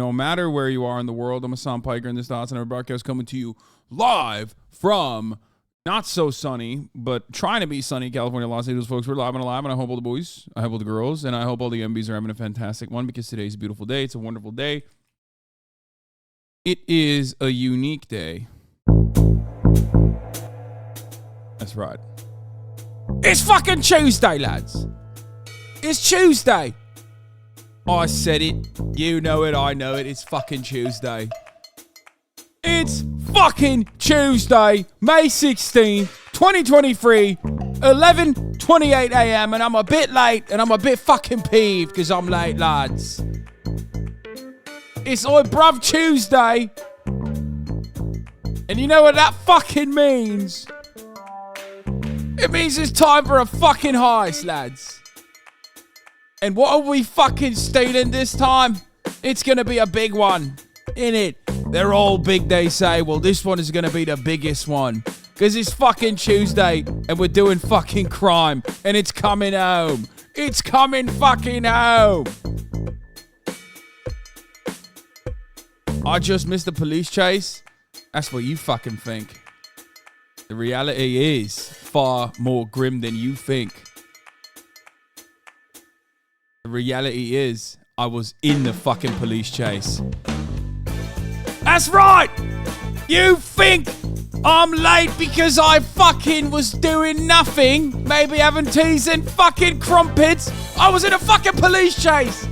No matter where you are in the world, I'm Hasan Piker, and this is the Hasanabi broadcast coming to you live from not so sunny, but trying to be sunny, California, Los Angeles, folks. We're live and alive, and I hope all the boys, I hope all the girls, and I hope all the MBs are having a fantastic one because today's a beautiful day. It's a wonderful day. It is a unique day. That's right. It's fucking Tuesday, lads. It's Tuesday. I said it. You know it. I know it. It's fucking Tuesday. It's fucking Tuesday, May 16th, 2023, 11:28 a.m. And I'm a bit late and I'm a bit fucking peeved because I'm late, lads. It's Oi Bruv Tuesday. And you know what that fucking means? It means it's time for a fucking heist, lads. And what are we fucking stealing this time? It's gonna be a big one, innit? They're all big, they say. Well, this one is gonna be the biggest one. Because it's fucking Tuesday and we're doing fucking crime. And it's coming home. It's coming fucking home. I just missed the police chase. That's what you fucking think. The reality is far more grim than you think. The reality is, I was in the fucking police chase. That's right! You think I'm late because I fucking was doing nothing? Maybe having teas and fucking crumpets? I was in a fucking police chase!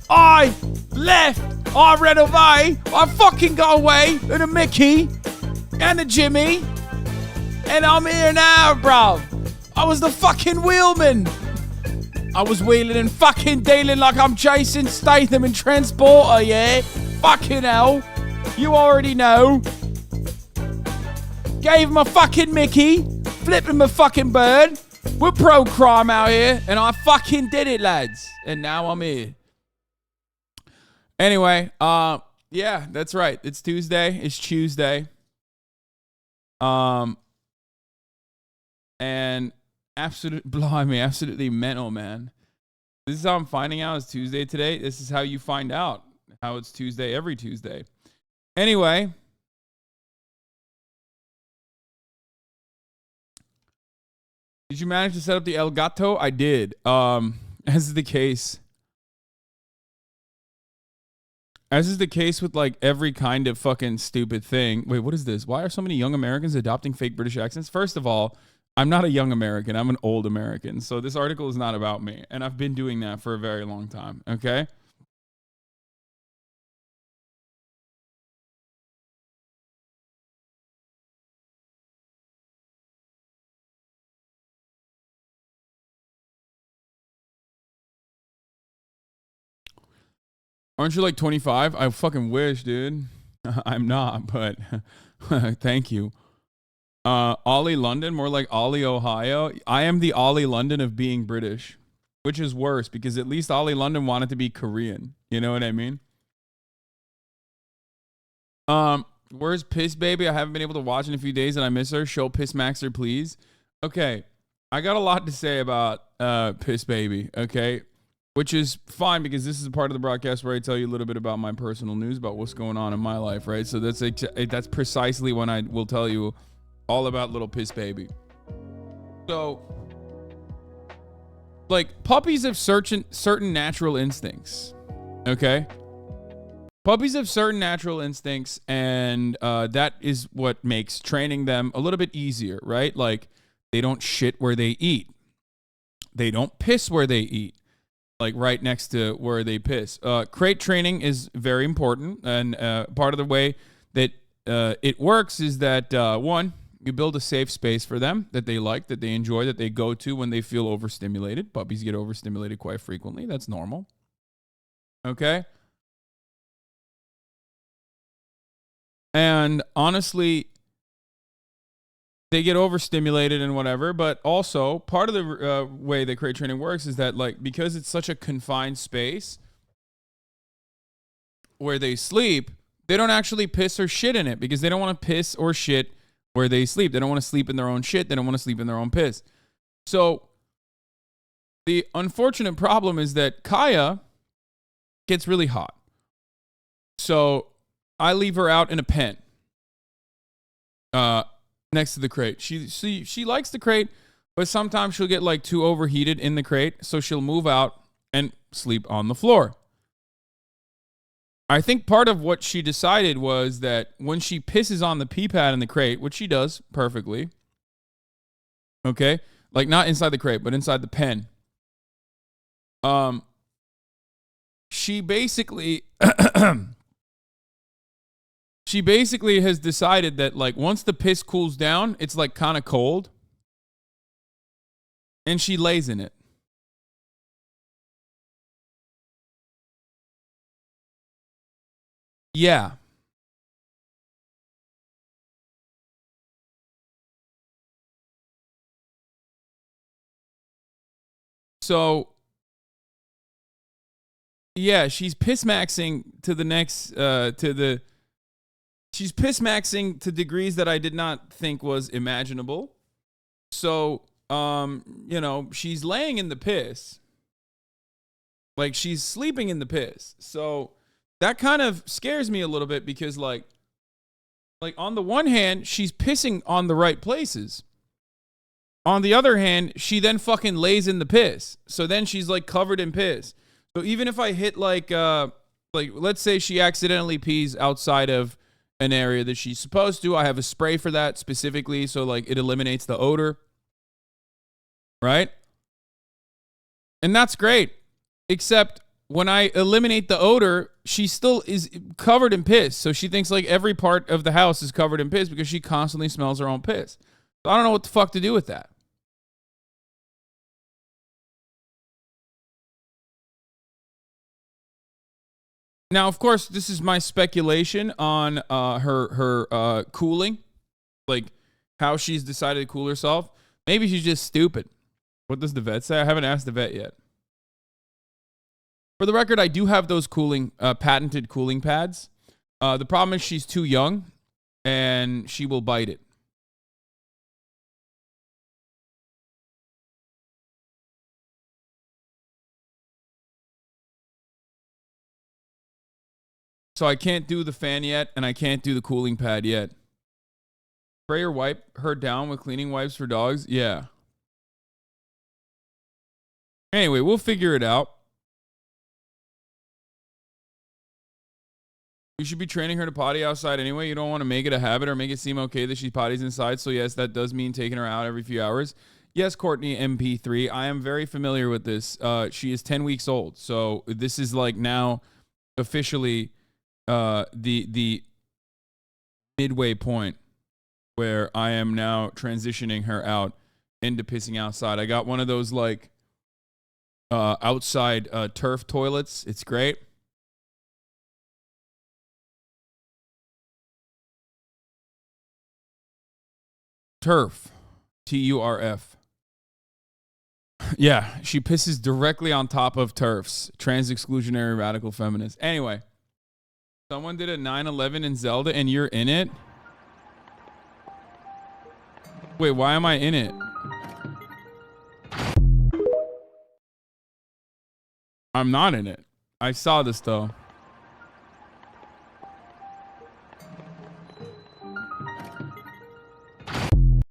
I left! I ran away! I fucking got away in a Mickey and a Jimmy. And I'm here now, bro. I was the fucking wheelman. I was wheeling and fucking dealing like I'm Jason Statham in Transporter, yeah? Fucking hell. You already know. Gave him a fucking Mickey. Flipped him a fucking bird. We're pro crime out here. And I fucking did it, lads. And now I'm here. Anyway, yeah, that's right. It's Tuesday. It's Tuesday. And absolutely mental, man. This is how I'm finding out it's Tuesday today. This is how you find out how it's Tuesday every Tuesday. Anyway. Did you manage to set up the El Gato? I did. As is the case with like every kind of fucking stupid thing. Wait, what is this? Why are so many young Americans adopting fake British accents? First of all, I'm not a young American. I'm an old American. So this article is not about me. And I've been doing that for a very long time. Okay? Aren't you like 25? I fucking wish, dude. I'm not, but thank you. Ollie London, more like Ollie Ohio. I am the Ollie London of being British, which is worse because at least Ollie London wanted to be Korean. You know what I mean? Where's Piss Baby? I haven't been able to watch in a few days and I miss her. Show Piss Maxer, please. Okay. I got a lot to say about Piss Baby, okay? Which is fine because this is a part of the broadcast where I tell you a little bit about my personal news about what's going on in my life, right? So that's precisely when I will tell you all about little Piss Baby. So, like, puppies have certain natural instincts, okay? Puppies have certain natural instincts, and that is what makes training them a little bit easier, right? Like, they don't shit where they eat. They don't piss where they eat, like right next to where they piss. Crate training is very important, and part of the way that it works is that, one, you build a safe space for them that they like, that they enjoy, that they go to when they feel overstimulated. Puppies get overstimulated quite frequently. That's normal. Okay? And honestly, they get overstimulated and whatever, but also part of the way that crate training works is that, like, because it's such a confined space where they sleep, they don't actually piss or shit in it because they don't want to piss or shit where they sleep. They don't want to sleep in their own shit. They don't want to sleep in their own piss. So the unfortunate problem is that Kaya gets really hot. So I leave her out in a pen next to the crate. She likes the crate, but sometimes she'll get like too overheated in the crate, so she'll move out and sleep on the floor. I think part of what she decided was that when she pisses on the pee pad in the crate, which she does perfectly, okay, like not inside the crate, but inside the pen, she basically has decided that like once the piss cools down, it's like kind of cold, and she lays in it. Yeah. So yeah, she's piss maxing to the next she's piss maxing to degrees that I did not think was imaginable. So she's laying in the piss. Like she's sleeping in the piss. So that kind of scares me a little bit because like on the one hand, she's pissing on the right places. On the other hand, she then fucking lays in the piss. So then she's like covered in piss. So even if I hit like let's say she accidentally pees outside of an area that she's supposed to, I have a spray for that specifically, so like it eliminates the odor. Right? And that's great. Except when I eliminate the odor, she still is covered in piss. So she thinks like every part of the house is covered in piss because she constantly smells her own piss. So I don't know what the fuck to do with that. Now, of course, this is my speculation on her cooling, like how she's decided to cool herself. Maybe she's just stupid. What does the vet say? I haven't asked the vet yet. For the record, I do have those patented cooling pads. The problem is she's too young, and she will bite it. So I can't do the fan yet, and I can't do the cooling pad yet. Spray or wipe her down with cleaning wipes for dogs? Yeah. Anyway, we'll figure it out. You should be training her to potty outside anyway. You don't want to make it a habit or make it seem okay that she potties inside. So yes, that does mean taking her out every few hours. Yes, Courtney MP3. I am very familiar with this. She is 10 weeks old. So this is like now officially the midway point where I am now transitioning her out into pissing outside. I got one of those like outside turf toilets. It's great. Turf. Turf. Yeah, she pisses directly on top of turfs. Trans exclusionary radical feminist. Anyway, someone did a 9/11 in Zelda and you're in it? Wait, why am I in it? I'm not in it. I saw this though.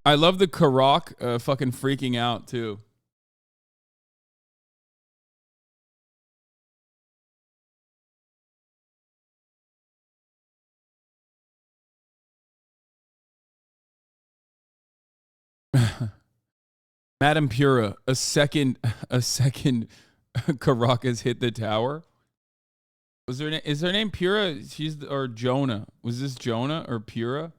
I love the Karak fucking freaking out too. Madame Pura, a second Karak has hit the tower. Is her name Pura? Or Jonah? Was this Jonah or Pura?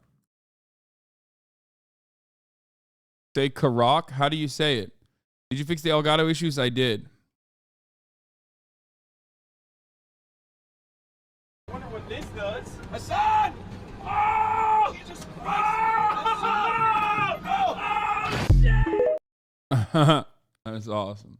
Say Karak. How do you say it? Did you fix the Elgato issues? I did. I wonder what this does. Hasan! Oh! Jesus Christ! Oh! Shit! That was awesome.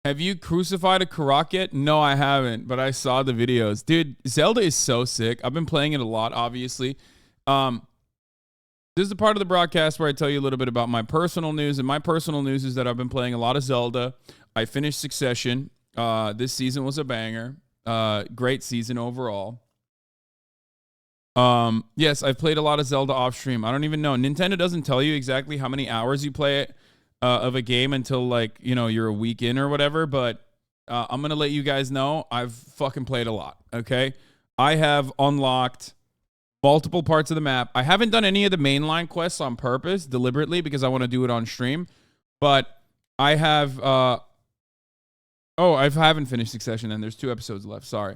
Have you crucified a Karak yet? No, I haven't, but I saw the videos. Dude, Zelda is so sick. I've been playing it a lot, obviously. This is the part of the broadcast where I tell you a little bit about my personal news. And my personal news is that I've been playing a lot of Zelda. I finished Succession. This season was a banger. Great season overall. Yes, I've played a lot of Zelda off stream. I don't even know. Nintendo doesn't tell you exactly how many hours you play it, of a game until, like, you know, you're a week in or whatever. But I'm going to let you guys know I've fucking played a lot. Okay. I have unlocked multiple parts of the map. I haven't done any of the mainline quests on purpose, deliberately, because I want to do it on stream. But I have, I haven't finished Succession, and there's 2 episodes left. Sorry.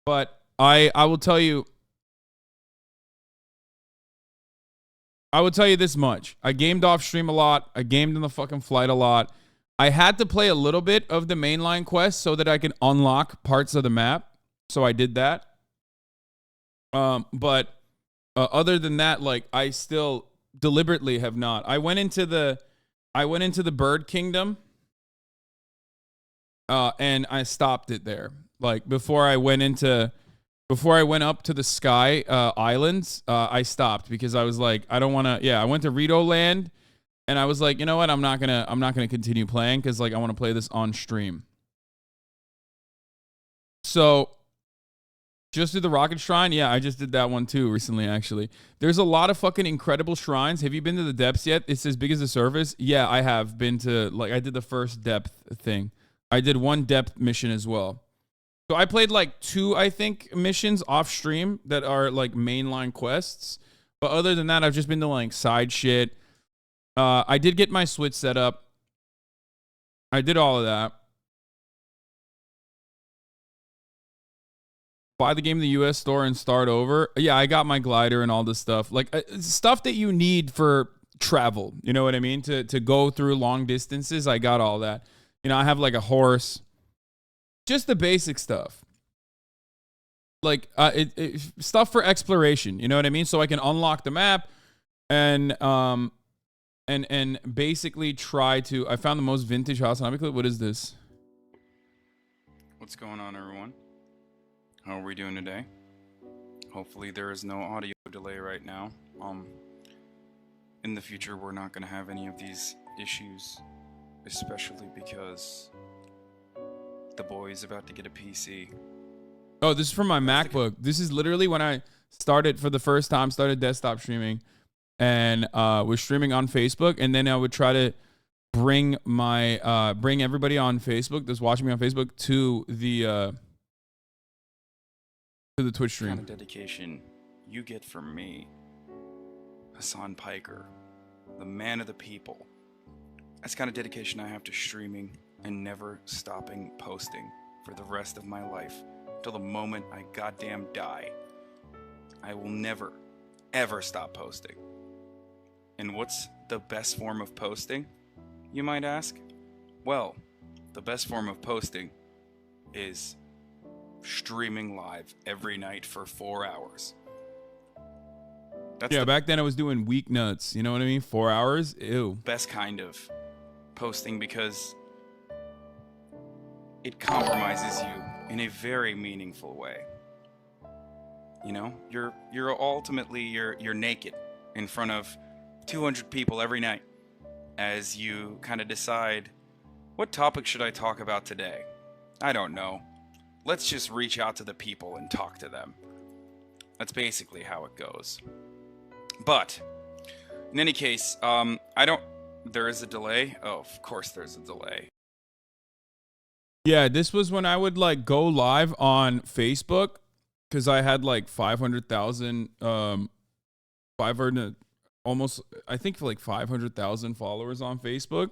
But I will tell you this much. I gamed off stream a lot. I gamed in the fucking flight a lot. I had to play a little bit of the mainline quest so that I can unlock parts of the map. So I did that. But other than that, like, I still deliberately have not. I went into the Bird Kingdom, and I stopped it there. Like, before I went up to the Sky Islands, I stopped because I was like, I don't want to. Yeah, I went to Rito Land, and I was like, you know what? I'm not gonna continue playing because, like, I want to play this on stream. So, just did the Rocket Shrine? Yeah, I just did that one too recently, actually. There's a lot of fucking incredible shrines. Have you been to the depths yet? It's as big as the surface. Yeah, I have been to, like, I did the first depth thing. I did 1 depth mission as well. So I played like 2, I think, missions off stream that are like mainline quests. But other than that, I've just been to like side shit. I did get my Switch set up. I did all of that. Buy the game in the US store and start over. Yeah, I got my glider and all this stuff. Like, stuff that you need for travel. You know what I mean? To go through long distances. I got all that. You know, I have like a horse. Just the basic stuff. Like, stuff for exploration. You know what I mean? So I can unlock the map and basically try to. I found the most vintage Hasanabi clip. What is this? What's going on, everyone? How are we doing today? Hopefully there is no audio delay right now. In the future, we're not going to have any of these issues, especially because the boy is about to get a PC. Oh, this is from my MacBook. This is literally when I started for the first time, started desktop streaming, and was streaming on Facebook, and then I would try to bring my bring everybody on Facebook that's watching me on Facebook to the Twitch stream. Kind of dedication you get from me, Hasan Piker, the man of the people. That's kind of dedication I have to streaming and never stopping posting for the rest of my life till the moment I goddamn die. I will never, ever stop posting. And what's the best form of posting, you might ask? Well, the best form of posting is streaming live every night for 4 hours. Yeah, back then I was doing week nuts. You know what I mean? 4 hours? Ew. Best kind of posting because it compromises you in a very meaningful way. You know, you're ultimately you're naked in front of 200 people every night as you kind of decide, what topic should I talk about today? I don't know. Let's just reach out to the people and talk to them. That's basically how it goes. But in any case, there is a delay. Oh, of course there's a delay. Yeah, this was when I would like go live on Facebook because I had like 500,000, 500, almost, I think like 500,000 followers on Facebook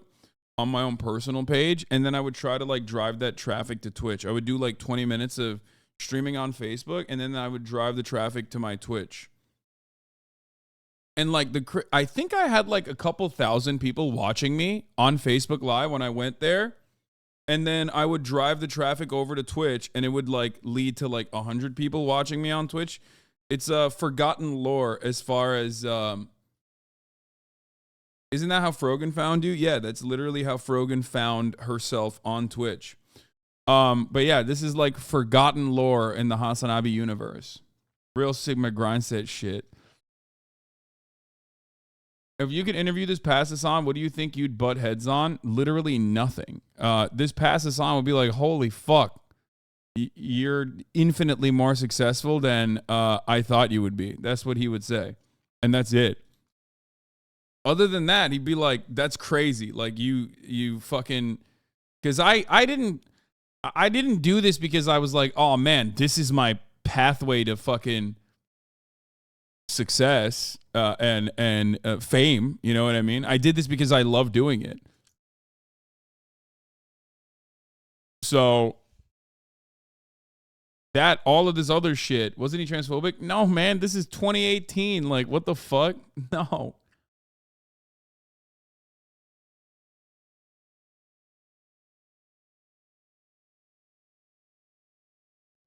on my own personal page. And then I would try to like drive that traffic to Twitch. I would do like 20 minutes of streaming on Facebook, and then I would drive the traffic to my Twitch. And like I think I had like a couple thousand people watching me on Facebook Live when I went there. And then I would drive the traffic over to Twitch, and it would like lead to like 100 people watching me on Twitch. It's forgotten lore as far as, isn't that how Frogan found you? Yeah, that's literally how Frogan found herself on Twitch. But yeah, this is like forgotten lore in the Hasanabi universe. Real Sigma grind set shit. If you could interview this past Hasan, what do you think you'd butt heads on? Literally nothing. This past Hasan would be like, holy fuck, you're infinitely more successful than I thought you would be. That's what he would say. And that's it. Other than that, he'd be like, that's crazy. Like you fucking, because I didn't do this because I was like, oh man, this is my pathway to fucking success and fame. You know what I mean? I did this because I love doing it. So that, all of this other shit, wasn't he transphobic? No, man, this is 2018. Like, what the fuck? No.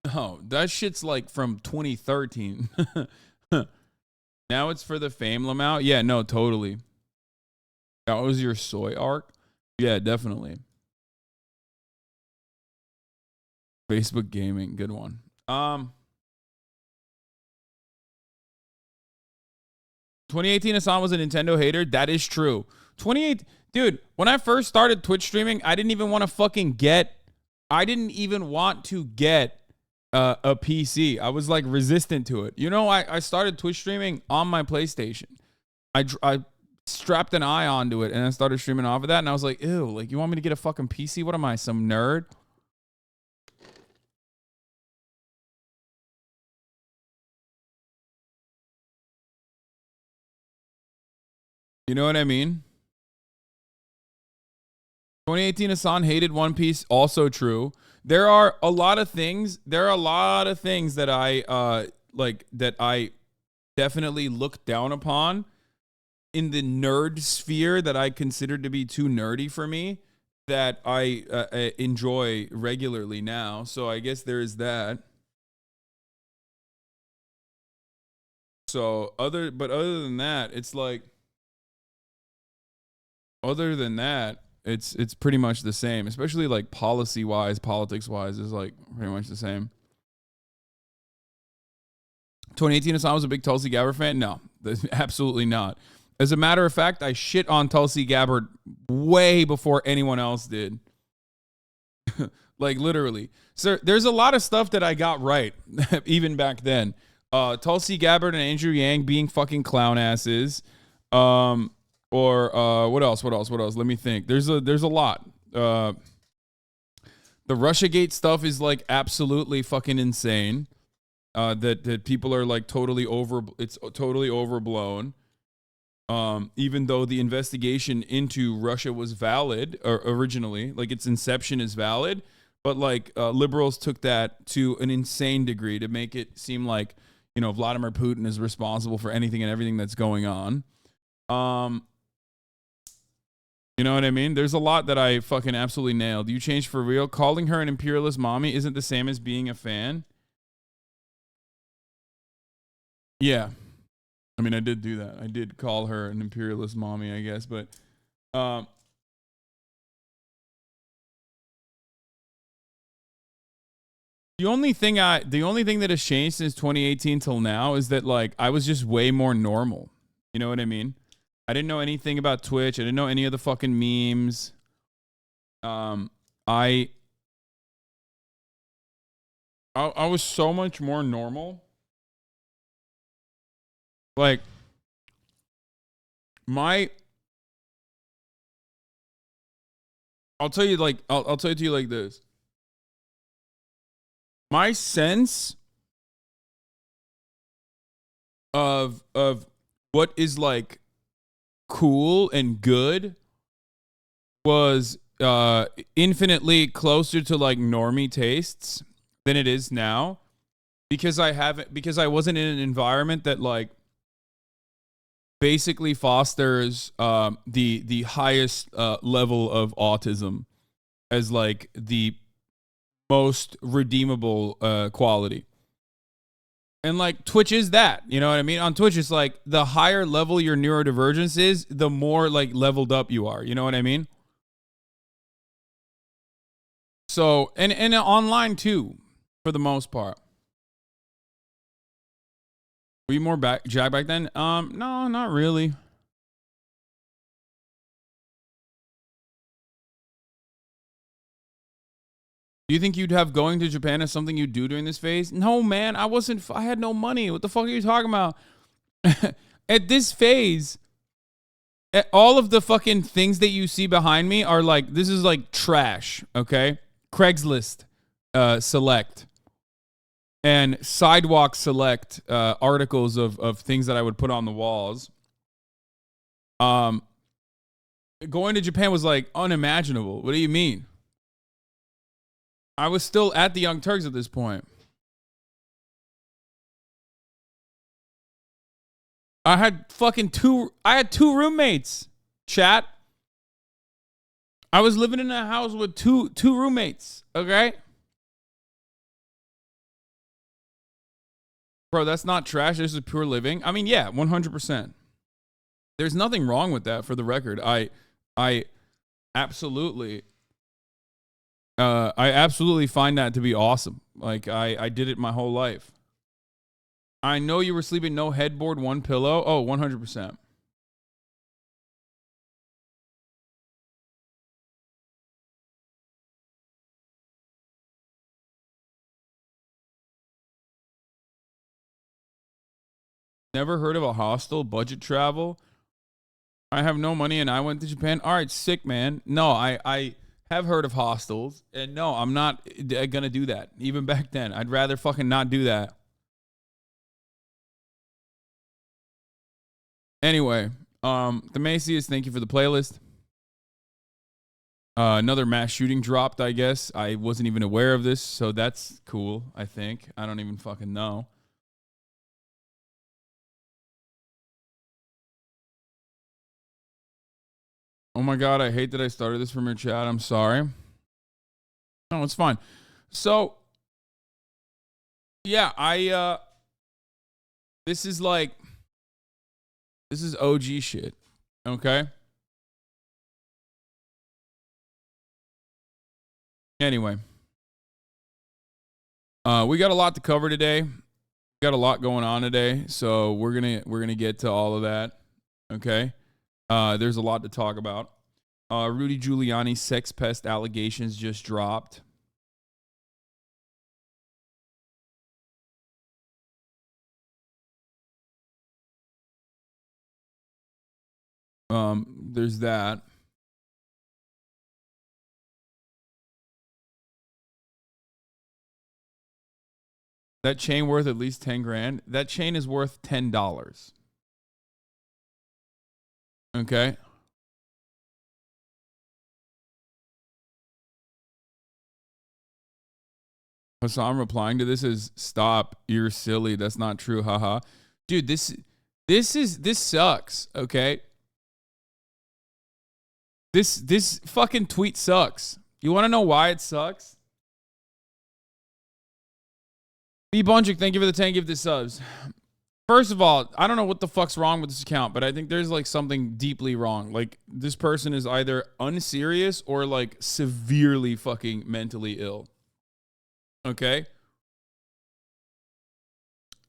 No, that shit's like from 2013. Now it's for the fame, Lamau. Yeah, no, totally. That was your soy arc? Yeah, definitely. Facebook gaming, good one. 2018 Hasan was a Nintendo hater. That is true. 28, dude, when I first started Twitch streaming, I didn't even want to get a PC. I was like resistant to it. You know, I started Twitch streaming on my PlayStation. I strapped an eye onto it and I started streaming off of that. And I was like, ew, like, you want me to get a fucking PC? What am I, some nerd? You know what I mean? 2018 Hasan hated One Piece. Also true. There are a lot of things. That I that I definitely look down upon in the nerd sphere that I consider to be too nerdy for me, that I enjoy regularly now. So I guess there is that. So other than that, it's like, it's pretty much the same, especially like policy wise, politics wise, is like pretty much the same. 2018 Hasan was a big Tulsi Gabbard fan. No, absolutely not. As a matter of fact, I shit on Tulsi Gabbard way before anyone else did. Like literally. So there's a lot of stuff that I got right even back then. Tulsi Gabbard and Andrew Yang being fucking clown asses. Or what else? Let me think. There's a lot. The Russiagate stuff is like absolutely fucking insane. That people are like it's totally overblown. Even though the investigation into Russia was valid originally, like its inception is valid, but like liberals took that to an insane degree to make it seem like, you know, Vladimir Putin is responsible for anything and everything that's going on. You know what I mean? There's a lot that I fucking absolutely nailed. You changed for real. Calling her an imperialist mommy isn't the same as being a fan. Yeah. I mean, I did do that. I did call her an imperialist mommy, I guess, but the only thing that has changed since 2018 till now is that like I was just way more normal. You know what I mean? I didn't know anything about Twitch. I didn't know any of the fucking memes. I was so much more normal. Like I'll tell you like I'll tell it to you like this. My sense of what is like cool and good was infinitely closer to like normie tastes than it is now, because I wasn't in an environment that like basically fosters the highest level of autism as like the most redeemable quality. And like Twitch is that, you know what I mean? On Twitch, it's like the higher level your neurodivergence is, the more like leveled up you are. You know what I mean? So, and online too, for the most part. Were you more jack back then? No, not really. Do you think you'd have going to Japan as something you do during this phase? No, man. I had no money. What the fuck are you talking about? At this phase, all of the fucking things that you see behind me are like, this is like trash, okay? Craigslist select and sidewalk select articles of things that I would put on the walls. Going to Japan was like unimaginable. What do you mean? I was still at the Young Turks at this point. I had two roommates, chat. I was living in a house with two roommates, okay? Bro, that's not trash. This is pure living. I mean, yeah, 100%. There's nothing wrong with that, for the record. I absolutely find that to be awesome. Like, I did it my whole life. I know you were sleeping no headboard, one pillow. Oh, 100%. Never heard of a hostel, budget travel. I have no money and I went to Japan. All right, sick, man. No, I have heard of hostels. And no, I'm not going to do that. Even back then. I'd rather fucking not do that. Anyway, the Macy's, thank you for the playlist. Another mass shooting dropped, I guess. I wasn't even aware of this, so that's cool, I think. I don't even fucking know. Oh my God, I hate that I started this from your chat. I'm sorry. No, it's fine. So, yeah, this is OG shit, okay? Anyway, we got a lot to cover today. We got a lot going on today, so we're gonna get to all of that, okay? There's a lot to talk about. Rudy Giuliani's sex pest allegations just dropped. There's that. That chain worth at least 10 grand. That chain is worth $10. Okay. Hassan replying to this is, stop, you're silly. That's not true. Haha. Dude, this sucks, okay? This fucking tweet sucks. You want to know why it sucks? B Bunchik, thank you for the 10 gifted subs. First of all, I don't know what the fuck's wrong with this account, but I think there's like something deeply wrong. Like, this person is either unserious or like severely fucking mentally ill. Okay?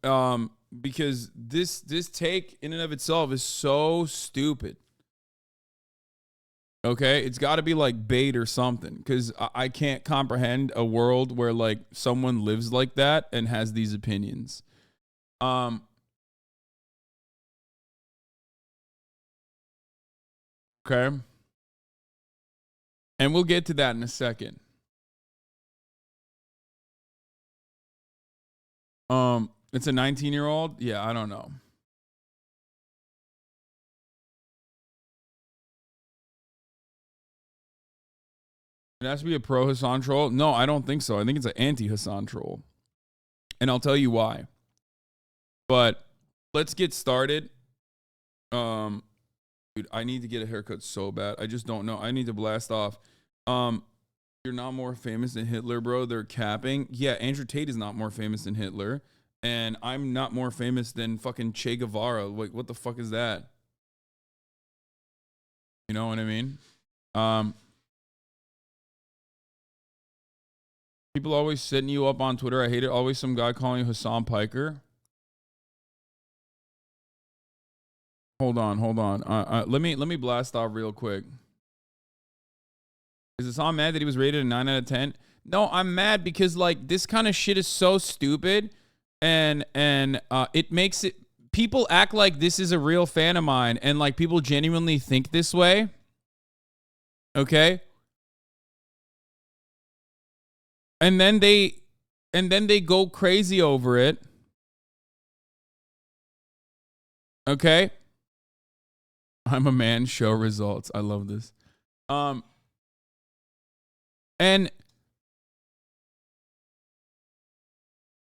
Because this take in and of itself is so stupid. Okay, it's got to be like bait or something, because I can't comprehend a world where like someone lives like that and has these opinions. Okay, and we'll get to that in a second. It's a 19-year-old. Yeah, I don't know. It has to be a pro Hassan troll. No, I don't think so. I think it's an anti Hassan troll, and I'll tell you why. But let's get started. Dude, I need to get a haircut so bad. I just don't know. I need to blast off. You're not more famous than Hitler, bro. They're capping. Yeah, Andrew Tate is not more famous than Hitler, and I'm not more famous than fucking Che Guevara. Like, what the fuck is that? You know what I mean? People always setting you up on Twitter. I hate it. Always some guy calling you Hasan Piker. Hold on. Let me blast off real quick. Is Hasan mad that he was rated a 9 out of 10? No, I'm mad because like this kind of shit is so stupid, and it makes it. People act like this is a real fan of mine, and like people genuinely think this way. Okay. And then they go crazy over it. Okay. I'm a man, show results. I love this. And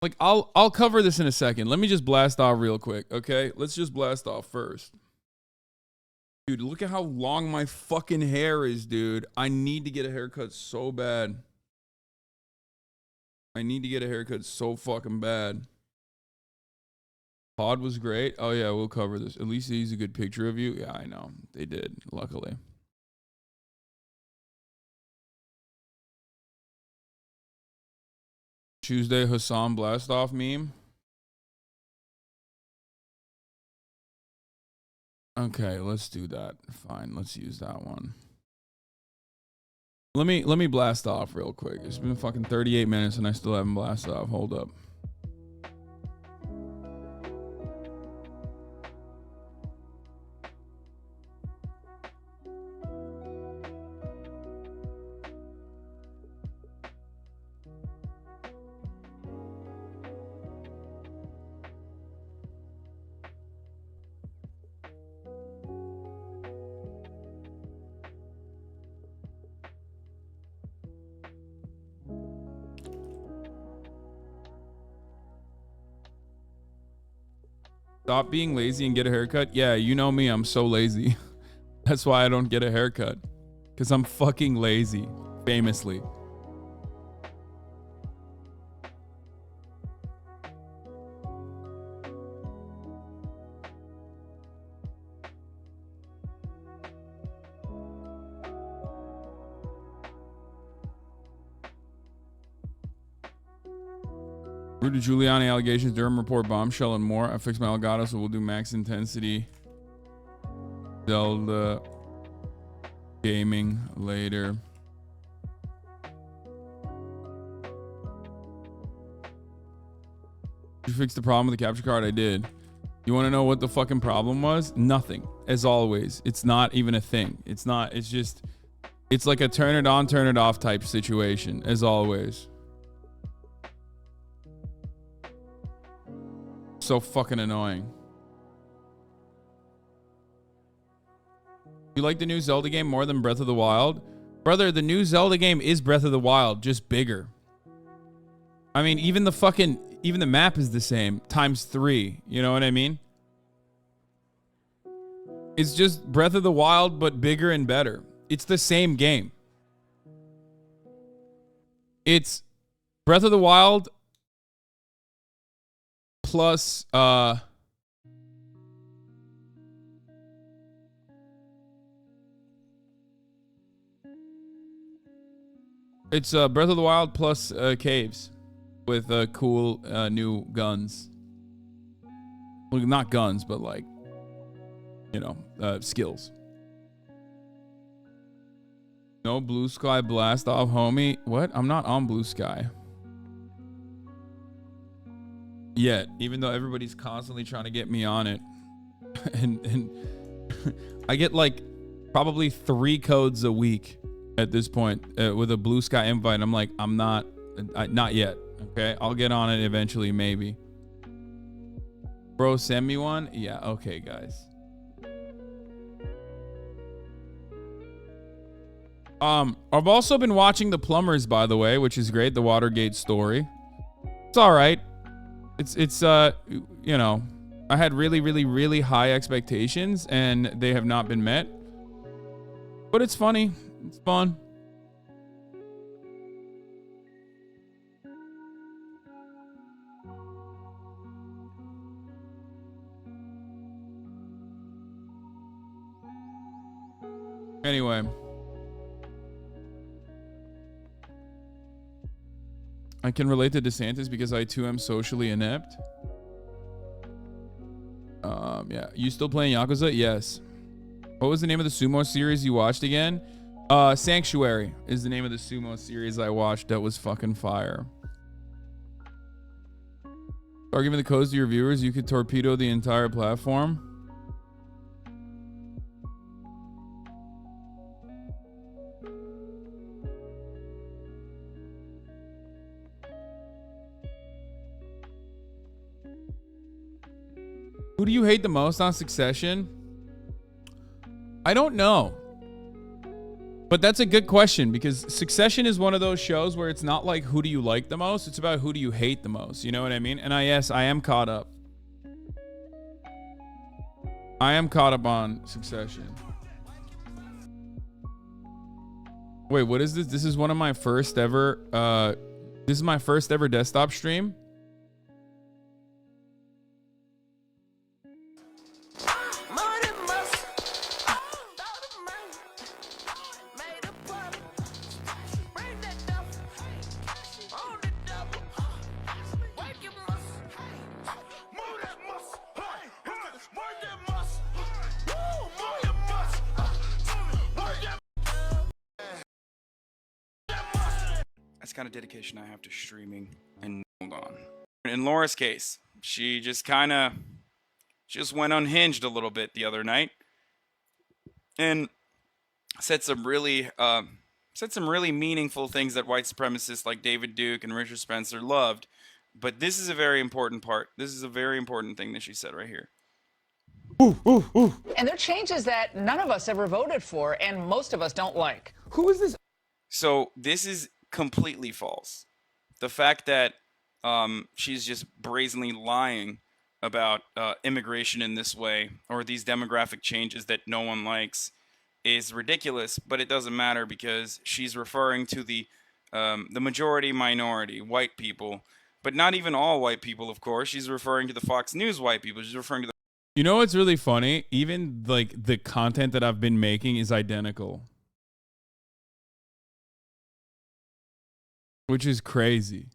like I'll cover this in a second. Let me just blast off real quick, okay? Let's just blast off first. Dude, look at how long my fucking hair is, dude. I need to get a haircut so bad. I need to get a haircut so fucking bad. Pod was great. Oh yeah, we'll cover this. At least they used a good picture of you. Yeah, I know. They did, luckily. Tuesday Hassan Blastoff meme. Okay, let's do that. Fine, let's use that one. Let me blast off real quick. It's been fucking 38 minutes and I still haven't blasted off. Hold up. Stop being lazy and get a haircut. Yeah, you know me, I'm so lazy. That's why I don't get a haircut. Because I'm fucking lazy. Famously. Rudy Giuliani allegations, Durham report, bombshell, and more. I fixed my Elgato, so we'll do max intensity Zelda gaming later. You fixed the problem with the capture card? I did. You want to know what the fucking problem was? Nothing. As always. It's not even a thing. It's not. It's just. It's like a turn it on, turn it off type situation. As always. So fucking annoying. You like the new Zelda game more than Breath of the Wild? Brother, the new Zelda game is Breath of the Wild, just bigger. I mean, even the map is the same, times 3. You know what I mean? It's just Breath of the Wild, but bigger and better. It's the same game. It's Breath of the Wild plus it's Breath of the Wild plus caves with cool new guns. Well, not guns, but like, you know, skills. No Blue Sky blast off, homie. What? I'm not on Blue Sky yet, even though everybody's constantly trying to get me on it. and I get like probably 3 codes a week at this point with a Blue Sky invite. I'm like, I'm not yet. Okay, I'll get on it eventually, maybe. Bro, send me one. Yeah, okay, guys. I've also been watching The Plumbers, by the way, which is great. The Watergate story. It's all right. It's you know, I had really high expectations and they have not been met. But it's funny. It's fun. Anyway. I can relate to DeSantis because I too am socially inept. Yeah. You still playing Yakuza? Yes. What was the name of the sumo series you watched again? Sanctuary is the name of the sumo series I watched that was fucking fire. Start giving the codes to your viewers, you could torpedo the entire platform. Who do you hate the most on Succession? I don't know. But that's a good question because Succession is one of those shows where it's not like who do you like the most, it's about who do you hate the most. You know what I mean? And yes, I am caught up. I am caught up on Succession. Wait, what is this? This is one of my first ever this is my first ever desktop stream. That's kind of dedication I have to streaming. And hold on. In Laura's case, she just went unhinged a little bit the other night and said some really meaningful things that white supremacists like David Duke and Richard Spencer loved. But this is a very important part. This is a very important thing that she said right here. And they're changes that none of us ever voted for and most of us don't like. Who is this? So this is completely false. The fact that she's just brazenly lying about immigration in this way or these demographic changes that no one likes is ridiculous, but it doesn't matter because she's referring to the majority minority, white people, but not even all white people, of course. She's referring to the Fox News white people. She's referring to the... You know what's really funny? Even like the content that I've been making is identical. Which is crazy.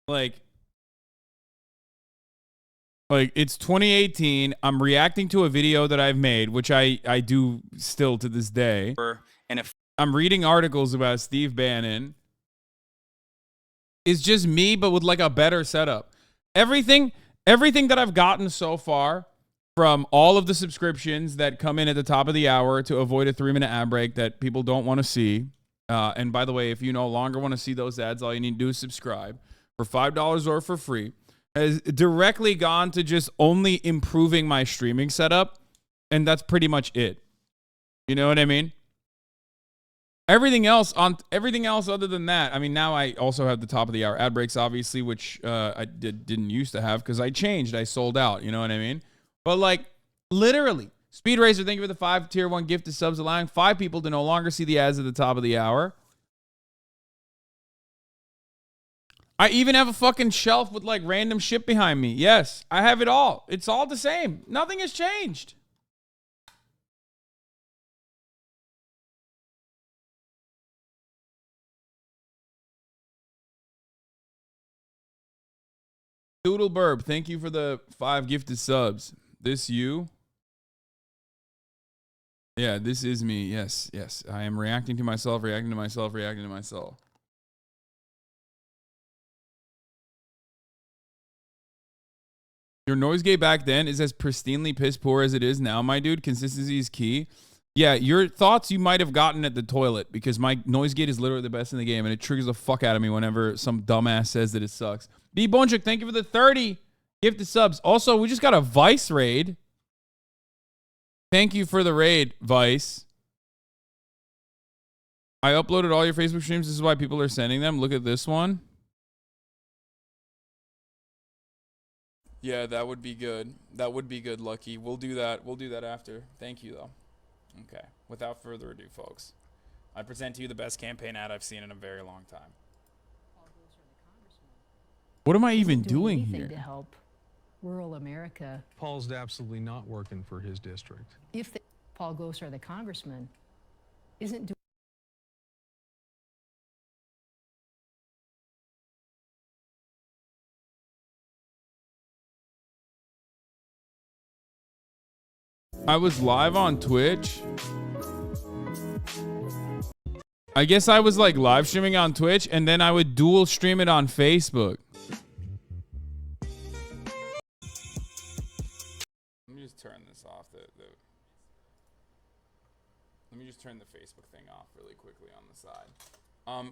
Like it's 2018. I'm reacting to a video that I've made, which I do still to this day. And if I'm reading articles about Steve Bannon. It's just me, but with like a better setup. Everything that I've gotten so far from all of the subscriptions that come in at the top of the hour to avoid a 3-minute ad break that people don't want to see. And by the way, if you no longer want to see those ads, all you need to do is subscribe for $5 or for free. Has directly gone to just only improving my streaming setup. And that's pretty much it. You know what I mean? Everything else other than that, I mean, now I also have the top of the hour ad breaks, obviously, which I didn't used to have because I changed. I sold out. You know what I mean? But like literally, Speed Racer, thank you for the 5 tier 1 gifted subs, allowing 5 people to no longer see the ads at the top of the hour. I even have a fucking shelf with like random shit behind me. Yes, I have it all. It's all the same. Nothing has changed. Doodle Burb, thank you for the 5 gifted subs. This you? Yeah, this is me. Yes, yes. I am reacting to myself, reacting to myself, reacting to myself. Your noise gate back then is as pristinely piss poor as it is now, my dude. Consistency is key. Yeah, your thoughts you might have gotten at the toilet because my noise gate is literally the best in the game and it triggers the fuck out of me whenever some dumbass says that it sucks. B Bonchuk, thank you for the 30 gifted subs. Also, we just got a Vice raid. Thank you for the raid, Vice. I uploaded all your Facebook streams. This is why people are sending them. Look at this one. Yeah, that would be good. That would be good, Lucky. We'll do that. We'll do that after. Thank you, though. Okay. Without further ado, folks, I present to you the best campaign ad I've seen in a very long time. What am I even doing here? To help rural America. Paul's absolutely not working for his district. If Paul Gosar, the congressman, isn't doing. I was live on Twitch. I guess I was like live streaming on Twitch and then I would dual stream it on Facebook. Let me just turn this off. Let me just turn the Facebook thing off really quickly on the side.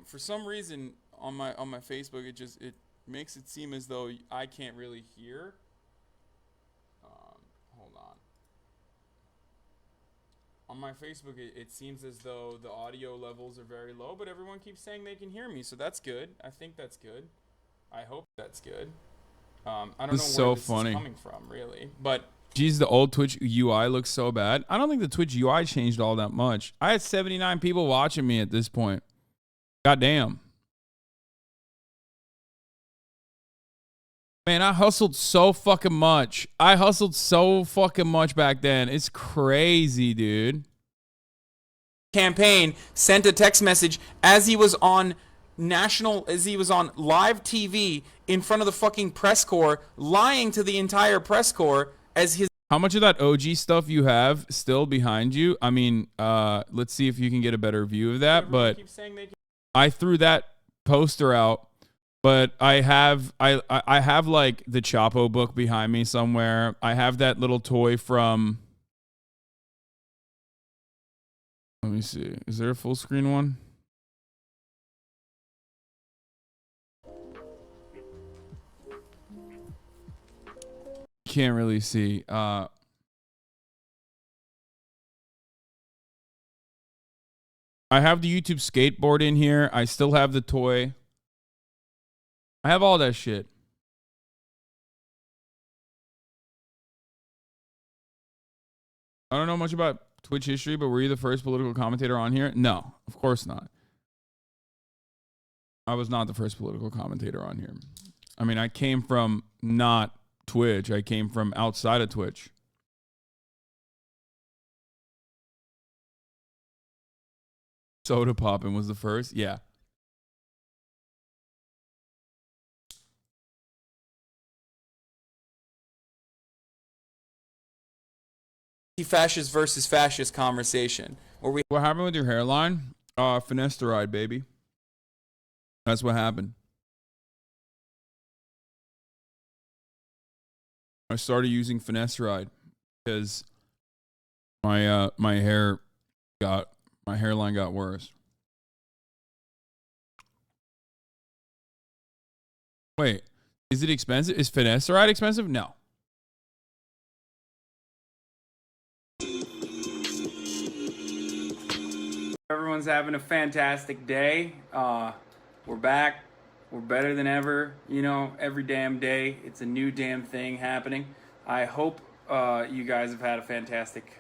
For some reason on my Facebook it makes it seem as though I can't really hear. Hold on. On my Facebook, it seems as though the audio levels are very low, but everyone keeps saying they can hear me, so that's good. I think that's good. I hope that's good. I don't know where this is coming from, really. But, geez, the old Twitch UI looks so bad. I don't think the Twitch UI changed all that much. I had 79 people watching me at this point. Goddamn. Man, I hustled so fucking much. I hustled so fucking much back then. It's crazy, dude. Campaign sent a text message as he was on live TV in front of the fucking press corps, lying to the entire press corps as his. How much of that OG stuff you have still behind you? I mean, let's see if you can get a better view of that. But I threw that poster out. But I have like the Chapo book behind me somewhere. I have that little toy from. Let me see. Is there a full screen one? Can't really see. I have the YouTube skateboard in here. I still have the toy. I have all that shit. I don't know much about Twitch history, but were you the first political commentator on here? No, of course not. I was not the first political commentator on here. I mean, I came from not Twitch. I came from outside of Twitch. Soda Poppin' was the first? Yeah. Fascist versus fascist conversation. What happened with your hairline? Finasteride, baby. That's what happened. I started using finasteride because my hairline got worse. Wait, is it expensive? Is finasteride expensive? No. Everyone's having a fantastic day. We're back. We're better than ever. You know, every damn day. It's a new damn thing happening. I hope you guys have had a fantastic,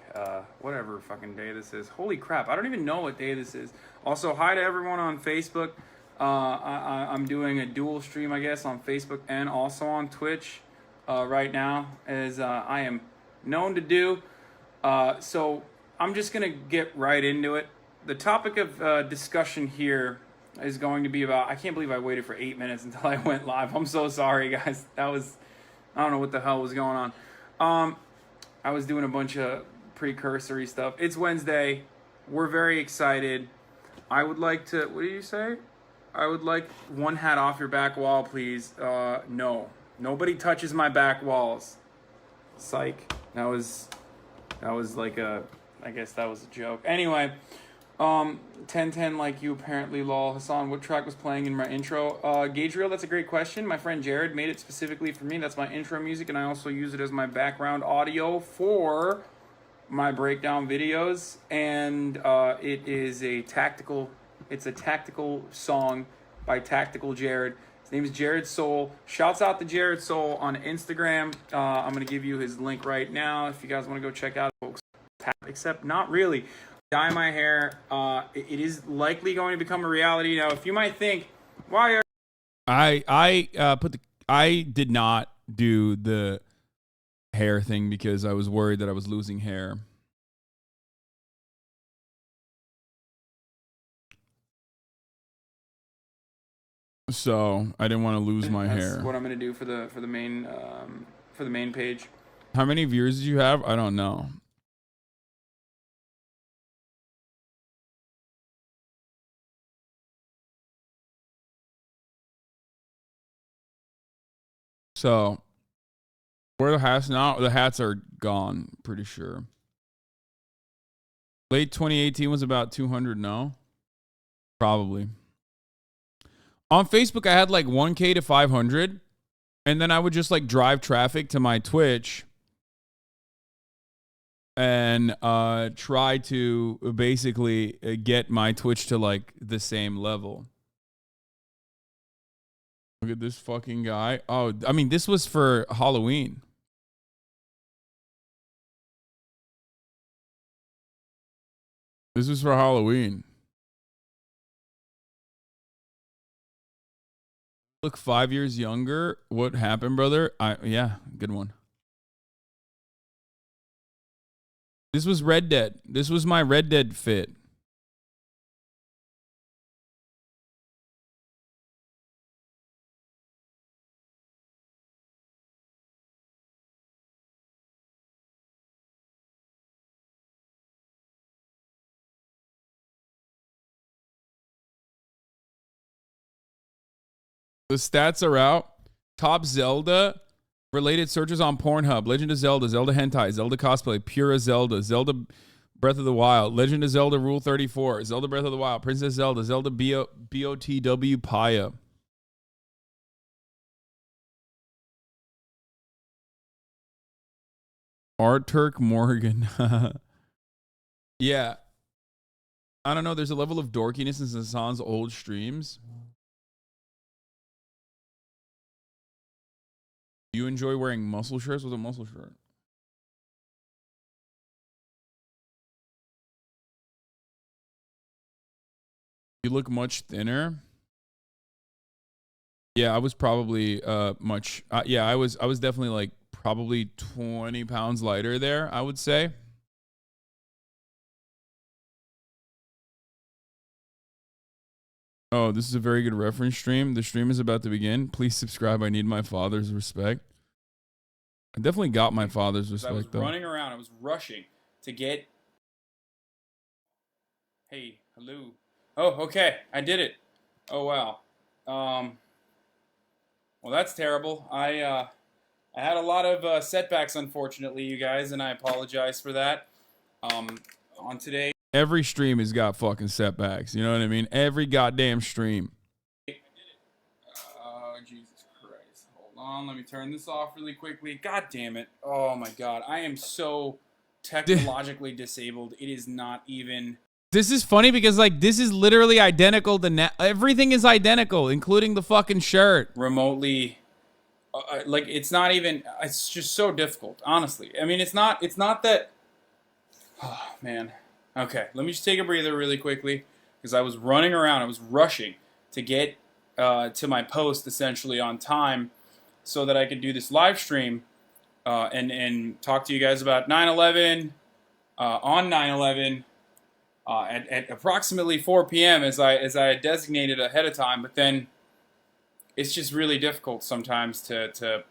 whatever fucking day this is. Holy crap. I don't even know what day this is. Also, hi to everyone on Facebook. I'm doing a dual stream, I guess, on Facebook and also on Twitch right now, as I am known to do. So I'm just going to get right into it. The topic of discussion here is going to be about, I can't believe I waited for 8 minutes until I went live. I'm so sorry, guys. I don't know what the hell was going on. I was doing a bunch of precursory stuff. It's Wednesday. We're very excited. I would like to, what do you say? I would like one hat off your back wall, please. No. Nobody touches my back walls. Psych. That was like I guess that was a joke. Anyway. 1010 like you apparently, lol. Hasan, what track was playing in my intro? Gadriel, that's a great question. My friend Jared made it specifically for me. That's my intro music, and I also use it as my background audio for my breakdown videos. And it is a tactical song by Tactical Jared. His name is Jared Soul. Shouts out to Jared Soul on Instagram. I'm gonna give you his link right now if you guys want to go check out folks. Except not really. Dye my hair. It is likely going to become a reality. Now, if you might think, why are I did not do the hair thing because I was worried that I was losing hair. So I didn't want to lose my hair. That's what I'm gonna do for the main page. How many viewers did you have? I don't know. So where are the hats now? The hats are gone, pretty sure. Late 2018 was about 200, no? Probably. On Facebook, I had like 1K to 500. And then I would just like drive traffic to my Twitch and try to basically get my Twitch to like the same level. Look at this fucking guy. Oh, I mean, this was for Halloween. This was for Halloween. Look 5 years younger. What happened, brother? Yeah, good one. This was Red Dead. This was my Red Dead fit. The stats are out. Top Zelda related searches on Pornhub. Legend of Zelda, Zelda Hentai, Zelda Cosplay, Pura Zelda, Zelda Breath of the Wild, Legend of Zelda Rule 34, Zelda Breath of the Wild, Princess Zelda, Zelda BOTW Paya. Arturk Morgan. Yeah. I don't know. There's a level of dorkiness in Hassan's old streams. Do you enjoy wearing muscle shirts? What's a muscle shirt? You look much thinner. Yeah, I was probably much. Yeah, I was definitely like probably 20 pounds lighter there, I would say. Oh, this is a very good reference stream. The stream is about to begin. Please subscribe. I need my father's respect. I definitely got my father's respect, I was though. running around. I was rushing to get... Hey, hello. Oh, okay. I did it. Oh, wow. Well, that's terrible. I had a lot of setbacks, unfortunately, you guys, and I apologize for that. On today... Every stream has got fucking setbacks. You know what I mean? Every goddamn stream. Oh, Jesus Christ. Hold on. Let me turn this off really quickly. God damn it. Oh, my God. I am so technologically disabled. It is not even... This is funny because, like, this is literally identical to... Everything is identical, including the fucking shirt. Remotely... like, it's not even... It's just so difficult, honestly. I mean, it's not that... Oh, man. Okay, let me just take a breather really quickly because I was running around. I was rushing to get to my post essentially on time so that I could do this live stream and talk to you guys about 9/11 on 9/11 at approximately 4 p.m. as I had designated ahead of time. But then it's just really difficult sometimes to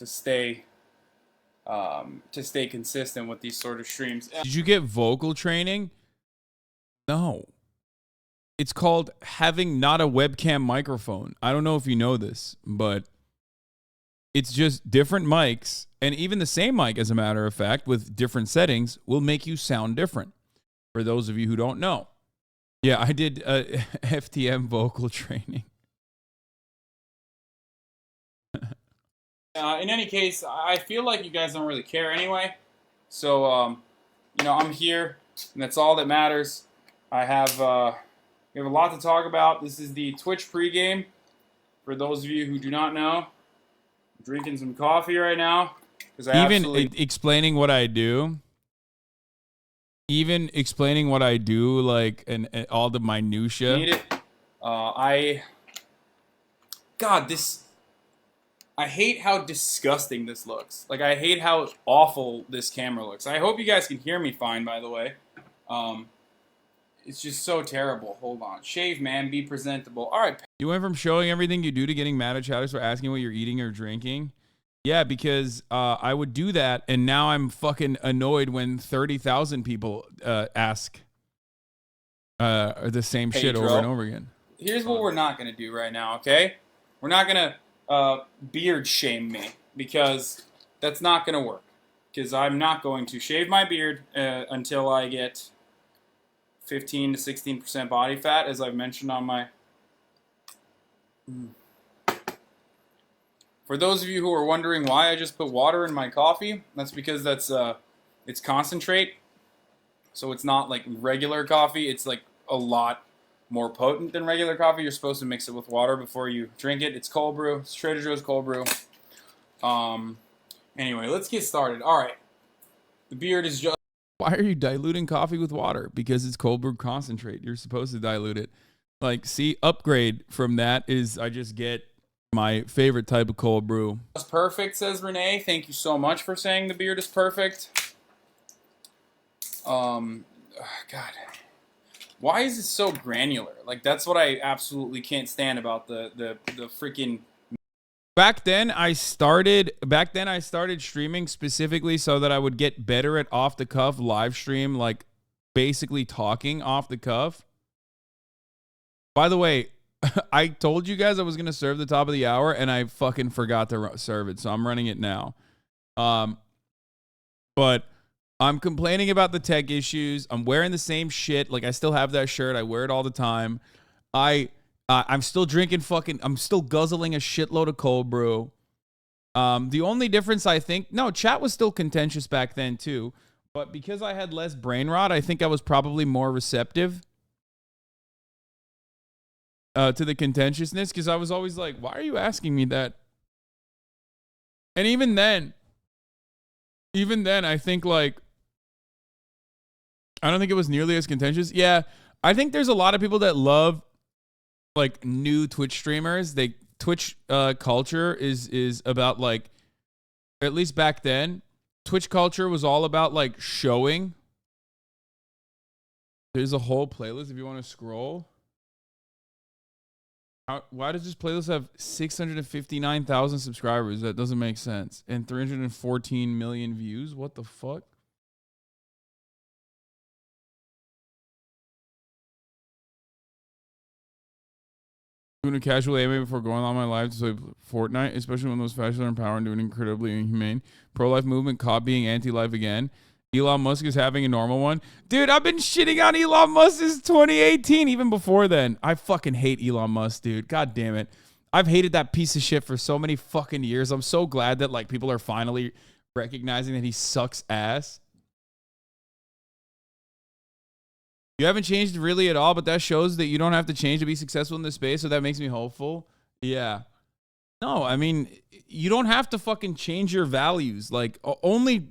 stay consistent with these sort of streams. Did you get vocal training? No. It's called having not a webcam microphone. I don't know if you know this, but it's just different mics, and even the same mic, as a matter of fact, with different settings, will make you sound different. For those of you who don't know. Yeah, I did FTM vocal training. In any case, I feel like you guys don't really care anyway. So, you know, I'm here, and that's all that matters. We have a lot to talk about. This is the Twitch pregame. For those of you who do not know, I'm drinking some coffee right now. Explaining what I do. Even explaining what I do, like, and all the minutia. Need it. I hate how disgusting this looks. Like, I hate how awful this camera looks. I hope you guys can hear me fine, by the way. It's just so terrible. Hold on. Shave, man. Be presentable. All right. You went from showing everything you do to getting mad at chatters for asking what you're eating or drinking. Yeah, because I would do that, and now I'm fucking annoyed when 30,000 people ask the same shit over and over again. Here's what we're not going to do right now, okay? We're not going to beard shame me, because that's not going to work. Because I'm not going to shave my beard until I get 15 to 16% body fat, as I've mentioned on my... For those of you who are wondering why I just put water in my coffee, that's because it's concentrate. So it's not like regular coffee. It's like a lot more potent than regular coffee. You're supposed to mix it with water before you drink it. It's cold brew. It's Trader Joe's cold brew. Anyway, let's get started. All right. The beard is just... Why are you diluting coffee with water? Because it's cold brew concentrate. You're supposed to dilute it. Like, see, upgrade from that is I just get my favorite type of cold brew. That's perfect, says Renee. Thank you so much for saying the beard is perfect. God. Why is it so granular? Like, that's what I absolutely can't stand about the freaking... Back then I started streaming specifically so that I would get better at off the cuff live stream, like basically talking off the cuff. By the way, I told you guys I was going to serve the top of the hour and I fucking forgot to serve it. So I'm running it now. But I'm complaining about the tech issues. I'm wearing the same shit. Like, I still have that shirt. I wear it all the time. I'm still drinking I'm still guzzling a shitload of cold brew. The only difference, I think, no, chat was still contentious back then too, but because I had less brain rot, I think I was probably more receptive to the contentiousness, because I was always like, why are you asking me that? And even then, I think, like, I don't think it was nearly as contentious. Yeah, I think there's a lot of people that love, like, new Twitch streamers. Twitch culture is about, like, at least back then, Twitch culture was all about, like, showing. There's a whole playlist if you want to scroll. Why does this playlist have 659,000 subscribers? That doesn't make sense. And 314 million views? What the fuck? Doing a casual anime before going on my live to play Fortnite, especially when those fascists are in power and doing incredibly inhumane. Pro-life movement caught being anti-life again. Elon Musk is having a normal one. Dude, I've been shitting on Elon Musk since 2018, even before then. I fucking hate Elon Musk, dude. God damn it. I've hated that piece of shit for so many fucking years. I'm so glad that, like, people are finally recognizing that he sucks ass. You haven't changed really at all, but that shows that you don't have to change to be successful in this space, so that makes me hopeful. Yeah. No, I mean, you don't have to fucking change your values. Like, only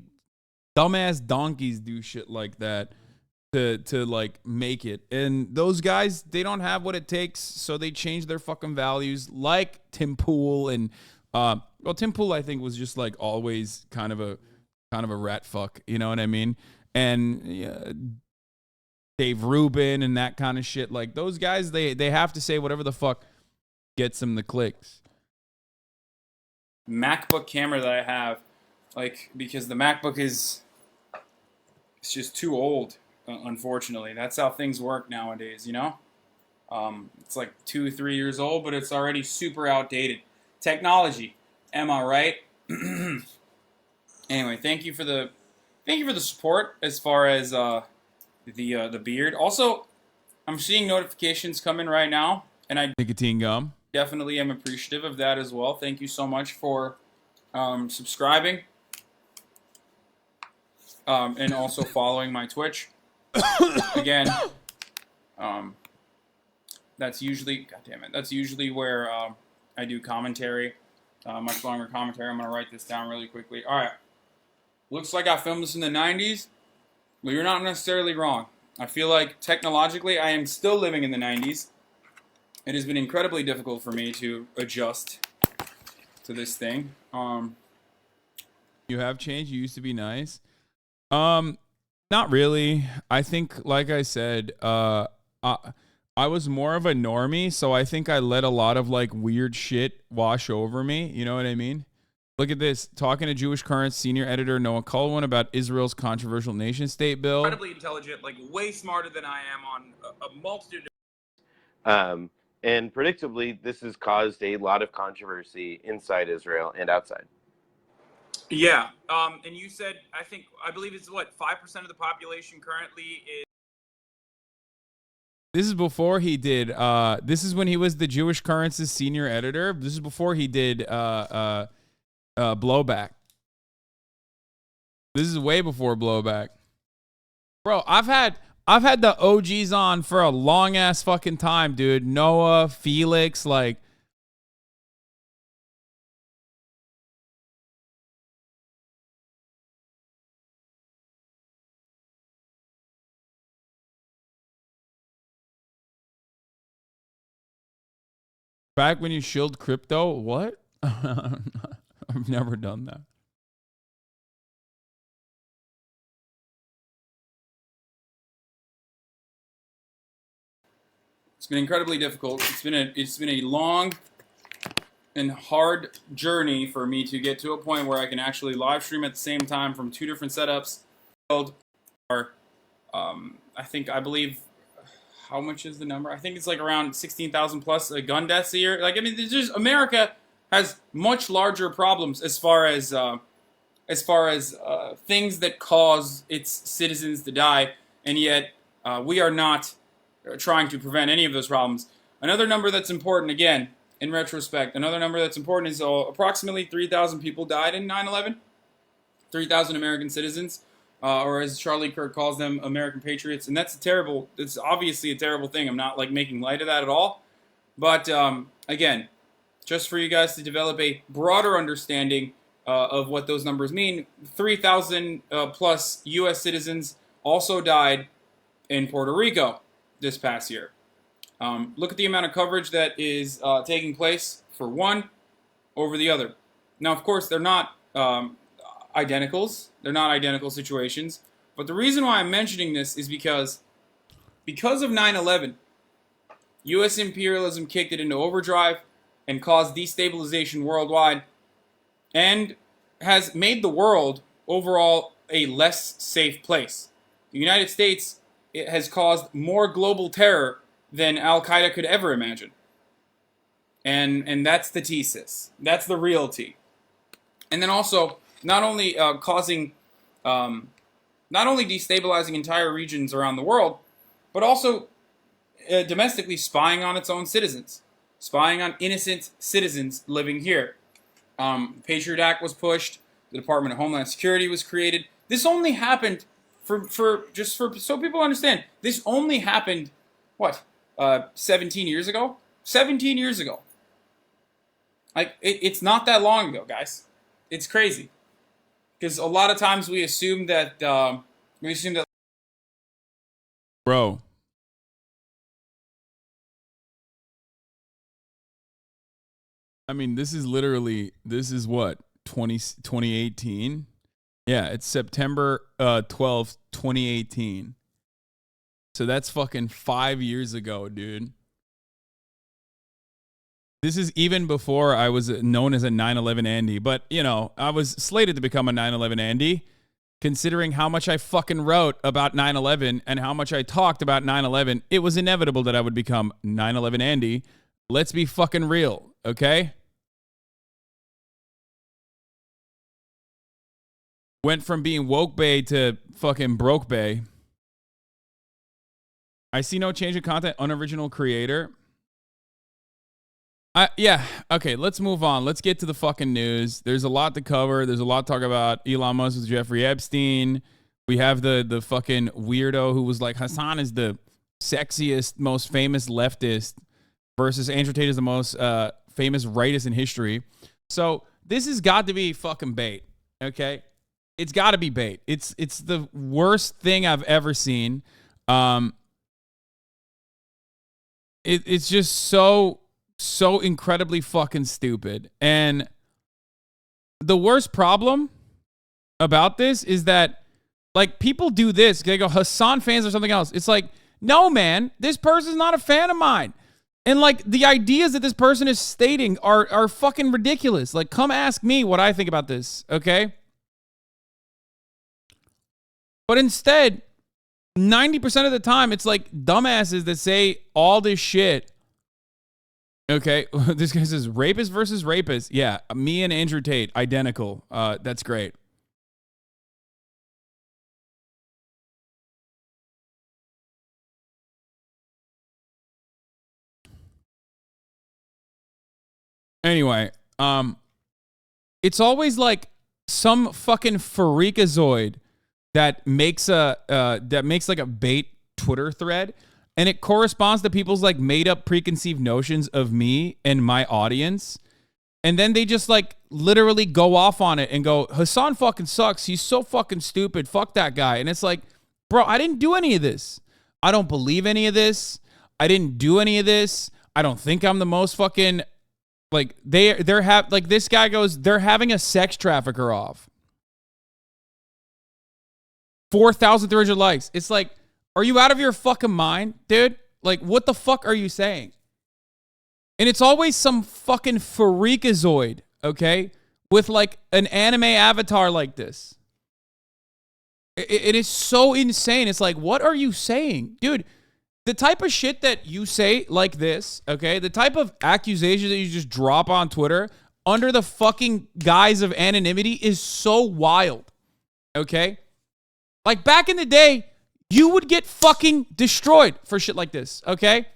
dumbass donkeys do shit like that to like make it. And those guys, they don't have what it takes, so they change their fucking values, like Tim Pool and well, Tim Pool I think was just like always kind of a rat fuck, you know what I mean? And Dave Rubin and that kind of shit. Like, those guys, they have to say whatever the fuck gets them the clicks. MacBook camera that I have, like, because the MacBook it's just too old, unfortunately. That's how things work nowadays, you know? It's like 2-3 years old, but it's already super outdated. Technology, am I right? Anyway, thank you for the support as far as the beard. Also, I'm seeing notifications come in right now, and I Nicotine gum. definitely am appreciative of that as well. Thank you so much for subscribing and also following my Twitch. Again, that's usually, God damn it, that's usually where I do commentary, much longer commentary. I'm gonna write this down really quickly. All right, looks like I filmed this in the 90s. Well, you're not necessarily wrong. I feel like technologically I am still living in the 90s. It has been incredibly difficult for me to adjust to this thing. You have changed. You used to be nice. Not really. I think, like I said, I was more of a normie, so I think I let a lot of like weird shit wash over me. You know what I mean? Look at this. Talking to Jewish Currents senior editor Noah Culwin about Israel's controversial nation-state bill. Incredibly intelligent, like way smarter than I am on a multitude of... And predictably, this has caused a lot of controversy inside Israel and outside. Yeah. And you said, I believe it's what, 5% of the population currently is. This is before he did. This is when he was the Jewish Currence's senior editor. This is before he did Blowback. This is way before Blowback. Bro, I've had the OGs on for a long ass fucking time, dude. Noah, Felix, like. Back when you shilled crypto, what? I've never done that. It's been incredibly difficult. It's been a long and hard journey for me to get to a point where I can actually live stream at the same time from 2 different setups. I believe, how much is the number? I think it's like around 16,000 plus gun deaths a year. Like, I mean, there's just, America has much larger problems as far as things that cause its citizens to die, and yet we are not trying to prevent any of those problems. Another number that's important, again, in retrospect, another number that's important is approximately 3,000 people died in 9/11. 3,000 American citizens, or as Charlie Kirk calls them, American patriots. And that's it's obviously a terrible thing. I'm not like making light of that at all. But again, just for you guys to develop a broader understanding of what those numbers mean, 3,000 plus U.S. citizens also died in Puerto Rico this past year. Look at the amount of coverage that is taking place for one over the other. Now, of course, they're not identicals. They're not identical situations. But the reason why I'm mentioning this is because of 9/11, U.S. imperialism kicked it into overdrive and caused destabilization worldwide and has made the world overall a less safe place. The United States, it has caused more global terror than Al-Qaeda could ever imagine. And that's the thesis. That's the real T. And then also, not only destabilizing entire regions around the world, but also domestically spying on its own citizens, spying on innocent citizens living here. Patriot Act was pushed. The Department of Homeland Security was created. This only happened for so people understand. This only happened, 17 years ago? 17 years ago. Like, it's not that long ago, guys. It's crazy. Because a lot of times we assume that, Bro. I mean, this is what? 2018? Yeah, it's September 12th, 2018. So that's fucking 5 years ago, dude. This is even before I was known as a 9/11 Andy. But, you know, I was slated to become a 9/11 Andy, considering how much I fucking wrote about 9/11 and how much I talked about 9/11. It was inevitable that I would become 9/11 Andy. Let's be fucking real, okay? Went from being woke bae to fucking broke bae. I see no change in content, unoriginal creator. Yeah, okay, let's move on. Let's get to the fucking news. There's a lot to cover. There's a lot to talk about. Elon Musk with Jeffrey Epstein. We have the fucking weirdo who was like, Hasan is the sexiest, most famous leftist versus Andrew Tate is the most famous rightist in history. So this has got to be fucking bait, okay? It's got to be bait. It's the worst thing I've ever seen. It's just so incredibly fucking stupid. And the worst problem about this is that, like, people do this. They go, Hasan fans or something else. It's like, no, man, this person's not a fan of mine. And, like, the ideas that this person is stating are fucking ridiculous. Like, come ask me what I think about this, okay? But instead, 90% of the time, it's like dumbasses that say all this shit Okay, this guy says rapist versus rapist. Yeah, me and Andrew Tate, identical. That's great. Anyway, it's always like some fucking freakazoid that makes like a bait Twitter thread, and it corresponds to people's like made up preconceived notions of me and my audience. And then they just like literally go off on it and go, Hasan fucking sucks. He's so fucking stupid. Fuck that guy. And it's like, bro, I didn't do any of this. I don't believe any of this. I didn't do any of this. I don't think I'm the most fucking like they're like this guy goes, they're having a sex trafficker off. 4,300 likes. It's like, are you out of your fucking mind, dude? Like, what the fuck are you saying? And it's always some fucking freakazoid, okay, with like an anime avatar like this. It is so insane. It's like, what are you saying? Dude, the type of shit that you say like this, okay, the type of accusation that you just drop on Twitter under the fucking guise of anonymity is so wild, okay? Like back in the day, you would get fucking destroyed for shit like this, okay?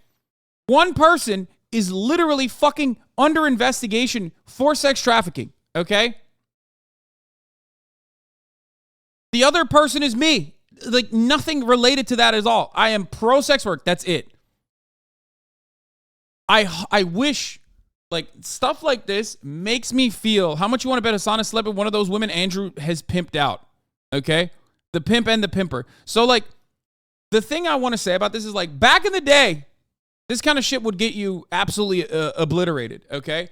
One person is literally fucking under investigation for sex trafficking, okay? The other person is me. Like nothing related to that at all. I am pro sex work. That's it. I wish like stuff like this makes me feel how much you want to bet Hasan has slept with one of those women Andrew has pimped out, okay? The pimp and the pimper. So like the thing I want to say about this is like back in the day, this kind of shit would get you absolutely obliterated, okay?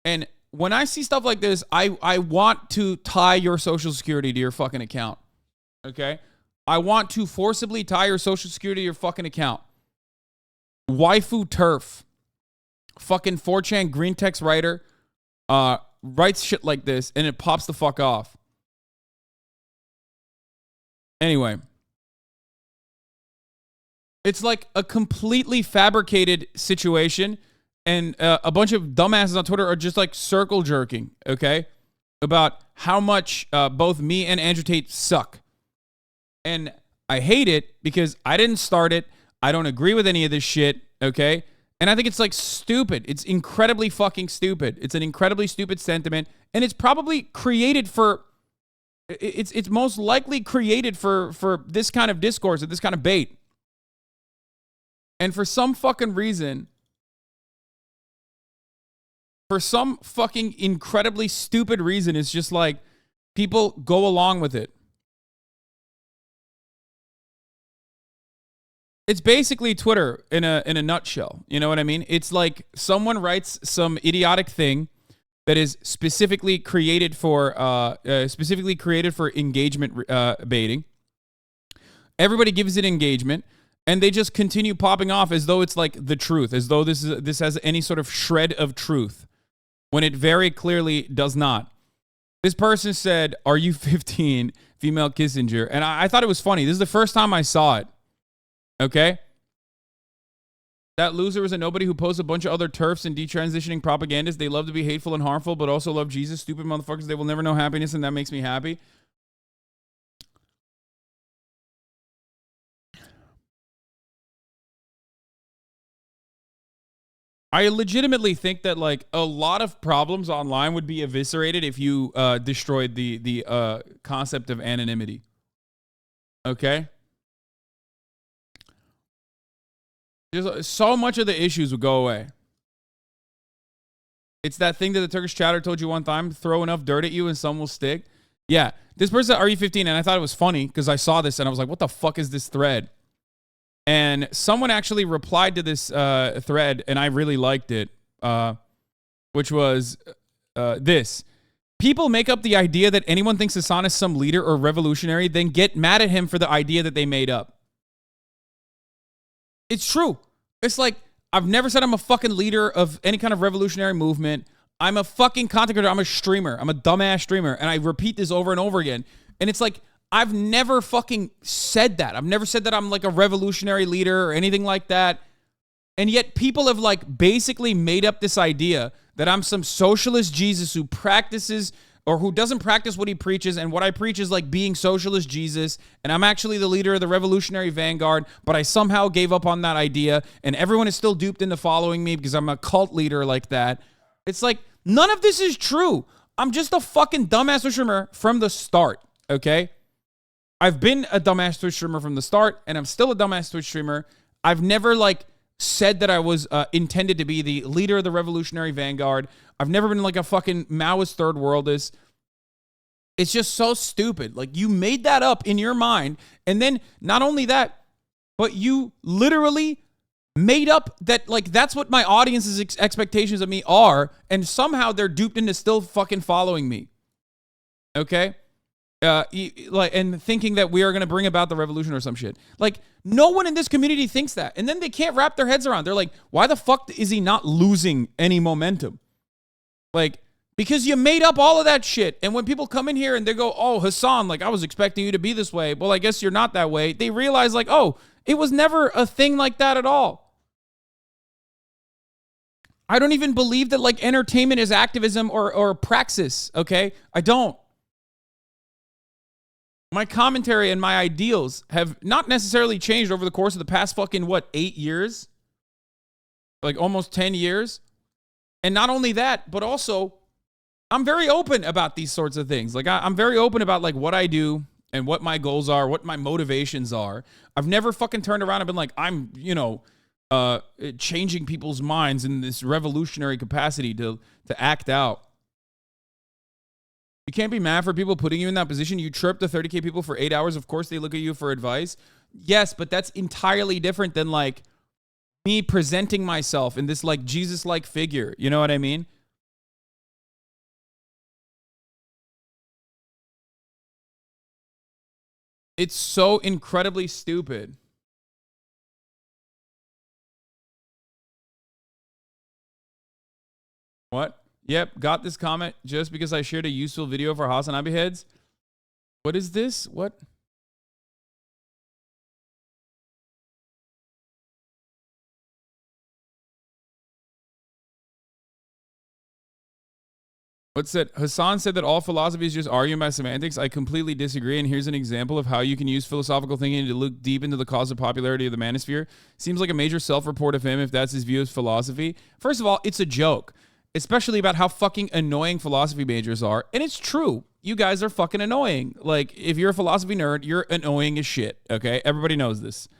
And when I see stuff like this, I want to tie your social security to your fucking account, okay? I want to forcibly tie your social security to your fucking account. Waifu Turf, fucking 4chan green text writer, writes shit like this and it pops the fuck off. Anyway. It's like a completely fabricated situation, and a bunch of dumbasses on Twitter are just like circle jerking, okay, about how much both me and Andrew Tate suck. And I hate it because I didn't start it. I don't agree with any of this shit, okay? And I think it's like stupid. It's incredibly fucking stupid. It's an incredibly stupid sentiment, and it's probably created for, it's most likely created for this kind of discourse and this kind of bait. And for some fucking reason, for some fucking incredibly stupid reason, it's just like people go along with it. It's basically Twitter in a nutshell. You know what I mean? It's like someone writes some idiotic thing that is specifically created for engagement baiting. Everybody gives it engagement. And they just continue popping off as though it's like the truth, as though this has any sort of shred of truth, when it very clearly does not. This person said, "Are you 15, female Kissinger?" And I thought it was funny. This is the first time I saw it. Okay? That loser is a nobody who posts a bunch of other TERFs and detransitioning propagandists. They love to be hateful and harmful, but also love Jesus. Stupid motherfuckers. They will never know happiness, and that makes me happy. I legitimately think that like a lot of problems online would be eviscerated if you destroyed the concept of anonymity. Okay? Just so much of the issues would go away. It's that thing that the Turkish chatter told you one time, throw enough dirt at you and some will stick. Yeah. This person said, "Are you 15?" And I thought it was funny because I saw this and I was like, what the fuck is this thread? And someone actually replied to this thread, and I really liked it, which was this. People make up the idea that anyone thinks Hasan is some leader or revolutionary, then get mad at him for the idea that they made up. It's true. It's like, I've never said I'm a fucking leader of any kind of revolutionary movement. I'm a fucking content creator. I'm a streamer. I'm a dumbass streamer. And I repeat this over and over again. And it's like, I've never fucking said that. I've never said that I'm like a revolutionary leader or anything like that. And yet people have like basically made up this idea that I'm some socialist Jesus who practices or who doesn't practice what he preaches, and what I preach is like being socialist Jesus, and I'm actually the leader of the revolutionary vanguard, but I somehow gave up on that idea, and everyone is still duped into following me because I'm a cult leader like that. It's like, none of this is true. I'm just a fucking dumbass Twitch streamer from the start, okay? I've been a dumbass Twitch streamer from the start, and I'm still a dumbass Twitch streamer. I've never, like, said that I was intended to be the leader of the revolutionary vanguard. I've never been like a fucking Maoist third worldist. It's just so stupid. Like, you made that up in your mind, and then not only that, but you literally made up that, like, that's what my audience's expectations of me are, and somehow they're duped into still fucking following me. Okay? And thinking that we are going to bring about the revolution or some shit. Like, no one in this community thinks that. And then they can't wrap their heads around. They're like, why the fuck is he not losing any momentum? Like, because you made up all of that shit. And when people come in here and they go, oh, Hasan, like, I was expecting you to be this way. Well, I guess you're not that way. They realize, like, oh, it was never a thing like that at all. I don't even believe that, like, entertainment is activism or praxis, okay? I don't. My commentary and my ideals have not necessarily changed over the course of the past fucking, 8 years? Like, almost 10 years? And not only that, but also, I'm very open about these sorts of things. Like, I'm very open about, like, what I do and what my goals are, what my motivations are. I've never fucking turned around and been like, I'm, changing people's minds in this revolutionary capacity to act out. You can't be mad for people putting you in that position. You chirp the 30K people for 8 hours. Of course, they look at you for advice. Yes, but that's entirely different than, like, me presenting myself in this, like, Jesus-like figure. You know what I mean? It's so incredibly stupid. What? Yep, got this comment just because I shared a useful video for Hasanabi heads. What is this? What? What's that? Hasan said that all philosophy is just arguing about semantics. I completely disagree, and here's an example of how you can use philosophical thinking to look deep into the cause of popularity of the manosphere. Seems like a major self-report of him if that's his view of philosophy. First of all, it's a joke. Especially about how fucking annoying philosophy majors are. And it's true. You guys are fucking annoying. Like, if you're a philosophy nerd, you're annoying as shit, okay? Everybody knows this.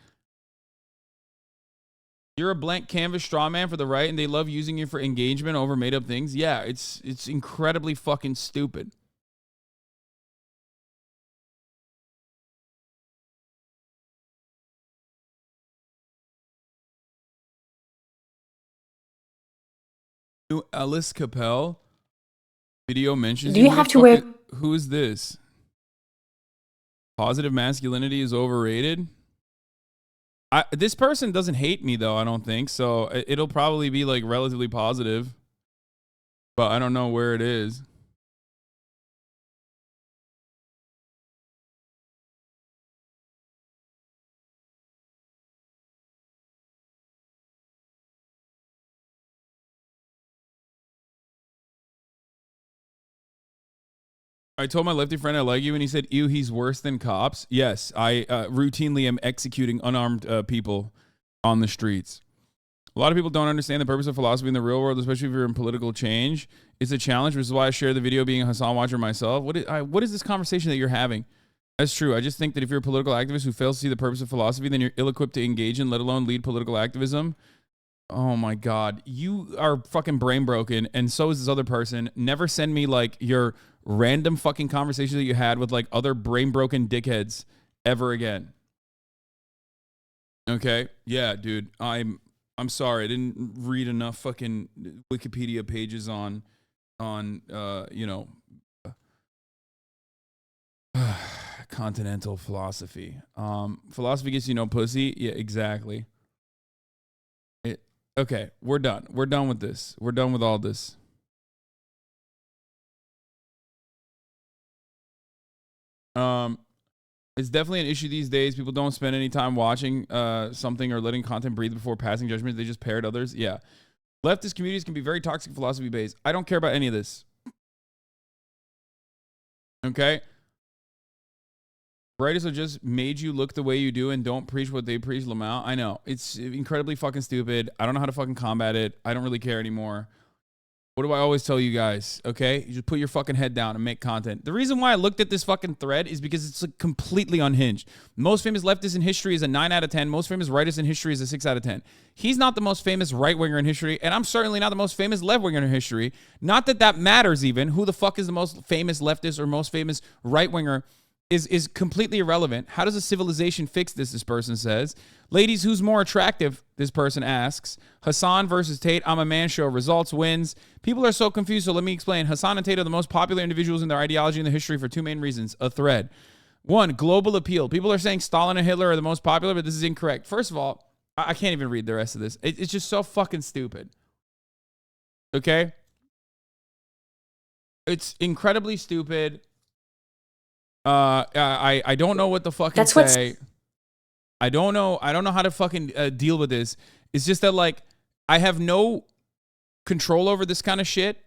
You're a blank canvas straw man for the right, and they love using you for engagement over made-up things. Yeah, it's incredibly fucking stupid. Alice Capel video mentions. Do you have to wear? Who is this? Positive masculinity is overrated. This person doesn't hate me though. I don't think so. It'll probably be like relatively positive, but I don't know where it is. I told my lefty friend I like you, and he said, ew, he's worse than cops. Yes, I routinely am executing unarmed people on the streets. A lot of people don't understand the purpose of philosophy in the real world, especially if you're in political change. It's a challenge, which is why I share the video being a Hasan watcher myself. What is this conversation that you're having? That's true. I just think that if you're a political activist who fails to see the purpose of philosophy, then you're ill-equipped to engage in, let alone lead political activism. Oh my God. You are fucking brain broken, and so is this other person. Never send me, like, your random fucking conversation that you had with, like, other brain broken dickheads ever again. Okay? Yeah, dude. I'm sorry. I didn't read enough fucking Wikipedia pages on continental philosophy. Philosophy gets you no pussy. Yeah, exactly. Okay, we're done. We're done with this. We're done with all this. It's definitely an issue these days. People don't spend any time watching something or letting content breathe before passing judgment. They just parrot others. Yeah. Leftist communities can be very toxic, philosophy based. I don't care about any of this. Okay? Rightists have just made you look the way you do and don't preach what they preach, Lamau. I know. It's incredibly fucking stupid. I don't know how to fucking combat it. I don't really care anymore. What do I always tell you guys? Okay? You just put your fucking head down and make content. The reason why I looked at this fucking thread is because it's like completely unhinged. Most famous leftist in history is a 9 out of 10. Most famous rightist in history is a 6 out of 10. He's not the most famous right-winger in history, and I'm certainly not the most famous left-winger in history. Not that that matters even. Who the fuck is the most famous leftist or most famous right-winger is completely irrelevant. How does a civilization fix this, this person says. Ladies, who's more attractive, this person asks. Hasan versus Tate, I'm a man show. Results wins. People are so confused, so let me explain. Hasan and Tate are the most popular individuals in their ideology in the history for 2 main reasons. A thread. 1, global appeal. People are saying Stalin and Hitler are the most popular, but this is incorrect. First of all, I can't even read the rest of this. It's just so fucking stupid. Okay? It's incredibly stupid. I don't know what the fucking say. I don't know how to fucking deal with this. It's just that, like, I have no control over this kind of shit.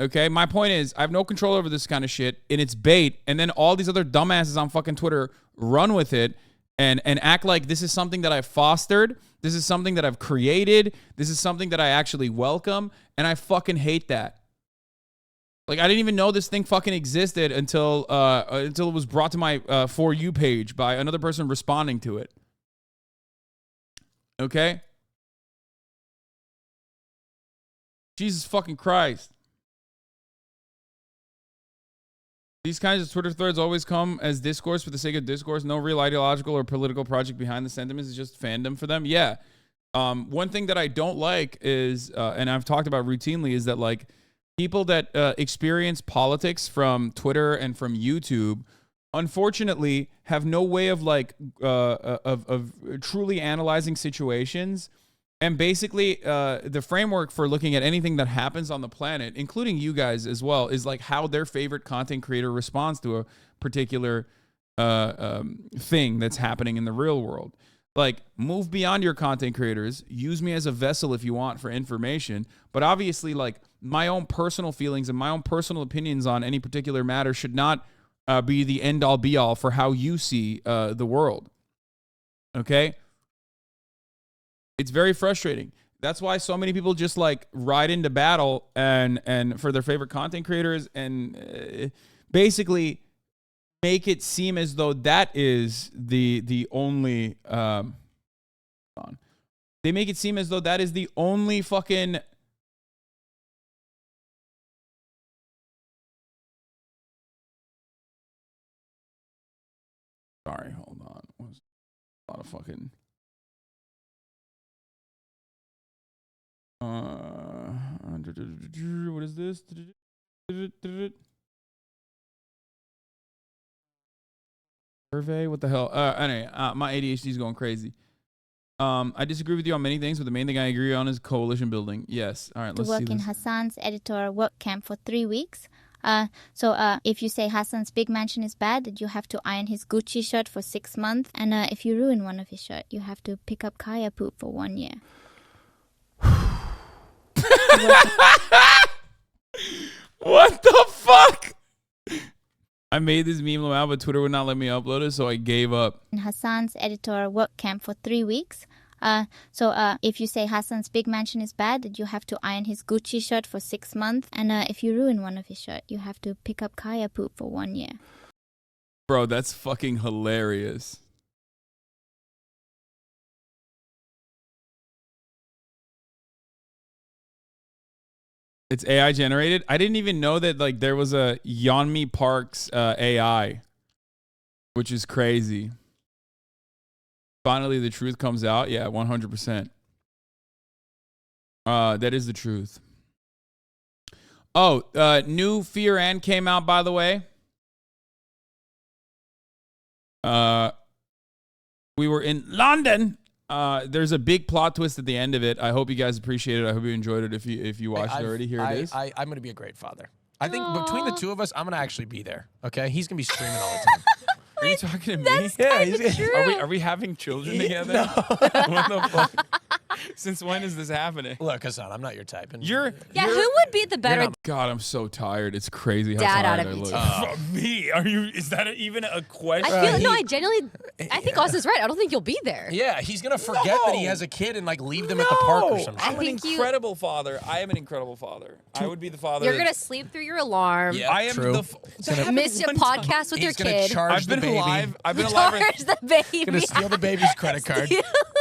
Okay? My point is, I have no control over this kind of shit, and it's bait, and then all these other dumbasses on fucking Twitter run with it and act like this is something that I've fostered. This is something that I've created. This is something that I actually welcome, and I fucking hate that. Like, I didn't even know this thing fucking existed until it was brought to my For You page by another person responding to it. Okay? Jesus fucking Christ. These kinds of Twitter threads always come as discourse for the sake of discourse. No real ideological or political project behind the sentiments. It's just fandom for them. Yeah. One thing that I don't like is, and I've talked about routinely, is that, like, people that experience politics from Twitter and from YouTube, unfortunately, have no way of like of truly analyzing situations. And basically, the framework for looking at anything that happens on the planet, including you guys as well, is like how their favorite content creator responds to a particular thing that's happening in the real world. Like, move beyond your content creators. Use me as a vessel if you want for information. But obviously, like, my own personal feelings and my own personal opinions on any particular matter should not be the end-all, be-all for how you see the world. Okay? It's very frustrating. That's why so many people just, like, ride into battle and for their favorite content creators and basically make it seem as though that is the only they make it seem as though that is the only fucking sorry, hold on. A lot of fucking what is this? Survey? What the hell? Anyway, my ADHD is going crazy. I disagree with you on many things, but the main thing I agree on is coalition building. Yes. All right, let's see this. To work in Hasan's editor work camp for 3 weeks. So if you say Hasan's big mansion is bad, that you have to iron his Gucci shirt for 6 months. And if you ruin one of his shirts, you have to pick up Kaya poop for 1 year. What the fuck? I made this meme out, but Twitter would not let me upload it, so I gave up. In Hasan's editor work camp for 3 weeks. So if you say Hasan's big mansion is bad, that you have to iron his Gucci shirt for 6 months. And if you ruin one of his shirts, you have to pick up Kaya poop for 1 year. Bro, that's fucking hilarious. It's AI generated. I didn't even know that, like, there was a Yeonmi Park's AI, which is crazy. Finally, the truth comes out. Yeah, 100%. That is the truth. Oh, new Fear and came out, by the way. We were in London. There's a big plot twist at the end of it. I hope you guys appreciate it. I hope you enjoyed it. If you watched it already, here it is. I'm going to be a great father. I think between the two of us, I'm going to actually be there. Okay? He's going to be streaming all the time. Are you talking to me? That's kinda true. Are we having children together? No. What the fuck? Since when is this happening? Look, Hasan, I'm not your type. And Yeah, who would be the better God, I'm so tired. It's crazy how dad tired out I of you look. two? Me? Are you? Is that even a question? I feel I genuinely I think Austin's right. I don't think you'll be there. Yeah, he's gonna forget that he has a kid and like leave them at the park or something. I'm an think you- incredible father. I am an incredible father. I would be the father. You're gonna sleep through your alarm. Yeah, I am true. the. Miss your podcast with your He's gonna kid. charge I've been the baby. alive. I've been alive. Charge the baby. Gonna steal the baby's credit card.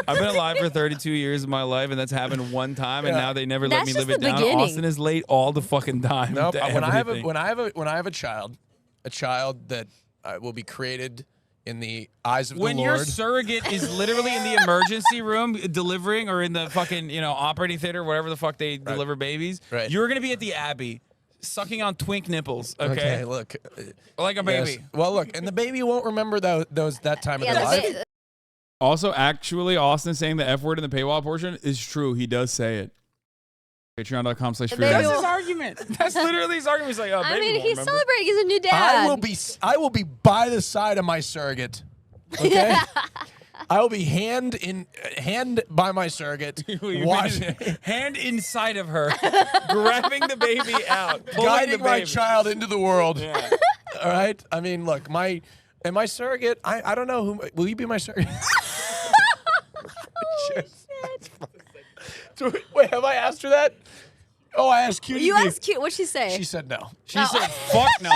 I've been alive for 32 years of my life, and that's happened one time, and now they never let That's me just live it the down. beginning. Austin is late all the fucking time. Nope. to When I have everything. a child that will be created in the eyes of When the your Lord. surrogate is literally in the emergency room delivering, or in the fucking operating theater, wherever the fuck they deliver babies, you're gonna be at the Abbey, sucking on twink nipples. Okay, look, like a baby. yes. Well, look, and the baby won't remember that time of Yeah, their the life. ba- Also, actually, Austin saying the F word in the paywall portion is true. He does say it. Patreon.com/free. baby That's will- his argument. That's literally his argument. He's like, oh, I baby mean, won't he's remember. celebrating. He's a new dad. I will be by the side of my surrogate. Okay. I will be hand by my surrogate, hand inside of her, grabbing the baby out, pulling guiding the my baby. child into the world. Yeah. All right. I mean, look, my surrogate. I don't know who. Will you be my surrogate? Wait, have I asked her that? Oh, I asked Cutie. You asked cute. What'd she say? She said no. She said, "Fuck no."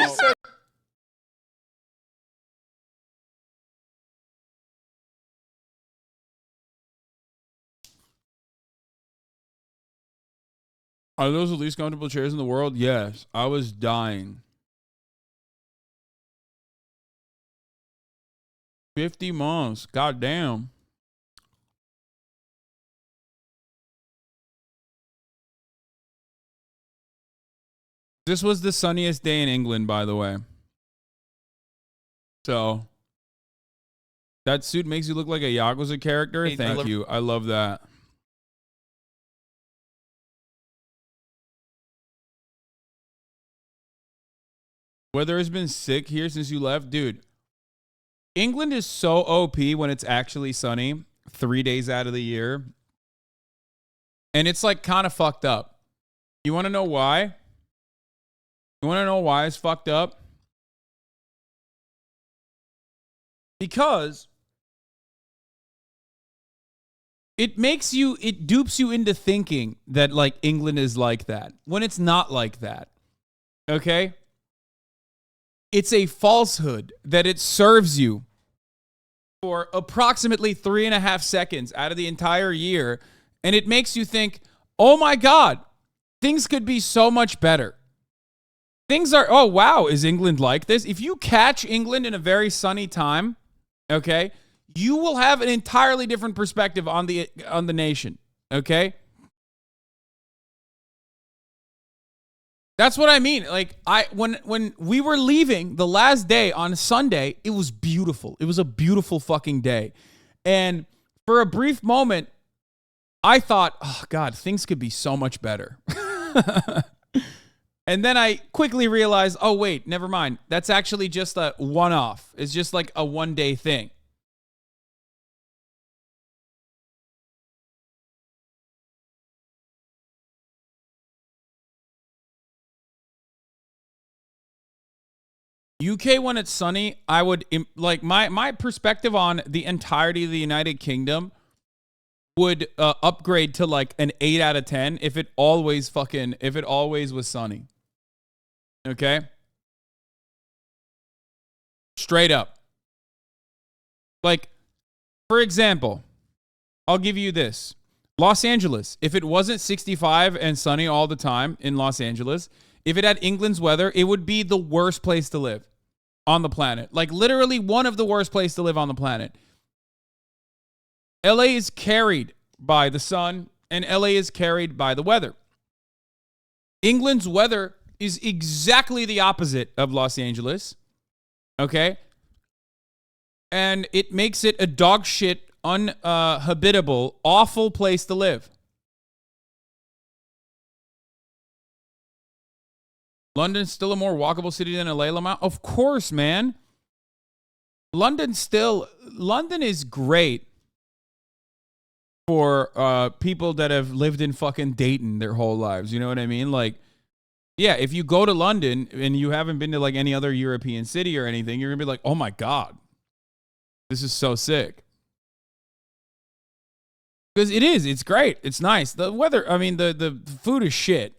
Are those the least comfortable chairs in the world? Yes. I was dying. 50 months. God damn. This was the sunniest day in England, by the way. So, that suit makes you look like a Yakuza character. Hey, Thank you. I love that. Weather has been sick here since you left. Dude, England is so OP when it's actually sunny 3 days out of the year. And it's like kind of fucked up. You want to know why? You want to know why it's fucked up? Because it dupes you into thinking that like England is like that when it's not like that. Okay? It's a falsehood that it serves you for approximately 3.5 seconds out of the entire year. And it makes you think, oh my God, things could be so much better. Things are, oh wow, is England like this? If you catch England in a very sunny time, okay, you will have an entirely different perspective on the nation, okay? That's what I mean. Like when we were leaving the last day on Sunday, it was beautiful. It was a beautiful fucking day. And for a brief moment, I thought, oh God, things could be so much better. And then I quickly realized, oh wait, never mind. That's actually just a one-off. It's just like a one-day thing. UK when it's sunny, I would like my perspective on the entirety of the United Kingdom would upgrade to like an 8 out of 10 if it always was sunny. Okay? Straight up. Like, for example, I'll give you this. Los Angeles, if it wasn't 65 and sunny all the time in Los Angeles, if it had England's weather, it would be the worst place to live on the planet. Like, literally one of the worst places to live on the planet. LA is carried by the sun, and LA is carried by the weather. England's weather is exactly the opposite of Los Angeles. Okay? And it makes it a dog shit, uninhabitable, awful place to live. London's still a more walkable city than LA, Lamont? Of course, man. London is great for people that have lived in fucking Dayton their whole lives. You know what I mean? Like, yeah, if you go to London and you haven't been to like any other European city or anything, you're gonna be like, oh my God, this is so sick. Because it's great. It's nice. The weather, I mean, the food is shit.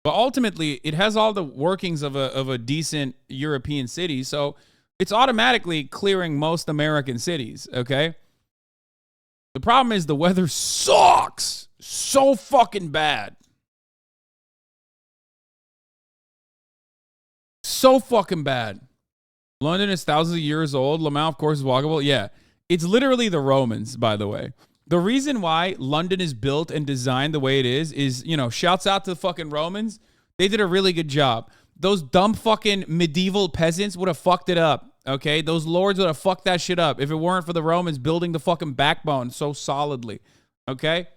But ultimately, it has all the workings of a decent European city, so it's automatically clearing most American cities, okay? The problem is the weather sucks so fucking bad. So fucking bad. London is thousands of years old. Le Mans, of course, is walkable. Yeah, it's literally the Romans, by the way. The reason why London is built and designed the way it is, you know, shouts out to the fucking Romans. They did a really good job. Those dumb fucking medieval peasants would have fucked it up, okay? Those lords would have fucked that shit up if it weren't for the Romans building the fucking backbone so solidly, okay?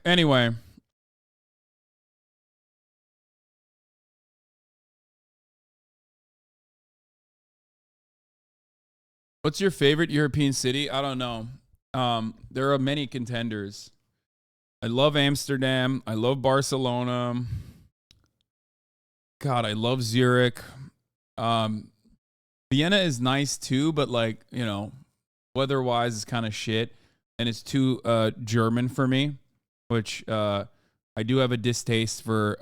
Anyway. What's your favorite European city? I don't know. There are many contenders. I love Amsterdam. I love Barcelona. God, I love Zurich. Vienna is nice too, but like, you know, weather-wise is kind of shit. And it's too German for me, which I do have a distaste for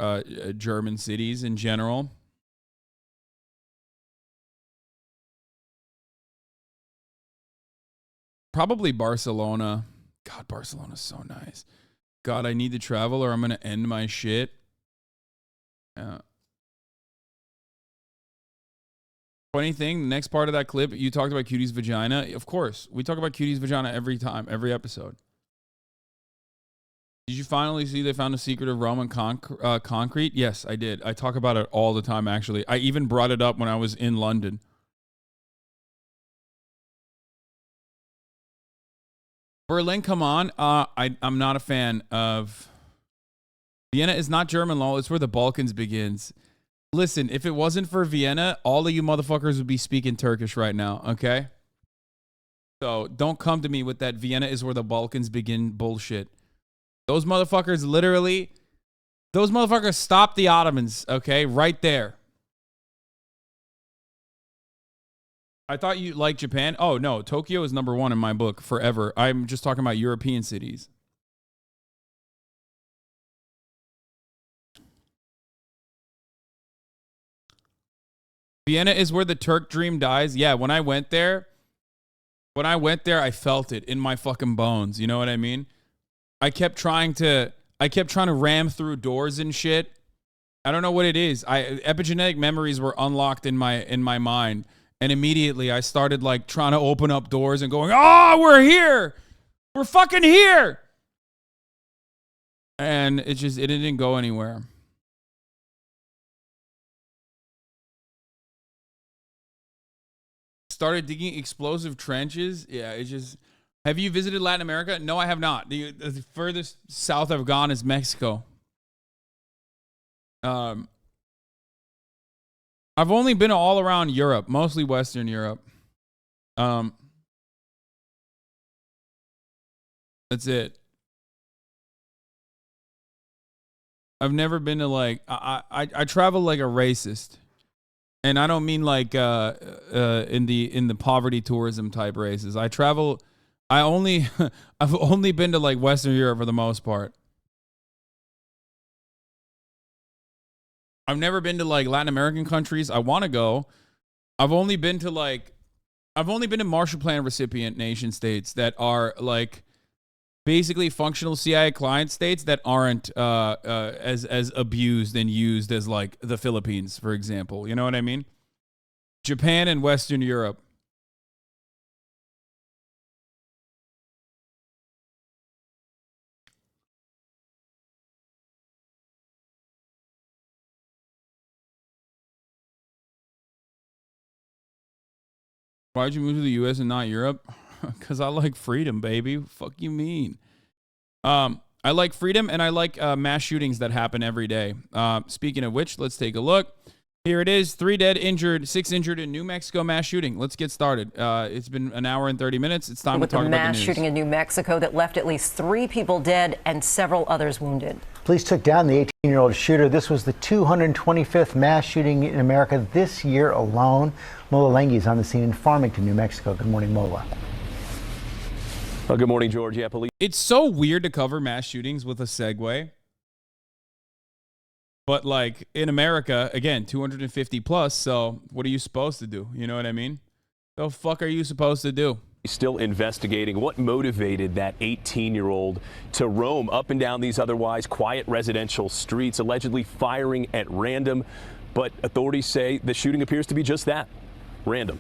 German cities in general. Probably Barcelona. God, Barcelona's so nice. God, I need to travel or I'm going to end my shit. Funny thing, the next part of that clip, you talked about Cutie's vagina. Of course, we talk about Cutie's vagina every time, every episode. Did you finally see they found a secret of Roman concrete? Yes, I did. I talk about it all the time, actually. I even brought it up when I was in London. Berlin, come on. I'm not a fan of... Vienna is not German law. It's where the Balkans begins. Listen, if it wasn't for Vienna, all of you motherfuckers would be speaking Turkish right now, okay? So don't come to me with that Vienna is where the Balkans begin bullshit. Those motherfuckers stopped the Ottomans, okay? Right there. I thought you liked Japan. Oh, no. Tokyo is #1 in my book forever. I'm just talking about European cities. Vienna is where the Turk dream dies. Yeah, when I went there, I felt it in my fucking bones. You know what I mean? I kept trying to ram through doors and shit. I don't know what it is. Epigenetic memories were unlocked in my mind. And immediately I started like trying to open up doors and going, "Oh, we're here. We're fucking here." And it didn't go anywhere. Started digging explosive trenches. Yeah, it just... Have you visited Latin America? No, I have not. The furthest south I've gone is Mexico. I've only been all around Europe, mostly Western Europe. That's it. I've never been to like... I travel like a racist. And I don't mean like in the poverty tourism type races. I've only been to like Western Europe for the most part. I've never been to like Latin American countries. I want to go. I've only been to Marshall Plan recipient nation states that are like basically functional CIA client states that aren't as abused and used as like the Philippines, for example. You know what I mean? Japan and Western Europe. Why'd you move to the U.S. and not Europe? Because I like freedom, baby. Fuck you mean? I like freedom, and I like mass shootings that happen every day. Speaking of which, let's take a look. Here it is. 3 dead, injured, 6 injured in New Mexico mass shooting. Let's get started. It's been an hour and 30 minutes. It's time to talk about the news. With the mass shooting in New Mexico that left at least 3 people dead and several others wounded. Police took down the 18-year-old shooter. This was the 225th mass shooting in America this year alone. Mola Lengi is on the scene in Farmington, New Mexico. Good morning, Mola. Well, good morning, George. Yeah, police. It's so weird to cover mass shootings with a segue. But, like, in America, again, 250 plus, so what are you supposed to do? You know what I mean? The fuck are you supposed to do? Still investigating what motivated that 18-year-old to roam up and down these otherwise quiet residential streets, allegedly firing at random. But authorities say the shooting appears to be just that, random.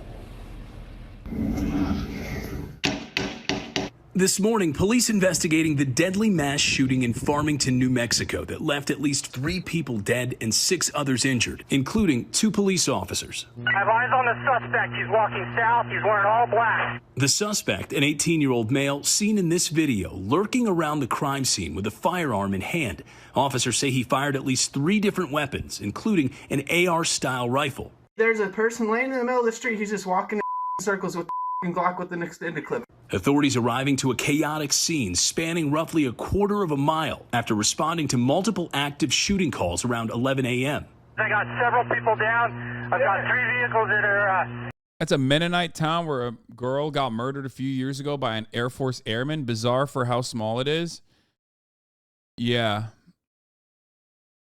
This morning, police investigating the deadly mass shooting in Farmington, New Mexico that left at least 3 people dead and 6 others injured, including 2 police officers. I have eyes on the suspect. He's walking south. He's wearing all black. The suspect, an 18-year-old male, seen in this video, lurking around the crime scene with a firearm in hand. Officers say he fired at least 3 different weapons, including an AR-style rifle. There's a person laying in the middle of the street. He's just walking in circles with the Glock with an extended clip. Authorities arriving to a chaotic scene spanning roughly a quarter of a mile after responding to multiple active shooting calls around 11 a.m. I got several people down. I've got 3 vehicles that are... That's a Mennonite town where a girl got murdered a few years ago by an Air Force airman. Bizarre for how small it is. Yeah.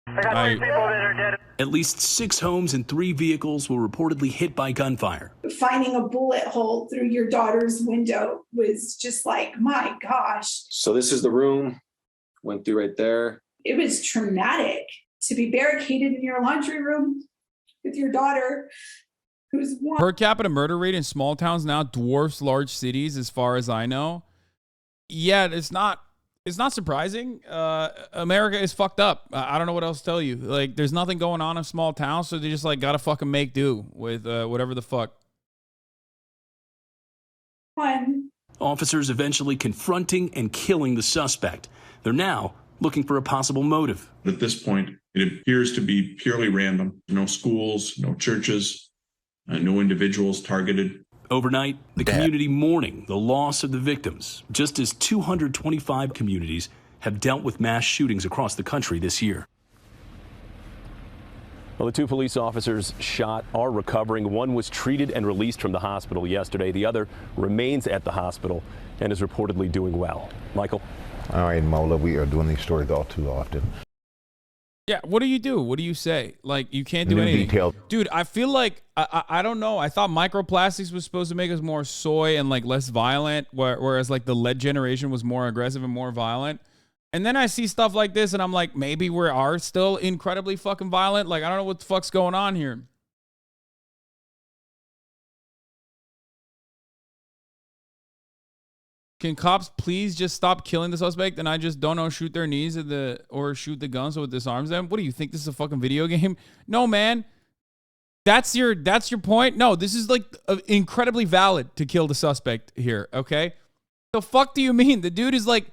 I got 3 people that are dead. At least 6 homes and 3 vehicles were reportedly hit by gunfire. Finding a bullet hole through your daughter's window was just like, my gosh. So this is the room, went through right there. It was traumatic to be barricaded in your laundry room with your daughter, who's one. Per capita murder rate in small towns now dwarfs large cities, as far as I know. Yeah, it's not surprising. America is fucked up. I don't know what else to tell you. Like, there's nothing going on in small towns, so they just, like, gotta fucking make do with whatever the fuck. Officers eventually confronting and killing the suspect. They're now looking for a possible motive. At this point, it appears to be purely random. No schools, no churches, no individuals targeted. Overnight, the community mourning the loss of the victims, just as 225 communities have dealt with mass shootings across the country this year. Well, the 2 police officers shot are recovering. One was treated and released from the hospital yesterday. The other remains at the hospital and is reportedly doing well. Michael? All right, Mola, we are doing these stories all too often. Yeah, what do you do? What do you say? Like, you can't do anything. Detail. Dude, I feel like, I don't know. I thought microplastics was supposed to make us more soy and, like, less violent, whereas, like, the lead generation was more aggressive and more violent. And then I see stuff like this, and I'm like, maybe we are still incredibly fucking violent. Like, I don't know what the fuck's going on here. Can cops please just stop killing the suspect and I just don't know, shoot their knees at or shoot the gun so it disarms them? What do you think, this is a fucking video game? No, man. That's your point? No, this is like incredibly valid to kill the suspect here, okay? The fuck do you mean? The dude is like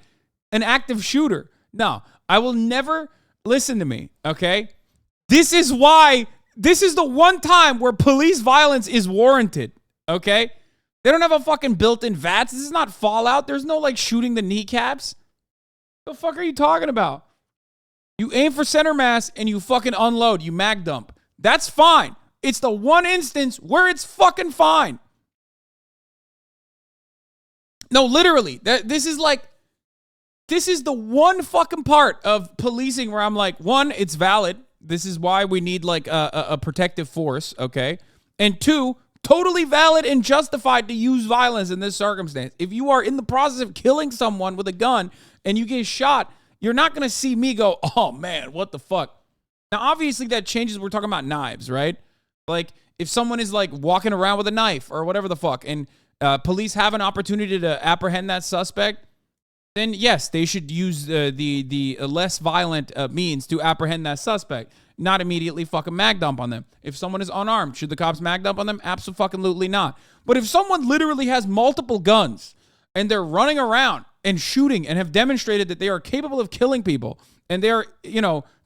an active shooter. No, I will never listen to me, okay? This is the one time where police violence is warranted, okay? They don't have a fucking built-in VATS. This is not Fallout. There's no, like, shooting the kneecaps. The fuck are you talking about? You aim for center mass and you fucking unload. You mag dump. That's fine. It's the one instance where it's fucking fine. No, literally. This is the one fucking part of policing where I'm like, 1, it's valid. This is why we need, like, a protective force, okay? And 2, totally valid and justified to use violence in this circumstance. If you are in the process of killing someone with a gun and you get shot, you're not going to see me go, oh, man, what the fuck? Now, obviously, that changes. We're talking about knives, right? Like, if someone is, like, walking around with a knife or whatever the fuck, and police have an opportunity to apprehend that suspect, then yes, they should use the less violent means to apprehend that suspect, not immediately fucking mag dump on them. If someone is unarmed, should the cops mag dump on them? Absolutely not. But if someone literally has multiple guns and they're running around and shooting and have demonstrated that they are capable of killing people and they're,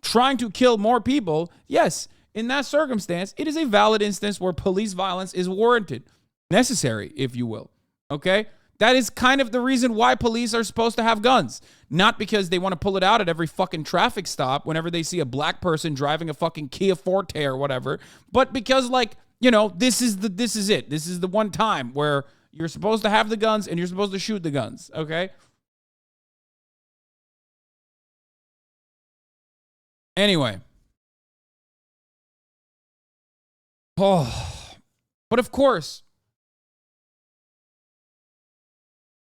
trying to kill more people, yes, in that circumstance, it is a valid instance where police violence is warranted, necessary, if you will. Okay? That is kind of the reason why police are supposed to have guns. Not because they want to pull it out at every fucking traffic stop whenever they see a black person driving a fucking Kia Forte or whatever, but because, this is it. This is the one time where you're supposed to have the guns and you're supposed to shoot the guns, okay? Anyway. Oh. But of course,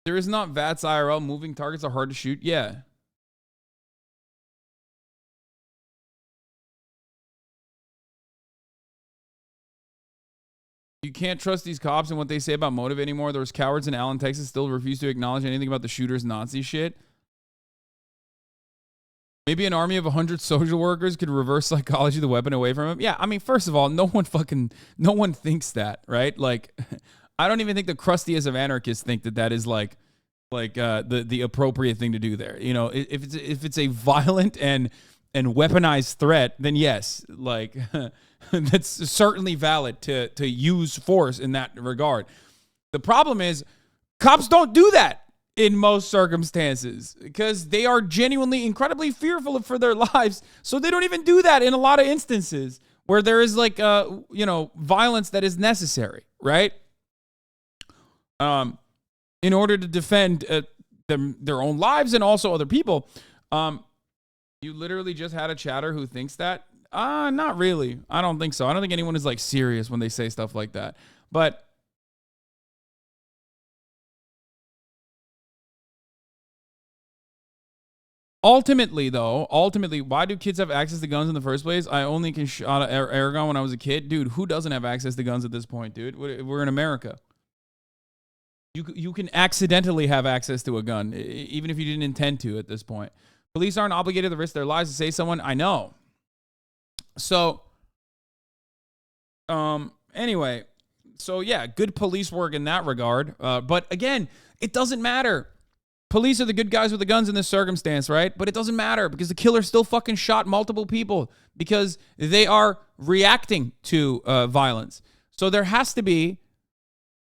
there is not VATS IRL. Moving targets are hard to shoot. Yeah. You can't trust these cops and what they say about motive anymore. Those cowards in Allen, Texas still refuse to acknowledge anything about the shooter's Nazi shit. Maybe an army of 100 social workers could reverse psychology the weapon away from him. Yeah, I mean, first of all, no one thinks that, right? Like, I don't even think the crustiest of anarchists think that is like the appropriate thing to do there. If it's a violent and weaponized threat, then yes, like that's certainly valid to use force in that regard. The problem is cops don't do that in most circumstances because they are genuinely incredibly fearful for their lives. So they don't even do that in a lot of instances where there is violence that is necessary, right? In order to defend their own lives and also other people. You literally just had a chatter who thinks that? Not really. I don't think so. I don't think anyone is like serious when they say stuff like that. But ultimately, why do kids have access to guns in the first place? I only can shot an air gun when I was a kid. Dude, who doesn't have access to guns at this point, dude? We're in America. You can accidentally have access to a gun, even if you didn't intend to at this point. Police aren't obligated to risk their lives to save someone. I know. So, anyway, so yeah, good police work in that regard. But again, it doesn't matter. Police are the good guys with the guns in this circumstance, right? But it doesn't matter because the killer still fucking shot multiple people because they are reacting to violence. So there has to be.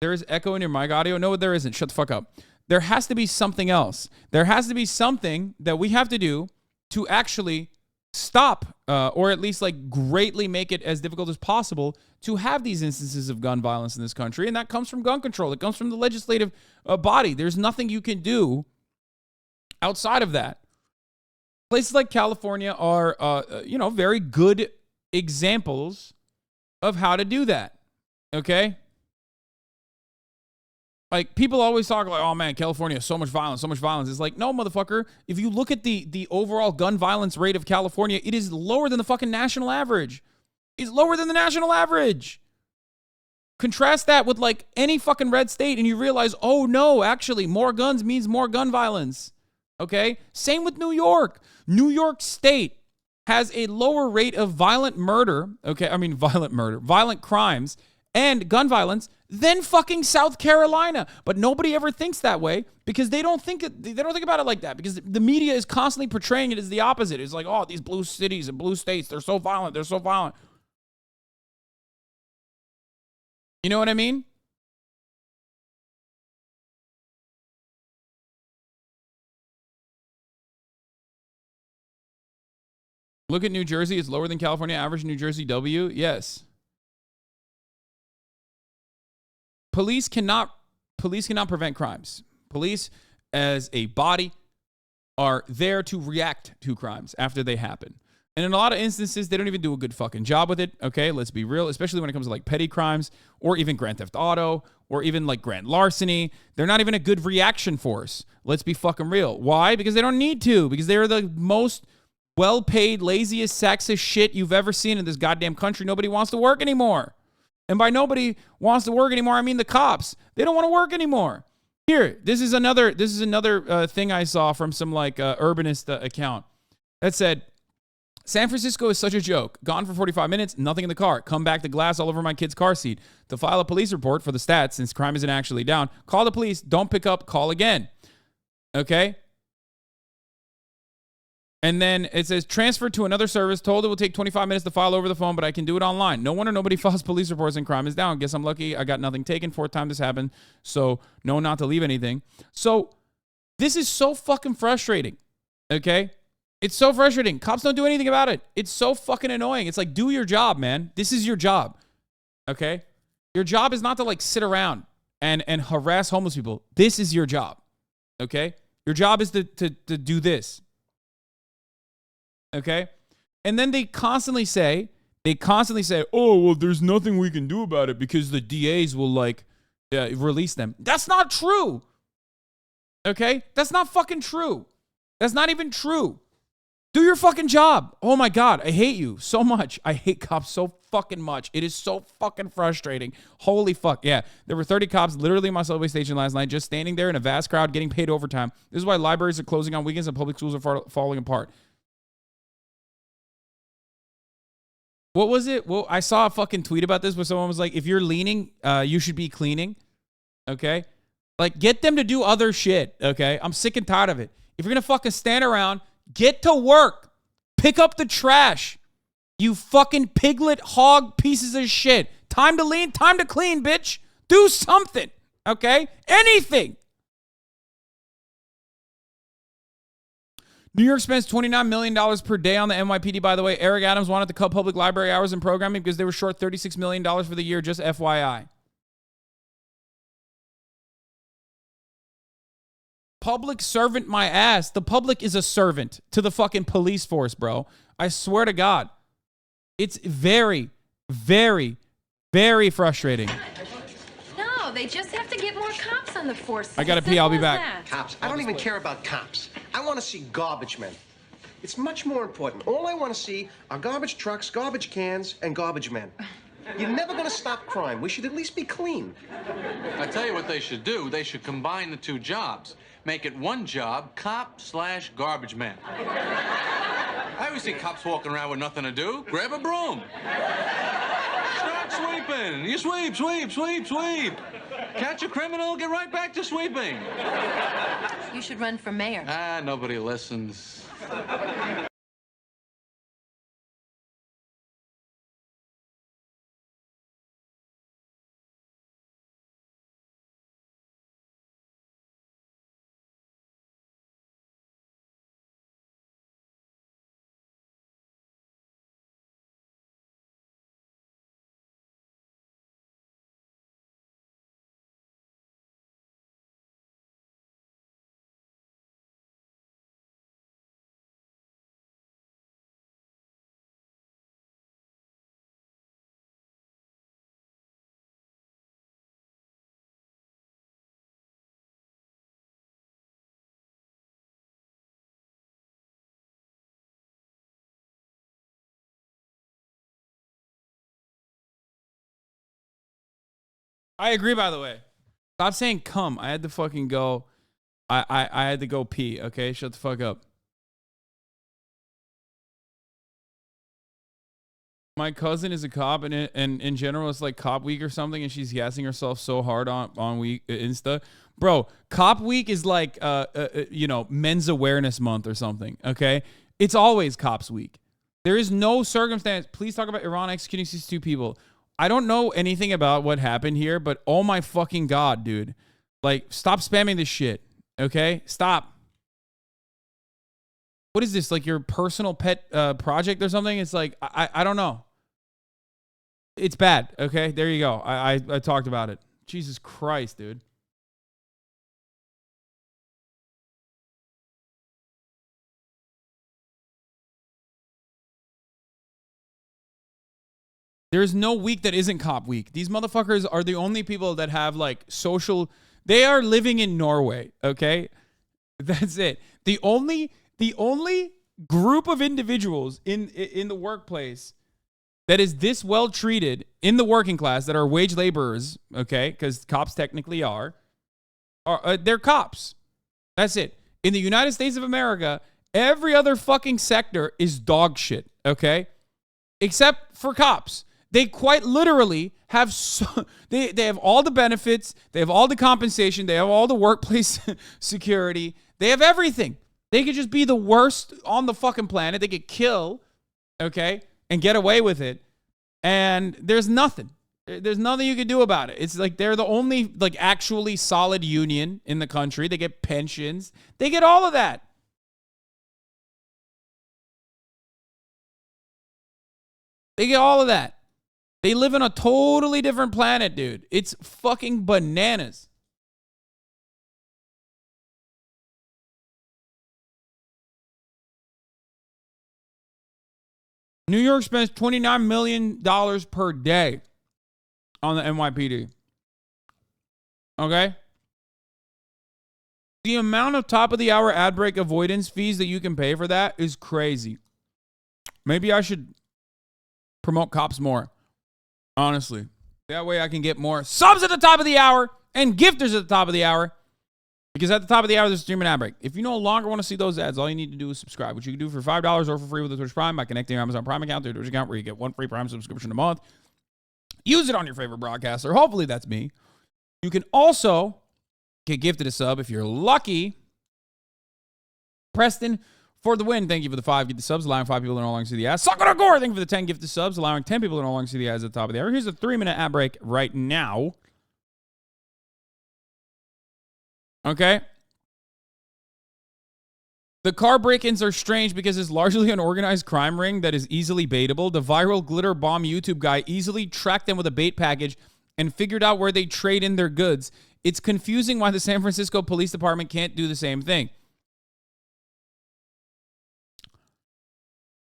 There is echo in your mic audio. No, there isn't. Shut the fuck up. There has to be something else. There has to be something that we have to do to actually stop or at least greatly make it as difficult as possible to have these instances of gun violence in this country. And that comes from gun control. It comes from the legislative body. There's nothing you can do outside of that. Places like California are, very good examples of how to do that. Okay? Like, people always talk like, oh, man, California, so much violence. It's like, no, motherfucker. If you look at the overall gun violence rate of California, it is lower than the fucking national average. It's lower than the national average. Contrast that with, any fucking red state, and you realize, oh, no, actually, more guns means more gun violence. Okay? Same with New York. New York State has a lower rate of violent crimes and gun violence than fucking South Carolina. But nobody ever thinks that way because they don't think about it like that because the media is constantly portraying it as the opposite. It's like, oh, these blue cities and blue states, they're so violent. You know what I mean? Look at New Jersey. It's lower than California average. New Jersey W. Yes. Police cannot prevent crimes. Police as a body are there to react to crimes after they happen. And in a lot of instances, they don't even do a good fucking job with it. Okay, let's be real, especially when it comes to petty crimes or even Grand Theft Auto or even grand larceny. They're not even a good reaction force. Let's be fucking real. Why? Because they don't need to. Because they're the most well-paid, laziest, sexist shit you've ever seen in this goddamn country. Nobody wants to work anymore. And by nobody wants to work anymore, I mean the cops. They don't want to work anymore. Here, this is another thing I saw from some like urbanist account that said, San Francisco is such a joke. Gone for 45 minutes, nothing in the car. Come back to glass all over my kid's car seat. To file a police report for the stats, since crime isn't actually down, call the police. Don't pick up. Call again. Okay? And then it says, transfer to another service. Told it will take 25 minutes to file over the phone, but I can do it online. No wonder nobody files police reports and crime is down. Guess I'm lucky. I got nothing taken. 4th time this happened. So, no, not to leave anything. So, this is so fucking frustrating. Okay? It's so frustrating. Cops don't do anything about it. It's so fucking annoying. It's like, do your job, man. This is your job. Okay? Your job is not to like sit around and harass homeless people. This is your job. Okay? Your job is to do this. Okay? And then they constantly say, oh, well, there's nothing we can do about it because the DAs will like release them. That's not true. Okay? That's not fucking true. That's not even true. Do your fucking job. Oh my God, I hate you so much. I hate cops so fucking much. It is so fucking frustrating. Holy fuck. Yeah, there were 30 cops literally in my subway station last night, just standing there in a vast crowd getting paid overtime. This is why libraries are closing on weekends and public schools are falling apart. What was it? Well, I saw a fucking tweet about this where someone was like, if you're leaning, you should be cleaning. Okay? Like, get them to do other shit. Okay? I'm sick and tired of it. If you're going to fucking stand around, get to work. Pick up the trash. You fucking piglet hog pieces of shit. Time to lean, time to clean, bitch. Do something. Okay? Anything. New York spends $29 million per day on the NYPD, by the way. Eric Adams wanted to cut public library hours and programming because they were short $36 million for the year, just FYI. Public servant my ass. The public is a servant to the fucking police force, bro. I swear to God. It's very, very, very frustrating. No, they just have to get more cops on the force. I gotta pee. I'll be back. Cops. I don't even care about cops. I want to see garbage men. It's much more important. All I want to see are garbage trucks, garbage cans, and garbage men. You're never going to stop crime. We should at least be clean. I tell you what they should do. They should combine the two jobs. Make it one job, cop/garbage man. I always see cops walking around with nothing to do. Grab a broom. Start sweeping. You sweep, sweep, sweep, sweep. Catch a criminal, get right back to sweeping. You should run for mayor. Ah, nobody listens. I agree, by the way. Stop saying come. I had to fucking go. I had to go pee, okay? Shut the fuck up. My cousin is a cop, and in general, it's like Cop Week or something, and she's gassing herself so hard on week Insta. Bro, Cop Week is like, Men's Awareness Month or something, okay? It's always Cops Week. There is no circumstance. Please talk about Iran executing 62 people. I don't know anything about what happened here, but oh my fucking God, dude. Like, stop spamming this shit, okay? Stop. What is this, like your personal pet project or something? It's like, I don't know. It's bad, okay? There you go. I talked about it. Jesus Christ, dude. There's no week that isn't Cop Week. These motherfuckers are the only people that have like social. They are living in Norway, okay? That's it. The only group of individuals in the workplace that is this well treated in the working class that are wage laborers, okay? Because cops technically are. they're cops. That's it. In the United States of America, every other fucking sector is dog shit, okay? Except for cops. They quite literally have they have all the benefits, they have all the compensation, they have all the workplace security, they have everything. They could just be the worst on the fucking planet. They could kill, okay, and get away with it. And there's nothing. There's nothing you can do about it. It's like they're the only like actually solid union in the country. They get pensions. They get all of that. They get all of that. They live on a totally different planet, dude. It's fucking bananas. New York spends $29 million per day on the NYPD. Okay? The amount of top-of-the-hour ad break avoidance fees that you can pay for that is crazy. Maybe I should promote cops more. Honestly. That way I can get more subs at the top of the hour and gifters at the top of the hour. Because at the top of the hour, there's a streaming ad break. If you no longer want to see those ads, all you need to do is subscribe, which you can do for $5 or for free with the Twitch Prime by connecting your Amazon Prime account to your Twitch account, where you get one free Prime subscription a month. Use it on your favorite broadcaster. Hopefully that's me. You can also get gifted a sub if you're lucky. Preston for the win. Thank you for the 5 gifted subs, allowing 5 people to no longer see the ads. Suck on a gore. Thank you for the 10 gifted subs, allowing 10 people to no longer see the ads at the top of the hour. Here's a 3-minute ad break right now. Okay. The car break-ins are strange because it's largely an organized crime ring that is easily baitable. The viral glitter bomb YouTube guy easily tracked them with a bait package and figured out where they trade in their goods. It's confusing why the San Francisco Police Department can't do the same thing.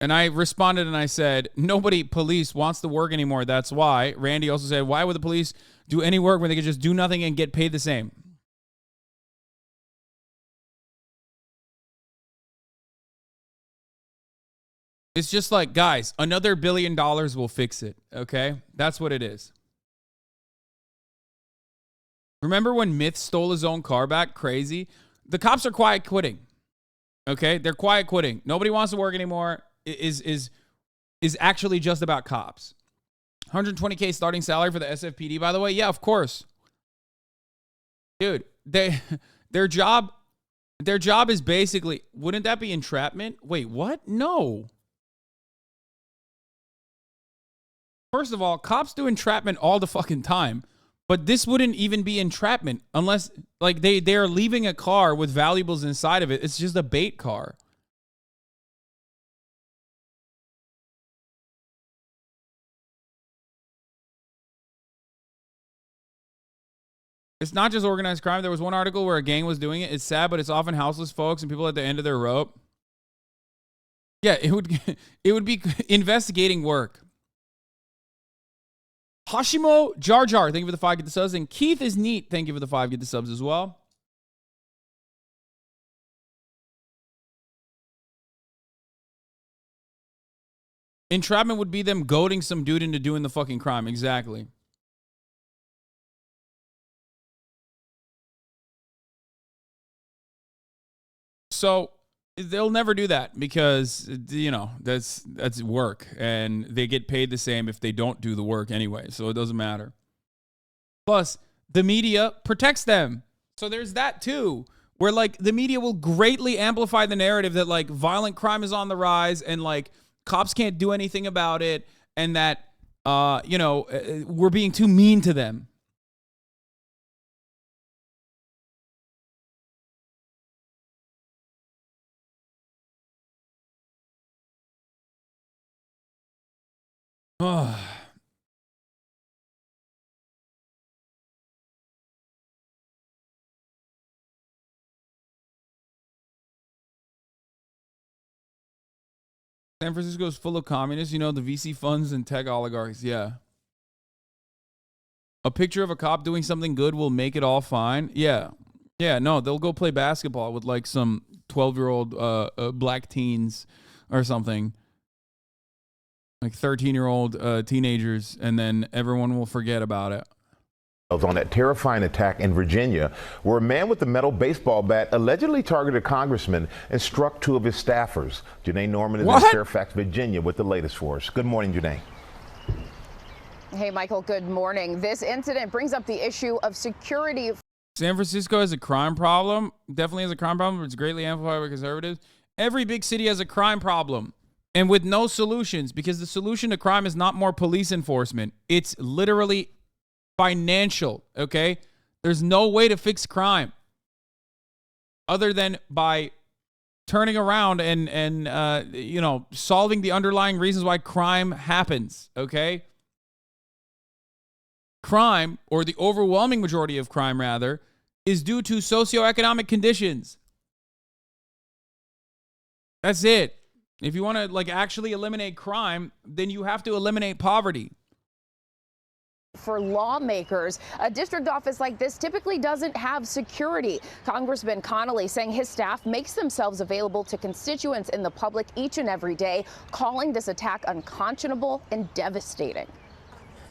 And I responded and I said, nobody police wants to work anymore. That's why. Randy also said, why would the police do any work when they could just do nothing and get paid the same? It's just like, guys, another $1 billion will fix it, okay? That's what it is. Remember when Myth stole his own car back? Crazy. The cops are quiet quitting, okay? They're quiet quitting. Nobody wants to work anymore. Is actually just about cops. 120K starting salary for the SFPD, by the way? Yeah, of course. Dude, their job is basically, wouldn't that be entrapment? Wait, what? No. First of all, cops do entrapment all the fucking time, but this wouldn't even be entrapment unless, like, they're leaving a car with valuables inside of it. It's just a bait car. It's not just organized crime. There was one article where a gang was doing it. It's sad, but it's often houseless folks and people at the end of their rope. Yeah, it would be investigating work. Hashimo Jar Jar, thank you for the 5 get the subs. And Keith is neat, thank you for the 5 get the subs as well. Entrapment would be them goading some dude into doing the fucking crime. Exactly. So they'll never do that because, you know, that's work and they get paid the same if they don't do the work anyway. So it doesn't matter. Plus, the media protects them. So there's that too, where like the media will greatly amplify the narrative that like violent crime is on the rise and like cops can't do anything about it and that, you know, we're being too mean to them. Oh. San Francisco is full of communists, you know, the VC funds and tech oligarchs. Yeah. A picture of a cop doing something good will make it all fine. Yeah. Yeah, no, they'll go play basketball with like some 12-year-old black teens or something. Like 13-year-old teenagers, and then everyone will forget about it. on that terrifying attack in Virginia, where a man with a metal baseball bat allegedly targeted a congressman and struck 2 of his staffers. Janae Norman is in Fairfax, Virginia, with the latest for us. Good morning, Janae. Hey, Michael, good morning. This incident brings up the issue of security. San Francisco has a crime problem. Definitely has a crime problem. It's greatly amplified by conservatives. Every big city has a crime problem. And with no solutions, because the solution to crime is not more police enforcement. It's literally financial, okay? There's no way to fix crime other than by turning around and you know, solving the underlying reasons why crime happens, okay? Crime, or the overwhelming majority of crime, rather, is due to socioeconomic conditions. That's it. If you want to, like, actually eliminate crime, then you have to eliminate poverty. For lawmakers, a district office like this typically doesn't have security. Congressman Connolly saying his staff makes themselves available to constituents in the public each and every day, calling this attack unconscionable and devastating.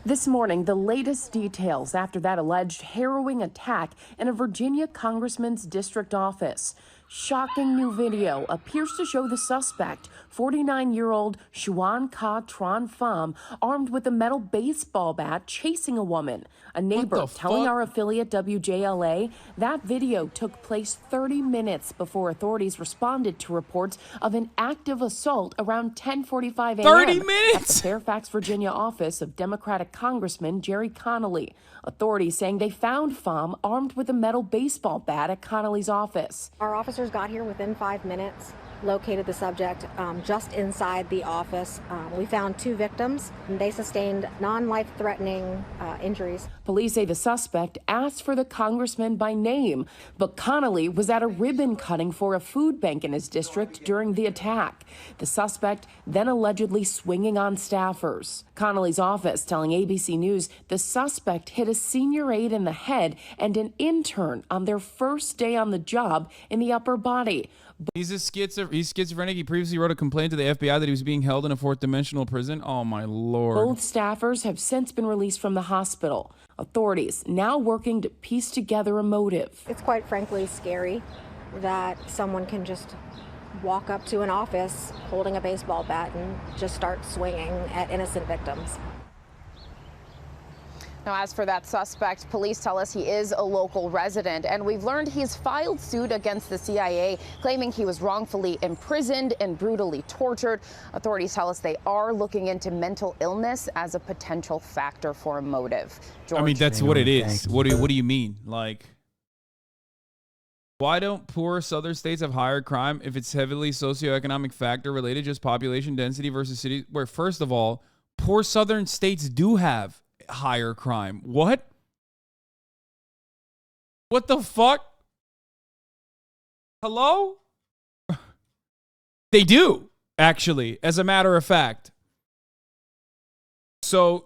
This morning, the latest details after that alleged harrowing attack in a Virginia congressman's district office. Shocking new video appears to show the suspect, 49-year-old Xuan Ka Tran Pham, armed with a metal baseball bat, chasing a woman. A neighbor telling our affiliate WJLA that video took place 30 minutes before authorities responded to reports of an active assault around 10:45 a.m. 30 minutes? At the Fairfax, Virginia office of Democratic Congressman Jerry Connolly. Authorities saying they found Pham armed with a metal baseball bat at Connolly's office. Our officers got here within 5 minutes, located the subject just inside the office. We found 2 victims, and they sustained non-life-threatening injuries. Police say the suspect asked for the congressman by name, but Connolly was at a ribbon cutting for a food bank in his district during the attack. The suspect then allegedly swinging on staffers. Connolly's office telling ABC News the suspect hit a senior aide in the head and an intern on their first day on the job in the upper body. He's schizophrenic. He previously wrote a complaint to the FBI that he was being held in a 4th dimensional prison. Oh, my Lord. Both staffers have since been released from the hospital. Authorities now working to piece together a motive. It's quite frankly scary that someone can just walk up to an office holding a baseball bat and just start swinging at innocent victims. Now, as for that suspect, police tell us he is a local resident, and we've learned he's filed suit against the CIA, claiming he was wrongfully imprisoned and brutally tortured. Authorities tell us they are looking into mental illness as a potential factor for a motive. I mean, that's what it is. What do you mean? Like, why don't poor southern states have higher crime if it's heavily socioeconomic factor related, just population density versus cities, where, first of all, poor southern states do have higher crime? What the fuck? Hello? They do, actually, as a matter of fact. So,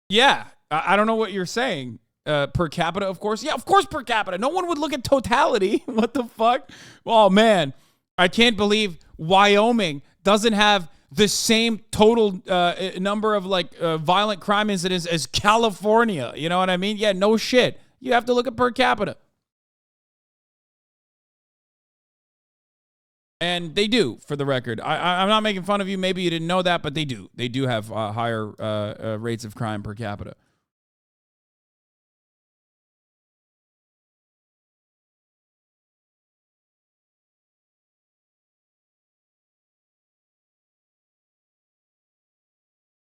yeah, I don't know what you're saying. Per capita, of course. Yeah, of course per capita. No one would look at totality. What the fuck? Oh, man. I can't believe Wyoming doesn't have the same total number of violent crime incidents as California. You know what I mean? Yeah, no shit. You have to look at per capita. And they do, for the record. I'm not making fun of you. Maybe you didn't know that, but they do. They do have higher rates of crime per capita.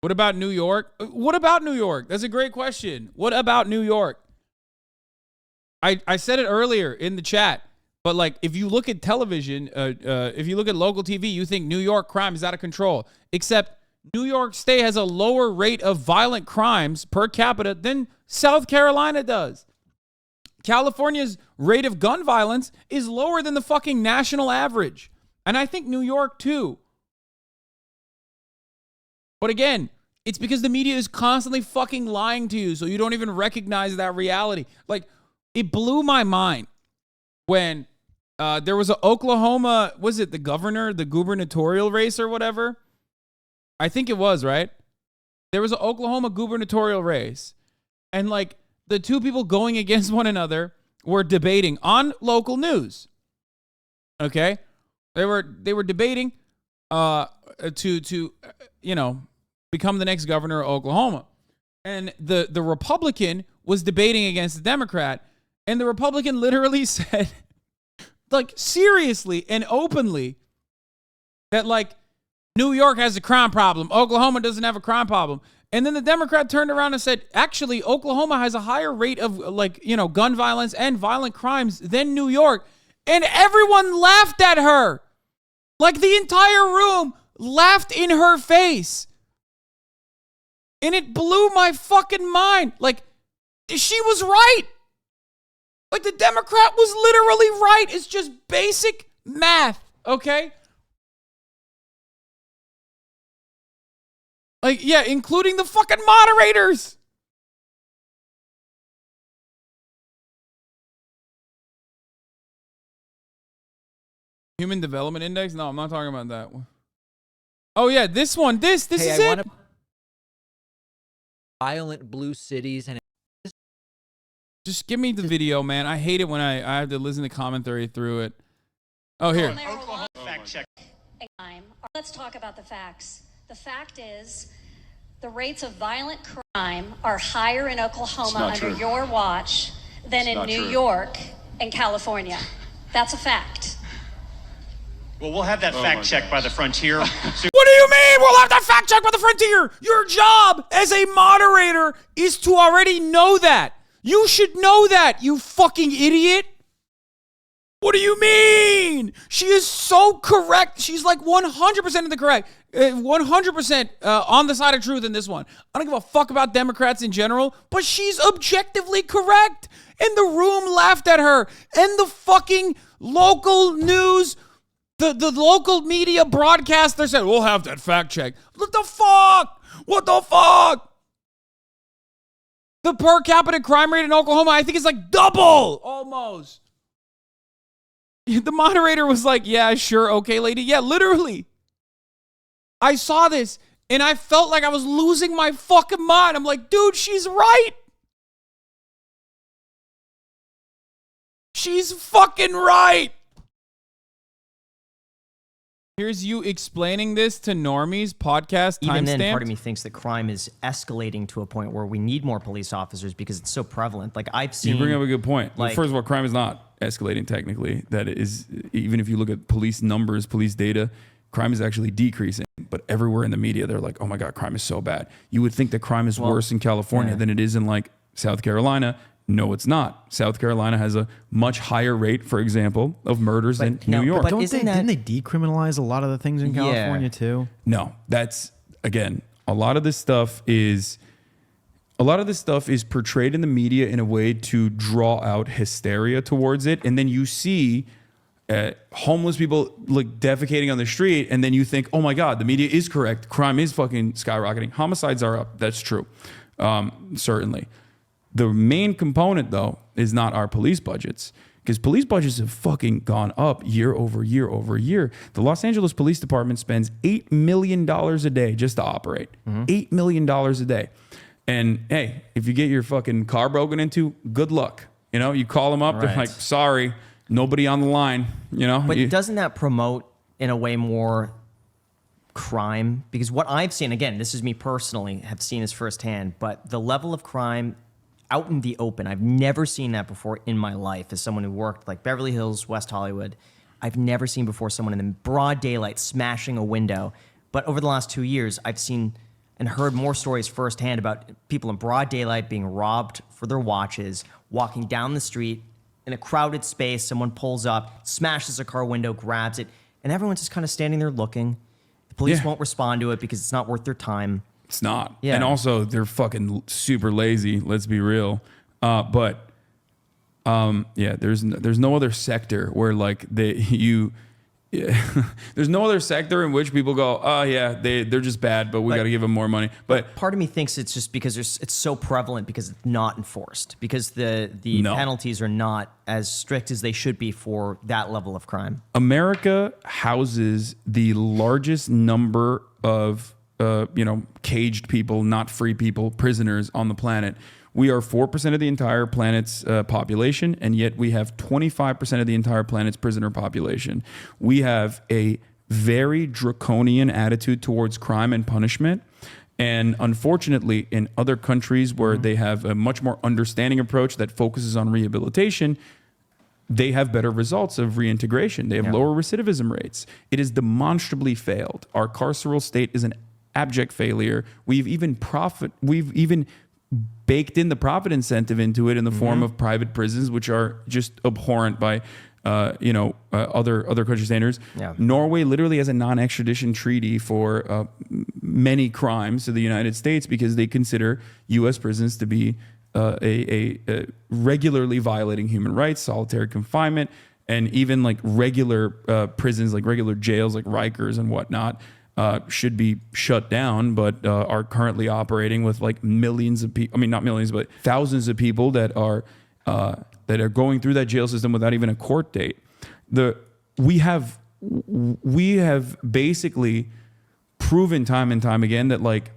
What about New York? What about New York? That's a great question. What about New York? I said it earlier in the chat, but like if you look at television, if you look at local TV, you think New York crime is out of control. Except New York State has a lower rate of violent crimes per capita than South Carolina does. California's rate of gun violence is lower than the fucking national average. And I think New York too. But again, it's because the media is constantly fucking lying to you, so you don't even recognize that reality. Like, it blew my mind when there was an Oklahoma, was it the gubernatorial race or whatever? I think it was, right? There was an Oklahoma gubernatorial race. And like, the two people going against one another were debating on local news. Okay? They were debating to become the next governor of Oklahoma. And the Republican was debating against the Democrat, and the Republican literally said, like, seriously and openly, that, like, New York has a crime problem. Oklahoma doesn't have a crime problem. And then the Democrat turned around and said, actually, Oklahoma has a higher rate of, like, gun violence and violent crimes than New York. And everyone laughed at her. Like, the entire room laughed in her face. And it blew my fucking mind. Like, she was right. Like, the Democrat was literally right. It's just basic math, okay? Like, yeah, including the fucking moderators. Human Development Index? No, I'm not talking about that one. Oh, yeah, this one. This is it. Violent blue cities and just give me the video, man. I hate it when I have to listen to commentary through it. Oh, here. Fact check. Let's talk about the facts. The fact is, the rates of violent crime are higher in Oklahoma under your watch than in New York and California. That's a fact. Well, we'll have that fact checked by the Frontier. What do you mean we'll have that fact checked by the Frontier? Your job as a moderator is to already know that. You should know that, you fucking idiot. What do you mean? She is so correct. She's like 100% of the correct. 100% on the side of truth in this one. I don't give a fuck about Democrats in general, but she's objectively correct. And the room laughed at her. And the fucking local news, the local media broadcaster said, we'll have that fact check. What the fuck? What the fuck? The per capita crime rate in Oklahoma, I think, is like double almost. The moderator was like, yeah, sure, okay, lady. Yeah, literally. I saw this, and I felt like I was losing my fucking mind. I'm like, dude, she's right. She's fucking right. Here's you explaining this to normies, podcast timestamp. Even then, part of me thinks that crime is escalating to a point where we need more police officers because it's so prevalent. Like, I've seen... You bring up a good point. Like, first of all, crime is not escalating technically. That is, even if you look at police numbers, police data, crime is actually decreasing. But everywhere in the media, they're like, oh my God, crime is so bad. You would think that crime is worse in California than it is in, like, South Carolina. No, it's not. South Carolina has a much higher rate, for example, of murders than New York. But didn't they decriminalize a lot of the things in California too? No, that's, again, a lot of this stuff is portrayed in the media in a way to draw out hysteria towards it. And then you see homeless people like defecating on the street, and then you think, oh my God, the media is correct. Crime is fucking skyrocketing. Homicides are up. That's true. Certainly. The main component, though, is not our police budgets, because police budgets have fucking gone up year over year over year. The Los Angeles Police Department spends $8 million a day just to operate. $8 million a day. And hey, if you get your fucking car broken into, good luck. You know, you call them up, they're like, sorry, nobody on the line. You know, but doesn't that promote in a way more crime? Because what I've seen, again, this is me personally, have seen this firsthand, but the level of crime out in the open, I've never seen that before in my life. As someone who worked like Beverly Hills, West Hollywood, I've never seen before someone in the broad daylight smashing a window. But over the last 2 years, I've seen and heard more stories firsthand about people in broad daylight being robbed for their watches, walking down the street in a crowded space. Someone pulls up, smashes a car window, grabs it, and everyone's just kind of standing there looking. The police won't respond to it because it's not worth their time. It's not. Yeah. And also, they're fucking super lazy. Let's be real. Yeah, there's no other sector where like there's no other sector in which people go, oh yeah, they're just bad, but we got to give them more money. But part of me thinks it's just because it's so prevalent because it's not enforced, because the penalties are not as strict as they should be for that level of crime. America houses the largest number of caged people, not free people, prisoners on the planet. We are 4% of the entire planet's population, and yet we have 25% of the entire planet's prisoner population. We have a very draconian attitude towards crime and punishment. And unfortunately, in other countries where they have a much more understanding approach that focuses on rehabilitation, they have better results of reintegration. They have lower recidivism rates. It has demonstrably failed. Our carceral state is an abject failure. We've even baked in the profit incentive into it in the form of private prisons, which are just abhorrent by other country standards. Norway literally has a non-extradition treaty for many crimes to the United States because they consider U.S. prisons to be a regularly violating human rights, solitary confinement, and even like regular prisons, like regular jails, like Rikers and whatnot, should be shut down, but are currently operating with like millions of people. I mean, not millions, but thousands of people that are going through that jail system without even a court date. We have basically proven time and time again that like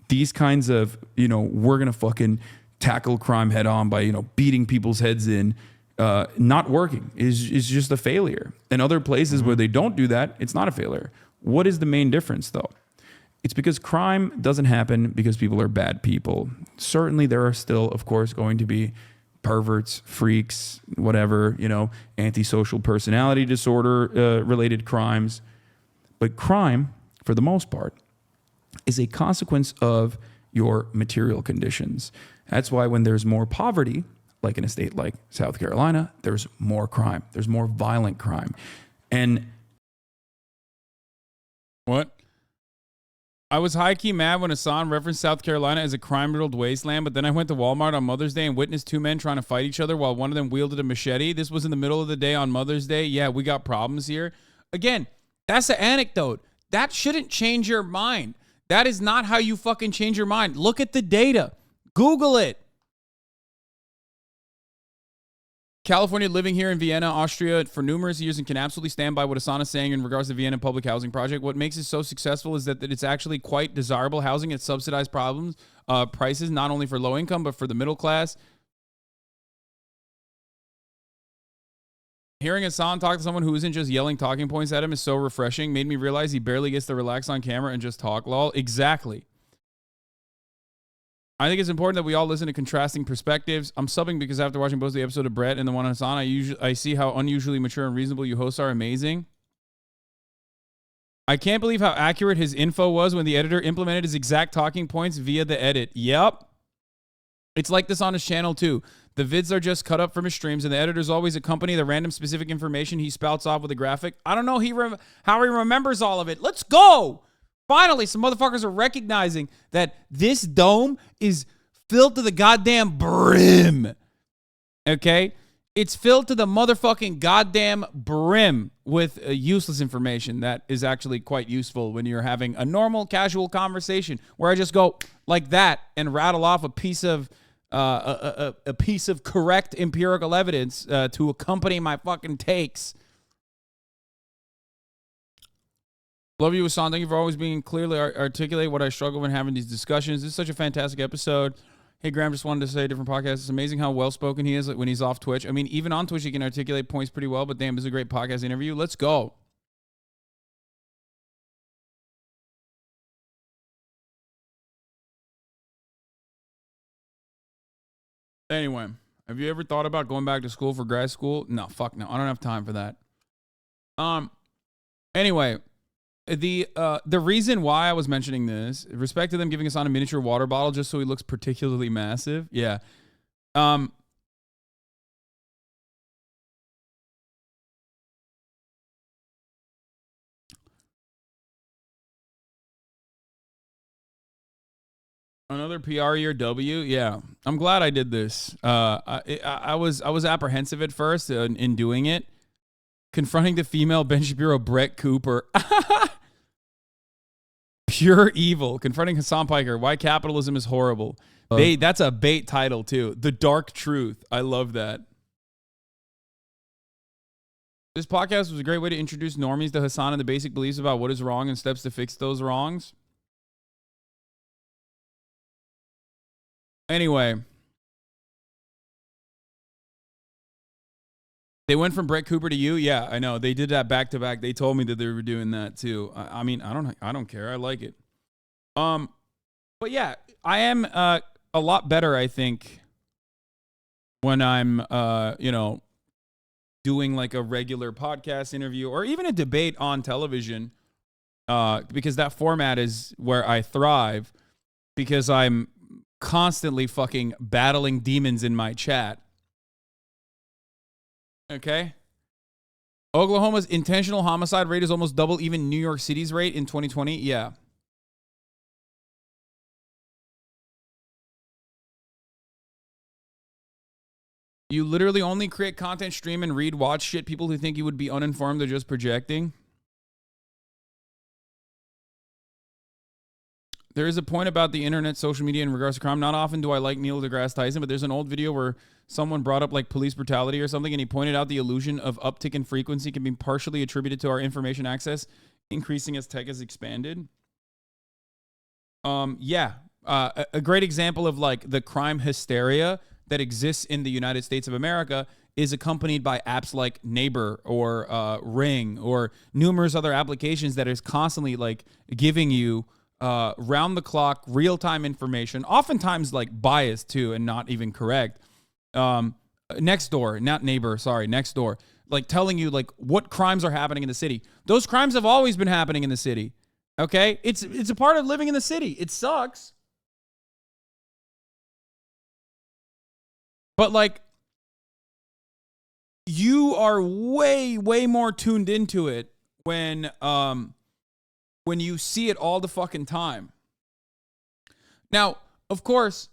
these kinds of, we're gonna fucking tackle crime head on by, beating people's heads in, not working is just a failure. In other places where they don't do that, it's not a failure. What is the main difference though? It's because crime doesn't happen because people are bad people. Certainly there are still, of course, going to be perverts, freaks, whatever, antisocial personality disorder related crimes. But crime, for the most part, is a consequence of your material conditions. That's why when there's more poverty, like in a state like South Carolina, there's more crime. There's more violent crime. And what? I was high-key mad when Hasan referenced South Carolina as a crime-riddled wasteland, but then I went to Walmart on Mother's Day and witnessed two men trying to fight each other while one of them wielded a machete. This was in the middle of the day on Mother's Day. Yeah, we got problems here. Again, that's an anecdote. That shouldn't change your mind. That is not how you fucking change your mind. Look at the data. Google it. California living here in Vienna, Austria for numerous years and can absolutely stand by what Hasan is saying in regards to the Vienna public housing project. What makes it so successful is that it's actually quite desirable housing at subsidized prices, not only for low income, but for the middle class. Hearing Hasan talk to someone who isn't just yelling talking points at him is so refreshing. Made me realize he barely gets to relax on camera and just talk, lol. Exactly. I think it's important that we all listen to contrasting perspectives. I'm subbing because after watching both the episode of Brett and the one on Hasan, I see how unusually mature and reasonable you hosts are. Amazing. I can't believe how accurate his info was when the editor implemented his exact talking points via the edit. Yep. It's like this on his channel too. The vids are just cut up from his streams, and the editors always accompany the random specific information he spouts off with a graphic. I don't know how he remembers all of it. Let's go. Finally, some motherfuckers are recognizing that this dome is filled to the goddamn brim. Okay? It's filled to the motherfucking goddamn brim with useless information that is actually quite useful when you're having a normal, casual conversation where I just go like that and rattle off a piece of correct empirical evidence to accompany my fucking takes. Love you, Hasan. Thank you for always being clearly articulate what I struggle when having these discussions. This is such a fantastic episode. Hey, Graham, just wanted to say a different podcast. It's amazing how well-spoken he is when he's off Twitch. I mean, even on Twitch, he can articulate points pretty well, but damn, this is a great podcast interview. Let's go. Anyway, have you ever thought about going back to school for grad school? No, fuck no. I don't have time for that. Anyway, the reason why I was mentioning this, respect to them giving us on a miniature water bottle just so he looks particularly massive. Yeah. Another PR year W. Yeah, I'm glad I did this. I was apprehensive at first in doing it. Confronting the female Ben Shapiro, Brett Cooper. Pure evil. Confronting Hasan Piker. Why capitalism is horrible. Bait. That's a bait title too. The Dark Truth. I love that. This podcast was a great way to introduce normies to Hasan and the basic beliefs about what is wrong and steps to fix those wrongs. Anyway. They went from Brett Cooper to you. Yeah, I know. They did that back to back. They told me that they were doing that too. I mean, I don't care. I like it. But yeah, I am a lot better, I think, when I'm you know, doing like a regular podcast interview or even a debate on television, because that format is where I thrive, because I'm constantly fucking battling demons in my chat. Okay. Oklahoma's intentional homicide rate is almost double even New York City's rate in 2020. Yeah. You literally only create content, stream, and read, watch shit. People who think you would be uninformed are just projecting. There is a point about the internet, social media in regards to crime. Not often do I like Neil deGrasse Tyson, but there's an old video where someone brought up like police brutality or something, and he pointed out the illusion of uptick in frequency can be partially attributed to our information access increasing as tech has expanded. Yeah. A great example of like the crime hysteria that exists in the United States of America is accompanied by apps like Neighbor or Ring or numerous other applications that is constantly like giving you round the clock, real time information, oftentimes like biased too and not even correct. Next door, not Neighbor, sorry, Next Door, like telling you like what crimes are happening in the city. Those crimes have always been happening in the city. Okay? It's a part of living in the city. It sucks. But like you are way more tuned into it when you see it all the fucking time. Now, of course,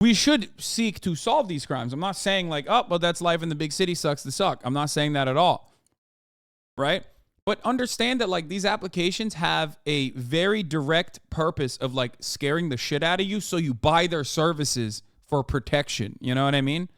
we should seek to solve these crimes. I'm not saying like, oh, well, that's life in the big city, sucks to suck. I'm not saying that at all. Right? But understand that like these applications have a very direct purpose of like scaring the shit out of you so you buy their services for protection. You know what I mean?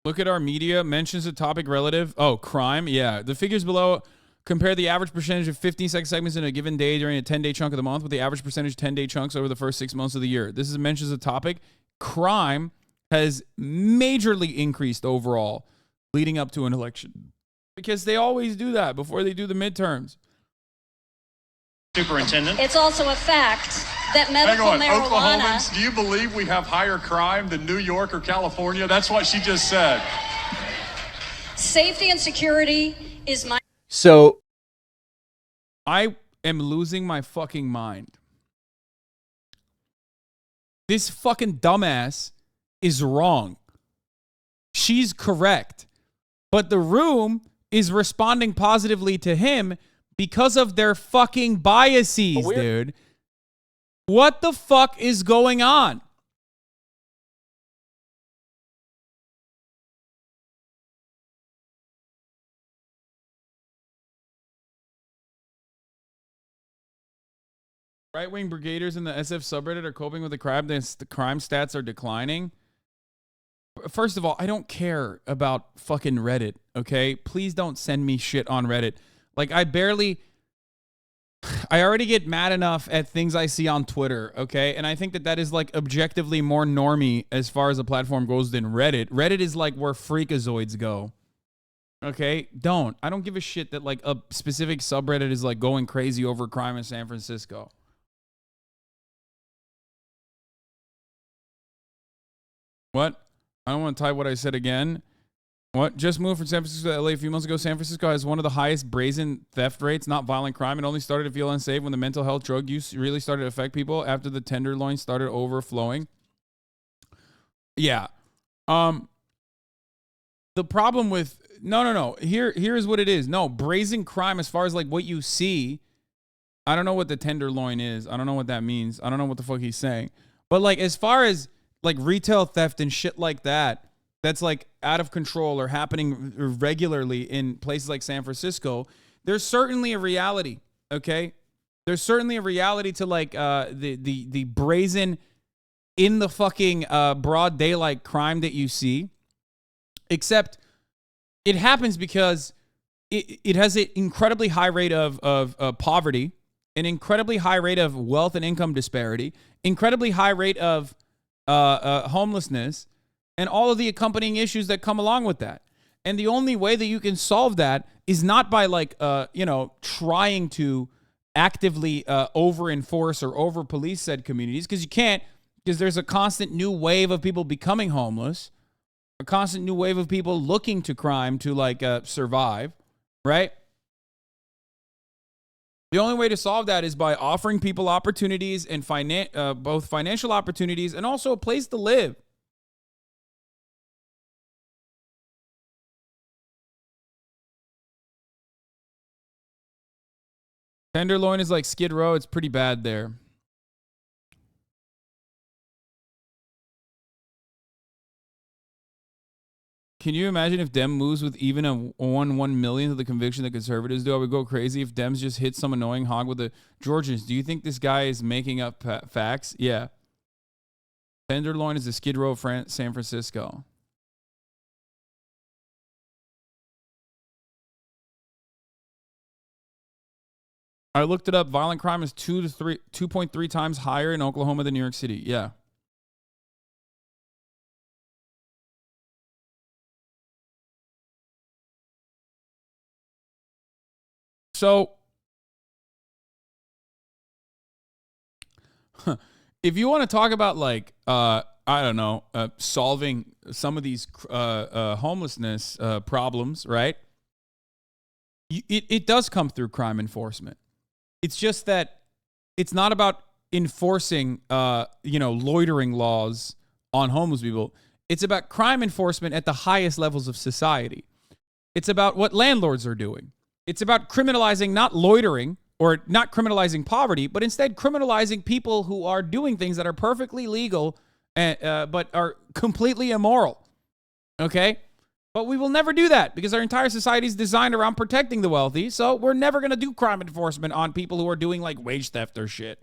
Look at our media. Mentions a topic relative. Oh, crime. Yeah. The figures below compare the average percentage of 15-second segments in a given day during a 10-day chunk of the month with the average percentage 10-day chunks over the first 6 months of the year. This is mentions a topic. Crime has majorly increased overall leading up to an election because they always do that before they do the midterms. Superintendent. It's also a fact that medical Hang on, marijuana... Oklahomans, do you believe we have higher crime than New York or California? That's what she just said. Safety and security is my... So, I am losing my fucking mind. This fucking dumbass is wrong. She's correct. But the room is responding positively to him because of their fucking biases, dude. What the fuck is going on? Right-wing brigaders in the SF subreddit are coping with the crime. The crime stats are declining. First of all, I don't care about fucking Reddit, okay? Please don't send me shit on Reddit. Like, I already get mad enough at things I see on Twitter, okay? And I think that is, like, objectively more normie as far as a platform goes than Reddit. Reddit is, like, where freakazoids go, okay? I don't give a shit that, like, a specific subreddit is, like, going crazy over crime in San Francisco. What? I don't want to type what I said again. What? Just moved from San Francisco to LA a few months ago. San Francisco has one of the highest brazen theft rates, not violent crime. It only started to feel unsafe when the mental health drug use really started to affect people after the tenderloin started overflowing. Yeah. The problem with... No. Here's what it is. No, brazen crime as far as like what you see. I don't know what the tenderloin is. I don't know what that means. I don't know what the fuck he's saying. But like as far as like retail theft and shit like that, that's like out of control or happening regularly in places like San Francisco, there's certainly a reality, okay? There's certainly a reality to like the brazen in the fucking broad daylight crime that you see, except it happens because it has an incredibly high rate of poverty, an incredibly high rate of wealth and income disparity, incredibly high rate of homelessness, and all of the accompanying issues that come along with that. And the only way that you can solve that is not by like, trying to actively over-enforce or over-police said communities, because you can't, because there's a constant new wave of people becoming homeless, a constant new wave of people looking to crime to like survive, right? The only way to solve that is by offering people opportunities and both financial opportunities and also a place to live. Tenderloin is like Skid Row. It's pretty bad there. Can you imagine if Dem moves with even a 1 millionth of the conviction that conservatives do? I would go crazy if Dems just hit some annoying hog with the Georgians. Do you think this guy is making up facts? Yeah. Tenderloin is the Skid Row of San Francisco. I looked it up. Violent crime is 2.3 times higher in Oklahoma than New York City. Yeah. So, if you want to talk about like, I don't know, solving some of these homelessness problems, right? It does come through crime enforcement. It's just that it's not about enforcing, loitering laws on homeless people. It's about crime enforcement at the highest levels of society. It's about what landlords are doing. It's about criminalizing not loitering or not criminalizing poverty, but instead criminalizing people who are doing things that are perfectly legal, but are completely immoral. Okay? But we will never do that because our entire society is designed around protecting the wealthy. So we're never going to do crime enforcement on people who are doing like wage theft or shit.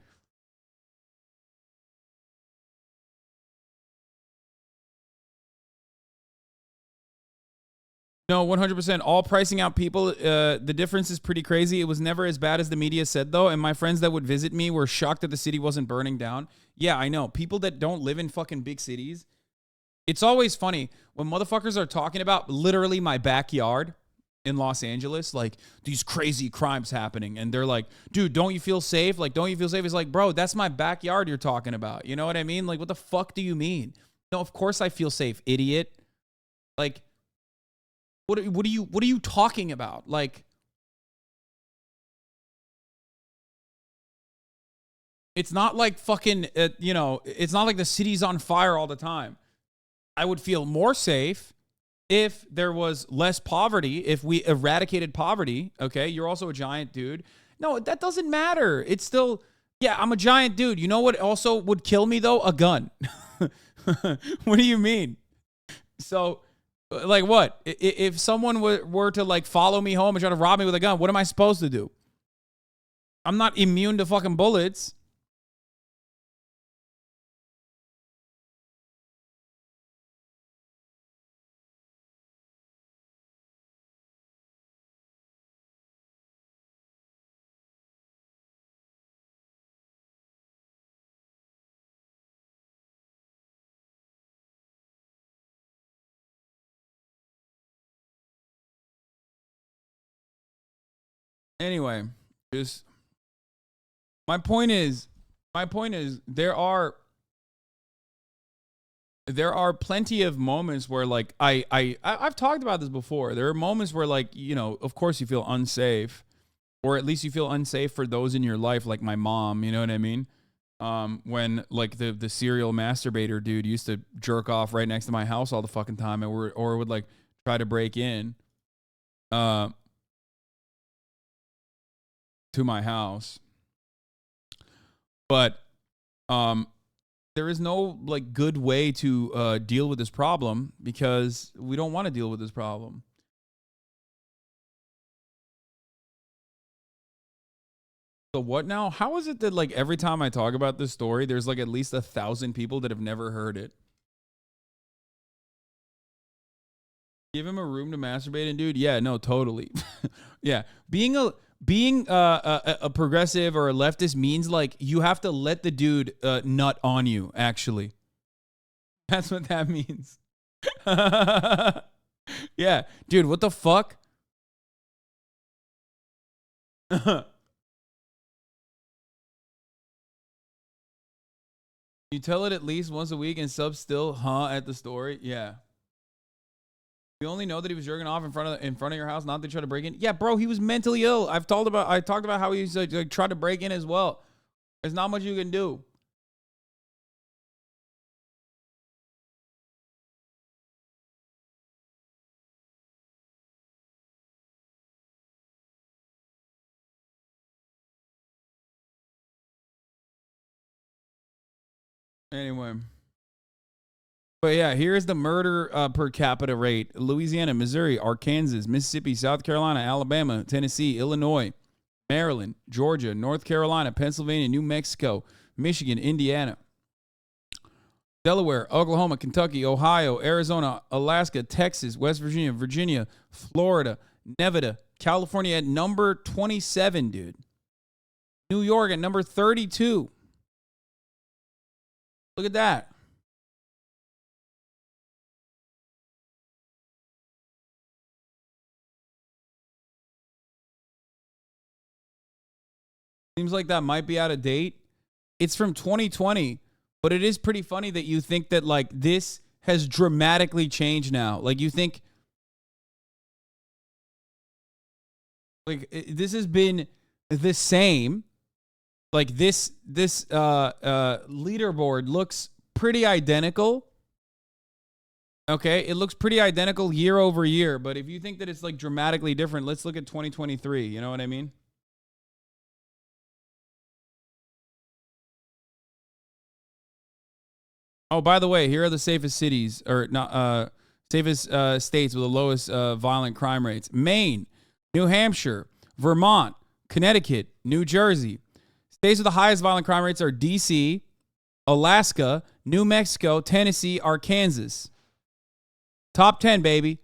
No, 100%. All pricing out people. The difference is pretty crazy. It was never as bad as the media said, though. And my friends that would visit me were shocked that the city wasn't burning down. Yeah, I know. People that don't live in fucking big cities. It's always funny when motherfuckers are talking about literally my backyard in Los Angeles, like these crazy crimes happening. And they're like, dude, don't you feel safe? Like, don't you feel safe? It's like, bro, that's my backyard you're talking about. You know what I mean? Like, what the fuck do you mean? No, of course I feel safe, idiot. Like, what are you talking about? Like, it's not like fucking, it's not like the city's on fire all the time. I would feel more safe if there was less poverty, if we eradicated poverty. Okay, you're also a giant dude. No, that doesn't matter. It's still, yeah, I'm a giant dude. You know what also would kill me, though? A gun. What do you mean? So, like what? If someone were to like follow me home and try to rob me with a gun, what am I supposed to do? I'm not immune to fucking bullets. Anyway, just my point is there are plenty of moments where like I've talked about this before. There are moments where like, of course you feel unsafe, or at least you feel unsafe for those in your life, like my mom, you know what I mean? When like the serial masturbator dude used to jerk off right next to my house all the fucking time, or would like try to break in to my house. But there is no like good way to deal with this problem because we don't want to deal with this problem. So what now? How is it that like every time I talk about this story, there's like at least 1,000 people that have never heard it? Give him a room to masturbate in, dude. Yeah, no, totally. Yeah, being a progressive or a leftist means like you have to let the dude nut on you. Actually, that's what that means. Yeah, dude, what the fuck? You tell it at least once a week and sub still, at the story. Yeah. You only know that he was jerking off in front of your house, not to try to break in. Yeah, bro, he was mentally ill. I talked about how he's like tried to break in as well. There's not much you can do. Anyway. But yeah, here's the murder per capita rate. Louisiana, Missouri, Arkansas, Mississippi, South Carolina, Alabama, Tennessee, Illinois, Maryland, Georgia, North Carolina, Pennsylvania, New Mexico, Michigan, Indiana, Delaware, Oklahoma, Kentucky, Ohio, Arizona, Alaska, Texas, West Virginia, Virginia, Florida, Nevada, California at number 27, dude. New York at number 32. Look at that. Seems like that might be out of date. It's from 2020, but it is pretty funny that you think that like this has dramatically changed now. Like you think like this has been the same. Like this leaderboard looks pretty identical. Okay, it looks pretty identical year over year, but if you think that it's like dramatically different, let's look at 2023, you know what I mean? Oh, by the way, here are the safest cities, or not, safest states with the lowest violent crime rates: Maine, New Hampshire, Vermont, Connecticut, New Jersey. States with the highest violent crime rates are D.C., Alaska, New Mexico, Tennessee, Arkansas. Top 10, baby.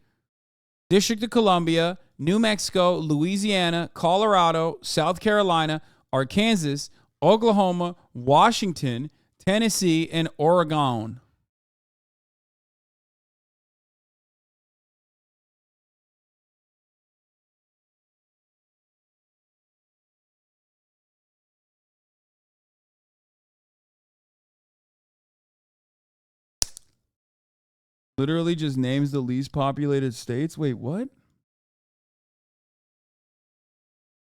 District of Columbia, New Mexico, Louisiana, Colorado, South Carolina, Arkansas, Oklahoma, Washington, Tennessee, and Oregon. Literally just names the least populated states. Wait, what?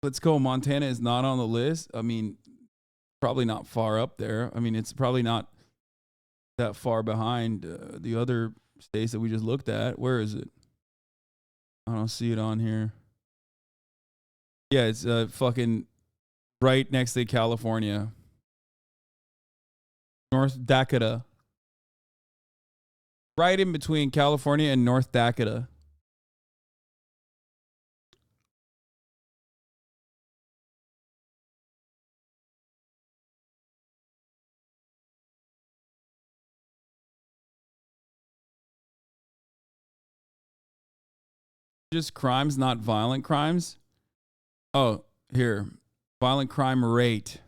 Let's go. Montana is not on the list. I mean, probably not far up there. I mean, it's probably not that far behind the other states that we just looked at. Where is it? I don't see it on here. Yeah, it's fucking right next to California. North Dakota. Right in between California and North Dakota. Just crimes, not violent crimes. Oh, here. Violent crime rate.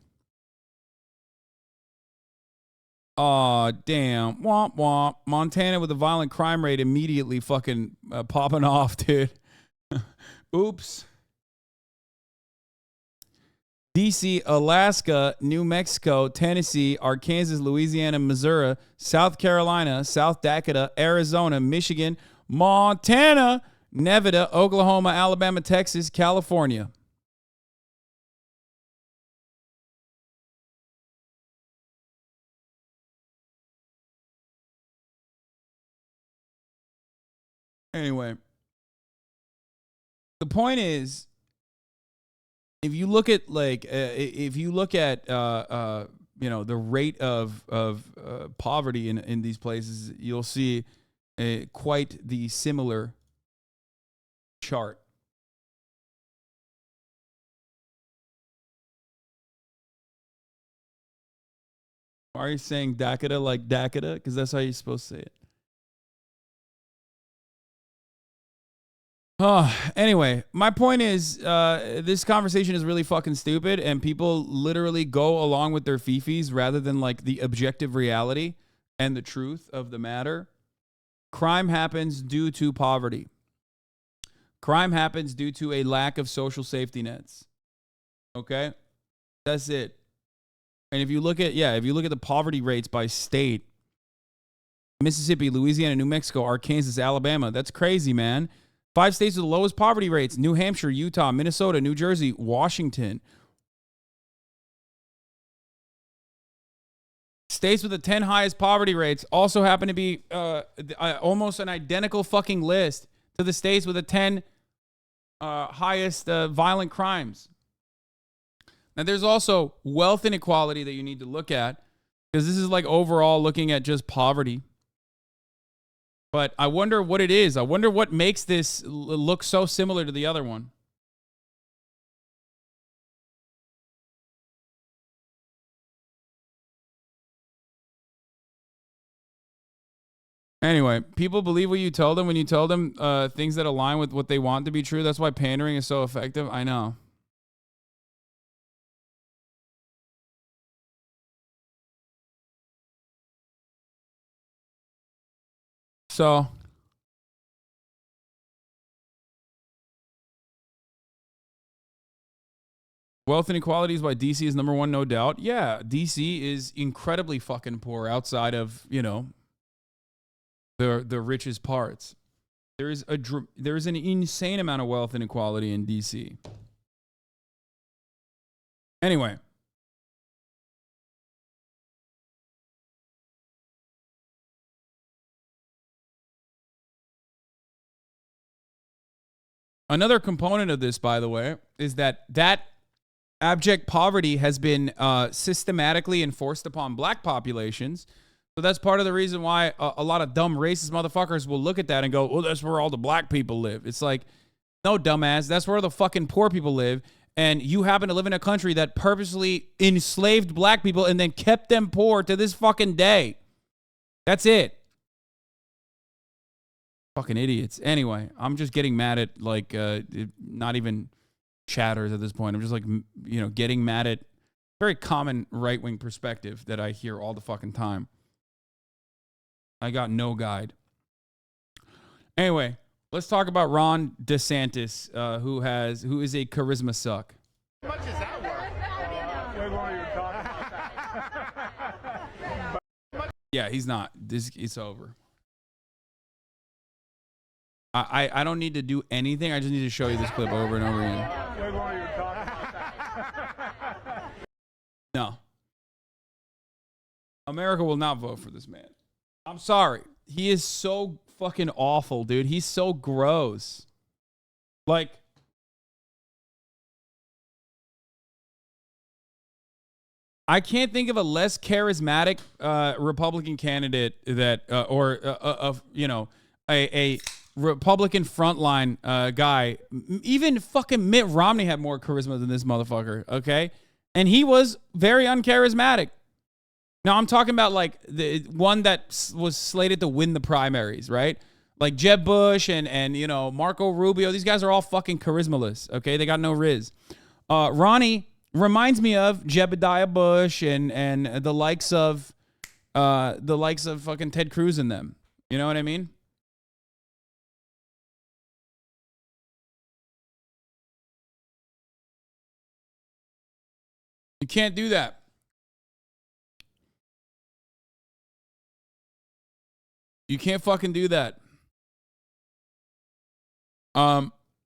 Aw, damn. Womp womp. Montana with a violent crime rate immediately fucking popping off, dude. Oops. DC, Alaska, New Mexico, Tennessee, Arkansas, Louisiana, Missouri, South Carolina, South Dakota, Arizona, Michigan, Montana, Nevada, Oklahoma, Alabama, Texas, California. Anyway, the point is, if you look at like, you know, the rate of poverty in these places, you'll see quite the similar chart. Why are you saying Dakota like Dakota? Because that's how you're supposed to say it. Anyway, my point is, this conversation is really fucking stupid, and people literally go along with their fifis rather than like the objective reality and the truth of the matter. Crime happens due to poverty. Crime happens due to a lack of social safety nets. Okay? That's it. And if you look at the poverty rates by state, Mississippi, Louisiana, New Mexico, Arkansas, Alabama, that's crazy, man. 5 states with the lowest poverty rates: New Hampshire, Utah, Minnesota, New Jersey, Washington. States with the 10 highest poverty rates also happen to be almost an identical fucking list to the states with the 10 highest violent crimes. Now, there's also wealth inequality that you need to look at, because this is like overall looking at just poverty. But I wonder what it is. I wonder what makes this look so similar to the other one. Anyway, people believe what you tell them when you tell them things that align with what they want to be true. That's why pandering is so effective. I know. So, wealth inequality is why DC is number one, no doubt. Yeah, DC is incredibly fucking poor outside of, the richest parts. There is an insane amount of wealth inequality in DC. Anyway. Another component of this, by the way, is that abject poverty has been systematically enforced upon black populations. So that's part of the reason why a lot of dumb racist motherfuckers will look at that and go, well, that's where all the black people live. It's like, no, dumbass, that's where the fucking poor people live. And you happen to live in a country that purposely enslaved black people and then kept them poor to this fucking day. That's it. Fucking idiots. Anyway, I'm just getting mad at, like, not even chatters at this point. I'm just, like, getting mad at very common right-wing perspective that I hear all the fucking time. I got no guide. Anyway, let's talk about Ron DeSantis, who is a charisma suck. How much is that worth? Yeah, he's not. It's over. I don't need to do anything. I just need to show you this clip over and over again. No. America will not vote for this man. I'm sorry. He is so fucking awful, dude. He's so gross. Like, I can't think of a less charismatic Republican candidate that, a Republican frontline guy. Even fucking Mitt Romney had more charisma than this motherfucker, okay? And he was very uncharismatic. Now, I'm talking about, like, the one that was slated to win the primaries, right? Like Jeb Bush and Marco Rubio. These guys are all fucking charismaless, okay? They got no riz. Ronnie reminds me of Jebediah Bush and the likes of fucking Ted Cruz and them. You know what I mean? You can't do that. You can't fucking do that.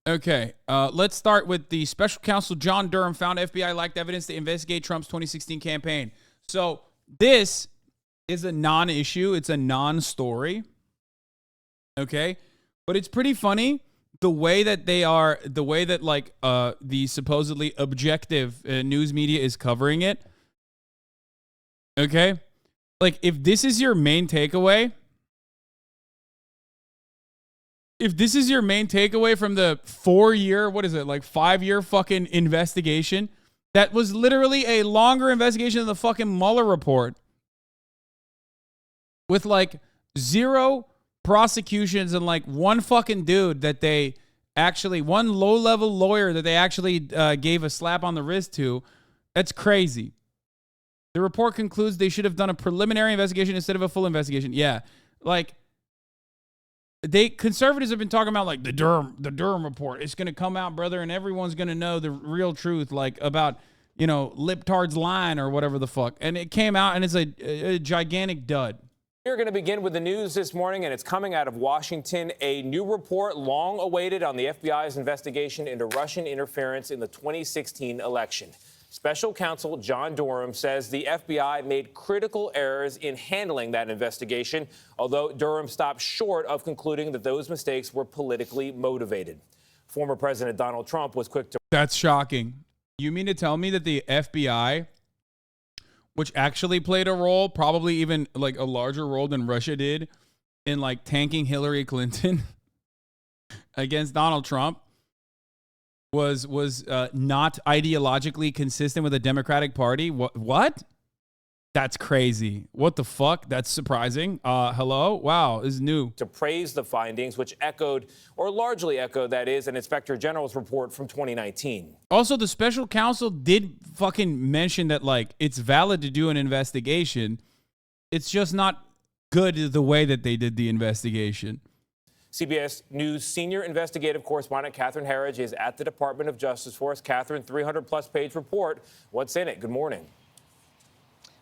Okay. Let's start with the special counsel John Durham found FBI lacked evidence to investigate Trump's 2016 campaign. So this is a non-issue. It's a non-story. Okay. But it's pretty funny the way that the supposedly objective news media is covering it. Okay. Like, if this is your main takeaway, from the 4-year, 5-year fucking investigation, that was literally a longer investigation than the fucking Mueller report. with like 0 prosecutions and like one fucking dude that they actually, one low-level lawyer that they actually gave a slap on the wrist to. That's crazy. The report concludes they should have done a preliminary investigation instead of a full investigation. Yeah, like conservatives have been talking about like the Durham report. It's gonna come out, brother, and everyone's gonna know the real truth, like about Liptard's line or whatever the fuck. And it came out, and it's a gigantic dud. We're going to begin with the news this morning, and it's coming out of Washington. A new report long awaited on the FBI's investigation into Russian interference in the 2016 election. Special counsel John Durham says the FBI made critical errors in handling that investigation, although Durham stopped short of concluding that those mistakes were politically motivated. Former President Donald Trump was quick to... That's shocking. You mean to tell me that the FBI, which actually played a role, probably even like a larger role than Russia did in like tanking Hillary Clinton against Donald Trump, was not ideologically consistent with the Democratic Party? What? That's crazy. What the fuck? That's surprising. Hello? Wow, this is new. To praise the findings, which echoed, or largely echoed, that is, an Inspector General's report from 2019. Also, the special counsel did fucking mention that, like, it's valid to do an investigation. It's just not good the way that they did the investigation. CBS News senior investigative correspondent Catherine Herridge is at the Department of Justice for us. Catherine, 300-plus page report. What's in it? Good morning.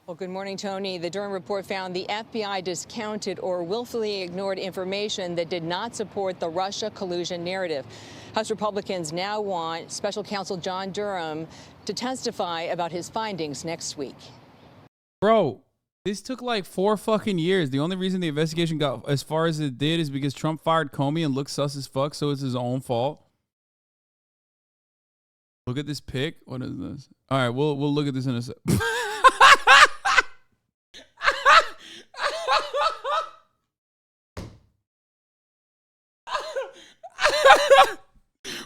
Well, good morning, Tony. The Durham report found the FBI discounted or willfully ignored information that did not support the Russia collusion narrative. House Republicans now want special counsel John Durham to testify about his findings next week. Bro, this took like 4 fucking years. The only reason the investigation got as far as it did is because Trump fired Comey and looked sus as fuck, so it's his own fault. Look at this pic. What is this? All right, we'll look at this in a sec.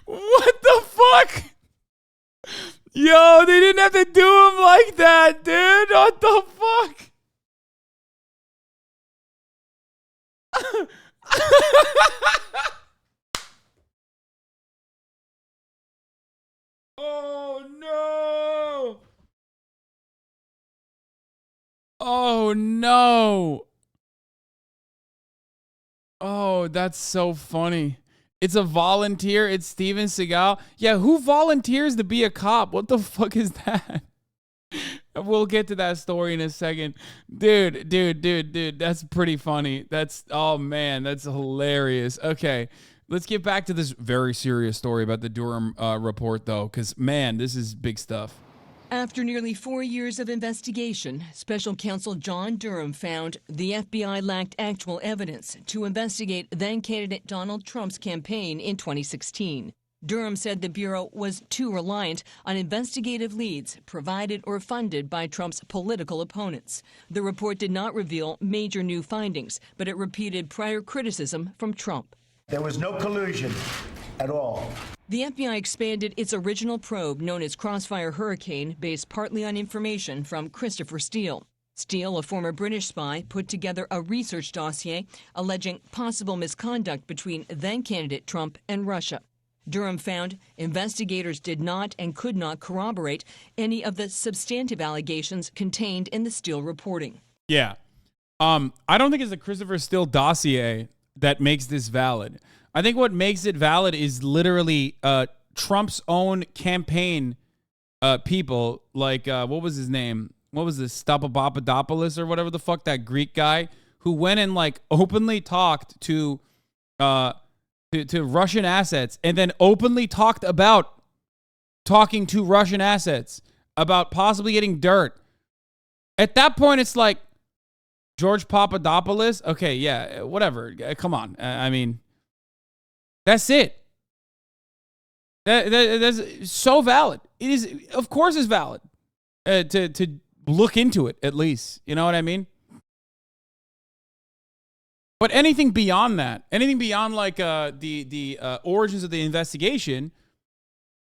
What the fuck? Yo, they didn't have to do him like that, dude. What the fuck? Oh no. Oh no. Oh, that's so funny. It's a volunteer. It's Steven Seagal. Yeah, who volunteers to be a cop? What the fuck is that? We'll get to that story in a second. Dude. That's pretty funny. Oh man, that's hilarious. Okay, let's get back to this very serious story about the Durham report, though, because, man, this is big stuff. After nearly 4 years of investigation, special counsel John Durham found the FBI lacked actual evidence to investigate then-candidate Donald Trump's campaign in 2016. Durham said the Bureau was too reliant on investigative leads provided or funded by Trump's political opponents. The report did not reveal major new findings, but it repeated prior criticism from Trump. There was no collusion at all. The FBI expanded its original probe, known as Crossfire Hurricane, based partly on information from Christopher Steele. Steele, a former British spy, put together a research dossier alleging possible misconduct between then-candidate Trump and Russia. Durham found investigators did not and could not corroborate any of the substantive allegations contained in the Steele reporting. Yeah. I don't think it's the Christopher Steele dossier that makes this valid. I think what makes it valid is literally Trump's own campaign people, like, what was his name? What was this? Papadopoulos or whatever the fuck, that Greek guy who went and like openly talked to Russian assets and then openly talked about talking to Russian assets about possibly getting dirt. At that point, it's like, George Papadopoulos? Okay, yeah, whatever. Come on. I mean... That's it. That's so valid. It is, of course, it's valid to look into it at least. You know what I mean? But anything beyond that, anything beyond like the origins of the investigation,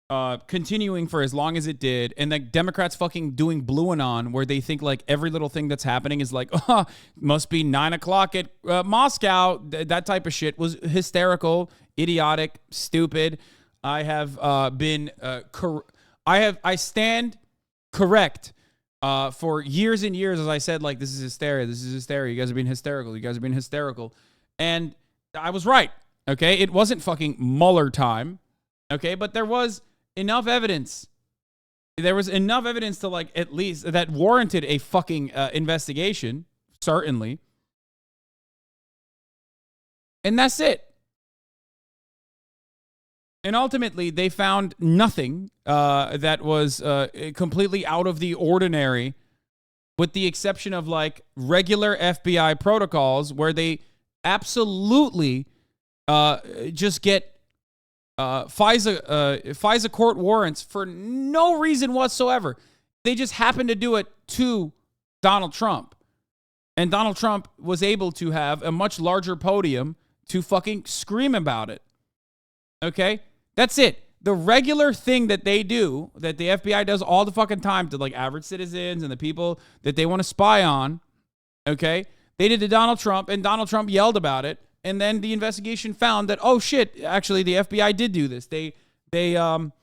continuing for as long as it did, and like Democrats fucking doing Blue Anon, where they think like every little thing that's happening is like, oh, must be 9 o'clock at Moscow. That type of shit was hysterical, idiotic, stupid. I have been I stand correct for years and years, as I said, like, this is hysteria. This is hysteria. You guys are being hysterical. You guys are being hysterical. And I was right. Okay. It wasn't fucking Mueller time. Okay. But there was enough evidence. There was enough evidence to, like, at least that warranted a fucking investigation. Certainly. And that's it. And ultimately, they found nothing that was completely out of the ordinary, with the exception of like regular FBI protocols where they absolutely just get FISA court warrants for no reason whatsoever. They just happen to do it to Donald Trump. And Donald Trump was able to have a much larger podium to fucking scream about it. Okay? That's it. The regular thing that they do, that the FBI does all the fucking time to like average citizens and the people that they want to spy on, okay? They did to Donald Trump, and Donald Trump yelled about it, and then the investigation found that, oh shit, actually the FBI did do this. They misfiled,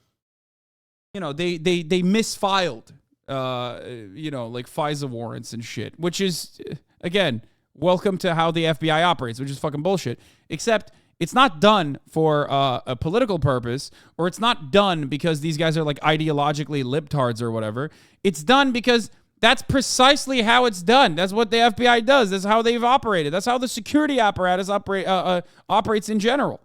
like FISA warrants and shit, which is, again, welcome to how the FBI operates, which is fucking bullshit. Except it's not done for a political purpose, or it's not done because these guys are like ideologically libtards or whatever. It's done because that's precisely how it's done. That's what the FBI does. That's how they've operated. That's how the security apparatus operates in general.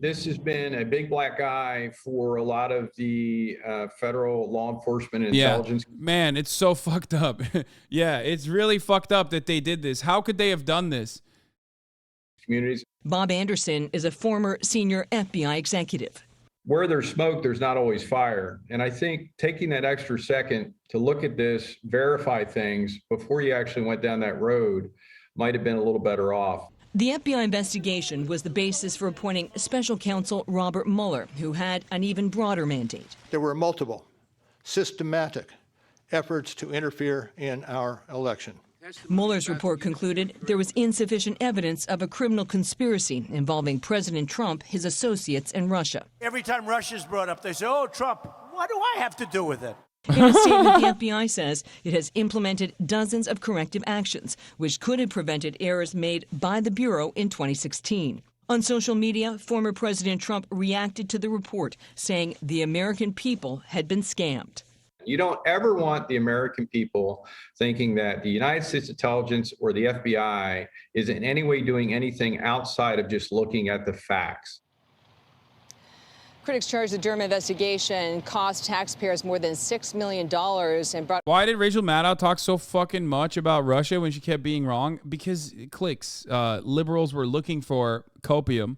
This has been a big black eye for a lot of the federal law enforcement and intelligence. Man, it's so fucked up. Yeah, it's really fucked up that they did this. How could they have done this? Communities. Bob Anderson is a former senior FBI executive. Where there's smoke, there's not always fire. And I think taking that extra second to look at this, verify things before you actually went down that road might have been a little better off. The FBI investigation was the basis for appointing special counsel Robert Mueller, who had an even broader mandate. There were multiple systematic efforts to interfere in our election. Mueller's report concluded there was insufficient evidence of a criminal conspiracy involving President Trump, his associates, and Russia. Every time Russia's brought up, they say, oh, Trump, what do I have to do with it? In a statement, the FBI says it has implemented dozens of corrective actions, which could have prevented errors made by the Bureau in 2016. On social media, former President Trump reacted to the report, saying the American people had been scammed. You don't ever want the American people thinking that the United States intelligence or the FBI is in any way doing anything outside of just looking at the facts. Critics charge the Durham investigation cost taxpayers more than $6 million and brought... Why did Rachel Maddow talk so fucking much about Russia when she kept being wrong? Because clicks. Liberals were looking for copium.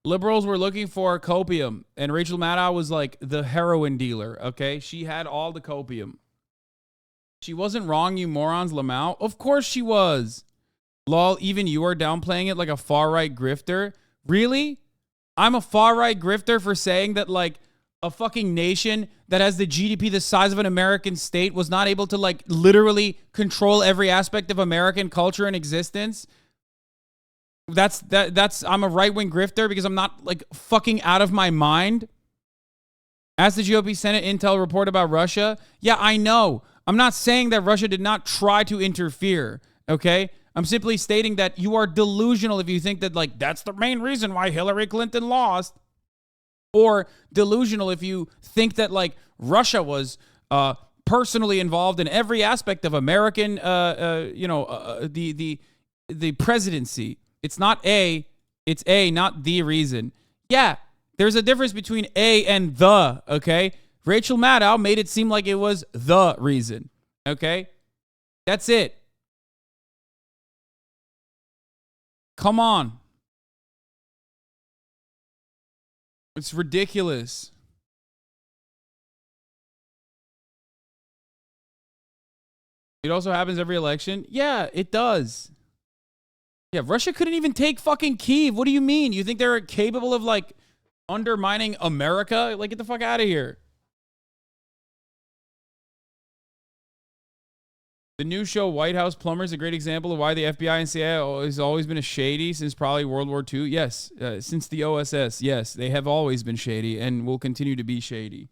Liberals were looking for copium, and Rachel Maddow was like the heroin dealer, okay? She had all the copium. She wasn't wrong, you morons, Lamau. Of course she was. Lol, even you are downplaying it like a far-right grifter. Really? I'm a far-right grifter for saying that, like, a fucking nation that has the GDP the size of an American state was not able to, like, literally control every aspect of American culture and existence? That's I'm a right-wing grifter because I'm not, like, fucking out of my mind. As the GOP Senate Intel report about Russia, yeah, I know. I'm not saying that Russia did not try to interfere, okay? I'm simply stating that you are delusional if you think that, like, that's the main reason why Hillary Clinton lost. Or delusional if you think that, like, Russia was personally involved in every aspect of American, the presidency. It's not it's A, not the reason. Yeah, there's a difference between A and the, okay? Rachel Maddow made it seem like it was the reason, okay? That's it. Come on. It's ridiculous. It also happens every election. Yeah, it does. Yeah, Russia couldn't even take fucking Kyiv. What do you mean? You think they're capable of, like, Undermining America? Like, get the fuck out of here. The new show White House Plumber is a great example of why the FBI and CIA has always been a shady since probably World War II. Yes, since the OSS. Yes, they have always been shady and will continue to be shady.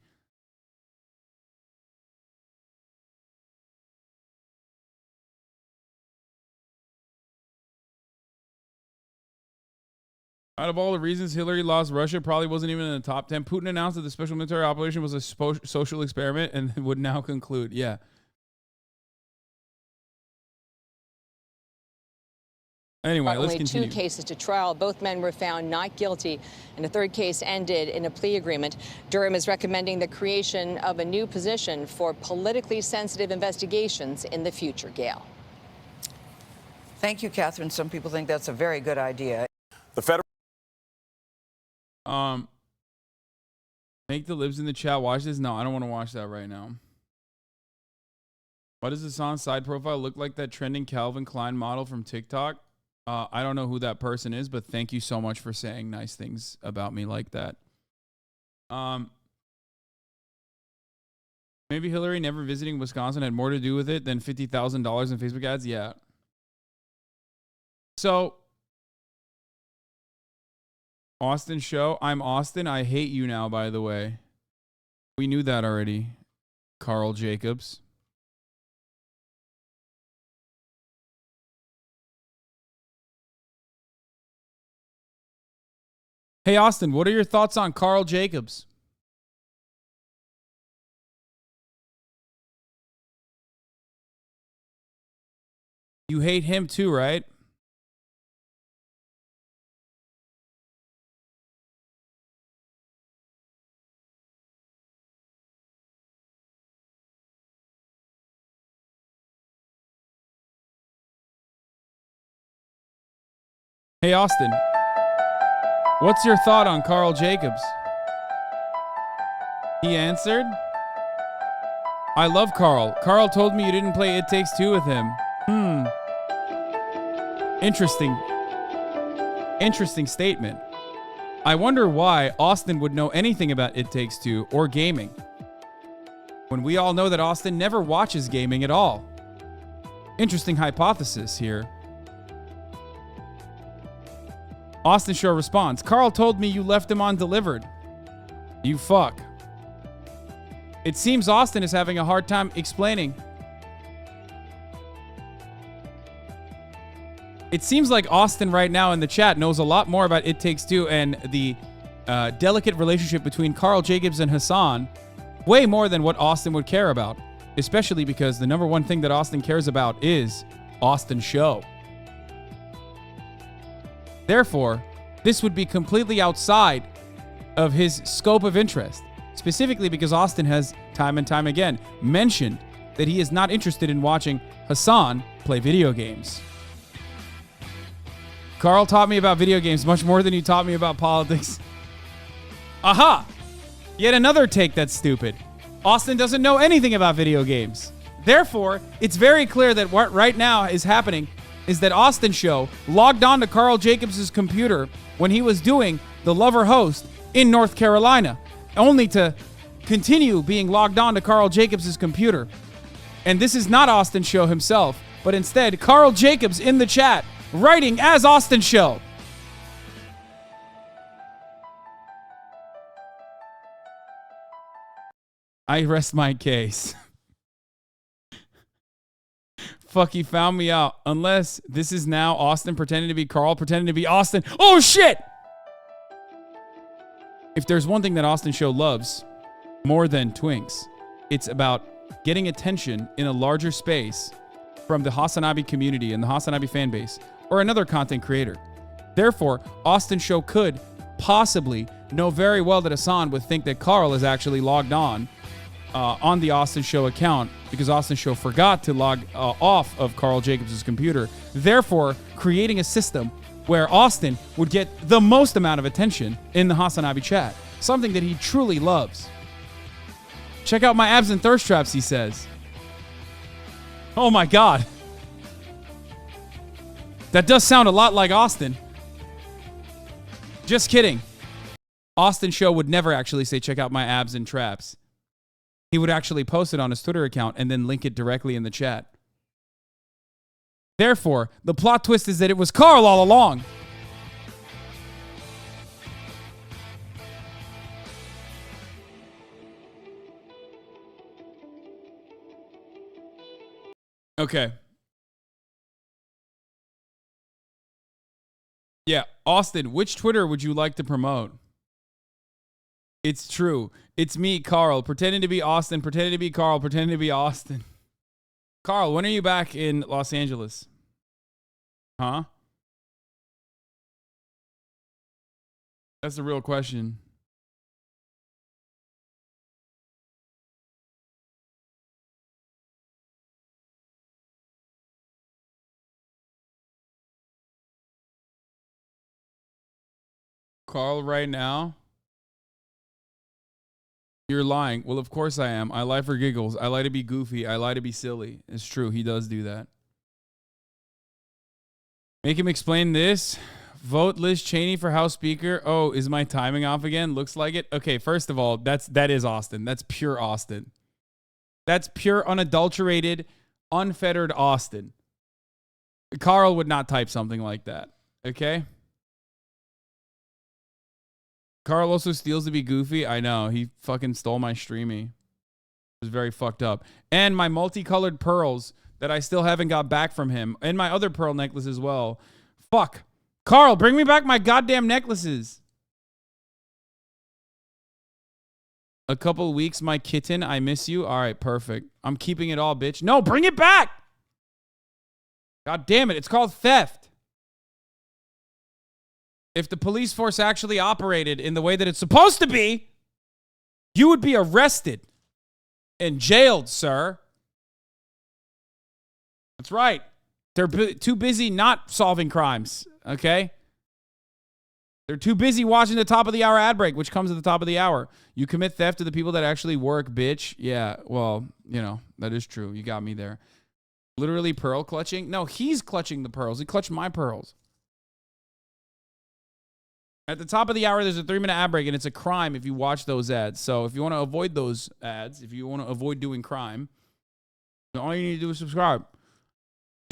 Out of all the reasons Hillary lost Russia, probably wasn't even in the top 10. Putin announced that the special military operation was a social experiment and would now conclude. Yeah. Anyway, let's continue. Only 2 cases to trial. Both men were found not guilty, and a third case ended in a plea agreement. Durham is recommending the creation of a new position for politically sensitive investigations in the future. Gail. Thank you, Catherine. Some people think that's a very good idea. The federal. Make the libs in the chat watch this. No, I don't want to watch that right now. Why does Hasan's side profile look like that trending Calvin Klein model from TikTok? I don't know who that person is, but thank you so much for saying nice things about me like that. Maybe Hillary never visiting Wisconsin had more to do with it than $50,000 in Facebook ads. Yeah. So, Austin show. I'm Austin. I hate you now, by the way. We knew that already. Carl Jacobs. Hey, Austin, what are your thoughts on Carl Jacobs? You hate him too, right? Hey, Austin. What's your thought on Carl Jacobs? He answered, I love Carl. Carl told me you didn't play It Takes Two with him. Interesting. Interesting statement. I wonder why Austin would know anything about It Takes Two or gaming, when we all know that Austin never watches gaming at all. Interesting hypothesis here. Austin Show responds, Carl told me you left him undelivered. You fuck. It seems Austin is having a hard time explaining. It seems like Austin right now in the chat knows a lot more about It Takes Two and the delicate relationship between Carl Jacobs and Hasan, way more than what Austin would care about, especially because the number one thing that Austin cares about is Austin Show. Therefore, this would be completely outside of his scope of interest, specifically because Austin has time and time again mentioned that he is not interested in watching Hasan play video games. Carl taught me about video games much more than you taught me about politics. Aha! Yet another take that's stupid. Austin doesn't know anything about video games. Therefore, it's very clear that what right now is happening is that Austin Show logged on to Carl Jacobs' computer when he was doing the Lover Host in North Carolina, only to continue being logged on to Carl Jacobs' computer. And this is not Austin Show himself, but instead Carl Jacobs in the chat, writing as Austin Show. I rest my case. Fuck, he found me out. Unless this is now Austin pretending to be Carl, pretending to be Austin. Oh, shit! If there's one thing that Austin Show loves more than Twinks, it's about getting attention in a larger space from the Hasanabi community and the Hasanabi fan base or another content creator. Therefore, Austin Show could possibly know very well that Hasan would think that Carl is actually logged on the Austin Show account because Austin Show forgot to log off of Carl Jacobs' computer, therefore creating a system where Austin would get the most amount of attention in the Hasanabi chat, something that he truly loves. Check out my abs and thirst traps, he says. Oh my God. That does sound a lot like Austin. Just kidding. Austin Show would never actually say, check out my abs and traps. He would actually post it on his Twitter account and then link it directly in the chat. Therefore, the plot twist is that it was Carl all along. Okay. Yeah, Austin, which Twitter would you like to promote? It's true. It's me, Carl, pretending to be Austin, pretending to be Carl, pretending to be Austin. Carl, when are you back in Los Angeles? Huh? That's the real question. Carl, right now? You're lying. Well, of course I am. I lie for giggles. I lie to be goofy. I lie to be silly. It's true. He does do that. Make him explain this. Vote Liz Cheney for House Speaker. Oh, is my timing off again? Looks like it. Okay, first of all, that is Austin. That's pure Austin. That's pure, unadulterated, unfettered Austin. Carl would not type something like that. Okay? Carl also steals to be goofy. I know. He fucking stole my streamy. It was very fucked up. And my multicolored pearls that I still haven't got back from him. And my other pearl necklace as well. Fuck. Carl, bring me back my goddamn necklaces. A couple weeks, my kitten. I miss you. All right, perfect. I'm keeping it all, bitch. No, bring it back. God damn it. It's called theft. If the police force actually operated in the way that it's supposed to be, you would be arrested and jailed, sir. That's right. They're too busy not solving crimes, okay? They're too busy watching the top of the hour ad break, which comes at the top of the hour. You commit theft to the people that actually work, bitch. Yeah, well, you know, that is true. You got me there. Literally pearl clutching? No, he's clutching the pearls. He clutched my pearls. At the top of the hour, there's a 3-minute ad break, and it's a crime if you watch those ads. So if you want to avoid those ads, if you want to avoid doing crime, all you need to do is subscribe.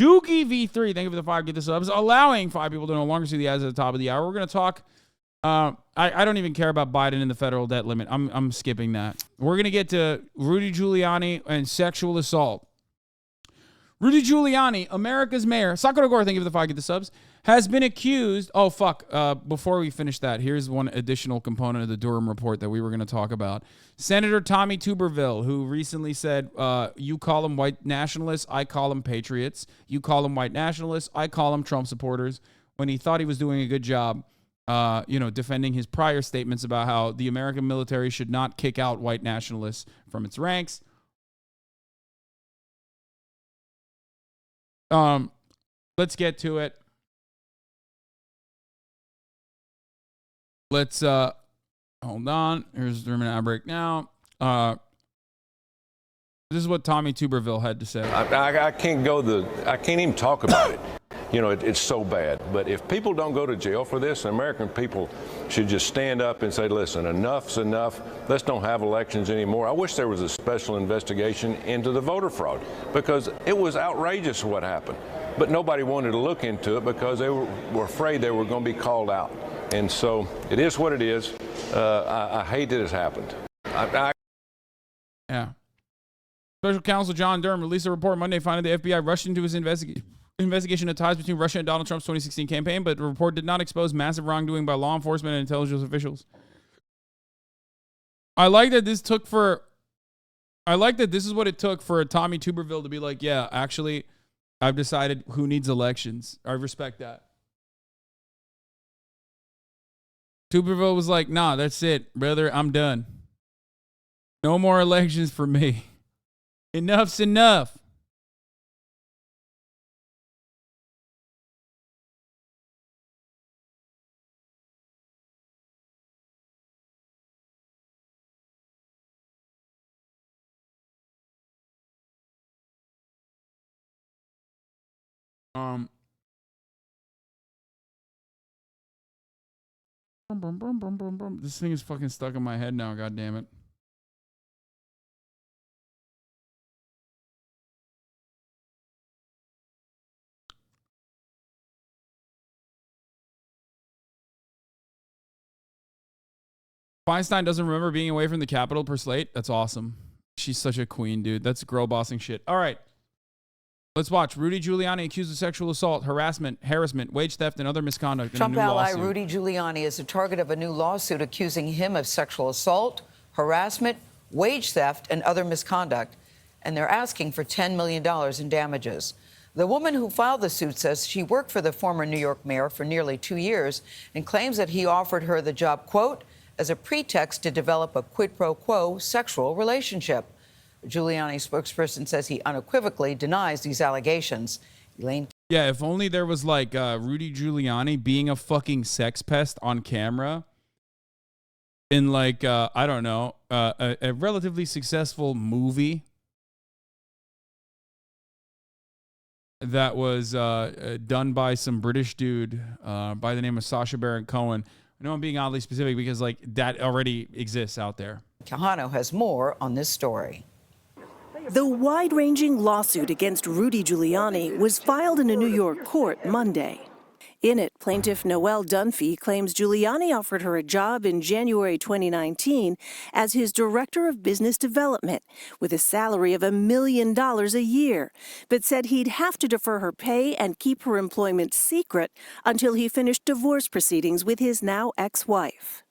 Doogie V3, thank you for the 5 get the subs. Allowing 5 people to no longer see the ads at the top of the hour. We're going to talk. I don't even care about Biden and the federal debt limit. I'm skipping that. We're going to get to Rudy Giuliani and sexual assault. Rudy Giuliani, America's mayor. Sakura Gore, thank you for the 5 get the subs. Has been accused. Oh, fuck. Before we finish that, here's one additional component of the Durham report that we were going to talk about. Senator Tommy Tuberville, who recently said, you call them white nationalists, I call them patriots. You call them white nationalists, I call them Trump supporters. When he thought he was doing a good job, defending his prior statements about how the American military should not kick out white nationalists from its ranks. Let's get to it. Let's hold on. Here's the 3-minute ad break now. This is what Tommy Tuberville had to say. I can't even talk about it. You know, it's so bad. But if people don't go to jail for this, American people should just stand up and say, listen, enough's enough. Let's don't have elections anymore. I wish there was a special investigation into the voter fraud because it was outrageous what happened. But nobody wanted to look into it because they were afraid they were going to be called out. And so it is what it is. I hate that it's happened. Yeah. Special Counsel John Durham released a report Monday finding the FBI rushed into his investigation of ties between Russia and Donald Trump's 2016 campaign, but the report did not expose massive wrongdoing by law enforcement and intelligence officials. I like that this is what it took for Tommy Tuberville to be like, yeah, actually, I've decided who needs elections. I respect that. Tuberville was like, nah, that's it, brother. I'm done. No more elections for me. Enough's enough. This thing is fucking stuck in my head now, god damn it. Feinstein doesn't remember being away from the Capitol per slate. That's awesome. She's such a queen, dude. That's girl bossing shit. All right. Let's watch. Rudy Giuliani accused of sexual assault, harassment, wage theft, and other misconduct in a new lawsuit. Trump ally Rudy Giuliani is the target of a new lawsuit accusing him of sexual assault, harassment, wage theft, and other misconduct. And they're asking for $10 million in damages. The woman who filed the suit says she worked for the former New York mayor for nearly 2 years and claims that he offered her the job, quote, as a pretext to develop a quid pro quo sexual relationship. Giuliani's spokesperson says he unequivocally denies these allegations. Elaine. Yeah, if only there was like Rudy Giuliani being a fucking sex pest on camera in like, I don't know, a relatively successful movie that was done by some British dude by the name of Sacha Baron Cohen. I know I'm being oddly specific because like that already exists out there. Kahano has more on this story. The wide-ranging lawsuit against Rudy Giuliani was filed in a New York court Monday. In it, plaintiff Noelle Dunphy claims Giuliani offered her a job in January 2019 as his director of business development with a salary of $1 million a year, but said he'd have to defer her pay and keep her employment secret until he finished divorce proceedings with his now ex-wife.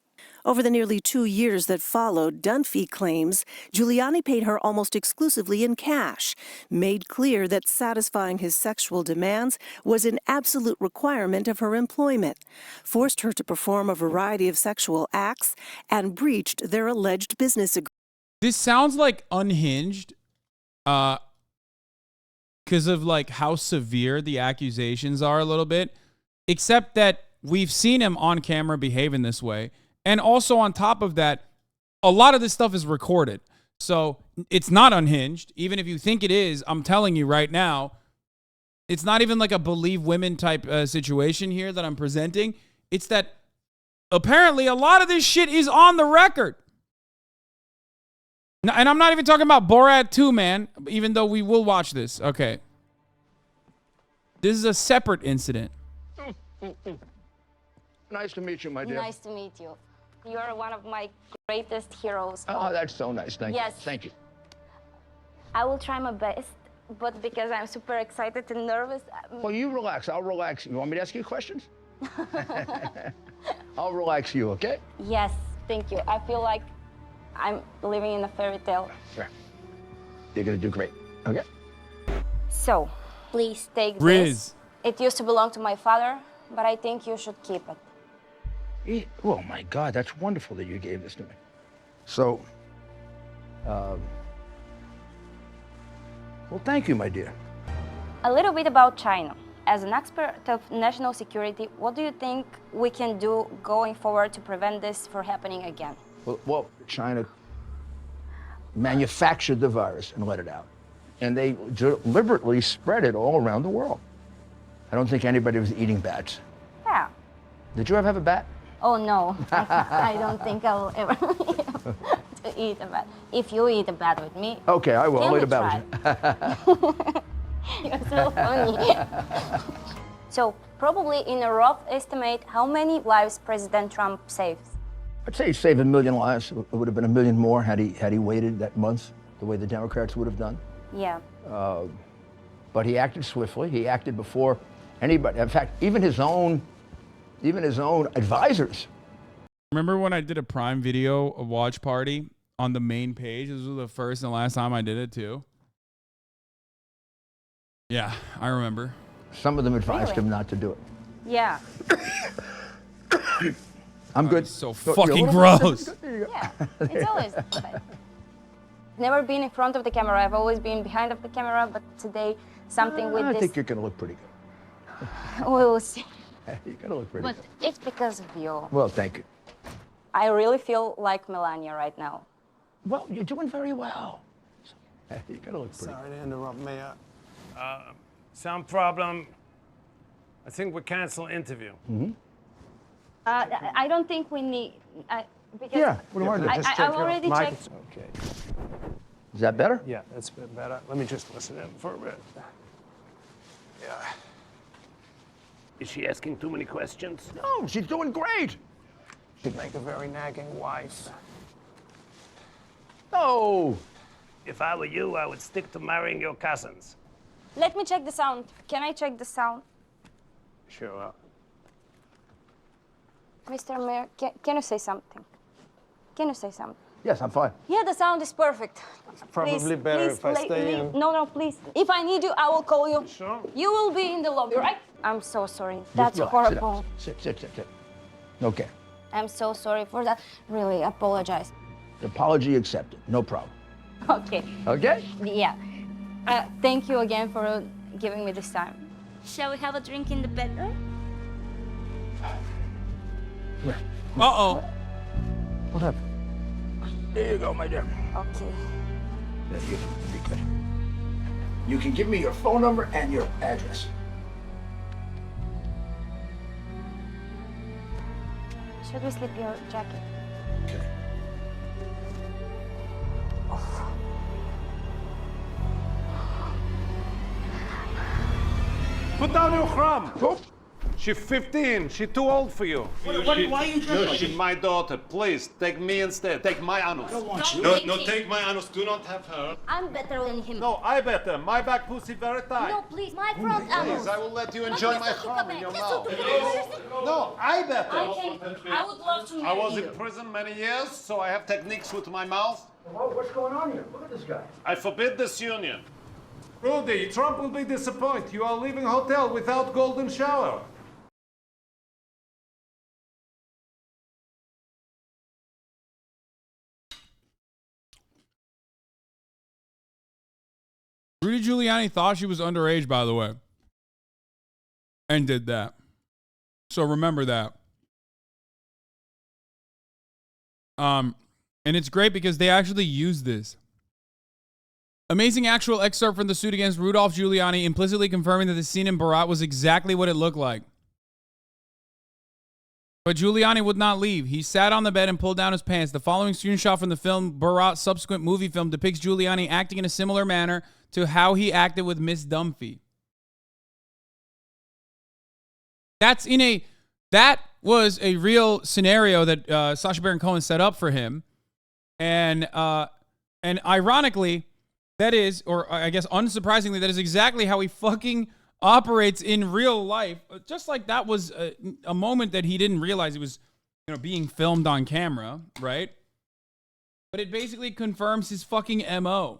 Over the nearly 2 years that followed, Dunphy claims Giuliani paid her almost exclusively in cash, made clear that satisfying his sexual demands was an absolute requirement of her employment, forced her to perform a variety of sexual acts, and breached their alleged business agreement. This sounds like Unhinged because of like how severe the accusations are a little bit, except that we've seen him on camera behave in this way. And also on top of that, a lot of this stuff is recorded. So it's not Unhinged. Even if you think it is, I'm telling you right now, it's not even like a believe women type situation here that I'm presenting. It's that apparently a lot of this shit is on the record. And I'm not even talking about Borat 2, man, even though we will watch this. Okay. This is a separate incident. Nice to meet you, my dear. Nice to meet you. You are one of my greatest heroes. Oh, that's so nice. Thank you. Thank you. I will try my best, but because I'm super excited and nervous. Well, you relax. I'll relax. You want me to ask you questions? I'll relax you, okay? Yes, thank you. I feel like I'm living in a fairy tale. Sure. You're going to do great, okay? So, please take Riz. this. It used to belong to my father, but I think you should keep it. Oh, my God, that's wonderful that you gave this to me. So, well, thank you, my dear. A little bit about China. As an expert of national security, what do you think we can do going forward to prevent this from happening again? Well, China manufactured the virus and let it out. And they deliberately spread it all around the world. I don't think anybody was eating bats. Yeah. Did you ever have a bat? Oh, no. I don't think I'll ever to eat a bat. If you eat a bat with me. Okay, I will. can I'll we eat a bat with you. You're so funny. So, probably in a rough estimate, how many lives President Trump saves? I'd say he saved 1 million lives. It would have been 1 million more had he waited that month, the way the Democrats would have done. Yeah. But he acted swiftly. He acted before anybody. In fact, even his own advisors. Remember when I did a Prime Video watch party on the main page? This was the first and last time I did it too. Yeah, I remember. Some of them advised him not to do it. Yeah. I'm good. So fucking gross. Yeah, it's always. Never been in front of the camera. I've always been behind of the camera, but today something with this. I think you're going to look pretty good. We'll see. You're going to look pretty But good. it's because of you. Well, thank you. I really feel like Melania right now. Well, you're doing very well. You're going to look pretty Sorry to interrupt, Mayor. Sound problem. I think we cancel interview. I don't think we need. Because Yeah, what do I do? I've already checked. Okay. Is that better? Yeah, that's a bit better. Let me just listen in for a bit. Yeah. Is she asking too many questions? No, she's doing great. She'd make a very nagging wife. No. If I were you, I would stick to marrying your cousins. Let me check the sound. Can I check the sound? Sure. Mr. Mayor, can you say something? Can you say something? Yes, I'm fine. Yeah, the sound is perfect. It's probably better if I stay in. No, please. If I need you, I will call you. Sure. You will be in the lobby, right? I'm so sorry. Just That's relax, horrible. Sit down. Sit. Okay. I'm so sorry for that. Really, apologize. Apology accepted. No problem. Okay. Okay? Yeah. Thank you again for giving me this time. Shall we have a drink in the bedroom? Uh-oh. What happened? There you go, my dear. Okay. There you go. Be good. You can give me your phone number and your address. Should we slip your jacket? Okay. Put down your crumb. Oh. She's 15. She's too old for you. Why are you drinking? No, she's my daughter. Please, take me instead. Take my anus. I don't want you. No, take my anus. Do not have her. I'm better than him. No, I better. My back pussy very tight. No, please, my front Please, I will let you enjoy my crumb in your mouth. No, I better. I would love to I was in prison many years, so I have techniques with my mouth. What's going on here? Look at this guy. I forbid this union. Rudy, Trump will be disappointed. You are leaving hotel without golden shower. Rudy Giuliani thought she was underage, by the way, and did that. So remember that. And it's great because they actually use this. Amazing actual excerpt from the suit against Rudolph Giuliani, implicitly confirming that the scene in Bharat was exactly what it looked like. But Giuliani would not leave. He sat on the bed and pulled down his pants. The following screenshot from the film Bharat subsequent movie film depicts Giuliani acting in a similar manner to how he acted with Miss Dunphy. That was a real scenario that Sacha Baron Cohen set up for him. And ironically, that is, or I guess unsurprisingly, that is exactly how he fucking operates in real life. Just like that was a moment that he didn't realize it was, being filmed on camera, right? But it basically confirms his fucking MO.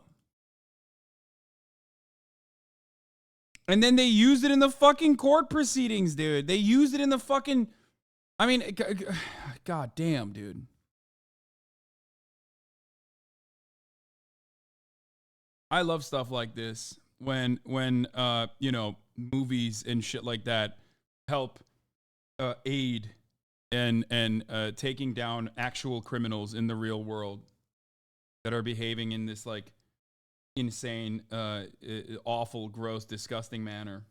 And then they used it in the fucking court proceedings, dude. They used it in the fucking, god damn, dude. I love stuff like this when movies and shit like that help aid and taking down actual criminals in the real world that are behaving in this like insane, awful, gross, disgusting manner.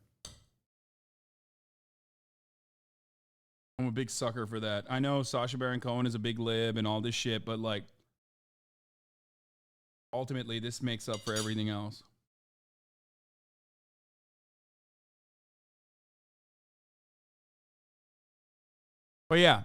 I'm a big sucker for that. I know Sacha Baron Cohen is a big lib and all this shit, but like, ultimately, this makes up for everything else. But yeah,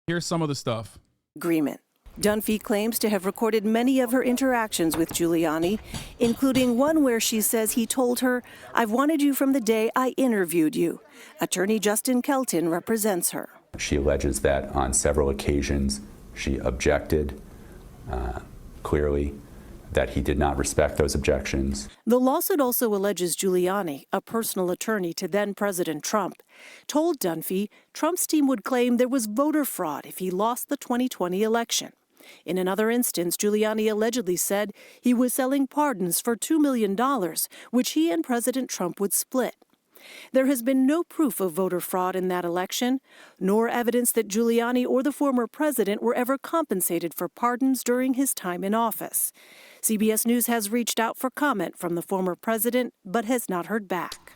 here's some of the stuff. Agreement. Dunphy claims to have recorded many of her interactions with Giuliani, including one where she says he told her, "I've wanted you from the day I interviewed you." Attorney Justin Kelton represents her. She alleges that on several occasions she objected clearly, that he did not respect those objections. The lawsuit also alleges Giuliani, a personal attorney to then-President Trump, told Dunphy Trump's team would claim there was voter fraud if he lost the 2020 election. In another instance, Giuliani allegedly said he was selling pardons for $2 million, which he and President Trump would split. There has been no proof of voter fraud in that election, nor evidence that Giuliani or the former president were ever compensated for pardons during his time in office. CBS News has reached out for comment from the former president, but has not heard back.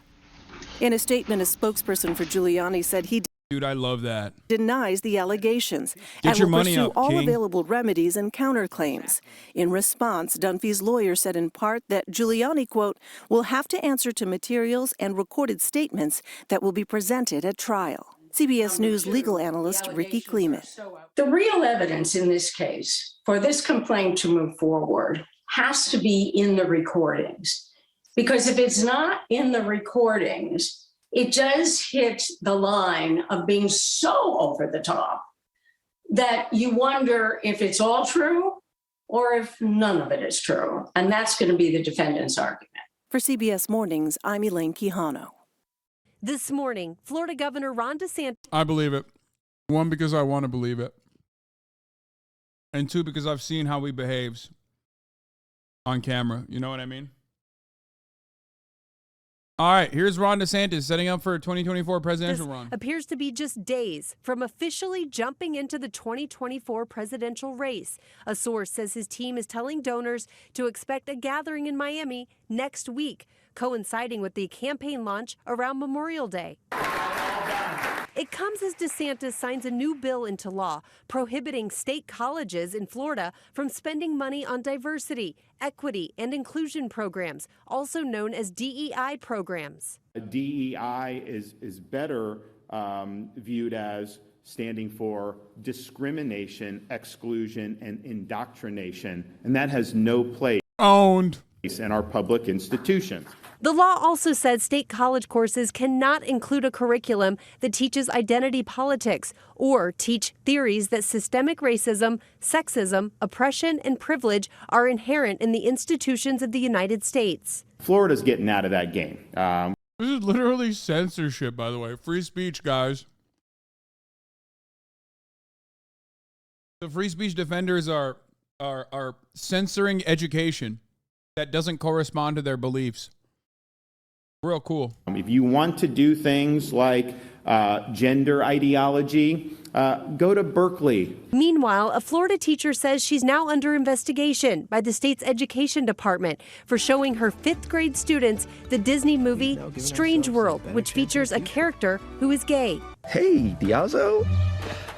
In a statement, a spokesperson for Giuliani said he... Dude, I love that. Denies the allegations Get and your will money pursue up, all King. available remedies and counterclaims. In response, Dunphy's lawyer said in part that Giuliani, quote, will have to answer to materials and recorded statements that will be presented at trial. CBS News legal analyst Ricky Kleeman. The real evidence in this case for this complaint to move forward has to be in the recordings. Because if it's not in the recordings, it does hit the line of being so over the top that you wonder if it's all true or if none of it is true. And that's going to be the defendant's argument. For CBS Mornings, I'm Elaine Quijano. This morning, Florida Governor Ron DeSantis. I believe it. One, because I want to believe it. And two, because I've seen how he behaves on camera. You know what I mean? All right, here's Ron DeSantis setting up for a 2024 presidential run. Appears to be just days from officially jumping into the 2024 presidential race. A source says his team is telling donors to expect a gathering in Miami next week, coinciding with the campaign launch around Memorial Day. It comes as DeSantis signs a new bill into law prohibiting state colleges in Florida from spending money on diversity, equity, and inclusion programs, also known as DEI programs. DEI is better viewed as standing for discrimination, exclusion, and indoctrination, and that has no place in our public institutions. The law also says state college courses cannot include a curriculum that teaches identity politics or teach theories that systemic racism, sexism, oppression, and privilege are inherent in the institutions of the United States. Florida's getting out of that game. This is literally censorship, by the way. Free speech, guys. The free speech defenders are censoring education that doesn't correspond to their beliefs. Real cool. If you want to do things like gender ideology, go to Berkeley. Meanwhile, a Florida teacher says she's now under investigation by the state's education department for showing her 5th grade students the Disney movie Strange World, which features a character who is gay. Hey, Diazzo.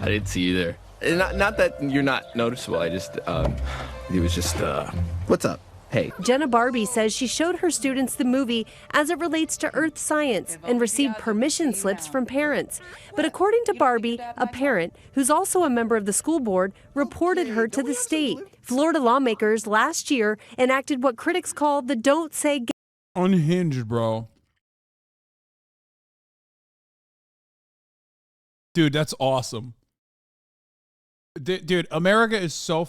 I didn't see you there. Not that you're not noticeable. I just, it was just, what's up? Hey. Jenna Barbie says she showed her students the movie as it relates to earth science and received permission slips from parents. But according to Barbie, a parent, who's also a member of the school board, reported her to the state. Florida lawmakers last year enacted what critics call the Don't Say Gay. Unhinged, bro. Dude, that's awesome. Dude, America is such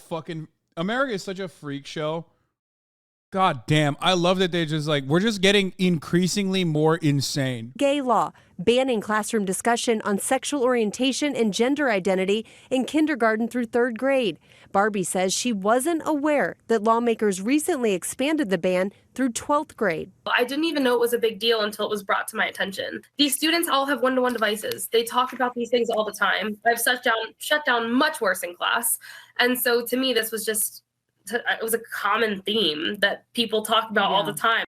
a freak show. God damn. I love that they just we're just getting increasingly more insane. Gay law, banning classroom discussion on sexual orientation and gender identity in kindergarten through 3rd grade. Barbie says she wasn't aware that lawmakers recently expanded the ban through 12th grade. I didn't even know it was a big deal until it was brought to my attention. These students all have one-to-one devices. They talk about these things all the time. I've shut down much worse in class. And so to me, this was just, it was a common theme that people talk about all the time.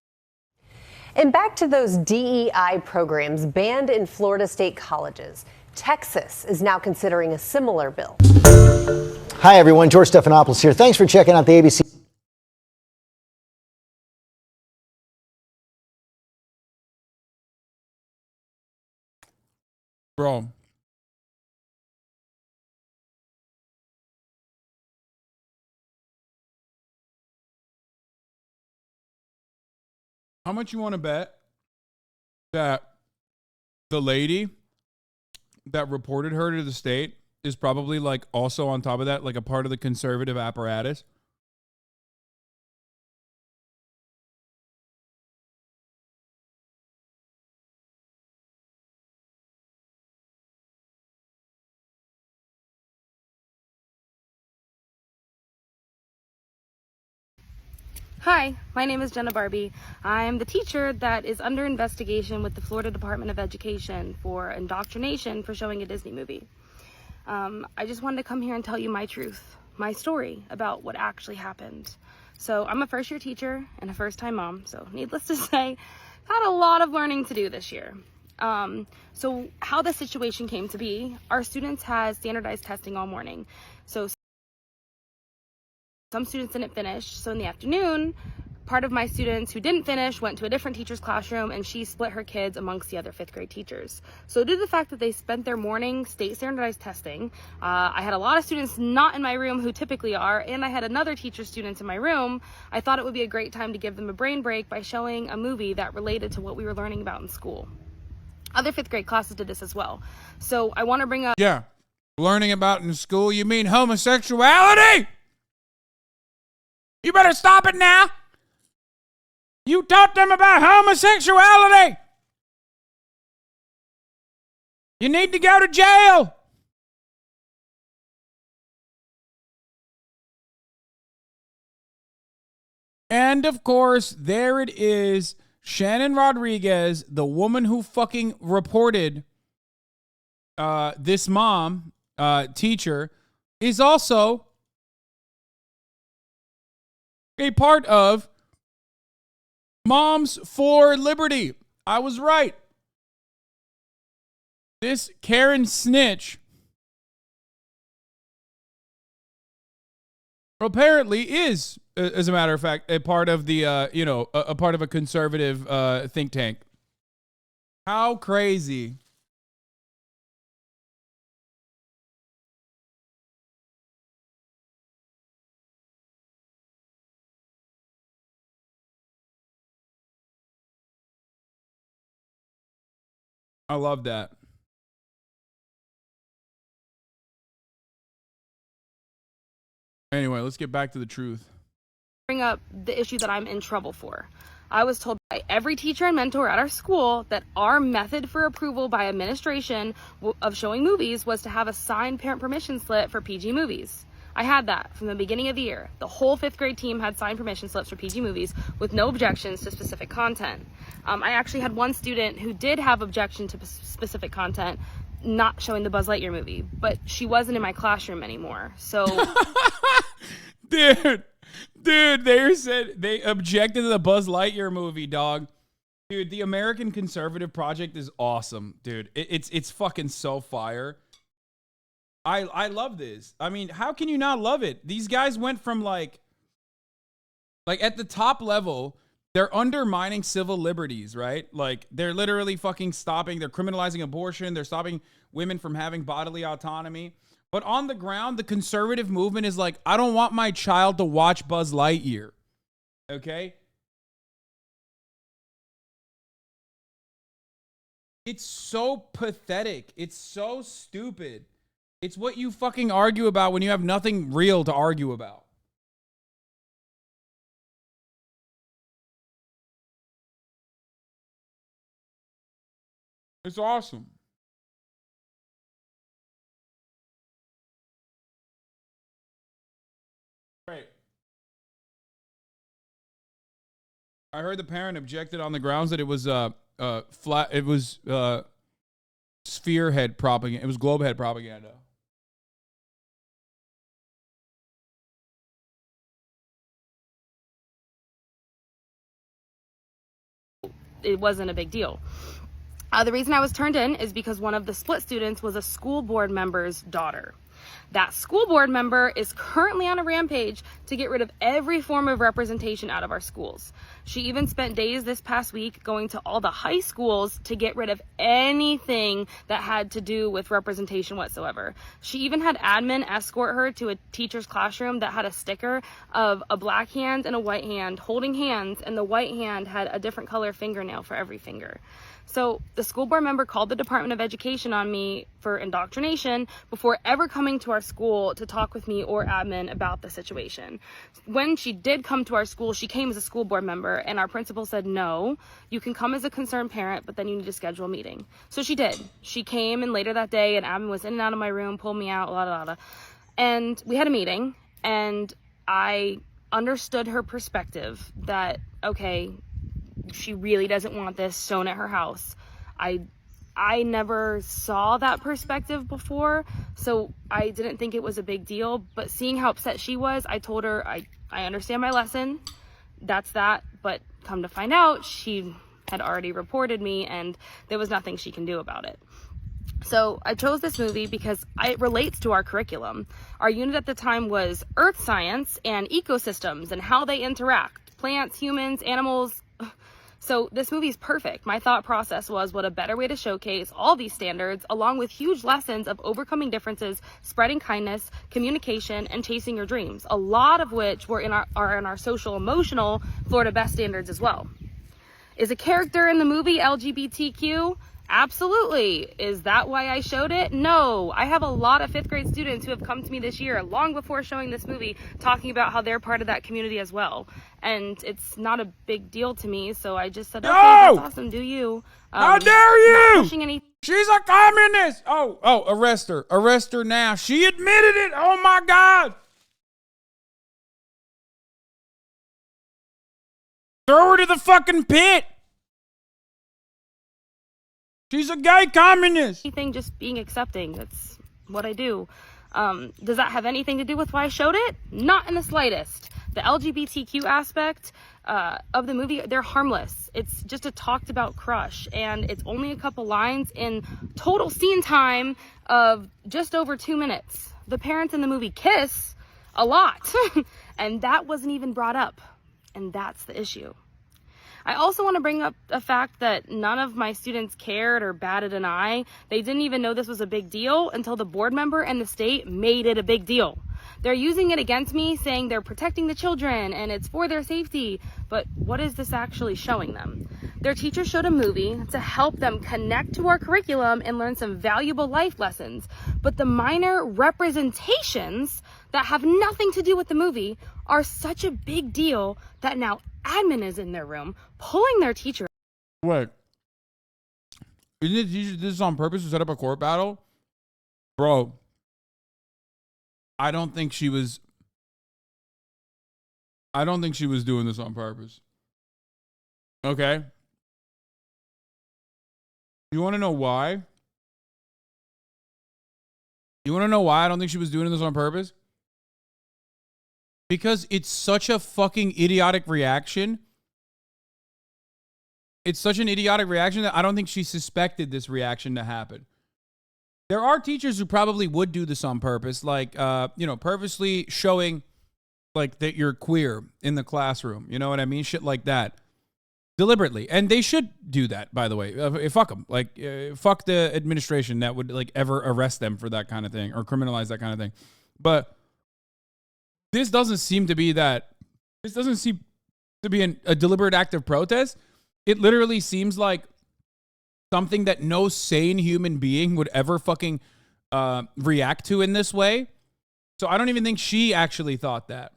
And back to those DEI programs banned in Florida state colleges. Texas is now considering a similar bill. Hi, everyone. George Stephanopoulos here. Thanks for checking out the ABC. Bro. How much you want to bet that the lady that reported her to the state is probably also on top of that, a part of the conservative apparatus? Hi, my name is Jenna Barbie. I'm the teacher that is under investigation with the Florida Department of Education for indoctrination for showing a Disney movie. I just wanted to come here and tell you my truth, my story about what actually happened. So I'm a first-year teacher and a first-time mom, so needless to say, I've had a lot of learning to do this year. So how the situation came to be, our students had standardized testing all morning. So some students didn't finish. So in the afternoon, part of my students who didn't finish went to a different teacher's classroom, and she split her kids amongst the other 5th grade teachers. So due to the fact that they spent their morning state standardized testing, I had a lot of students not in my room who typically are, and I had another teacher students in my room. I thought it would be a great time to give them a brain break by showing a movie that related to what we were learning about in school. Other 5th grade classes did this as well. So I want to bring up... Yeah. Learning about in school, you mean homosexuality? You better stop it now. You taught them about homosexuality. You need to go to jail. And of course, there it is. Shannon Rodriguez, the woman who fucking reported this mom, teacher, is also a part of Moms for Liberty. I was right. This Karen snitch apparently is, as a matter of fact, a part of the, a part of a conservative think tank. How crazy. I love that. Anyway, let's get back to the truth. Bring up the issue that I'm in trouble for. I was told by every teacher and mentor at our school that our method for approval by administration of showing movies was to have a signed parent permission slip for PG movies. I had that from the beginning of the year. The whole 5th grade team had signed permission slips for PG movies with no objections to specific content. I actually had one student who did have objection to specific content, not showing the Buzz Lightyear movie, but she wasn't in my classroom anymore. So, dude, they objected to the Buzz Lightyear movie, dog. Dude, the American Conservative Project is awesome, dude. It's fucking so fire. I love this. I mean, how can you not love it? These guys went from like at the top level, they're undermining civil liberties, right? Like they're literally fucking stopping, they're criminalizing abortion, they're stopping women from having bodily autonomy. But on the ground, the conservative movement is like, I don't want my child to watch Buzz Lightyear. Okay? It's so pathetic. It's so stupid. It's what you fucking argue about when you have nothing real to argue about. It's awesome. Right. I heard the parent objected on the grounds that it was flat. It was sphere head propaganda. It was globe head propaganda. it wasn't a big deal. The reason I was turned in is because one of the split students was a school board member's daughter. That school board member is currently on a rampage to get rid of every form of representation out of our schools. She even spent days this past week going to all the high schools to get rid of anything that had to do with representation whatsoever. She even had admin escort her to a teacher's classroom that had a sticker of a black hand and a white hand holding hands, and the white hand had a different color fingernail for every finger. So the school board member called the Department of Education on me for indoctrination before ever coming to our school to talk with me or admin about the situation. When she did come to our school, she came as a school board member, and our principal said, no, you can come as a concerned parent, but then you need to schedule a meeting. So she did. She came, and later that day, and admin was in and out of my room, pulled me out, and we had a meeting, and I understood her perspective that, okay, she really doesn't want this shown at her house. I never saw that perspective before, so I didn't think it was a big deal. But seeing how upset she was, I told her I understand my lesson. That's that. But come to find out, she had already reported me, and there was nothing she can do about it. So I chose this movie because it relates to our curriculum. Our unit at the time was earth science and ecosystems and how they interact, plants, humans, animals. So this movie is perfect. My thought process was, what a better way to showcase all these standards, along with huge lessons of overcoming differences, spreading kindness, communication, and chasing your dreams, a lot of which are in our social emotional Florida Best standards as well. Is a character in the movie LGBTQ? Absolutely. Is that why I showed it? No. I have a lot of 5th grade students who have come to me this year, long before showing this movie, talking about how they're part of that community as well. And it's not a big deal to me, so I just said, okay, that's awesome, do you. How dare you! Not pushing any- She's a communist! Oh, arrest her. Arrest her now. She admitted it! Oh my God! Throw her to the fucking pit! She's a gay communist. Anything, just being accepting. That's what I do. Does that have anything to do with why I showed it? Not in the slightest. The LGBTQ aspect of the movie, they're harmless. It's just a talked about crush, and it's only a couple lines in total scene time of just over 2 minutes. The parents in the movie kiss a lot, and that wasn't even brought up, and that's the issue. I also want to bring up the fact that none of my students cared or batted an eye. They didn't even know this was a big deal until the board member and the state made it a big deal. They're using it against me, saying they're protecting the children and it's for their safety. But what is this actually showing them? Their teacher showed a movie to help them connect to our curriculum and learn some valuable life lessons. But the minor representations that have nothing to do with the movie are such a big deal that now admin is in their room pulling their teacher. Wait. Isn't it teacher did this on purpose to set up a court battle? Bro, I don't think she was doing this on purpose. Okay? You want to know why? You want to know why I don't think she was doing this on purpose? Because it's such a fucking idiotic reaction. It's such an idiotic reaction that I don't think she suspected this reaction to happen. There are teachers who probably would do this on purpose, like, purposely showing, like, that you're queer in the classroom. You know what I mean? Shit like that. Deliberately. And they should do that, by the way. Fuck them. Like, fuck the administration that would, like, ever arrest them for that kind of thing or criminalize that kind of thing. But this doesn't seem to be a deliberate act of protest. It literally seems like something that no sane human being would ever fucking react to in this way. So I don't even think she actually thought that.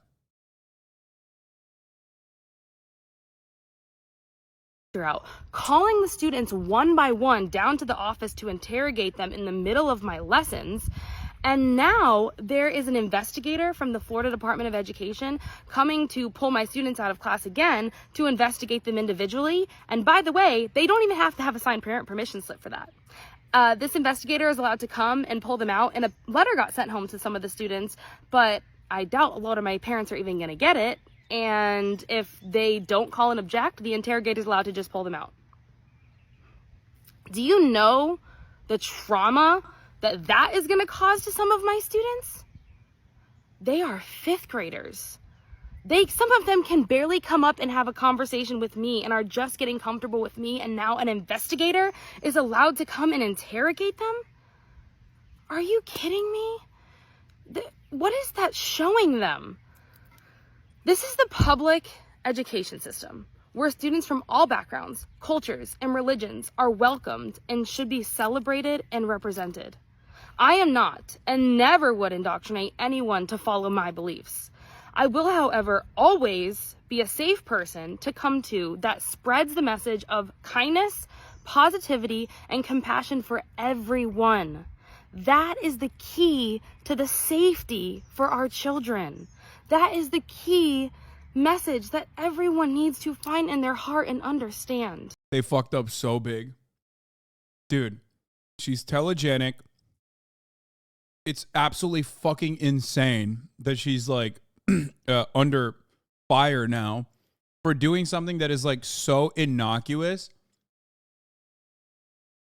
Out, calling the students one by one down to the office to interrogate them in the middle of my lessons. And now there is an investigator from the Florida Department of Education coming to pull my students out of class again to investigate them individually. And by the way, they don't even have to have a signed parent permission slip for that. This investigator is allowed to come and pull them out, and a letter got sent home to some of the students, but I doubt a lot of my parents are even going to get it. And if they don't call and object, the interrogator is allowed to just pull them out. Do you know the trauma that is going to cause to some of my students? They are 5th graders. Some of them can barely come up and have a conversation with me and are just getting comfortable with me, and now an investigator is allowed to come and interrogate them? Are you kidding me? What is that showing them? This is the public education system, where students from all backgrounds, cultures, and religions are welcomed and should be celebrated and represented. I am not and never would indoctrinate anyone to follow my beliefs. I will, however, always be a safe person to come to that spreads the message of kindness, positivity, and compassion for everyone. That is the key to the safety for our children. That is the key message that everyone needs to find in their heart and understand. They fucked up so big. Dude, she's telegenic. It's absolutely fucking insane that she's like under fire now for doing something that is like so innocuous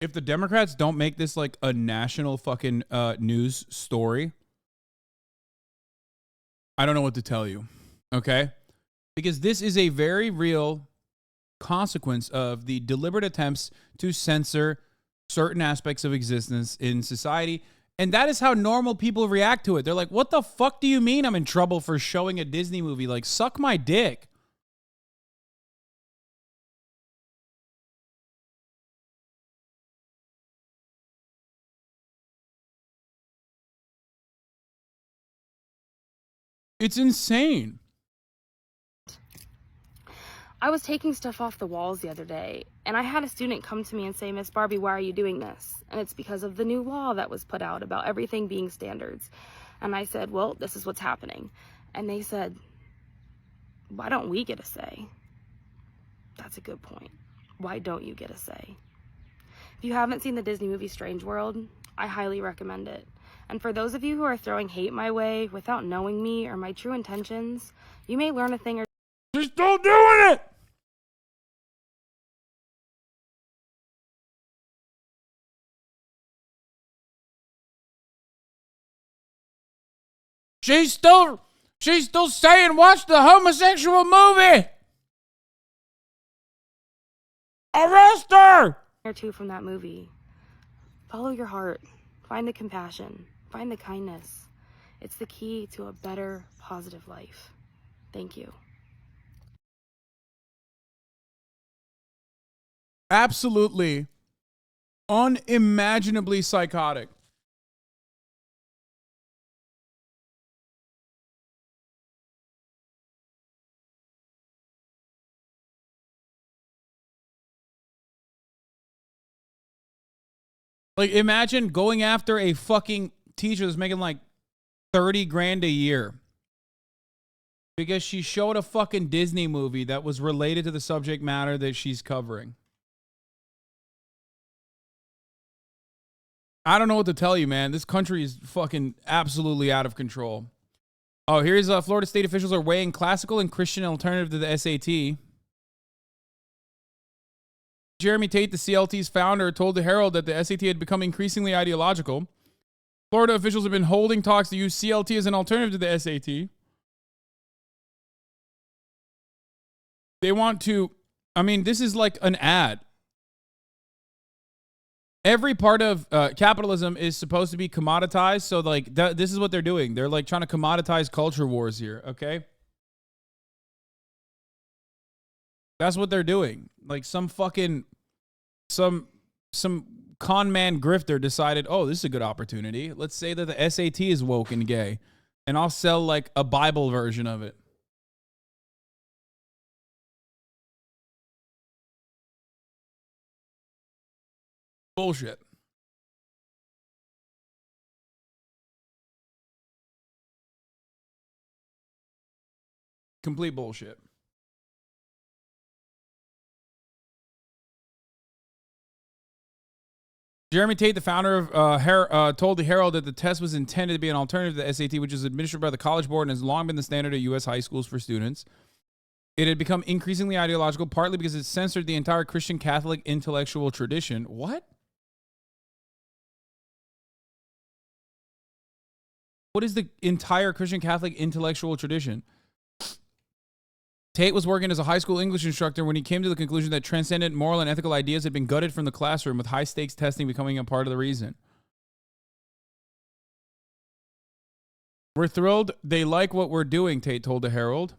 If the Democrats don't make this like a national fucking news story, I don't know what to tell you. Okay? Because this is a very real consequence of the deliberate attempts to censor certain aspects of existence in society. And that is how normal people react to it. They're like, what the fuck do you mean I'm in trouble for showing a Disney movie? Like, suck my dick. It's insane. I was taking stuff off the walls the other day, and I had a student come to me and say, Miss Barbie, why are you doing this? And it's because of the new law that was put out about everything being standards. And I said, well, this is what's happening. And they said, why don't we get a say? That's a good point. Why don't you get a say? If you haven't seen the Disney movie Strange World, I highly recommend it. And for those of you who are throwing hate my way without knowing me or my true intentions, you may learn a thing or She's still doing it. She's still saying, watch the homosexual movie. Arrest her. or two from that movie. Follow your heart. Find the compassion. Find the kindness. It's the key to a better, positive life. Thank you. Absolutely unimaginably psychotic. Like, imagine going after a fucking teacher that's making like 30 grand a year because she showed a fucking Disney movie that was related to the subject matter that she's covering. I don't know what to tell you, man. This country is fucking absolutely out of control. Oh, here's Florida state officials are weighing classical and Christian alternative to the SAT. Jeremy Tate, the CLT's founder, told the Herald that the SAT had become increasingly ideological. Florida officials have been holding talks to use CLT as an alternative to the SAT. They want to, I mean, this is like an ad. Every part of capitalism is supposed to be commoditized. So, like, this is what they're doing. They're, like, trying to commoditize culture wars here, okay? That's what they're doing. Like, some fucking, some con man grifter decided, oh, this is a good opportunity. Let's say that the SAT is woke and gay, and I'll sell, like, a Bible version of it. Bullshit. Complete bullshit. Jeremy Tate, the founder of told the Herald that the test was intended to be an alternative to the SAT, which is administered by the College Board and has long been the standard at U.S. high schools for students. It had become increasingly ideological, partly because it censored the entire Christian Catholic intellectual tradition. What? What is the entire Christian Catholic intellectual tradition? Tate was working as a high school English instructor when he came to the conclusion that transcendent moral and ethical ideas had been gutted from the classroom, with high-stakes testing becoming a part of the reason. We're thrilled. They like what we're doing, Tate told the Herald.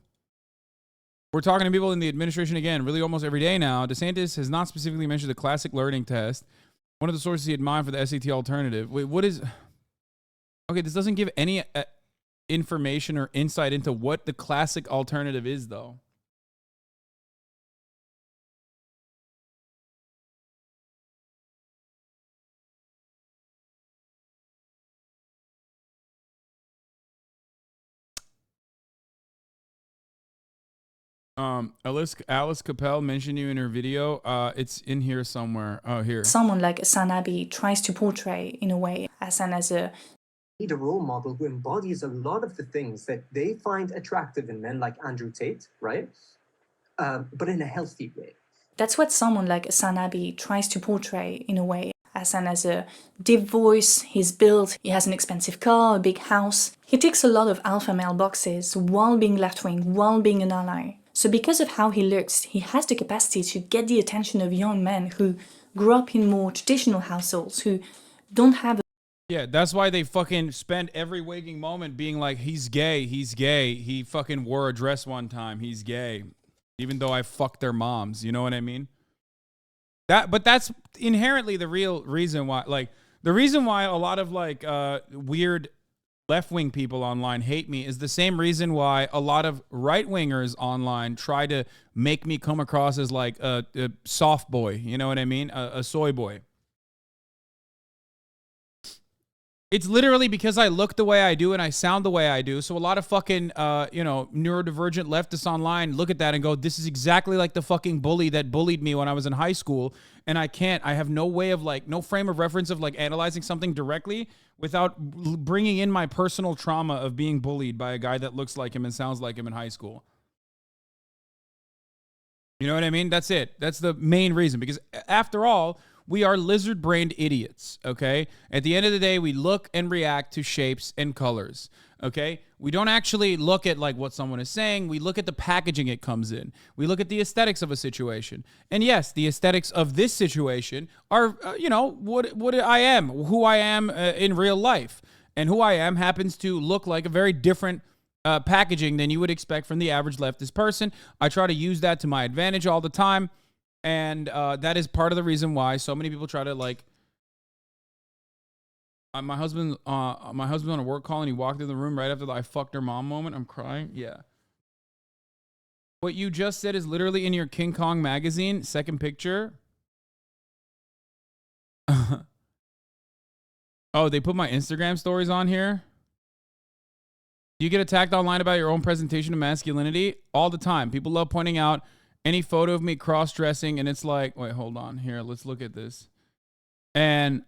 We're talking to people in the administration again, really almost every day now. DeSantis has not specifically mentioned the classic learning test, one of the sources he had in mind for the SAT alternative. Wait, what is... Okay, this doesn't give any information or insight into what the classic alternative is, though. Alice Capel mentioned you in her video. It's in here somewhere. Oh, here. Someone like Hasanabi tries to portray, in a way, Hasan as a role model who embodies a lot of the things that they find attractive in men like Andrew Tate, right? But in a healthy way. That's what someone like Hasanabi tries to portray in a way. Hasan has a deep voice, he's built, he has an expensive car, a big house. He ticks a lot of alpha male boxes while being left-wing, while being an ally. So because of how he looks, he has the capacity to get the attention of young men who grew up in more traditional households, who don't have a Yeah, that's why they fucking spend every waking moment being like, he's gay, he's gay. He fucking wore a dress one time, he's gay. Even though I fucked their moms, you know what I mean? But that's inherently the real reason why, like, the reason why a lot of like weird left-wing people online hate me is the same reason why a lot of right-wingers online try to make me come across as like a soft boy, you know what I mean? A soy boy. It's literally because I look the way I do and I sound the way I do. So a lot of fucking, neurodivergent leftists online look at that and go, this is exactly like the fucking bully that bullied me when I was in high school. And I have no way of like, no frame of reference of like analyzing something directly without bringing in my personal trauma of being bullied by a guy that looks like him and sounds like him in high school. You know what I mean? That's it. That's the main reason. Because after all, we are lizard-brained idiots, okay? At the end of the day, we look and react to shapes and colors, okay? We don't actually look at like what someone is saying. We look at the packaging it comes in. We look at the aesthetics of a situation. And yes, the aesthetics of this situation are, what I am, who I am in real life. And who I am happens to look like a very different packaging than you would expect from the average leftist person. I try to use that to my advantage all the time. And that is part of the reason why so many people try to like. My husband on a work call and he walked in the room right after the I fucked her mom moment. I'm crying. Yeah. What you just said is literally in your King Kong magazine second picture. Oh, they put my Instagram stories on here. Do you get attacked online about your own presentation of masculinity? All the time. People love pointing out any photo of me cross-dressing, and it's like, wait, hold on. Here, let's look at this. And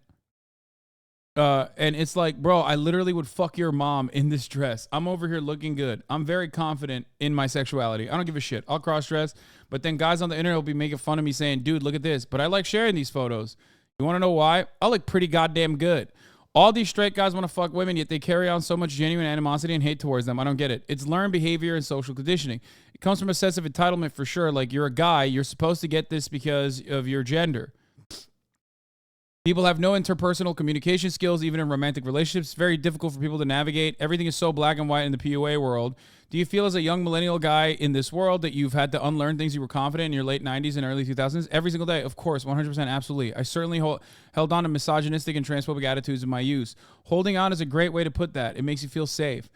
it's like, bro, I literally would fuck your mom in this dress. I'm over here looking good. I'm very confident in my sexuality. I don't give a shit. I'll cross-dress. But then guys on the internet will be making fun of me saying, dude, look at this. But I like sharing these photos. You want to know why? I look pretty goddamn good. All these straight guys want to fuck women, yet they carry on so much genuine animosity and hate towards them. I don't get it. It's learned behavior and social conditioning. It comes from a sense of entitlement for sure. Like, you're a guy, you're supposed to get this because of your gender. People have no interpersonal communication skills, even in romantic relationships. It's very difficult for people to navigate. Everything is so black and white in the PUA world. Do you feel as a young millennial guy in this world that you've had to unlearn things you were confident in your late 90s and early 2000s? Every single day, of course, 100%, absolutely. I certainly held on to misogynistic and transphobic attitudes in my youth. Holding on is a great way to put that. It makes you feel safe.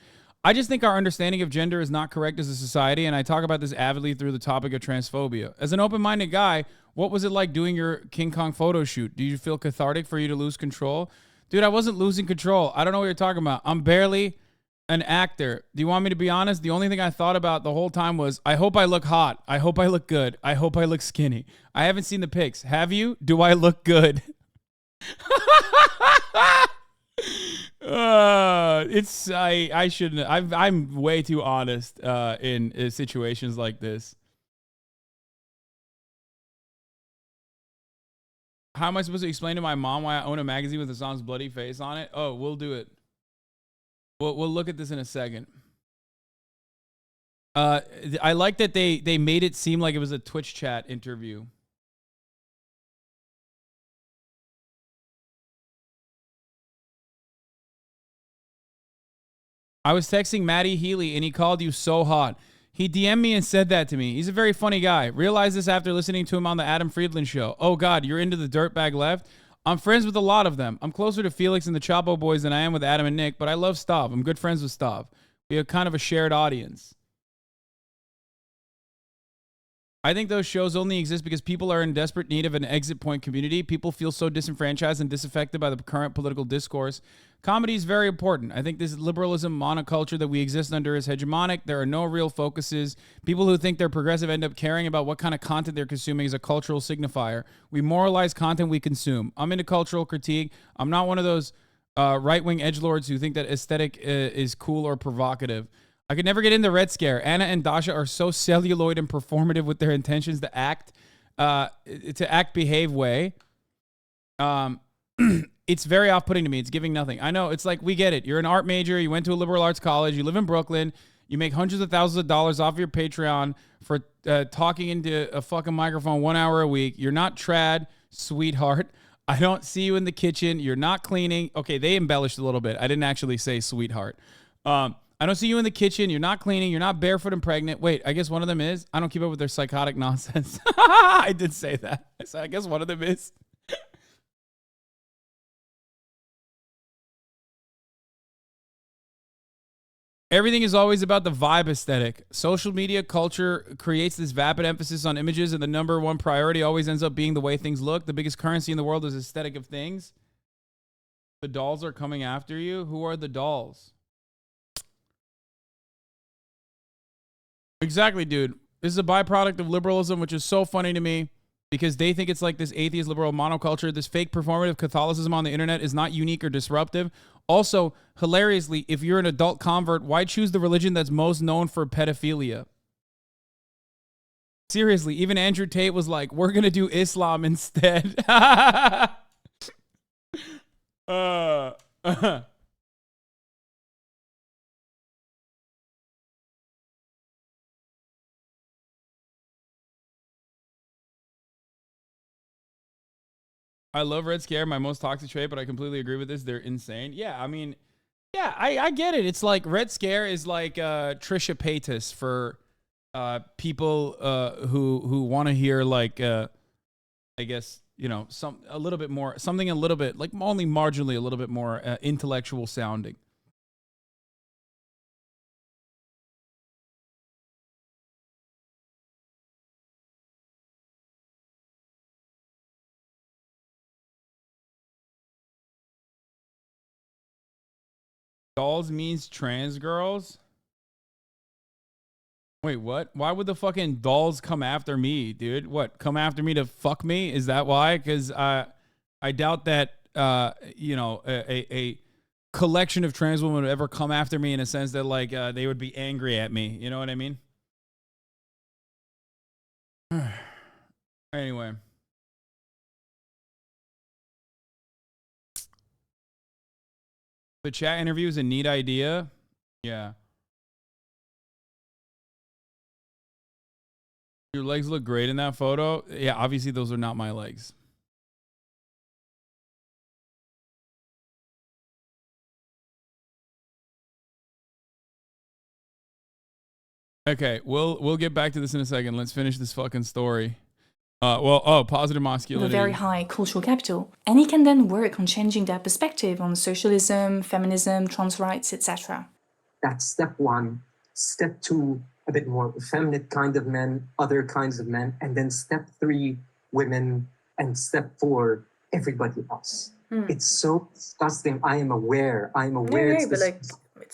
I just think our understanding of gender is not correct as a society, and I talk about this avidly through the topic of transphobia. As an open-minded guy, what was it like doing your King Kong photo shoot? Do you feel cathartic for you to lose control? Dude, I wasn't losing control. I don't know what you're talking about. I'm barely an actor. Do you want me to be honest? The only thing I thought about the whole time was, I hope I look hot. I hope I look good. I hope I look skinny. I haven't seen the pics. Have you? Do I look good? I shouldn't. I'm way too honest in situations like this. How am I supposed to explain to my mom why I own a magazine with the song's bloody face on it? Oh, we'll do it. We'll look at this in a second. I like that they made it seem like it was a Twitch chat interview. I was texting Matty Healy and he called you so hot. He DM'd me and said that to me. He's a very funny guy. Realized this after listening to him on the Adam Friedland show. Oh God, you're into the dirtbag left? I'm friends with a lot of them. I'm closer to Felix and the Chapo boys than I am with Adam and Nick, but I love Stav. I'm good friends with Stav. We have kind of a shared audience. I think those shows only exist because people are in desperate need of an exit point community. People feel so disenfranchised and disaffected by the current political discourse. Comedy is very important. I think this liberalism monoculture that we exist under is hegemonic. There are no real focuses. People who think they're progressive end up caring about what kind of content they're consuming as a cultural signifier. We moralize content we consume. I'm into cultural critique. I'm not one of those right-wing edgelords who think that aesthetic is cool or provocative. I could never get into Red Scare. Anna and Dasha are so celluloid and performative with their intentions to act to act, behave way, it's very off-putting to me. It's giving nothing. I know, it's like, we get it. You're an art major. You went to a liberal arts college. You live in Brooklyn. You make hundreds of thousands of dollars off your Patreon for talking into a fucking microphone 1 hour a week. You're not trad, sweetheart. I don't see you in the kitchen. You're not cleaning. Okay, they embellished a little bit. I didn't actually say sweetheart. I don't see you in the kitchen. You're not cleaning. You're not barefoot and pregnant. Wait, I guess one of them is. I don't keep up with their psychotic nonsense. I did say that. So I guess one of them is. Everything is always about the vibe aesthetic. Social media culture creates this vapid emphasis on images, and the number one priority always ends up being the way things look. The biggest currency in the world is aesthetic of things. The dolls are coming after you. Who are the dolls? Exactly, dude. This is a byproduct of liberalism, which is so funny to me because they think it's like this atheist liberal monoculture. This fake performative Catholicism on the internet is not unique or disruptive. Also, hilariously, if you're an adult convert, why choose the religion that's most known for pedophilia? Seriously, even Andrew Tate was like, we're going to do Islam instead. I love Red Scare, my most toxic trait, but I completely agree with this. They're insane. Yeah, I mean, yeah, I get it. It's like Red Scare is like Trisha Paytas for people who want to hear like I guess, you know, something a little bit more like only marginally a little bit more intellectual sounding. Dolls means trans girls? Wait, what? Why would the fucking dolls come after me, dude? What, come after me to fuck me? Is that why? Because I doubt that, you know, a collection of trans women would ever come after me in a sense that, like, they would be angry at me. You know what I mean? Anyway. The chat interview is a neat idea. Yeah. Your legs look great in that photo. Yeah, obviously those are not my legs. Okay, we'll get back to this in a second. Let's finish this fucking story. Positive masculinity. A very high cultural capital, and he can then work on changing their perspective on socialism, feminism, trans rights, etc. That's step one. Step two, a bit more feminine kind of men, other kinds of men, and then step three, women, and step four, everybody else. It's so disgusting. I am aware that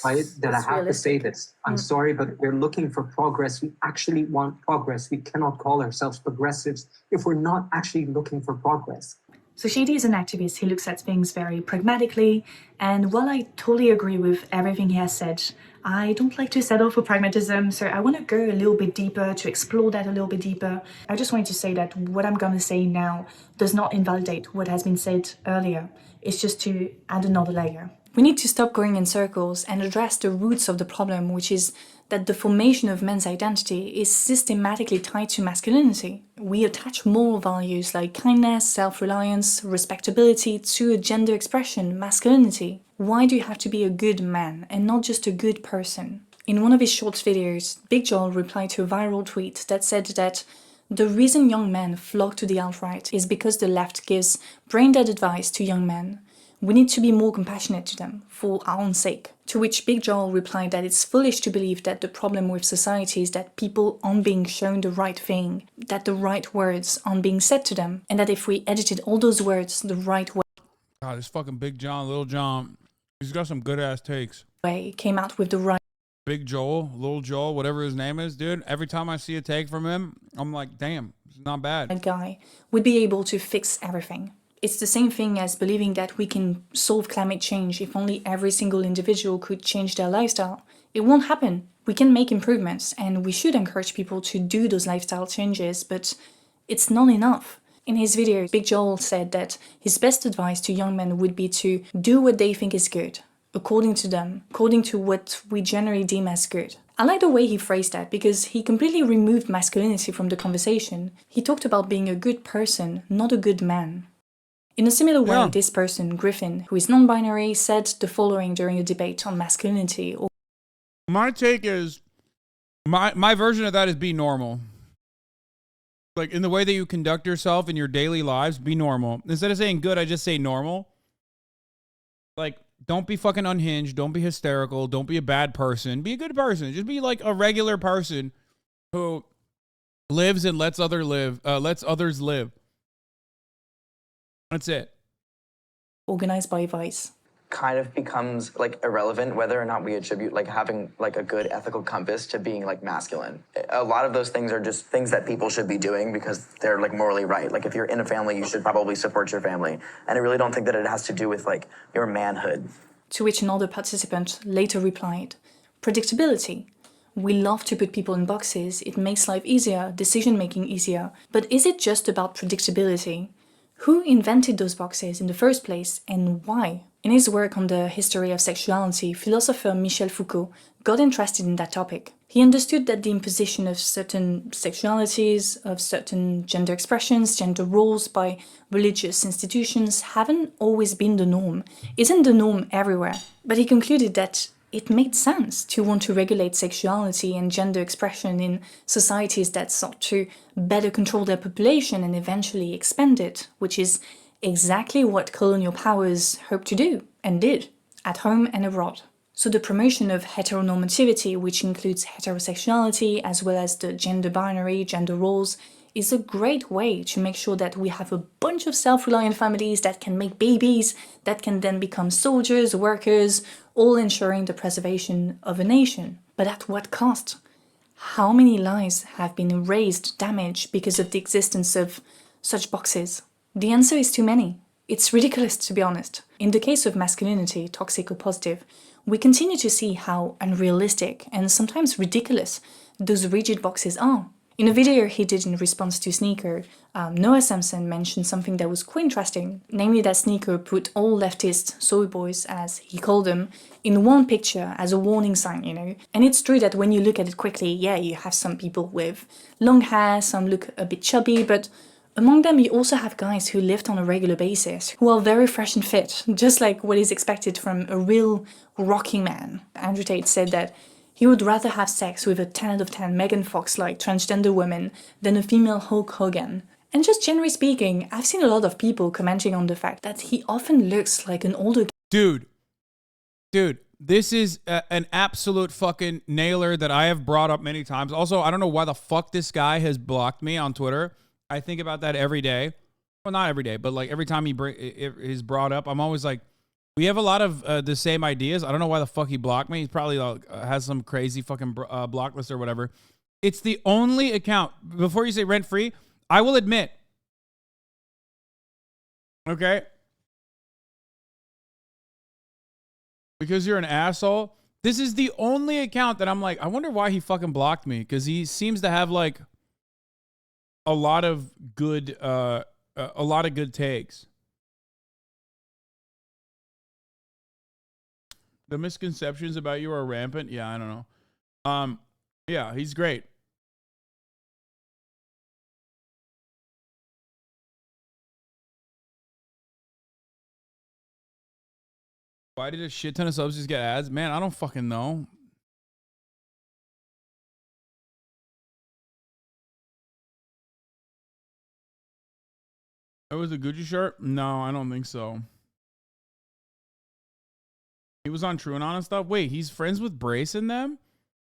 I have to say this. I'm sorry, but we're looking for progress. We actually want progress. We cannot call ourselves progressives if we're not actually looking for progress. So Shady is an activist. He looks at things very pragmatically, and while I totally agree with everything he has said, I don't like to settle for pragmatism, so I want to go a little bit deeper, to explore that a little bit deeper. I just wanted to say that what I'm going to say now does not invalidate what has been said earlier. It's just to add another layer. We need to stop going in circles and address the roots of the problem, which is that the formation of men's identity is systematically tied to masculinity. We attach moral values like kindness, self-reliance, respectability to a gender expression, masculinity. Why do you have to be a good man and not just a good person? In one of his short videos, Big Joel replied to a viral tweet that said that the reason young men flock to the alt-right is because the left gives brain-dead advice to young men. We need to be more compassionate to them, for our own sake. To which Big Joel replied that it's foolish to believe that the problem with society is that people aren't being shown the right thing, that the right words aren't being said to them, and that if we edited all those words the right way... God, this fucking Big John, Little John, he's got some good-ass takes. ...came out with the right... Big Joel, Little Joel, whatever his name is, dude, every time I see a take from him, I'm like, damn, it's not bad. ...guy would be able to fix everything. It's the same thing as believing that we can solve climate change if only every single individual could change their lifestyle. It won't happen. We can make improvements, and we should encourage people to do those lifestyle changes, but It's not enough. In his video, Big Joel said that his best advice to young men would be to do what they think is good, according to them, according to what we generally deem as good. I like the way he phrased that because he completely removed masculinity from the conversation. He talked about being a good person, not a good man. In a similar way, this person, Griffin, who is non-binary, said the following during a debate on masculinity. My take is, my version of that is be normal. Like, in the way that you conduct yourself in your daily lives, be normal. Instead of saying good, I just say normal. Like, don't be fucking unhinged. Don't be hysterical. Don't be a bad person. Be a good person. Just be like a regular person who lives and lets others live. That's it. Organized by Vice. Kind of becomes like irrelevant whether or not we attribute like having like a good ethical compass to being like masculine. A lot of those things are just things that people should be doing because they're like morally right. Like if you're in a family, you should probably support your family. And I really don't think that it has to do with like your manhood. To which another participant later replied, predictability. We love to put people in boxes. It makes life easier, decision-making easier. But is it just about predictability? Who invented those boxes in the first place and why? In his work on the history of sexuality, philosopher Michel Foucault got interested in that topic. He understood that the imposition of certain sexualities, of certain gender expressions, gender roles by religious institutions haven't always been the norm, isn't the norm everywhere. But he concluded that it made sense to want to regulate sexuality and gender expression in societies that sought to better control their population and eventually expand it, which is exactly what colonial powers hoped to do, and did, at home and abroad. So the promotion of heteronormativity, which includes heterosexuality as well as the gender binary, gender roles, is a great way to make sure that we have a bunch of self-reliant families that can make babies, that can then become soldiers, workers, all ensuring the preservation of a nation. But at what cost? How many lives have been erased, damaged because of the existence of such boxes? The answer is too many. It's ridiculous, to be honest. In the case of masculinity, toxic or positive, we continue to see how unrealistic and sometimes ridiculous those rigid boxes are. In a video he did in response to Sneaker, Noah Sampson mentioned something that was quite interesting, namely that Sneaker put all leftist soy boys, as he called them, in one picture as a warning sign, you know. And it's true that when you look at it quickly, yeah, you have some people with long hair, some look a bit chubby, but among them you also have guys who lift on a regular basis, who are very fresh and fit, just like what is expected from a real rocking man. Andrew Tate said that he would rather have sex with a 10 out of 10 Megan Fox-like transgender woman than a female Hulk Hogan. And just generally speaking, I've seen a lot of people commenting on the fact that he often looks like an older Dude, this is an absolute fucking nailer that I have brought up many times. Also, I don't know why the fuck this guy has blocked me on Twitter. I think about that every day. Well, not every day, but like every time he is brought up, I'm always like, we have a lot of the same ideas. I don't know why the fuck he blocked me. He's probably has some crazy fucking block list or whatever. It's the only account. Before you say rent-free, I will admit. Okay? Because you're an asshole. This is the only account that I'm like, I wonder why he fucking blocked me. Because he seems to have like a lot of good takes. The misconceptions about you are rampant. Yeah, I don't know. Yeah, he's great. Why did a shit ton of subs just get ads? Man, I don't fucking know. It was a Gucci shirt? No, I don't think so. He was on TrueAnon and stuff. Wait, he's friends with Brace and them?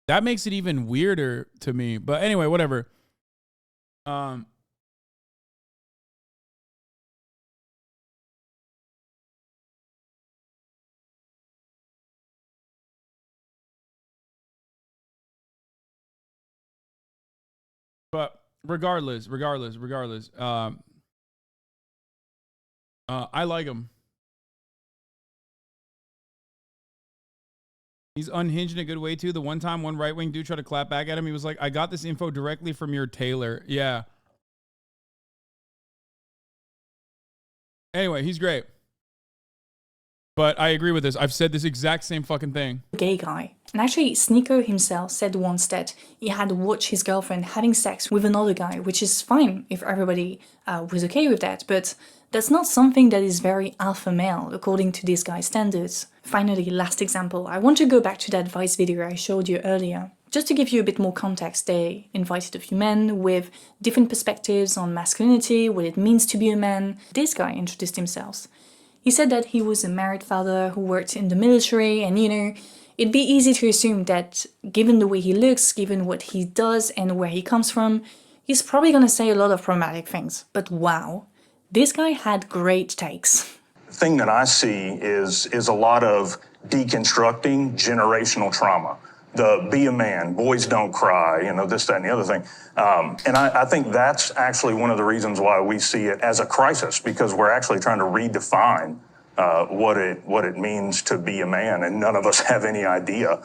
That makes it even weirder to me. But anyway, whatever. But regardless, I like him. He's unhinged in a good way, too. The one time one right-wing dude tried to clap back at him, he was like, I got this info directly from your tailor. Yeah. Anyway, he's great. But I agree with this. I've said this exact same fucking thing. Gay guy. And actually, Sneeko himself said once that he had watched his girlfriend having sex with another guy, which is fine if everybody was okay with that, but that's not something that is very alpha male, according to this guy's standards. Finally, last example. I want to go back to that Vice video I showed you earlier. Just to give you a bit more context, they invited a few men with different perspectives on masculinity, what it means to be a man. This guy introduced himself. He said that he was a married father who worked in the military, and it'd be easy to assume that given the way he looks, given what he does and where he comes from, he's probably gonna say a lot of problematic things. But wow, this guy had great takes. The thing that I see is a lot of deconstructing generational trauma. The be a man, boys don't cry, this, that, and the other thing. And I think that's actually one of the reasons why we see it as a crisis, because we're actually trying to redefine what it means to be a man, and none of us have any idea.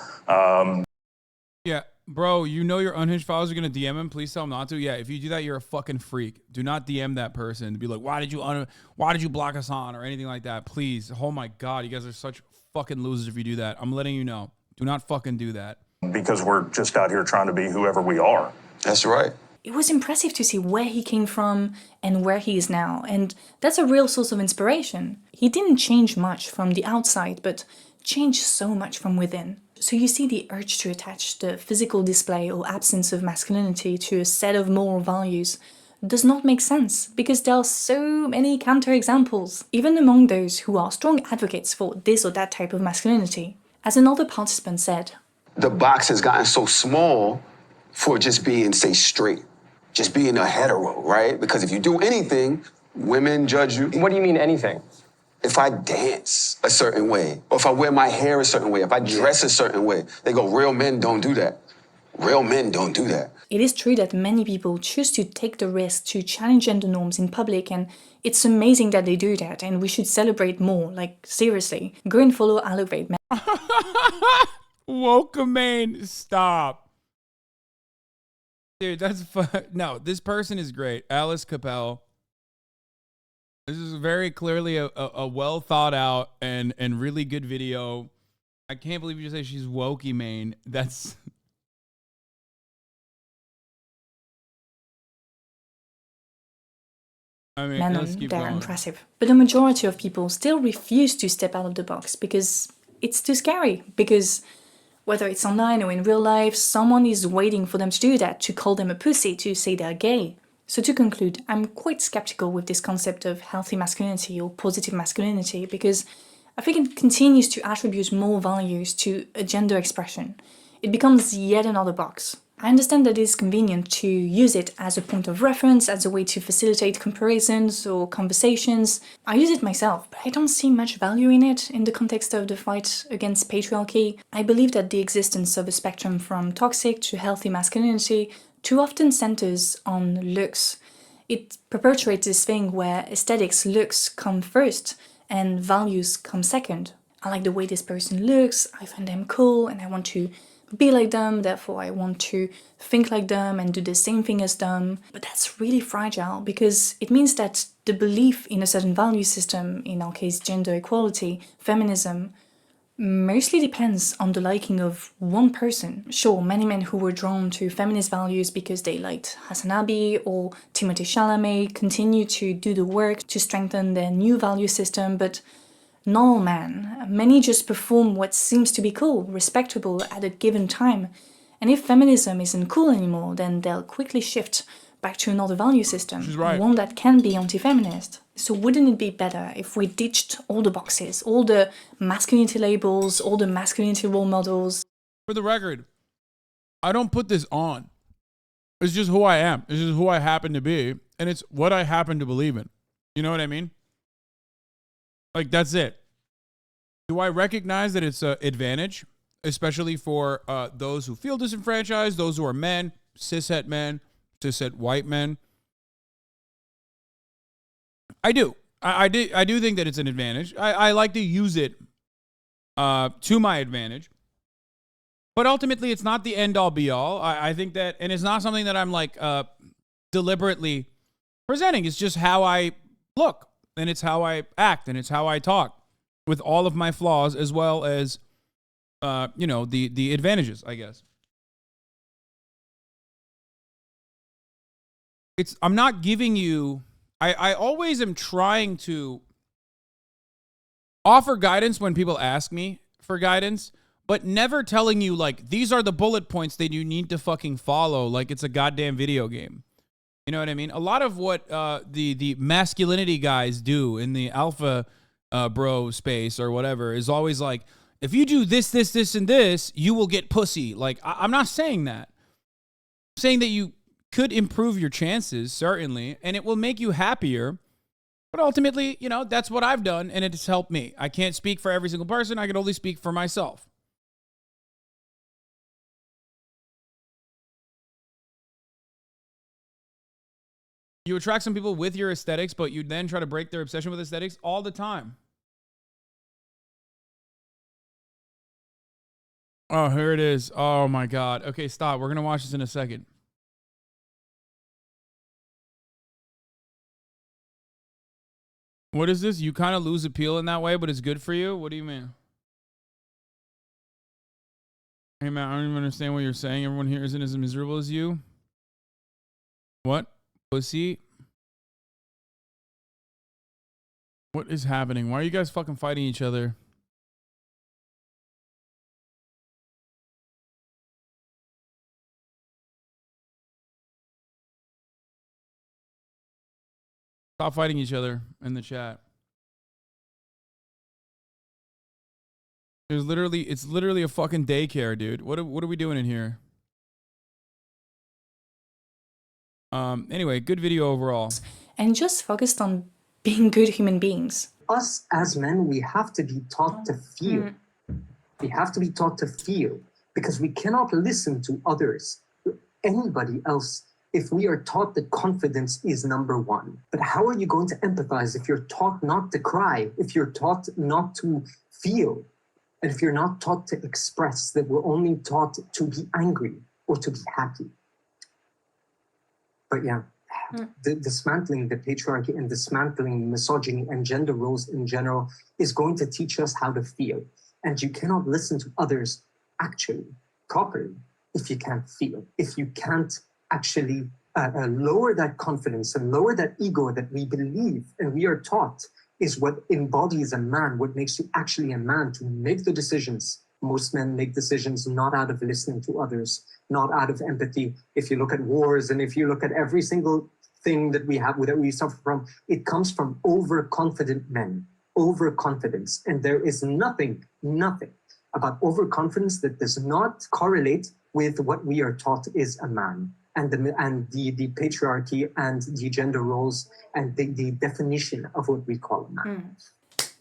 Yeah, bro, your unhinged followers are going to DM him. Please tell him not to. Yeah, if you do that, you're a fucking freak. Do not DM that person to be like, why did you block Hasan or anything like that? Please. Oh my God, you guys are such fucking losers if you do that. I'm letting you know. Do not fucking do that. Because we're just out here trying to be whoever we are. That's right. It was impressive to see where he came from and where he is now, and that's a real source of inspiration. He didn't change much from the outside, but changed so much from within. So you see the urge to attach the physical display or absence of masculinity to a set of moral values does not make sense, because there are so many counterexamples, even among those who are strong advocates for this or that type of masculinity. As another participant said, the box has gotten so small for just being, say, straight, just being a hetero, right? Because if you do anything, women judge you. What do you mean anything? If I dance a certain way, or if I wear my hair a certain way, if I dress a certain way, they go, real men don't do that. Real men don't do that. It is true that many people choose to take the risk to challenge gender norms in public, and it's amazing that they do that, and we should celebrate more. Like, seriously, go and follow Elevate Man. Wokamane, stop. Dude, that's fun. No, this person is great. Alice Capel. This is very clearly a well thought out and really good video. I can't believe you just say she's Wokamane. That's... I mean, let's keep they're going. impressive. But the majority of people still refuse to step out of the box because it's too scary. Because whether it's online or in real life, someone is waiting for them to do that, to call them a pussy, to say they're gay. So to conclude, I'm quite skeptical with this concept of healthy masculinity or positive masculinity, because I think it continues to attribute more values to a gender expression. It becomes yet another box. I understand that it's convenient to use it as a point of reference, as a way to facilitate comparisons or conversations. I use it myself, but I don't see much value in it in the context of the fight against patriarchy. I believe that the existence of a spectrum from toxic to healthy masculinity too often centers on looks. It perpetuates this thing where aesthetics, looks come first and values come second. I like the way this person looks, I find them cool, and I want to be like them, therefore I want to think like them and do the same thing as them. But that's really fragile, because it means that the belief in a certain value system, in our case gender equality, feminism, mostly depends on the liking of one person. Sure, many men who were drawn to feminist values because they liked Hasanabi or Timothée Chalamet continue to do the work to strengthen their new value system, but not all men. Many just perform what seems to be cool, respectable at a given time. And if feminism isn't cool anymore, then they'll quickly shift back to another value system, She's right. One that can be anti-feminist. So wouldn't it be better if we ditched all the boxes, all the masculinity labels, all the masculinity role models? For the record, I don't put this on. It's just who I am. It's just who I happen to be. And it's what I happen to believe in. You know what I mean? Like, that's it. Do I recognize that it's an advantage, especially for those who feel disenfranchised, those who are men, cishet white men? I do. I do think that it's an advantage. I like to use it to my advantage. But ultimately, it's not the end-all, be-all. I think that, and it's not something that I'm like deliberately presenting. It's just how I look. and it's how I act, and it's how I talk, with all of my flaws as well as, you know, the advantages, I guess. I'm not giving you, I always am trying to offer guidance when people ask me for guidance, but never telling you, like, these are the bullet points that you need to fucking follow like it's a goddamn video game. You know what I mean? A lot of what the masculinity guys do in the alpha bro space or whatever is always like, if you do this, this, this, and this, you will get pussy. Like, I'm not saying that. I'm saying that you could improve your chances, certainly, and it will make you happier. But ultimately, you know, that's what I've done, and it's helped me. I can't speak for every single person. I can only speak for myself. You attract some people with your aesthetics, but you then try to break their obsession with aesthetics all the time. Oh, here it is. Oh, my God. Okay, stop. We're going to watch this in a second. What is this? You kind of lose appeal in that way, but it's good for you? What do you mean? Hey, man, I don't even understand what you're saying. Everyone here isn't as miserable as you. What? Pussy? What is happening? Why are you guys fucking fighting each other? Stop fighting each other in the chat. It's literally a fucking daycare, dude. What are we doing in here? Anyway, good video overall. And just focused on being good human beings. Us as men, we have to be taught to feel. We have to be taught to feel because we cannot listen to others, anybody else, if we are taught that confidence is number one. But how are you going to empathize if you're taught not to cry, if you're taught not to feel, and if you're not taught to express, that we're only taught to be angry or to be happy? But yeah, dismantling the patriarchy and dismantling misogyny and gender roles in general is going to teach us how to feel. And you cannot listen to others actually, properly, if you can't feel, if you can't actually lower that confidence and lower that ego that we believe and we are taught is what embodies a man, what makes you actually a man, to make the decisions. Most men make decisions not out of listening to others, not out of empathy. If you look at wars and if you look at every single thing that we have, that we suffer from, it comes from overconfident men, overconfidence. And there is nothing about overconfidence that does not correlate with what we are taught is a man. And the patriarchy and the gender roles and the definition of what we call a man.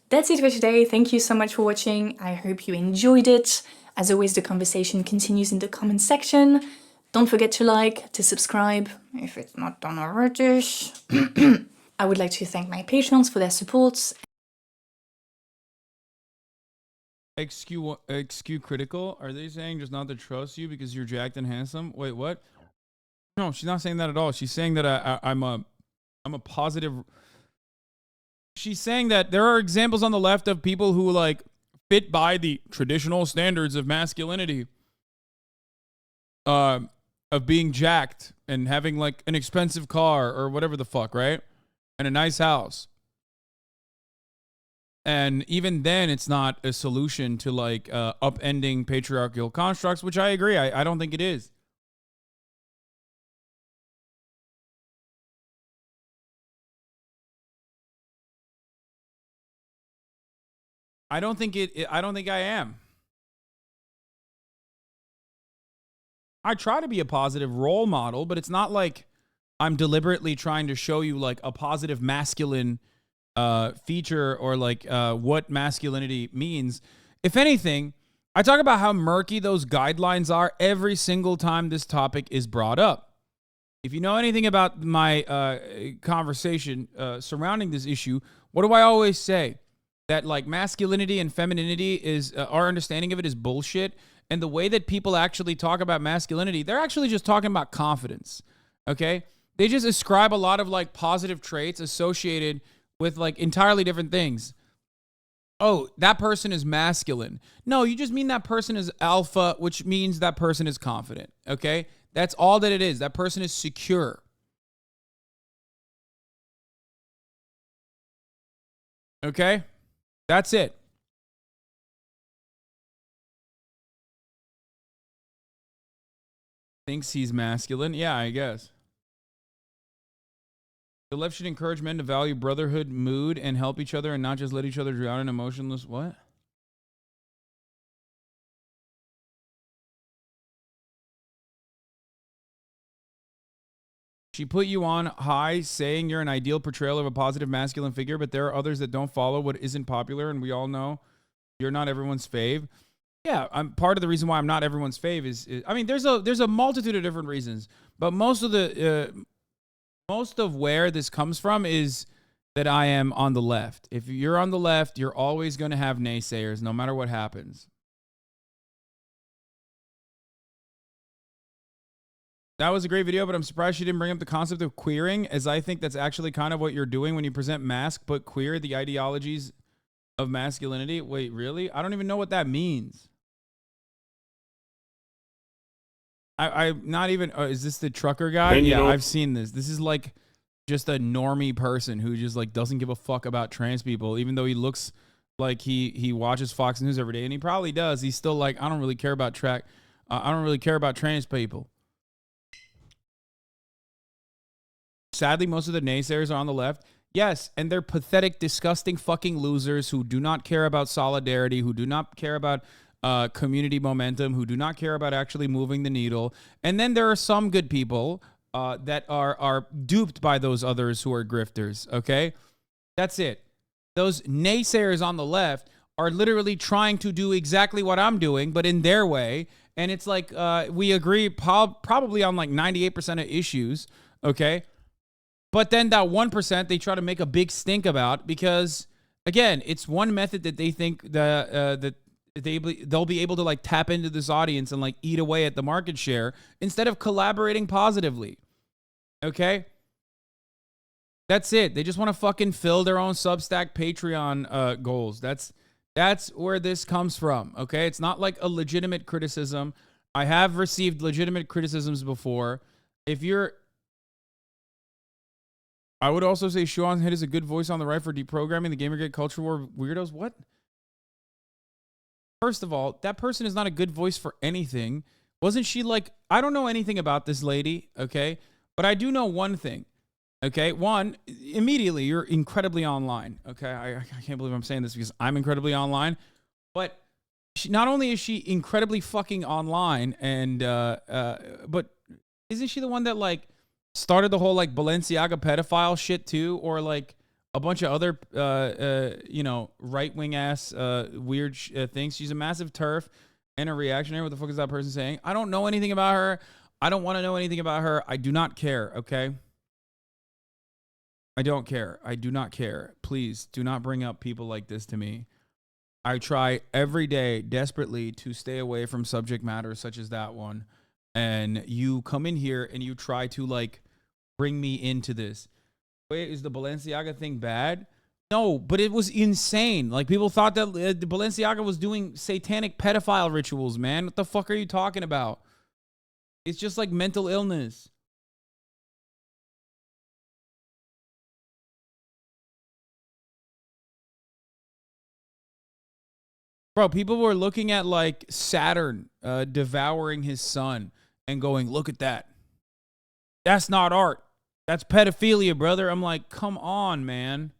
That's it for today. Thank you so much for watching. I hope you enjoyed it. As always, the conversation continues in the comment section. Don't forget to like, to subscribe, if it's not done already. I would like to thank my patrons for their support. XQ critical? Are they saying just not to trust you because you're jacked and handsome? Wait, what? No, she's not saying that at all. She's saying that I'm a positive. She's saying that there are examples on the left of people who like fit by the traditional standards of masculinity, of being jacked and having like an expensive car or whatever the fuck, right? And a nice house. And even then, it's not a solution to like upending patriarchal constructs, which I agree. I don't think it is. I don't think I am. I try to be a positive role model, but it's not like I'm deliberately trying to show you like a positive masculine feature or like what masculinity means. If anything, I talk about how murky those guidelines are every single time this topic is brought up. If you know anything about my conversation surrounding this issue, what do I always say? That like masculinity and femininity is our understanding of it is bullshit. And the way that people actually talk about masculinity, they're actually just talking about confidence. Okay? They just ascribe a lot of like positive traits associated with like entirely different things. Oh, that person is masculine. No, you just mean that person is alpha, which means that person is confident. Okay? That's all that it is. That person is secure. Okay? That's it. Thinks he's masculine. Yeah, I guess. The left should encourage men to value brotherhood, mood, and help each other and not just let each other drown in emotionless... What? She put you on high saying you're an ideal portrayal of a positive masculine figure, but there are others that don't follow what isn't popular, and we all know you're not everyone's fave. Yeah, I'm part of the reason why I'm not everyone's fave is I mean, there's a multitude of different reasons, but most of where this comes from is that I am on the left. If you're on the left, you're always going to have naysayers, no matter what happens. That was a great video, but I'm surprised she didn't bring up the concept of queering, as I think that's actually kind of what you're doing when you present mask, but queer, the ideologies of masculinity. Wait, really? I don't even know what that means. I'm not even... is this the trucker guy? And yeah, I've seen this. This is like just a normie person who just like doesn't give a fuck about trans people, even though he looks like he watches Fox News every day, and he probably does. He's still like, I don't really care about I don't really care about trans people. Sadly, most of the naysayers are on the left. Yes, and they're pathetic, disgusting fucking losers who do not care about solidarity, who do not care about community momentum, who do not care about actually moving the needle. And then there are some good people that are duped by those others who are grifters, okay? That's it. Those naysayers on the left are literally trying to do exactly what I'm doing, but in their way. And it's like we agree probably on like 98% of issues, okay? But then that 1% they try to make a big stink about because, again, it's one method that they think that they'll be able to like tap into this audience and like eat away at the market share instead of collaborating positively. Okay? That's it. They just want to fucking fill their own Substack Patreon goals. That's where this comes from. Okay? It's not like a legitimate criticism. I have received legitimate criticisms before. I would also say Sean Head is a good voice on the right for deprogramming the Gamergate culture war weirdos. What? First of all, that person is not a good voice for anything. Wasn't she like, I don't know anything about this lady, okay? But I do know one thing, okay? One, immediately, you're incredibly online, okay? I can't believe I'm saying this because I'm incredibly online. But not only is she incredibly fucking online, and but isn't she the one that like started the whole like Balenciaga pedophile shit too, or like a bunch of other right-wing ass weird things? She's a massive TERF and a reactionary. What the fuck is that person saying? I don't know anything about her. I don't want to know anything about her. I do not care, okay? I don't care. I do not care. Please do not bring up people like this to me. I try every day desperately to stay away from subject matter such as that one. And you come in here and you try to like bring me into this. Wait, is the Balenciaga thing bad? No, but it was insane. Like people thought that the Balenciaga was doing satanic pedophile rituals, man. What the fuck are you talking about? It's just like mental illness. Bro, people were looking at like Saturn devouring his son and going, look at that. That's not art. That's pedophilia, brother. I'm like, come on, man.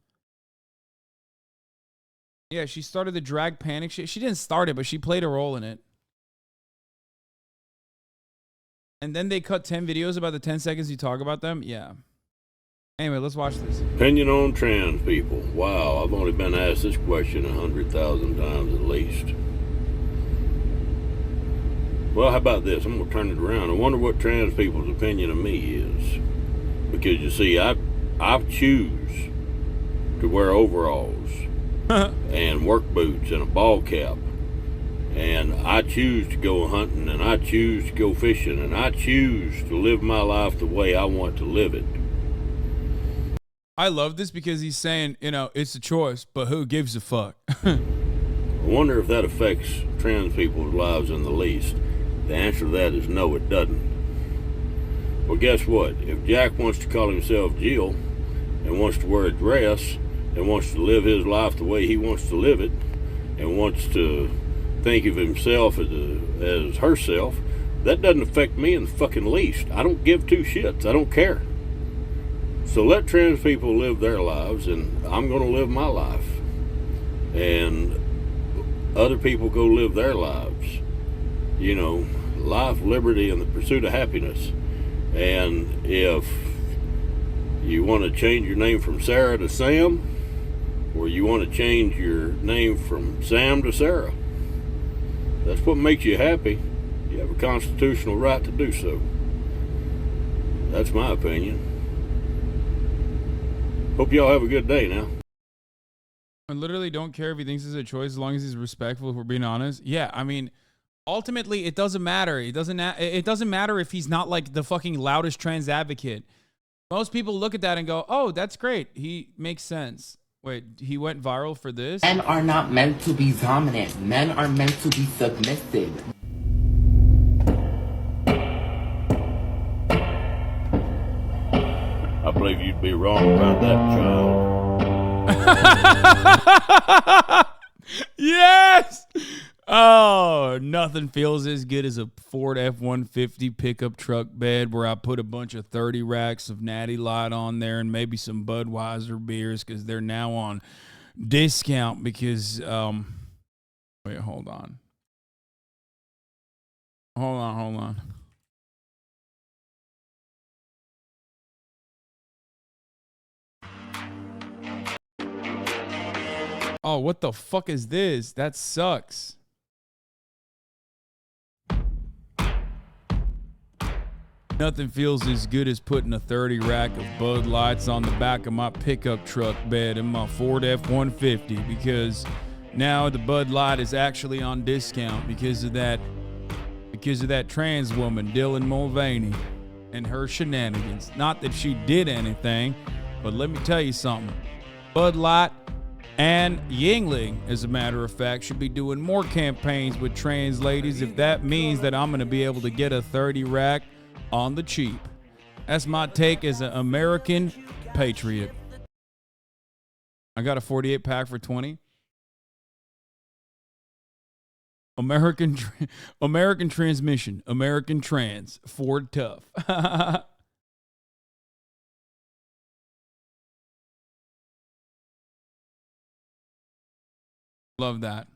Yeah, she started the drag panic shit. She didn't start it, but she played a role in it. And then they cut 10 videos about the 10 seconds you talk about them. Yeah. Anyway, let's watch this. Opinion on trans people. Wow, I've only been asked this question 100,000 times at least. Well, how about this? I'm going to turn it around. I wonder what trans people's opinion of me is. Because, you see, I choose to wear overalls and work boots and a ball cap. And I choose to go hunting, and I choose to go fishing, and I choose to live my life the way I want to live it. I love this because he's saying, you know, it's a choice, but who gives a fuck? I wonder if that affects trans people's lives in the least. The answer to that is no, it doesn't. Well, guess what? If Jack wants to call himself Jill and wants to wear a dress and wants to live his life the way he wants to live it and wants to think of himself as herself, that doesn't affect me in the fucking least. I don't give two shits. I don't care. So let trans people live their lives, and I'm going to live my life. And other people go live their lives. You know, life, liberty, and the pursuit of happiness. And if you want to change your name from Sarah to Sam, or you want to change your name from Sam to Sarah, that's what makes you happy. You have a constitutional right to do so. That's my opinion. Hope y'all have a good day now. I literally don't care if he thinks it's a choice as long as he's respectful, if we're being honest. Yeah, I mean, ultimately, it doesn't matter. It doesn't matter if he's not like the fucking loudest trans advocate. Most people look at that and go, oh, that's great. He makes sense. Wait, he went viral for this? Men are not meant to be dominant. Men are meant to be submissive. I believe you'd be wrong about that, child. Yes! Oh, nothing feels as good as a Ford F-150 pickup truck bed where I put a bunch of 30 racks of Natty Light on there and maybe some Budweiser beers because they're now on discount because, wait, hold on. Hold on. Oh, what the fuck is this? That sucks. Nothing feels as good as putting a 30 rack of Bud Lights on the back of my pickup truck bed in my Ford F-150 because now the Bud Light is actually on discount because of that trans woman, Dylan Mulvaney, and her shenanigans. Not that she did anything, but let me tell you something. Bud Light and Yingling, as a matter of fact, should be doing more campaigns with trans ladies if that means that I'm going to be able to get a 30 rack on the cheap. That's my take as an American patriot. I got a 48 pack for 20. American transmission, American trans, Ford tough. Love that.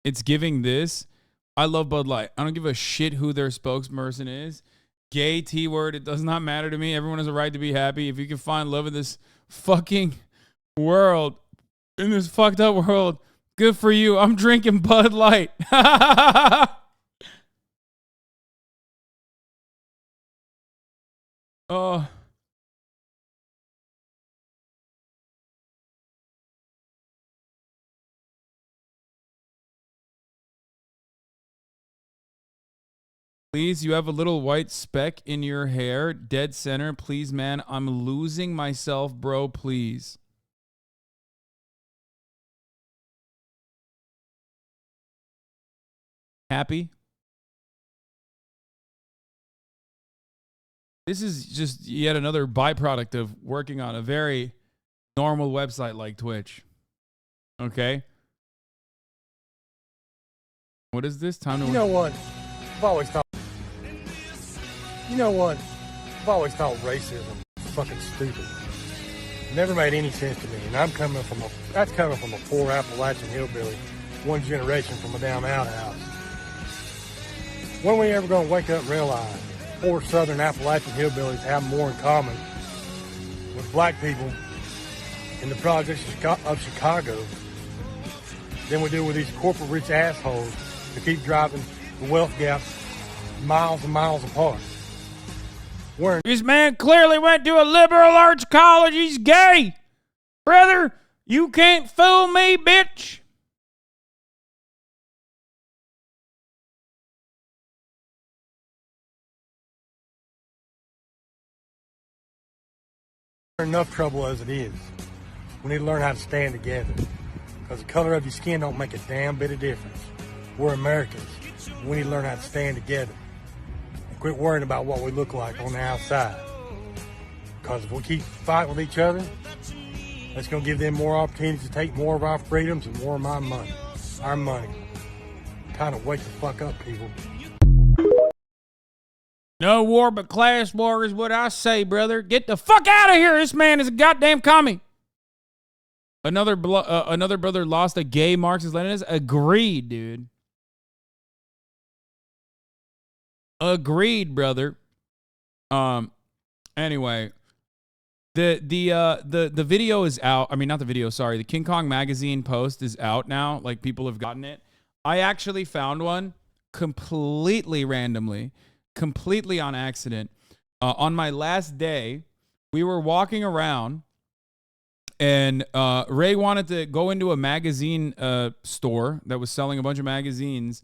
It's giving this. I love Bud Light. I don't give a shit who their spokesperson is. Gay, T-word, it does not matter to me. Everyone has a right to be happy. If you can find love in this fucking world, in this fucked up world, good for you. I'm drinking Bud Light. Oh. Please, you have a little white speck in your hair. Dead center. Please, man. I'm losing myself, bro. Please. Happy? This is just yet another byproduct of working on a very normal website like Twitch. Okay? What is this? Time to... You know what? I've always thought... You know what? I've always thought racism was fucking stupid. It never made any sense to me. And that's coming from a poor Appalachian hillbilly, one generation from a down outhouse. When are we ever going to wake up and realize poor southern Appalachian hillbillies have more in common with black people in the projects of Chicago than we do with these corporate rich assholes that keep driving the wealth gap miles and miles apart? This man clearly went to a liberal arts college. He's gay. Brother, You can't fool me, bitch. Enough trouble as it is. We need to learn how to stand together. Because the color of your skin don't make a damn bit of difference. We're Americans. We need to learn how to stand together. And quit worrying about what we look like on the outside. Because if we keep fighting with each other, that's going to give them more opportunities to take more of our freedoms and more of my money. Our money. Kind of wake the fuck up, people. No war but class war is what I say, brother. Get the fuck out of here. This man is a goddamn commie. Another brother lost a gay Marxist-Leninist. Agreed, dude. Agreed, brother. Anyway, the video is out. I mean, not the video, sorry. The King Kong magazine post is out now. Like, people have gotten it. I actually found one completely randomly, completely on accident. On my last day, we were walking around, and Ray wanted to go into a magazine store that was selling a bunch of magazines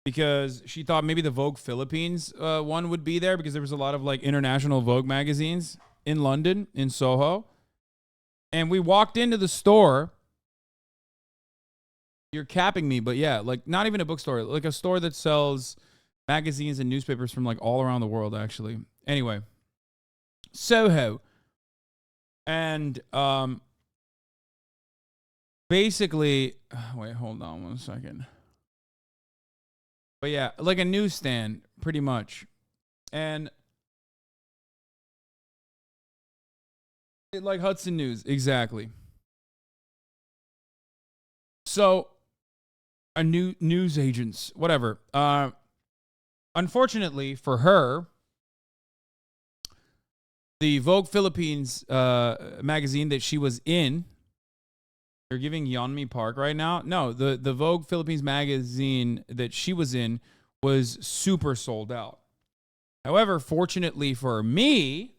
because she thought maybe the Vogue Philippines one would be there because there was a lot of like international Vogue magazines in London, in Soho. And we walked into the store. You're capping me, but yeah, like not even a bookstore, like a store that sells magazines and newspapers from like all around the world, actually. Anyway, Soho. And basically, wait, hold on 1 second. But yeah, like a newsstand, pretty much. And like Hudson News, exactly. So, a new news agents, whatever. Unfortunately for her, the Vogue Philippines magazine that she was in, you're giving Yeonmi Park right now? No, the Vogue Philippines magazine that she was in was super sold out. However, fortunately for me,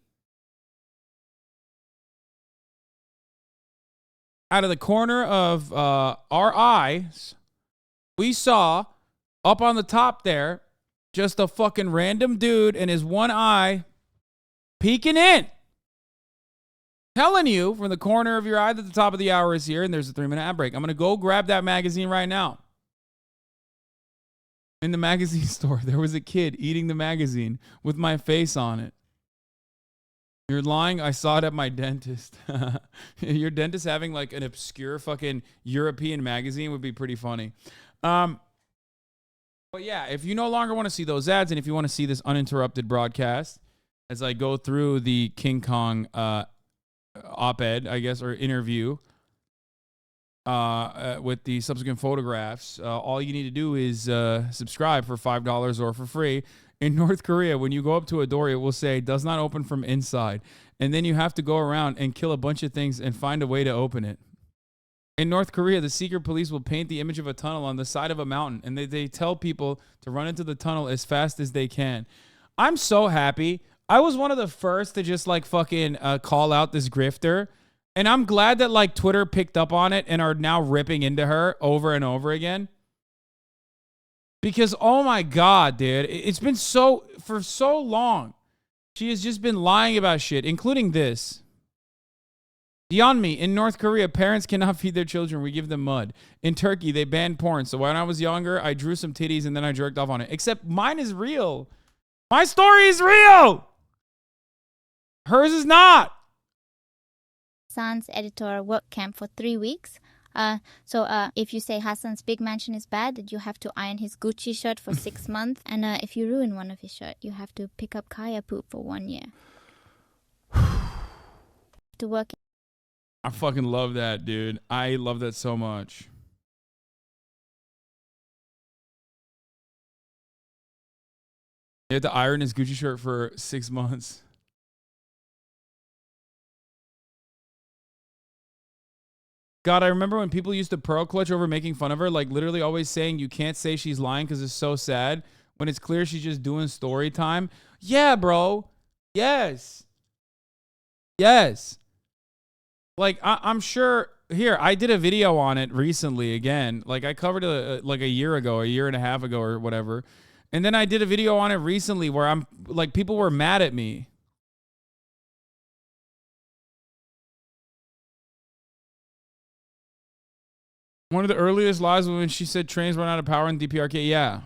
out of the corner of our eyes, we saw up on the top there just a fucking random dude and his one eye peeking in. Telling you from the corner of your eye that the top of the hour is here and there's a 3-minute ad break. I'm going to go grab that magazine right now. In the magazine store, there was a kid eating the magazine with my face on it. You're lying. I saw it at my dentist. Your dentist having like an obscure fucking European magazine would be pretty funny. But yeah, if you no longer want to see those ads and if you want to see this uninterrupted broadcast as I go through the King Kong op-ed, I guess, or interview with the subsequent photographs, all you need to do is subscribe for $5 or for free. In North Korea, when you go up to a door, it will say, does not open from inside. And then you have to go around and kill a bunch of things and find a way to open it. In North Korea, the secret police will paint the image of a tunnel on the side of a mountain, and they tell people to run into the tunnel as fast as they can. I'm so happy. I was one of the first to just like fucking call out this grifter. And I'm glad that like Twitter picked up on it and are now ripping into her over and over again. Because, oh my God, dude, it's been for so long. She has just been lying about shit, including this. Beyond me, in North Korea, parents cannot feed their children. We give them mud. In Turkey, they banned porn. So when I was younger, I drew some titties and then I jerked off on it. Except mine is real. My story is real. Hers is not. Hassan's editor work camp for 3 weeks. So if you say Hassan's big mansion is bad, that you have to iron his Gucci shirt for 6 months. And if you ruin one of his shirts, you have to pick up Kaya poop for 1 year. To work. I fucking love that, dude. I love that so much. He had to iron his Gucci shirt for 6 months. God, I remember when people used to pearl clutch over making fun of her, like literally always saying you can't say she's lying because it's so sad when it's clear she's just doing story time. Yeah, bro. Yes. Yes. Like, I'm sure I did a video on it recently again. Like I covered it like a year ago, a year and a half ago or whatever. And then I did a video on it recently where I'm like, people were mad at me. One of the earliest lies was when she said trains run out of power in DPRK. Yeah.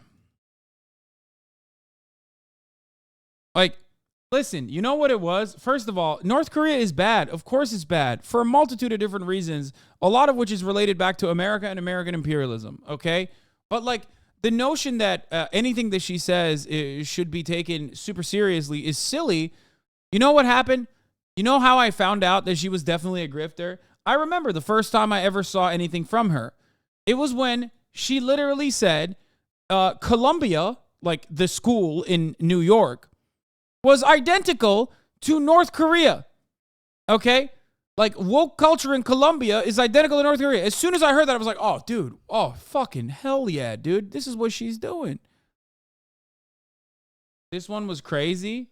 Like, listen, you know what it was? First of all, North Korea is bad. Of course it's bad for a multitude of different reasons, a lot of which is related back to America and American imperialism, okay? But like the notion that anything that she says should be taken super seriously is silly. You know what happened? You know how I found out that she was definitely a grifter? I remember the first time I ever saw anything from her. It was when she literally said Columbia, like the school in New York, was identical to North Korea. Okay? Like woke culture in Colombia is identical to North Korea. As soon as I heard that, I was like, oh, dude. Oh, fucking hell yeah, dude. This is what she's doing. This one was crazy.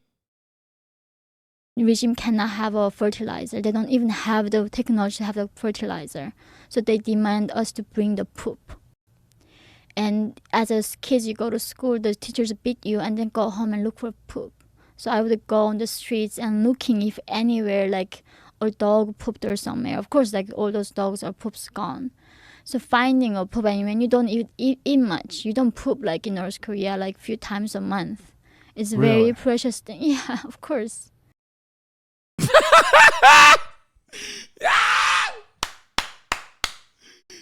Regime cannot have a fertilizer. They don't even have the technology to have the fertilizer. So they demand us to bring the poop. And as kids, you go to school, the teachers beat you and then go home and look for poop. So I would go on the streets and looking if anywhere like a dog pooped or somewhere. Of course, like all those dogs or poops gone. So finding a poop, and when you don't eat much, you don't poop like in North Korea like a few times a month. It's a very precious thing. Yeah, of course.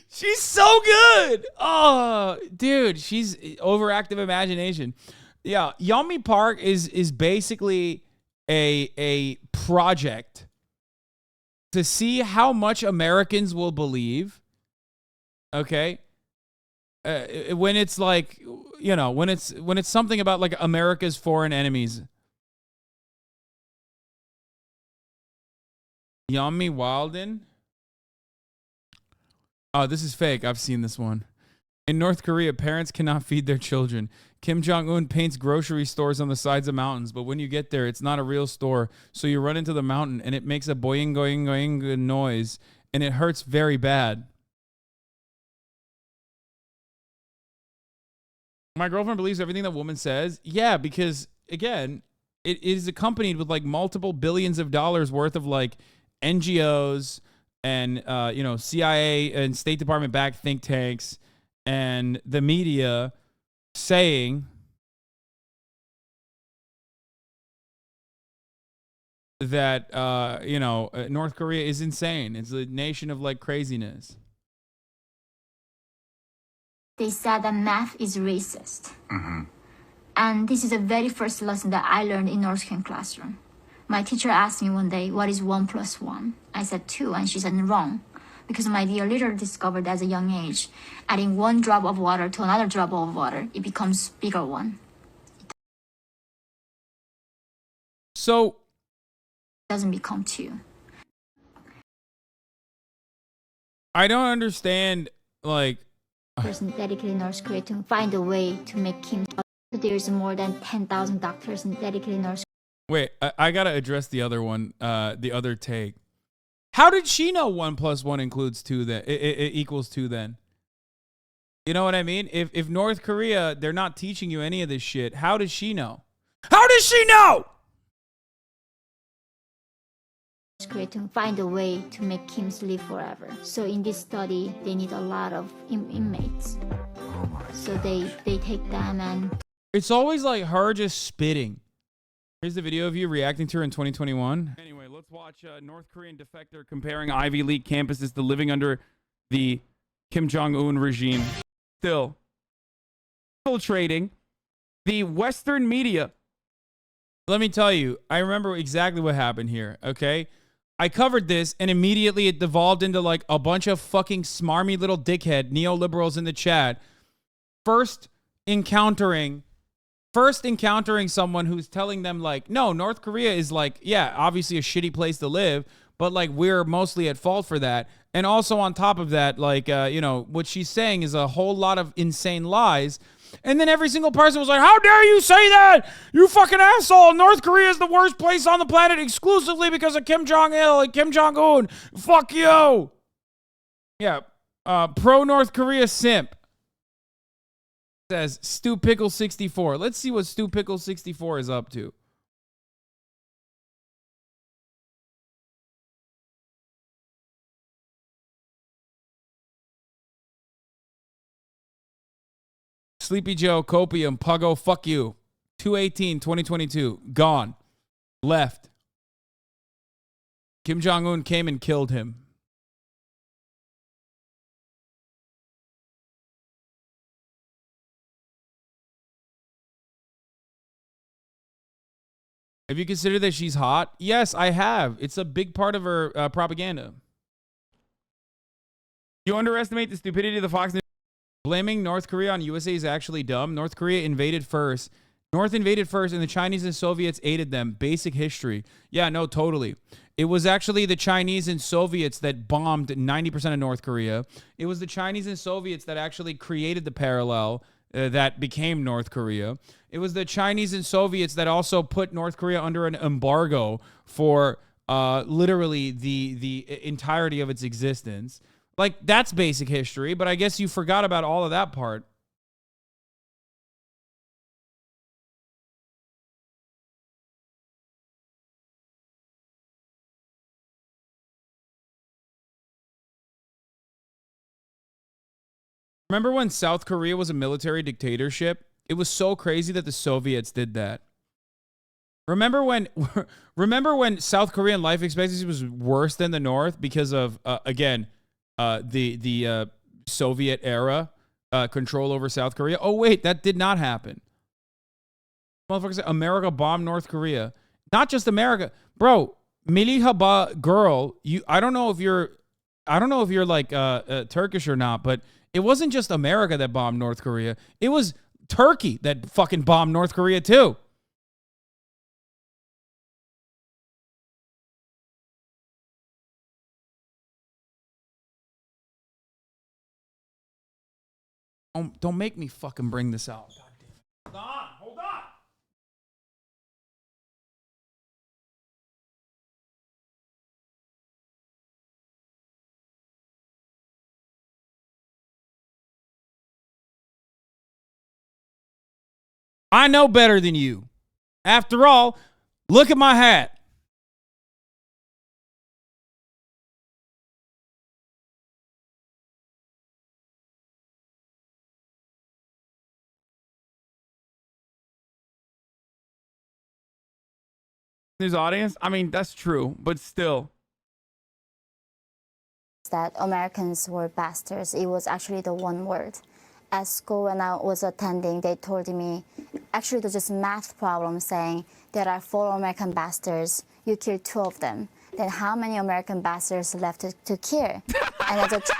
She's so good. Oh, dude, she's overactive imagination. Yeah, Yeonmi Park is basically a project to see how much Americans will believe. Okay, when it's like, you know, when it's something about like America's foreign enemies. Yeonmi Walden. Oh, this is fake. I've seen this one. In North Korea, parents cannot feed their children. Kim Jong-un paints grocery stores on the sides of mountains, but when you get there, it's not a real store. So you run into the mountain, and it makes a boing, boing, boing noise, and it hurts very bad. My girlfriend believes everything that woman says. Yeah, because, again, it is accompanied with, like, multiple billions of dollars worth of, like, NGOs and, you know, CIA and State Department-backed think tanks and the media saying that, you know, North Korea is insane. It's a nation of, like, craziness. They said that math is racist. And this is the very first lesson that I learned in North Korean classroom. My teacher asked me one day, what is 1 + 1? I said 2, and she said wrong. Because my dear leader discovered at a young age, adding 1 drop of water to another drop of water, it becomes bigger one. So it doesn't become 2. I don't understand, like, person dedicated in North Korea to find a way to make Kim. There's more than 10,000 doctors dedicated in North Korea. Wait, I gotta address the other one, the other take. How did she know 1 + 1 includes 2 then? It equals 2 then? You know what I mean? If North Korea, they're not teaching you any of this shit, how does she know? How does she know? To find a way to make Kims live forever. So in this study, they need a lot of inmates. So they take them and... It's always like her just spitting. Here's the video of you reacting to her in 2021. Anyway, let's watch North Korean defector comparing Ivy League campuses to living under the Kim Jong-un regime. Still infiltrating the Western media. Let me tell you, I remember exactly what happened here, okay? I covered this, and immediately it devolved into like a bunch of fucking smarmy little dickhead neoliberals in the chat. First encountering someone who's telling them like, no, North Korea is like, yeah, obviously a shitty place to live, but like we're mostly at fault for that. And also on top of that, like, you know, what she's saying is a whole lot of insane lies. And then every single person was like, how dare you say that? You fucking asshole. North Korea is the worst place on the planet exclusively because of Kim Jong-il and Kim Jong-un. Fuck you. Yeah. Pro North Korea simp says Stu Pickle 64. Let's see what Stu Pickle 64 is up to. Sleepy Joe, Copium, Puggo, fuck you. 2/18/2022. Gone. Left. Kim Jong-un came and killed him. Have you considered that she's hot? Yes, I have. It's a big part of her propaganda. You underestimate the stupidity of the Fox News. Blaming North Korea on USA is actually dumb. North Korea invaded first. North invaded first, and the Chinese and Soviets aided them. Basic history. Yeah, no, totally. It was actually the Chinese and Soviets that bombed 90% of North Korea. It was the Chinese and Soviets that actually created the parallel that became North Korea. It was the Chinese and Soviets that also put North Korea under an embargo for literally the entirety of its existence. Like, that's basic history, but I guess you forgot about all of that part. Remember when South Korea was a military dictatorship? It was so crazy that the Soviets did that. Remember when South Korean life expectancy was worse than the North because of again the Soviet era control over South Korea? Oh wait, that did not happen. Motherfuckers, America bombed North Korea. Not just America, bro. Milli Haba girl, I don't know if you're like Turkish or not, but it wasn't just America that bombed North Korea. It was Turkey that fucking bombed North Korea too. Don't make me fucking bring this out. God damn it. Hold on. I know better than you. After all, look at my hat. News audience? I mean, that's true, but still. That Americans were bastards. It was actually the one word. At school, when I was attending, they told me, actually, it was just math problem saying there are 4 American bastards. You killed 2 of them. Then how many American bastards left to kill? And I just...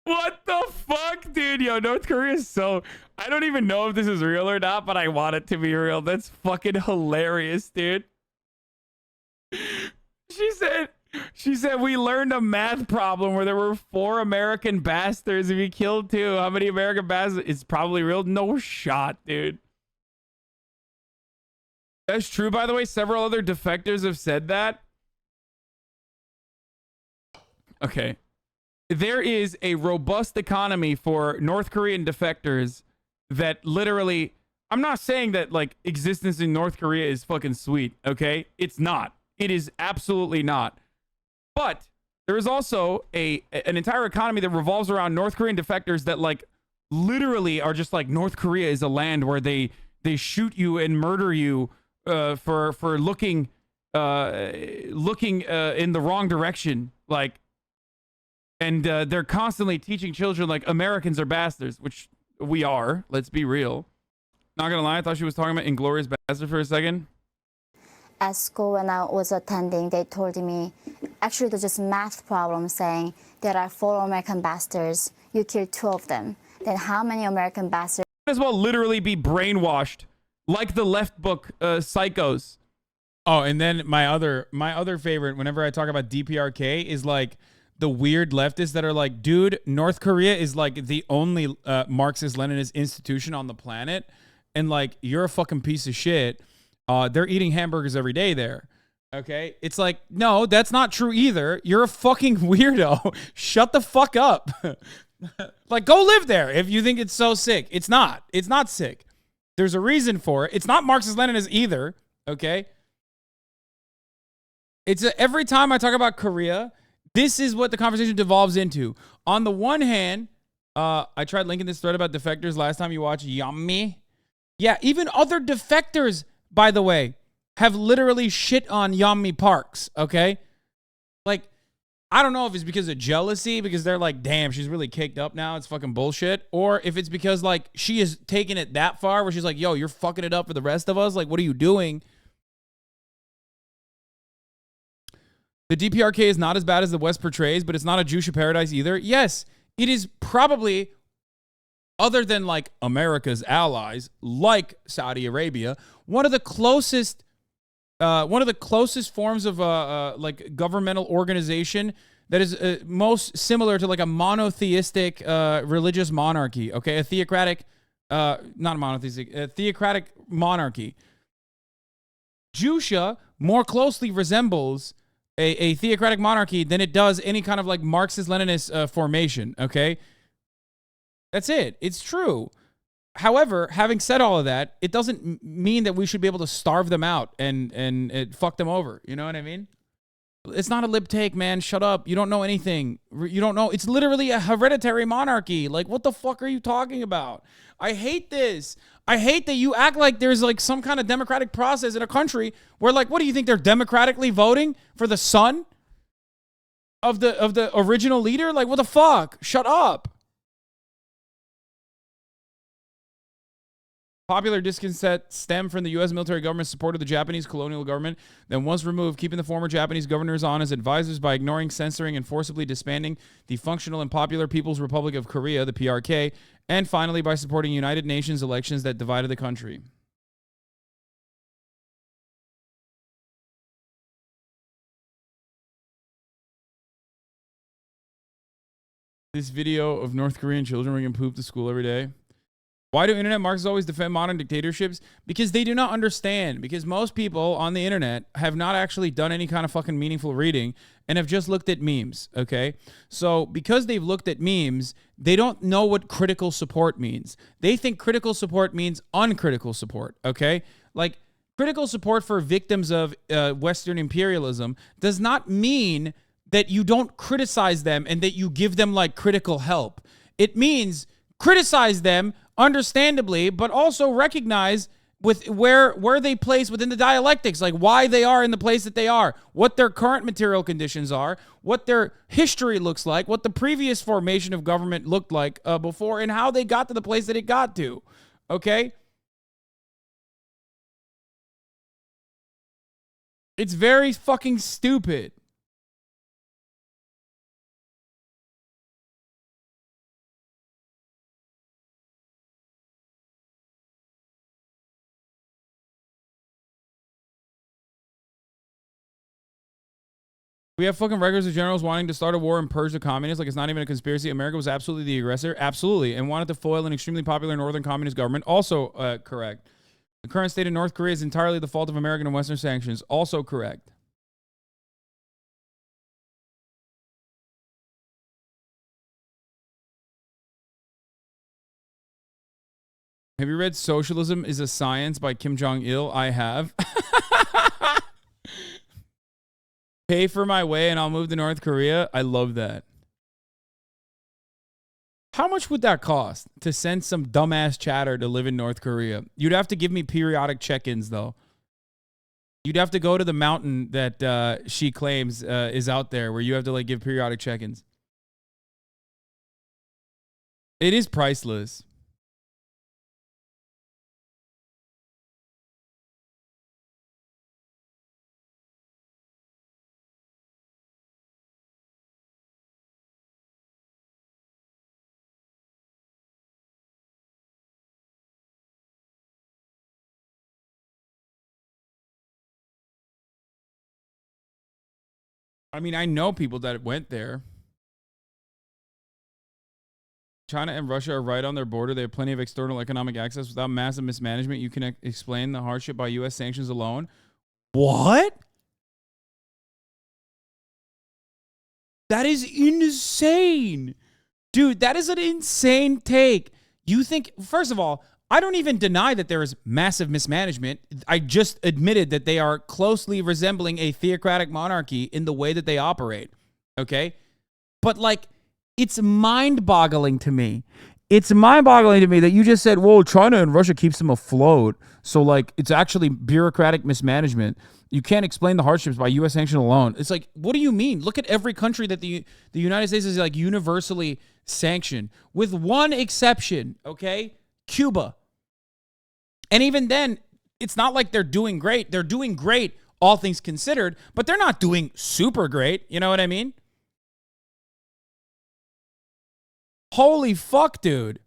What the fuck, dude? Yo, North Korea is so... I don't even know if this is real or not, but I want it to be real. That's fucking hilarious, dude. She said we learned a math problem where there were 4 American bastards. If you killed 2, how many American bastards? It's probably real. No shot, dude. That's true, by the way. Several other defectors have said that. Okay. There is a robust economy for North Korean defectors that literally... I'm not saying that, like, existence in North Korea is fucking sweet, okay? It's not. It is absolutely not. But there is also an entire economy that revolves around North Korean defectors that, like, literally are just like, North Korea is a land where they shoot you and murder you for looking in the wrong direction, like, and they're constantly teaching children like Americans are bastards, which we are. Let's be real. Not gonna lie, I thought she was talking about Inglourious Bastard for a second. At school, when I was attending, they told me, actually, it was just math problem saying there are 4 American bastards. You killed 2 of them. Then how many American bastards? Might as well literally be brainwashed, like the left book psychos. Oh, and then my other favorite, whenever I talk about DPRK, is like the weird leftists that are like, dude, North Korea is like the only Marxist-Leninist institution on the planet, and like, you're a fucking piece of shit. They're eating hamburgers every day there. Okay? It's like, no, that's not true either. You're a fucking weirdo. Shut the fuck up. Like, go live there if you think it's so sick. It's not. It's not sick. There's a reason for it. It's not Marxist-Leninist either. Okay? Every time I talk about Korea, this is what the conversation devolves into. On the one hand, I tried linking this thread about defectors last time you watched Yummy. Yeah, even other defectors, by the way, have literally shit on Yeonmi Parks, okay? Like, I don't know if it's because of jealousy, because they're like, damn, she's really caked up now, it's fucking bullshit, or if it's because, like, she is taking it that far where she's like, yo, you're fucking it up for the rest of us? Like, what are you doing? The DPRK is not as bad as the West portrays, but it's not a Jewish paradise either. Yes, it is probably, other than, like, America's allies, like Saudi Arabia, one of the closest forms of like governmental organization that is most similar to like a monotheistic religious monarchy. Okay, a theocratic, not monotheistic, a theocratic monarchy. Jusha more closely resembles a theocratic monarchy than it does any kind of like Marxist-Leninist formation. Okay, that's it. It's true. However, having said all of that, it doesn't mean that we should be able to starve them out and fuck them over. You know what I mean? It's not a lib take, man. Shut up. You don't know anything. You don't know. It's literally a hereditary monarchy. Like, what the fuck are you talking about? I hate this. I hate that you act like there's like some kind of democratic process in a country where, like, what do you think? They're democratically voting for the son of the original leader? Like, what the fuck? Shut up. Popular discontent stem from the U.S. military government's support of the Japanese colonial government, then once removed, keeping the former Japanese governors on as advisors by ignoring, censoring, and forcibly disbanding the functional and popular People's Republic of Korea, the PRK, and finally by supporting United Nations elections that divided the country. This video of North Korean children bringing poop to school every day. Why do internet Marxists always defend modern dictatorships? Because they do not understand. Because most people on the internet have not actually done any kind of fucking meaningful reading and have just looked at memes, okay? So because they've looked at memes, they don't know what critical support means. They think critical support means uncritical support, okay? Like, critical support for victims of Western imperialism does not mean that you don't criticize them and that you give them, like, critical help. It means criticize them, understandably, but also recognize with where they place within the dialectics, like why they are in the place that they are, what their current material conditions are, what their history looks like, what the previous formation of government looked like before, and how they got to the place that it got to. Okay? It's very fucking stupid. We have fucking records of generals wanting to start a war and purge the communists. Like, it's not even a conspiracy. America was absolutely the aggressor. Absolutely. And wanted to foil an extremely popular northern communist government. Also correct. The current state of North Korea is entirely the fault of American and Western sanctions. Also correct. Have you read Socialism is a Science by Kim Jong-il? I have. Pay for my way and I'll move to North Korea. I love that. How much would that cost to send some dumbass chatter to live in North Korea? You'd have to give me periodic check-ins, though. You'd have to go to the mountain that she claims is out there where you have to like give periodic check-ins. It is priceless. I mean, I know people that went there. China and Russia are right on their border. They have plenty of external economic access. Without massive mismanagement, you can explain the hardship by U.S. sanctions alone. What? That is insane. Dude, that is an insane take. You think, first of all, I don't even deny that there is massive mismanagement. I just admitted that they are closely resembling a theocratic monarchy in the way that they operate. Okay? But like, it's mind-boggling to me. It's mind-boggling to me that you just said, whoa, China and Russia keeps them afloat. So like, it's actually bureaucratic mismanagement. You can't explain the hardships by U.S. sanction alone. It's like, what do you mean? Look at every country that the United States is like universally sanctioned, with one exception, okay? Cuba. And even then, it's not like they're doing great. They're doing great, all things considered, but they're not doing super great. You know what I mean? Holy fuck, dude.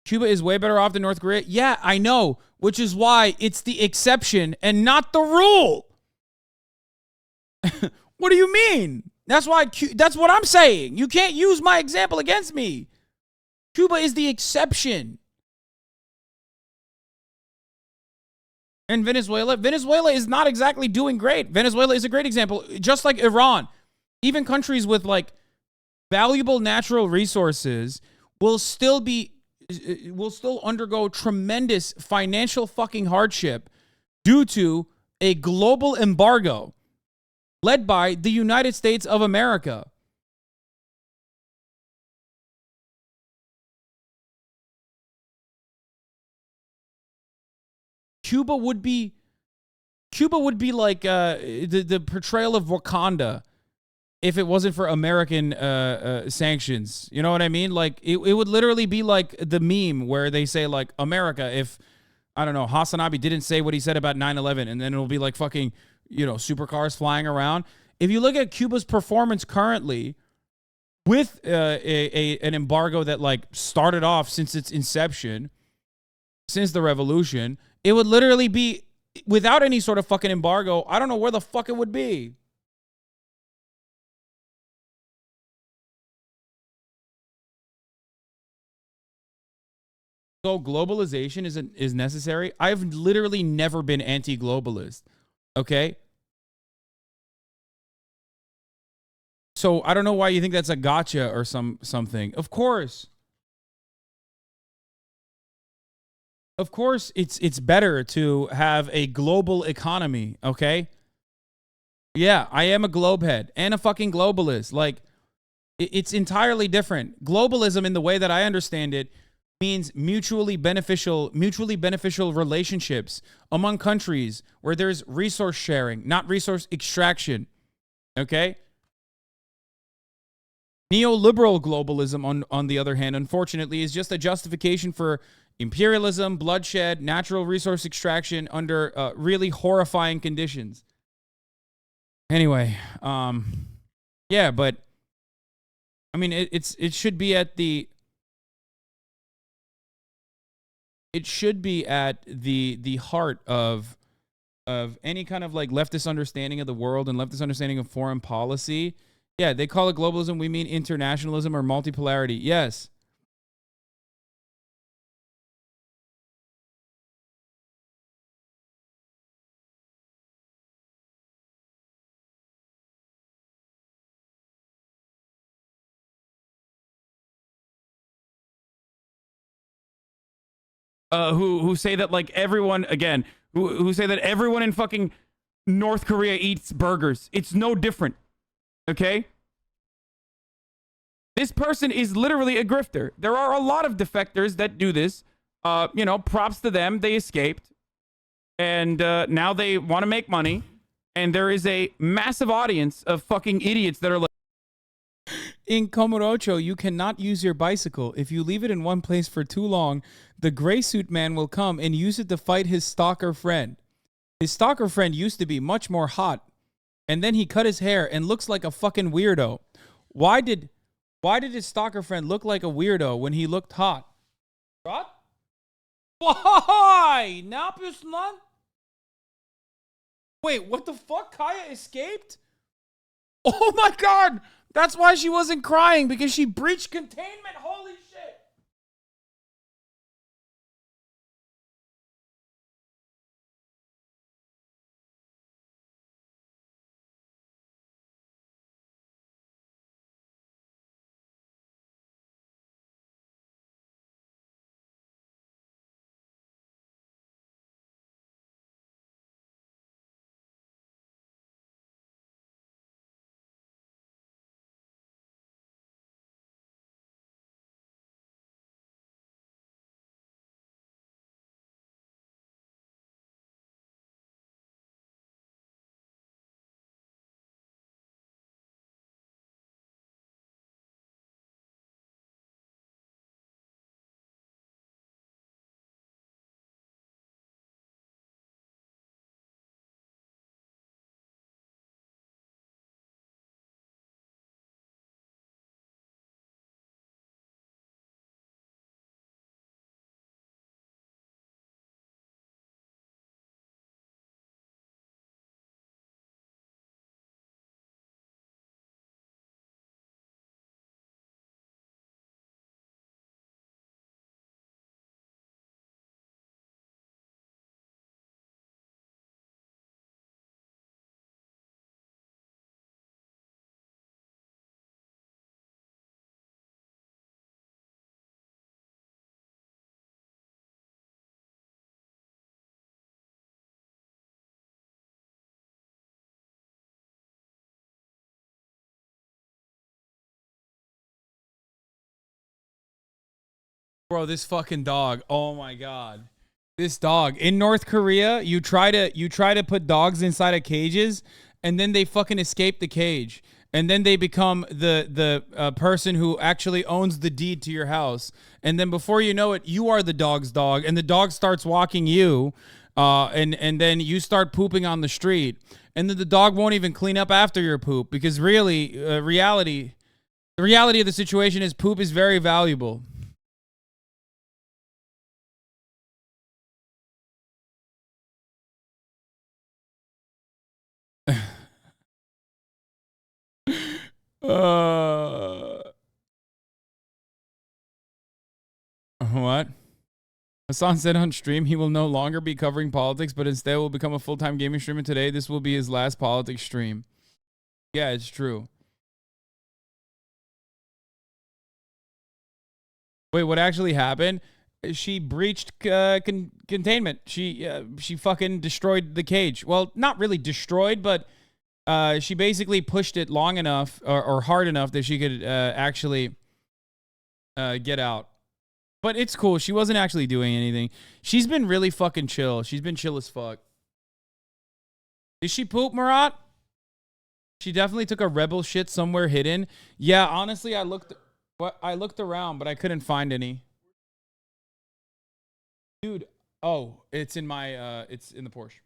Cuba is way better off than North Korea. Yeah, I know, which is why it's the exception and not the rule. What do you mean? That's why. That's what I'm saying. You can't use my example against me. Cuba is the exception. And Venezuela is not exactly doing great. Venezuela is a great example, just like Iran. Even countries with like valuable natural resources will still undergo tremendous financial fucking hardship due to a global embargo led by the United States of America. Cuba would be like the portrayal of Wakanda if it wasn't for American sanctions. You know what I mean? Like, it would literally be like the meme where they say, like, America, if, I don't know, Hasanabi didn't say what he said about 9/11, and then it'll be like fucking, you know, supercars flying around. If you look at Cuba's performance currently with an embargo that, like, started off since its inception, since the revolution, it would literally be, without any sort of fucking embargo, I don't know where the fuck it would be. So globalization is necessary. I've literally never been anti-globalist. Okay? So I don't know why you think that's a gotcha or something. Of course. Of course it's better to have a global economy, okay? Yeah, I am a globehead and a fucking globalist. Like, it's entirely different. Globalism, in the way that I understand it, means mutually beneficial relationships among countries where there's resource sharing, not resource extraction. Okay? Neoliberal globalism, on the other hand, unfortunately, is just a justification for imperialism, bloodshed, natural resource extraction under really horrifying conditions. Anyway, yeah, but I mean, it should be at the heart of any kind of like leftist understanding of the world and leftist understanding of foreign policy. Yeah, they call it globalism. We mean internationalism or multipolarity. Yes. Who say that like everyone again who say that everyone in fucking North Korea eats burgers. It's no different. Okay? This person is literally a grifter. There are a lot of defectors that do this. You know, props to them. They escaped. And now they want to make money. And there is a massive audience of fucking idiots that are like, in Komorocho, you cannot use your bicycle. If you leave it in one place for too long, the gray suit man will come and use it to fight his stalker friend. His stalker friend used to be much more hot, and then he cut his hair and looks like a fucking weirdo. Why did his stalker friend look like a weirdo when he looked hot? What? Why? Wait, what the fuck? Kaya escaped? Oh my god! That's why she wasn't crying, because she breached containment. Holy shit. Bro, this fucking dog. Oh my god. This dog. In North Korea, you try to put dogs inside of cages, and then they fucking escape the cage. And then they become the person who actually owns the deed to your house. And then before you know it, you are the dog's dog, and the dog starts walking you, and then you start pooping on the street. And then the dog won't even clean up after your poop, because really, the reality of the situation is poop is very valuable. What? Hasan said on stream he will no longer be covering politics, but instead will become a full-time gaming streamer. Today, this will be his last politics stream. Yeah, it's true. Wait, what actually happened? She breached containment. She fucking destroyed the cage. Well, not really destroyed, but she basically pushed it long enough or hard enough that she could actually get out. But it's cool. She wasn't actually doing anything. She's been really fucking chill. She's been chill as fuck. Did she poop, Murat? She definitely took a rebel shit somewhere hidden. Yeah, honestly, I looked around, but I couldn't find any. Dude, oh, it's in my it's in the Porsche.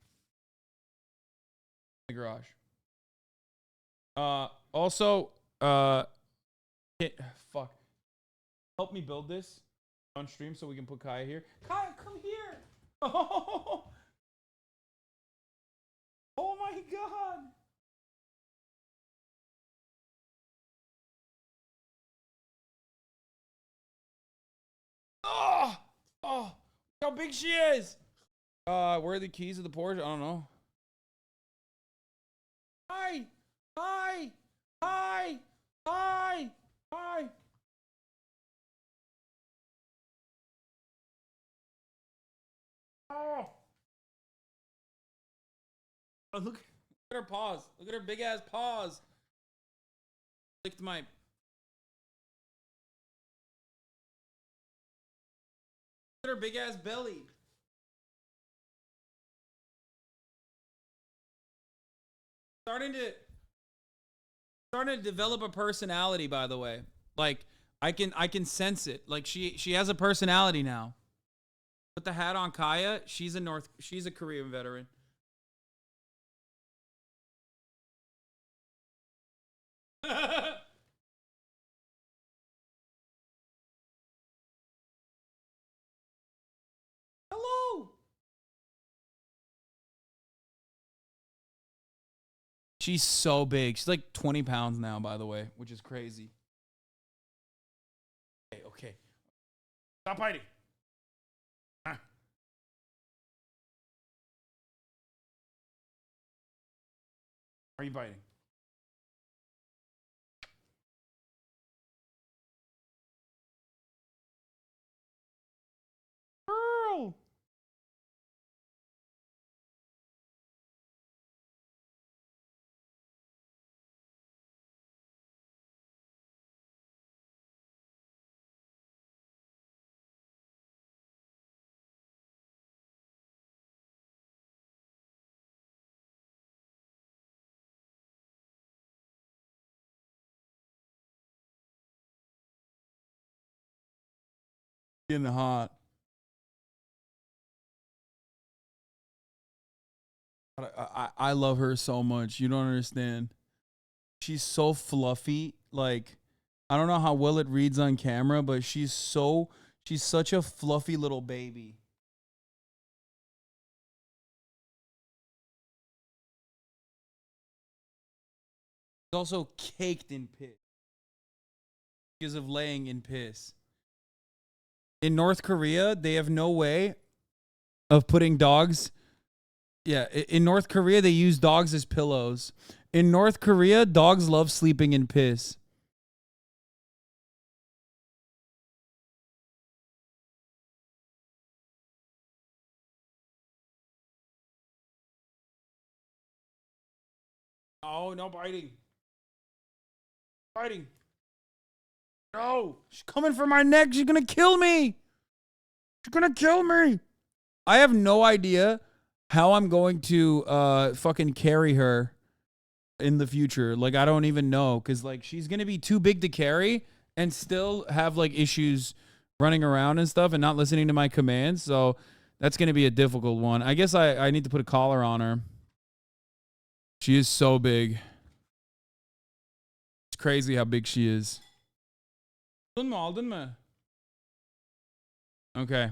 In the garage. Also, fuck. Help me build this on stream so we can put Kaya here. Kaya, come here. Oh, oh my god. Oh, oh, how big she is. Where are the keys of the Porsche? I don't know. Hi, hi, hi, hi, hi. Oh. Oh, look at her paws. Look at her big ass paws. Licked my. Look at her big ass belly. Starting to develop a personality, by the way. Like I can sense it. Like she has a personality now. Put the hat on Kaya. She's a Korean veteran. Hello. She's so big. She's like 20 pounds now, by the way, which is crazy. Okay. Stop hiding. Ah. Are you biting? Girl. Getting hot. I love her so much. You don't understand. She's so fluffy. Like, I don't know how well it reads on camera, but she's such a fluffy little baby. She's also caked in piss because of laying in piss. In North Korea, they have no way of putting dogs. Yeah, in North Korea, they use dogs as pillows. In North Korea, dogs love sleeping in piss. Oh, no biting. Biting. No, she's coming for my neck. She's going to kill me. She's gonna kill me. I have no idea how I'm going to fucking carry her in the future. Like, I don't even know, because like she's gonna be too big to carry and still have like issues running around and stuff and not listening to my commands. So that's gonna be a difficult one. I guess I need to put a collar on her. She is so big. It's crazy how big she is. Okay.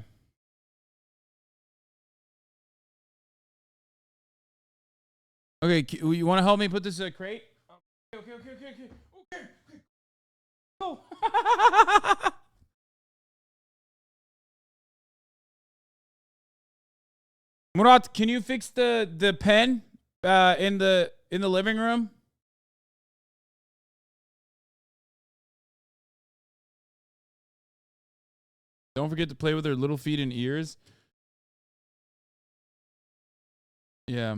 Okay, you want to help me put this crate? Okay. Go. Murat, can you fix the pen in the living room? Don't forget to play with her little feet and ears. Yeah.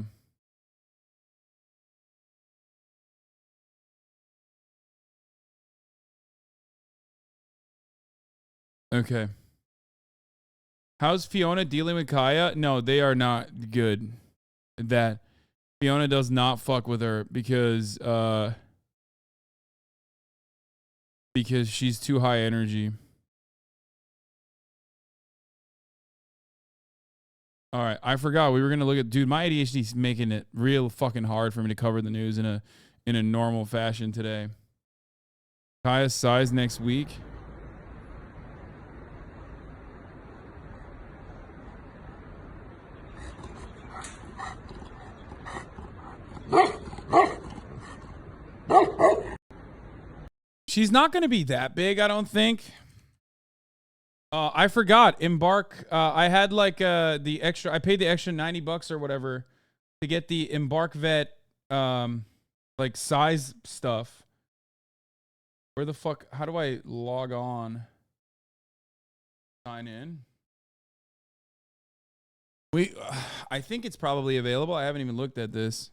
Okay. How's Fiona dealing with Kaya? No, they are not good. That Fiona does not fuck with her because she's too high energy. All right, I forgot we were gonna look at. Dude, my ADHD is making it real fucking hard for me to cover the news in a normal fashion today. Kaya's size next week. She's not going to be that big, I don't think. I forgot. Embark. I had like the extra. I paid the extra $90 or whatever to get the Embark Vet like size stuff. Where the fuck? How do I log on? Sign in. I think it's probably available. I haven't even looked at this.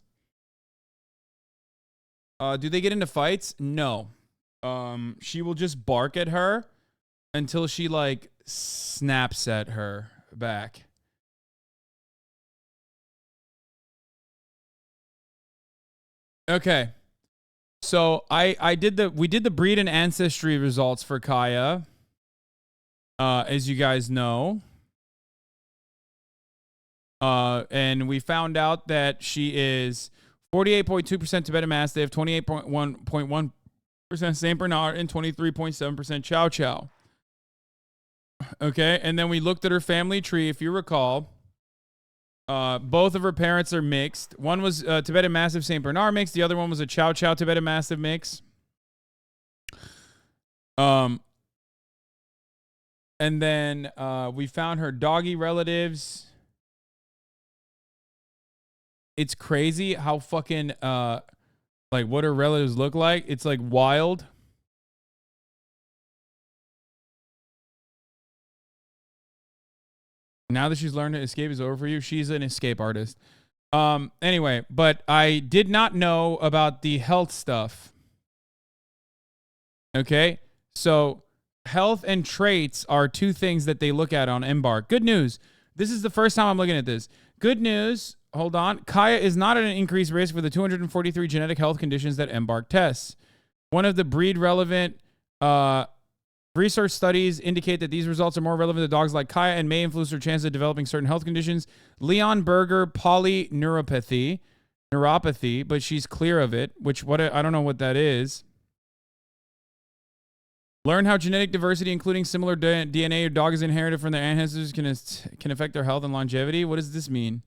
Do they get into fights? No. She will just bark at her until she like snaps at her back. Okay. So we did the breed and ancestry results for Kaya. As you guys know. And we found out that she is 48.2% Tibetan Mastiff, 28.1% Saint Bernard, and 23.7% Chow Chow. Okay, and then we looked at her family tree. If you recall, both of her parents are mixed. One was Tibetan Mastiff Saint Bernard mix. The other one was a Chow Chow Tibetan Mastiff mix. And then we found her doggy relatives. It's crazy how fucking like what her relatives look like. It's like wild. Now that she's learned to escape is over for you, she's an escape artist. Anyway, but I did not know about the health stuff. Okay, so health and traits are two things that they look at on Embark. Good news. This is the first time I'm looking at this. Good news. Hold on. Kaya is not at an increased risk for the 243 genetic health conditions that Embark tests. One of the breed relevant research studies indicate that these results are more relevant to dogs like Kaya and may influence their chance of developing certain health conditions. Leon Berger polyneuropathy, but she's clear of it, I don't know what that is. Learn how genetic diversity, including similar DNA your dog is inherited from their ancestors, can affect their health and longevity. What does this mean?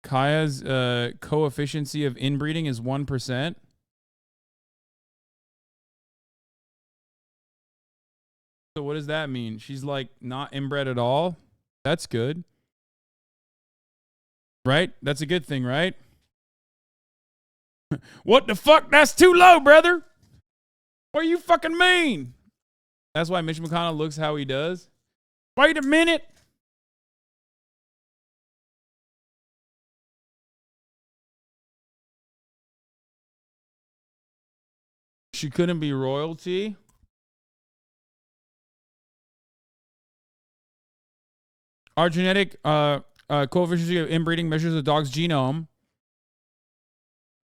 Kaya's coefficient of inbreeding is 1%. So what does that mean? She's like not inbred at all? That's good. Right? That's a good thing, right? What the fuck? That's too low, brother. What do you fucking mean? That's why Mitch McConnell looks how he does. Wait a minute. She couldn't be royalty. Our genetic coefficient of inbreeding measures the dog's genome.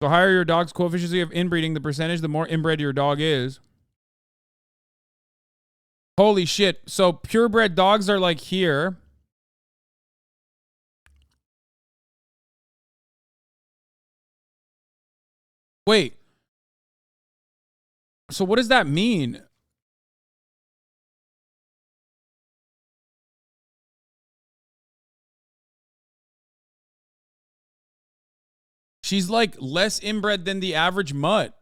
The higher your dog's coefficient of inbreeding, the percentage, the more inbred your dog is. Holy shit. So purebred dogs are like here. Wait. So what does that mean? She's like less inbred than the average mutt.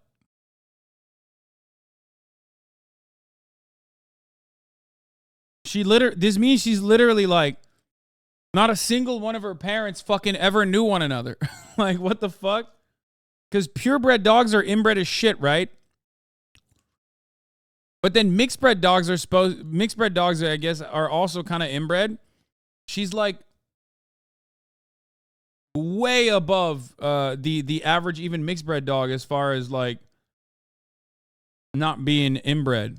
This means she's literally like, not a single one of her parents fucking ever knew one another. Like, what the fuck? Because purebred dogs are inbred as shit, right? But then mixed bred dogs, I guess, are also kind of inbred. She's like way above the average even mixed bred dog as far as like not being inbred.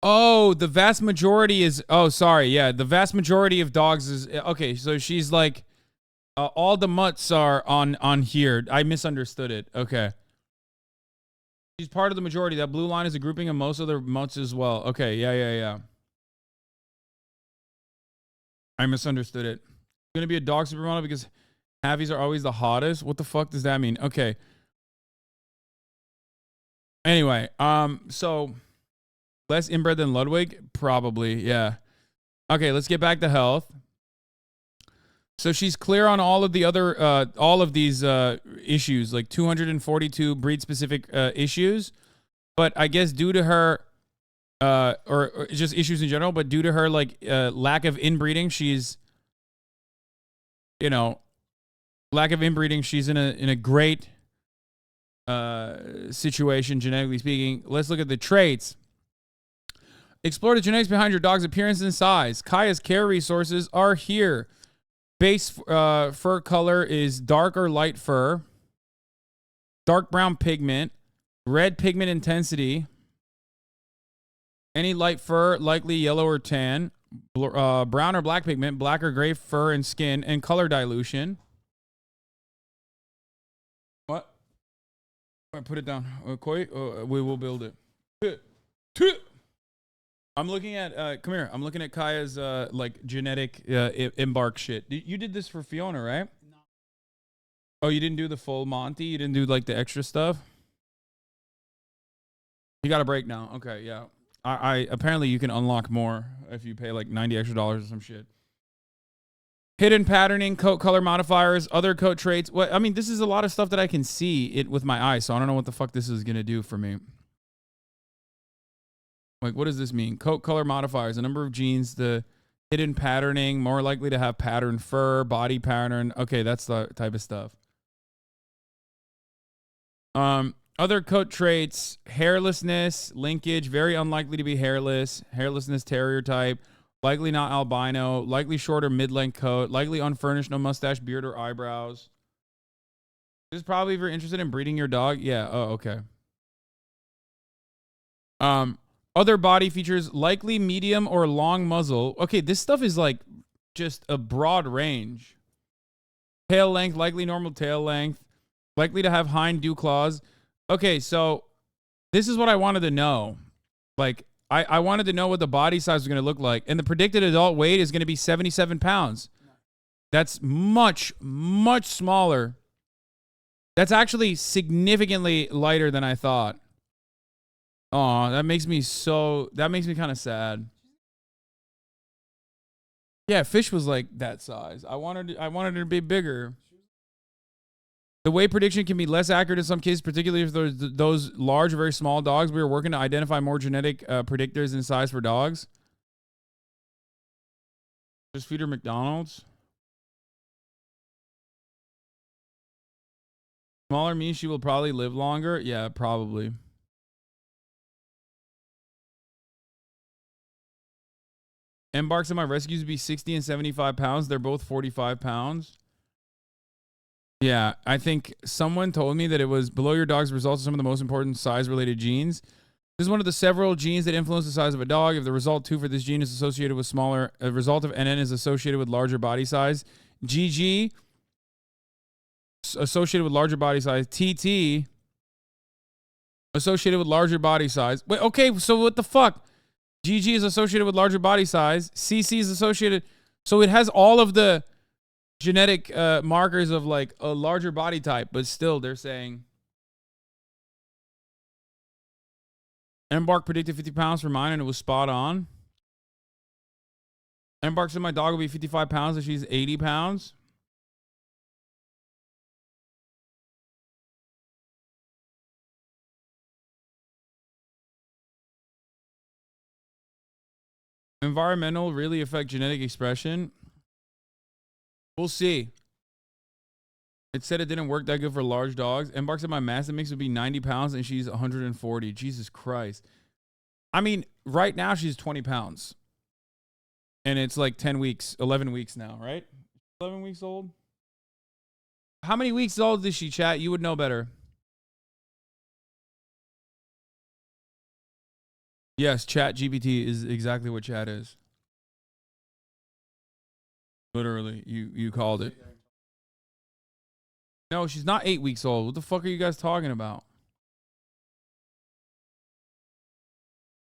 Oh, the vast majority is, oh, sorry. Yeah, the vast majority of dogs is, okay, so she's like, all the mutts are on here. I misunderstood it. Okay. She's part of the majority. That blue line is a grouping of most of the mutts as well. Okay, yeah. I misunderstood it. It's going to be a dog supermodel because Havies are always the hottest. What the fuck does that mean? Okay. Anyway, so less inbred than Ludwig? Probably, yeah. Okay, let's get back to health. So she's clear on all of the other, all of these issues, like 242 breed-specific issues. But I guess due to her, or just issues in general, but due to her like lack of inbreeding, she's, you know, lack of inbreeding, she's in a great situation, genetically speaking. Let's look at the traits. Explore the genetics behind your dog's appearance and size. Kaya's care resources are here. Base fur color is dark or light fur. Dark brown pigment. Red pigment intensity. Any light fur, likely yellow or tan. Brown or black pigment, black or gray fur and skin, and color dilution. What? I put it down. We will build it. I'm looking at, come here. I'm looking at Kaya's, like, genetic embark shit. You did this for Fiona, right? No. Oh, you didn't do the full Monty? You didn't do, like, the extra stuff? You got a break now. Okay, yeah. I apparently you can unlock more if you pay, like, $90 extra or some shit. Hidden patterning, coat color modifiers, other coat traits. What? I mean, this is a lot of stuff that I can see it with my eyes, so I don't know what the fuck this is going to do for me. Like, what does this mean? Coat color modifiers, a number of genes, the hidden patterning, more likely to have pattern fur, body pattern. Okay, that's the type of stuff. Other coat traits, hairlessness, linkage, very unlikely to be hairless, hairlessness, terrier type, likely not albino, likely shorter mid-length coat, likely unfurnished, no mustache, beard, or eyebrows. This is probably if you're interested in breeding your dog. Yeah, oh, okay. Other body features, likely medium or long muzzle. Okay, this stuff is like just a broad range. Tail length, likely normal tail length. Likely to have hind dew claws. Okay, so this is what I wanted to know. Like, I wanted to know what the body size was going to look like. And the predicted adult weight is going to be 77 pounds. That's much, much smaller. That's actually significantly lighter than I thought. Oh, that makes me kind of sad. Yeah, fish was like that size. I wanted it to be bigger. The weight prediction can be less accurate in some cases, particularly if there's those large, very small dogs. We are working to identify more genetic predictors in size for dogs. Just feed her McDonald's. Smaller means she will probably live longer. Yeah, probably. Embarks in my rescues would be 60 and 75 pounds. They're both 45 pounds. Yeah, I think someone told me that it was below your dog's results of some of the most important size-related genes. This is one of the several genes that influence the size of a dog. If the result 2 for this gene is associated with smaller, a result of NN is associated with larger body size. GG associated with larger body size. TT associated with larger body size. Wait, okay, so what the fuck? GG is associated with larger body size. CC is associated, so it has all of the genetic markers of like a larger body type, but still they're saying Embark predicted 50 pounds for mine and it was spot on. Embark said my dog will be 55 pounds if she's 80 pounds. Environmental really affect genetic expression. We'll see. It said it didn't work that good for large dogs. Embark said my mastiff mix would be 90 pounds and she's 140. Jesus Christ. I mean, right now she's 20 pounds. And it's like 10 weeks, 11 weeks now, right? 11 weeks old? How many weeks old is she, chat? You would know better. Yes, Chat GPT is exactly what chat is. Literally, you called it. No, she's not 8 weeks old. What the fuck are you guys talking about?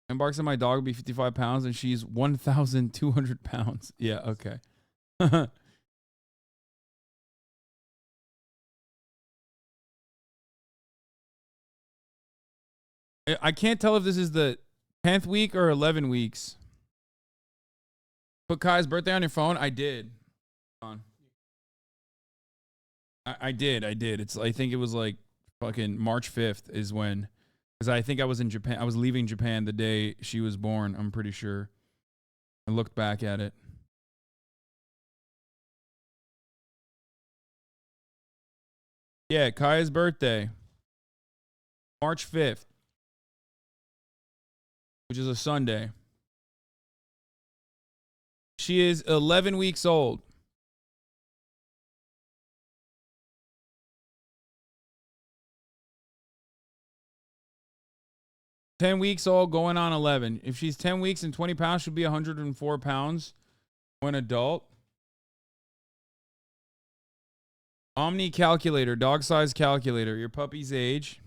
Embark said my dog would be 55 pounds and she's 1,200 pounds. Yeah, okay. I can't tell if this is the 10th week or 11 weeks. Put Kai's birthday on your phone? I did. Hold on. I did. I think it was like fucking March 5th is when, because I think I was in Japan. I was leaving Japan the day she was born. I'm pretty sure. I looked back at it. Yeah, Kaya's birthday. March 5th. Which is a Sunday. She is 11 weeks old. Ten weeks old, going on 11. If she's 10 weeks and 20 pounds, she'll be 104 pounds when adult. Omni calculator, dog size calculator. Your puppy's age.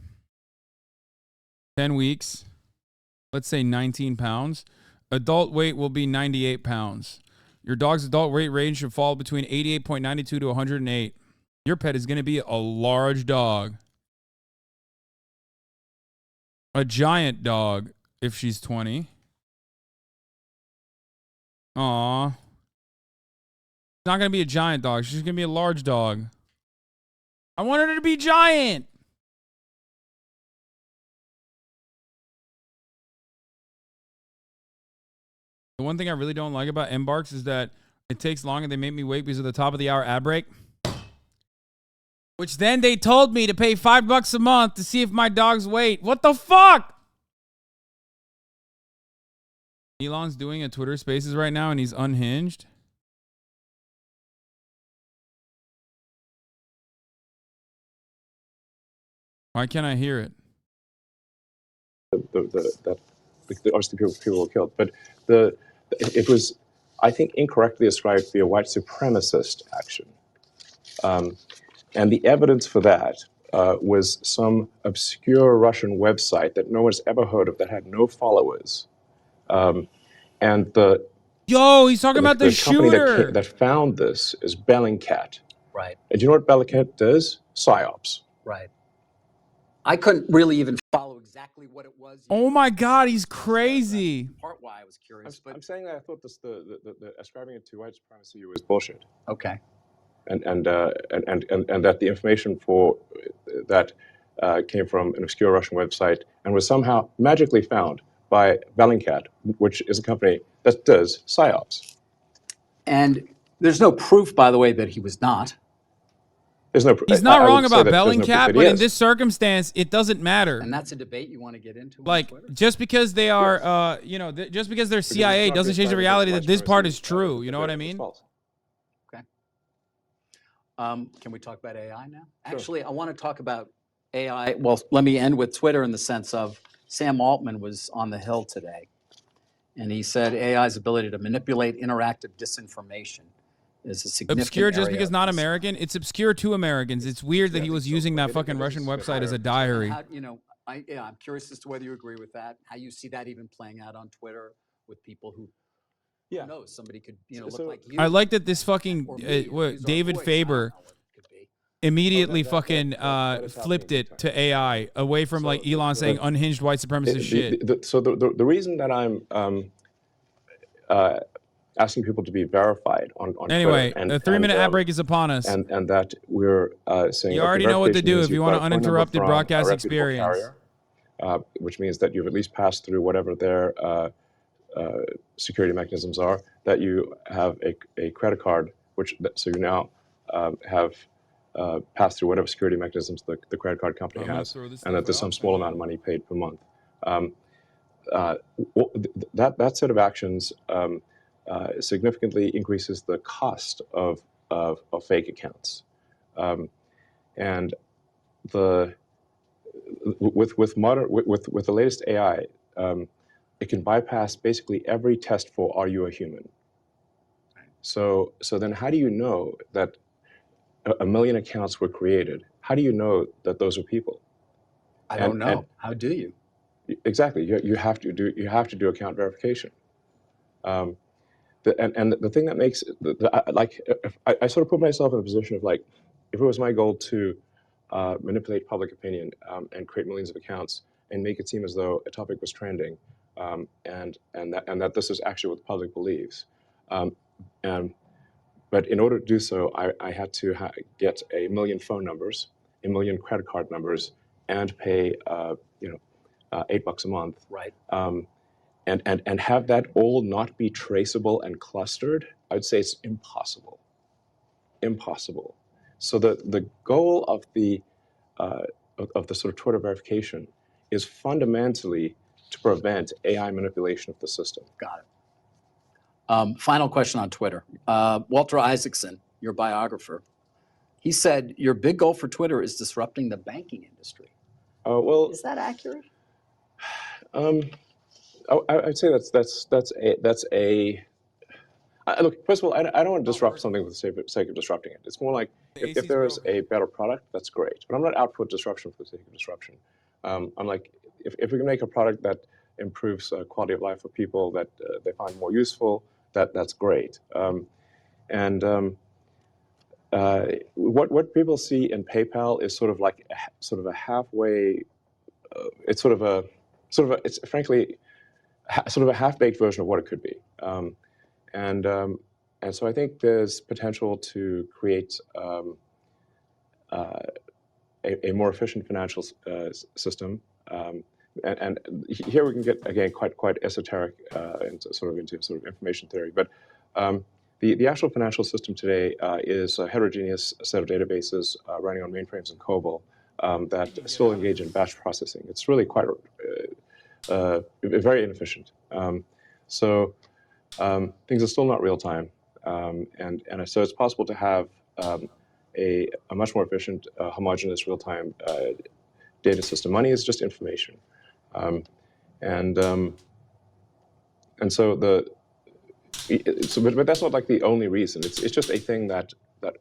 10 weeks. Let's say 19 pounds. Adult weight will be 98 pounds. Your dog's adult weight range should fall between 88.92 to 108. Your pet is going to be a large dog. A giant dog if she's 20. Aw. She's not going to be a giant dog. She's going to be a large dog. I want her to be giant. The one thing I really don't like about Embarks is that it takes long and they make me wait because of the top of the hour ad break. Which then they told me to pay $5 a month to see if my dogs wait. What the fuck? Elon's doing a Twitter Spaces right now and he's unhinged. Why can't I hear it? Obviously people were killed, but it was, I think, incorrectly ascribed to be a white supremacist action. And the evidence for that was some obscure Russian website that no one's ever heard of that had no followers. And Yo, he's talking about the company shooter that found this is Bellingcat. Right. And do you know what Bellingcat does? PSYOPs. Right. I couldn't really even follow exactly what it was. Oh my God, he's crazy. Part why I was curious, but I'm saying that I thought the ascribing it to white supremacy was bullshit. Okay. And that the information for that came from an obscure Russian website and was somehow magically found by Bellingcat, which is a company that does PSYOPs. And there's no proof, by the way, that he was not. There's no proof. He's not wrong about Bellingcat, but in this circumstance, it doesn't matter. And that's a debate you want to get into. Like, just because they are, just because they're CIA doesn't change the reality that this part is true. You know what I mean? Okay. Can we talk about AI now? Actually, I want to talk about AI. Well, let me end with Twitter in the sense of Sam Altman was on the Hill today, and he said AI's ability to manipulate interactive disinformation is a significant Obscure just area because of not concern. American? It's obscure to Americans. It's weird that he was using that fucking Russian website as a diary. How, I'm curious as to whether you agree with that, how you see that even playing out on Twitter with people who knows, somebody could, look like you. I like that this fucking David Faber immediately fucking flipped it to AI away from like Elon saying unhinged white supremacist shit. So the reason that I'm asking people to be verified on Anyway, Twitter, a 3-minute ad break is upon us. and that we're saying You already know what to do if you want an an uninterrupted broadcast experience. Carrier, which means that you've at least passed through whatever their security mechanisms are, that you have a credit card, so you now have passed through whatever security mechanisms the credit card company has, and that there's some small amount of money paid per month. That set of actions significantly increases the cost of fake accounts, and with the latest AI, it can bypass basically every test for are you a human. So then how do you know that a million accounts were created? How do you know that those are people? I don't know. How do you? Exactly. You have to do account verification. The thing that makes I sort of put myself in the position of like, if it was my goal to manipulate public opinion and create millions of accounts and make it seem as though a topic was trending, and that this is actually what the public believes, but in order to do so, I had to get a million phone numbers, a million credit card numbers, and pay $8 a month. Right. And have that all not be traceable and clustered, I would say it's impossible. Impossible. So the goal of the sort of Twitter verification is fundamentally to prevent AI manipulation of the system. Got it. Final question on Twitter. Walter Isaacson, your biographer, he said your big goal for Twitter is disrupting the banking industry. Well, is that accurate? I'd say that's a look. First of all, I don't want to disrupt something for the sake of disrupting it. It's more like if there is a better product, that's great. But I'm not out for disruption for the sake of disruption. I'm like, if we can make a product that improves quality of life for people that they find more useful, that's great. What people see in PayPal is sort of like a halfway. It's frankly sort of a half-baked version of what it could be. And so I think there's potential to create a more efficient financial system. And here we can get, again, quite esoteric into sort of information theory. But the actual financial system today is a heterogeneous set of databases running on mainframes and COBOL that still engage in batch processing. It's really quite very inefficient. So things are still not real time, and so it's possible to have a much more efficient, homogeneous real time data system. Money is just information, and so but that's not like the only reason. It's just a thing that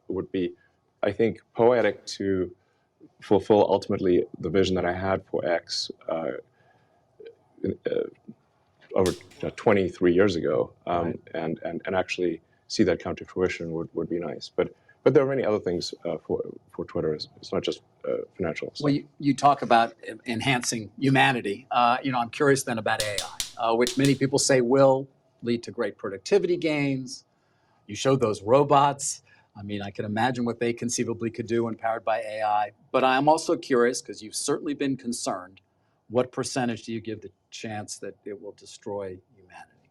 would be, I think, poetic to fulfill ultimately the vision that I had for X over 23 years ago, and actually see that come to fruition would be nice. But there are many other things for Twitter. It's not just financial stuff. Well, you talk about enhancing humanity. I'm curious then about AI, which many people say will lead to great productivity gains. You showed those robots. I mean, I can imagine what they conceivably could do when powered by AI. But I'm also curious, because you've certainly been concerned, what percentage do you give the chance that it will destroy humanity?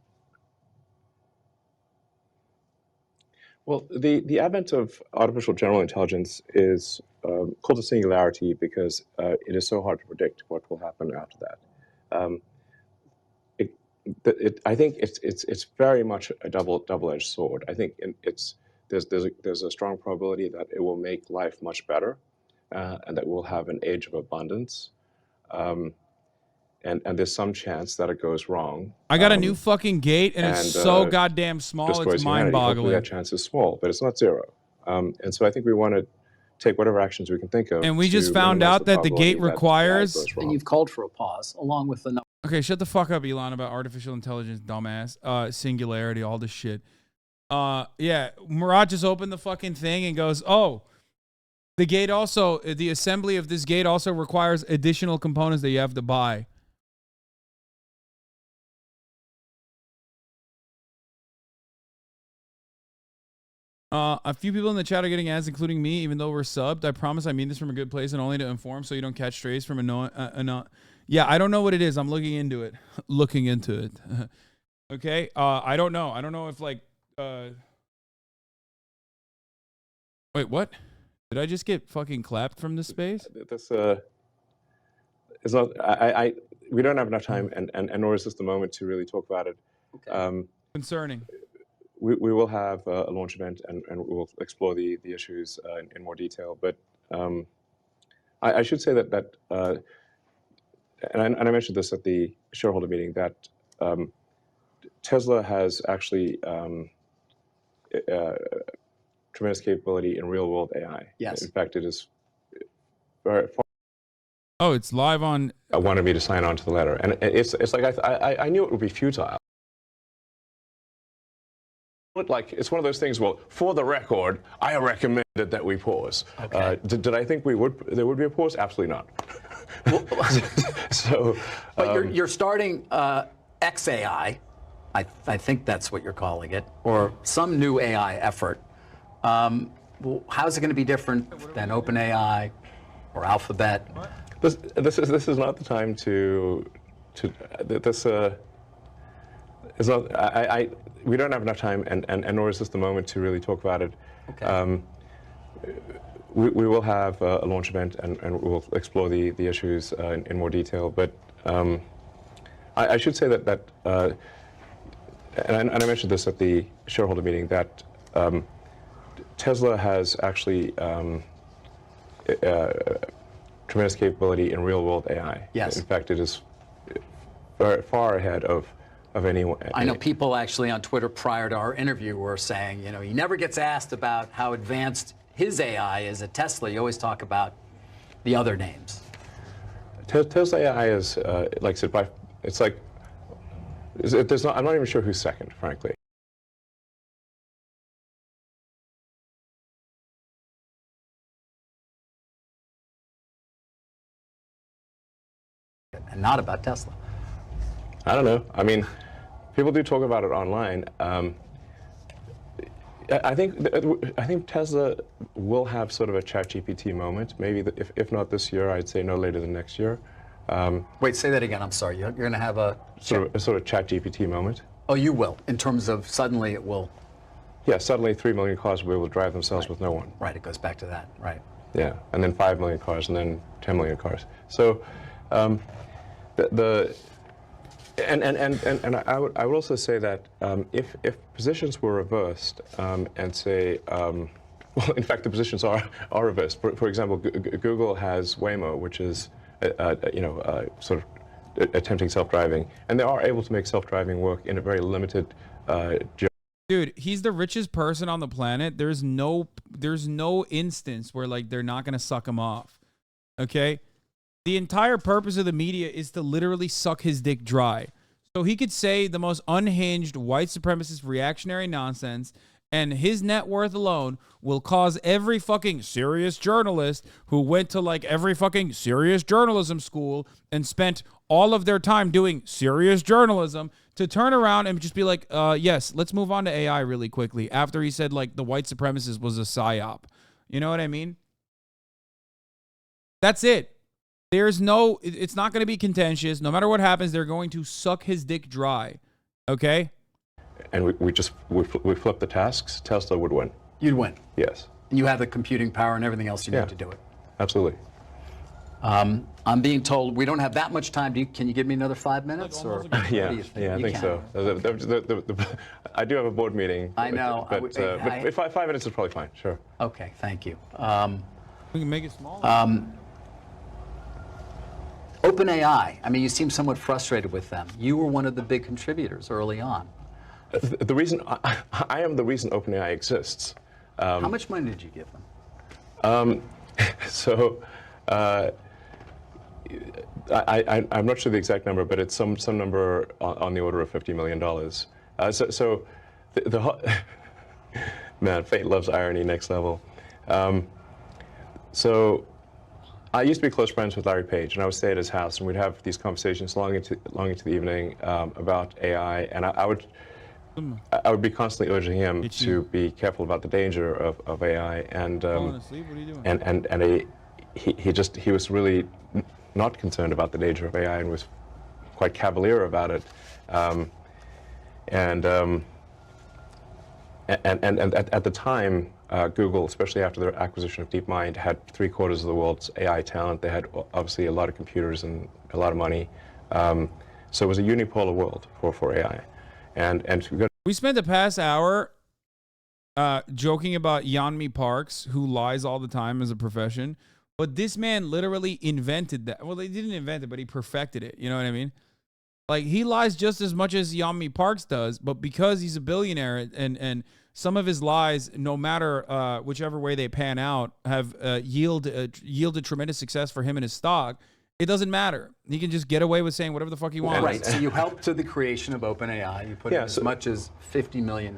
Well, the advent of artificial general intelligence is called a singularity because it is so hard to predict what will happen after that. I think it's very much a double-edged sword. I think it's there's a strong probability that it will make life much better, and that we'll have an age of abundance. And there's some chance that it goes wrong. I got a new fucking gate, and it's so goddamn small, it's destroys humanity. Hopefully mind-boggling. that chance is small, but it's not zero. And so I think we want to take whatever actions we can think of. And we just to found minimize out that the gate probability requires. that goes wrong. And you've called for a pause, along with the number. Okay, shut the fuck up, Elon, about artificial intelligence, dumbass. Singularity, all this shit. Yeah, Murat just opened the fucking thing and goes, oh, the gate also, the assembly of this gate also requires additional components that you have to buy. A few people in the chat are getting ads, including me, even though we're subbed. I promise I mean this from a good place and only to inform so you don't catch strays from yeah, I don't know what it is. I'm looking into it. Looking into it. Okay? I don't know. I don't know if, like... Wait, what? Did I just get fucking clapped from this space? This, it's not... we don't have enough time, and nor is this the moment to really talk about it. Okay. Concerning. We will have a launch event, and we'll explore the issues in more detail. But I should say that and I mentioned this at the shareholder meeting, that Tesla has actually tremendous capability in real-world AI. Yes. In fact, it is very far. Oh, it's live on. I wanted me to sign on to the letter, and it's like I knew it would be futile. Like, it's one of those things, well, for the record, I recommended that we pause. Okay. Did I think there would be a pause? Absolutely not. So, but you're starting XAI, I think that's what you're calling it, or some new AI effort. Well, how's it going to be different than OpenAI or Alphabet? This is not the time to this. It's not. We don't have enough time, and nor is this the moment to really talk about it. Okay. We will have a launch event, and we'll explore the issues in more detail. But I should say that and I mentioned this at the shareholder meeting, that Tesla has actually tremendous capability in real-world AI. Yes. In fact, it is far ahead of anyone. I know people actually on Twitter prior to our interview were saying, he never gets asked about how advanced his AI is at Tesla. You always talk about the other names. Tesla AI is, like I said, it's like, I'm not even sure who's second, frankly. And not about Tesla. I don't know. I mean, people do talk about it online. I think Tesla will have sort of a ChatGPT moment. Maybe if not this year, I'd say no later than next year. Wait, say that again. I'm sorry. You're going to have a sort of ChatGPT moment. Oh, you will. In terms of suddenly it will. Yeah, suddenly 3 million cars will be able to drive themselves with no one. Right. It goes back to that. Right. Yeah, and then 5 million cars, and then 10 million cars. So and I would also say that if positions were reversed and say, well, in fact, the positions are reversed. For example, Google has Waymo, which is sort of attempting self-driving, and they are able to make self-driving work in a very limited job. Dude, he's the richest person on the planet. There's no instance where, like, they're not gonna suck him off. Okay? The entire purpose of the media is to literally suck his dick dry. So he could say the most unhinged white supremacist reactionary nonsense, and his net worth alone will cause every fucking serious journalist who went to, like, every fucking serious journalism school and spent all of their time doing serious journalism to turn around and just be like, yes, let's move on to AI really quickly, after he said, like, the white supremacist was a psyop. You know what I mean? That's it. It's not going to be contentious. No matter what happens, they're going to suck his dick dry. Okay? And we flip the tasks, Tesla would win. You'd win. Yes. Yes. And you have the computing power and everything else you need to do it. Absolutely. I'm being told we don't have that much time. Can you give me another 5 minutes? Or Yeah, I think so. I do have a board meeting. I know. But 5 minutes is probably fine, sure. Okay, thank you. We can make it smaller. OpenAI, I mean, you seem somewhat frustrated with them. You were one of the big contributors early on. The reason, I am the reason OpenAI exists. How much money did you give them? I'm not sure the exact number, but it's some number on the order of $50 million. Man, fate loves irony, next level. So I used to be close friends with Larry Page, and I would stay at his house, and we'd have these conversations long into the evening about AI, and I would be constantly urging him to be careful about the danger of AI, and he was really not concerned about the danger of AI and was quite cavalier about it, and at the time, Google, especially after their acquisition of DeepMind, had 3/4 of the world's AI talent. They had obviously a lot of computers and a lot of money, so it was a unipolar world for AI, and we spent the past hour joking about Yeonmi Parks, who lies all the time as a profession. But this man literally invented that. Well, he didn't invent it, but he perfected it. You know what I mean? Like, he lies just as much as Yeonmi Parks does, but because he's a billionaire and some of his lies, no matter whichever way they pan out, have yielded tremendous success for him and his stock, it doesn't matter. He can just get away with saying whatever the fuck he wants. Right, so you helped to the creation of OpenAI. You put in as much as $50 million.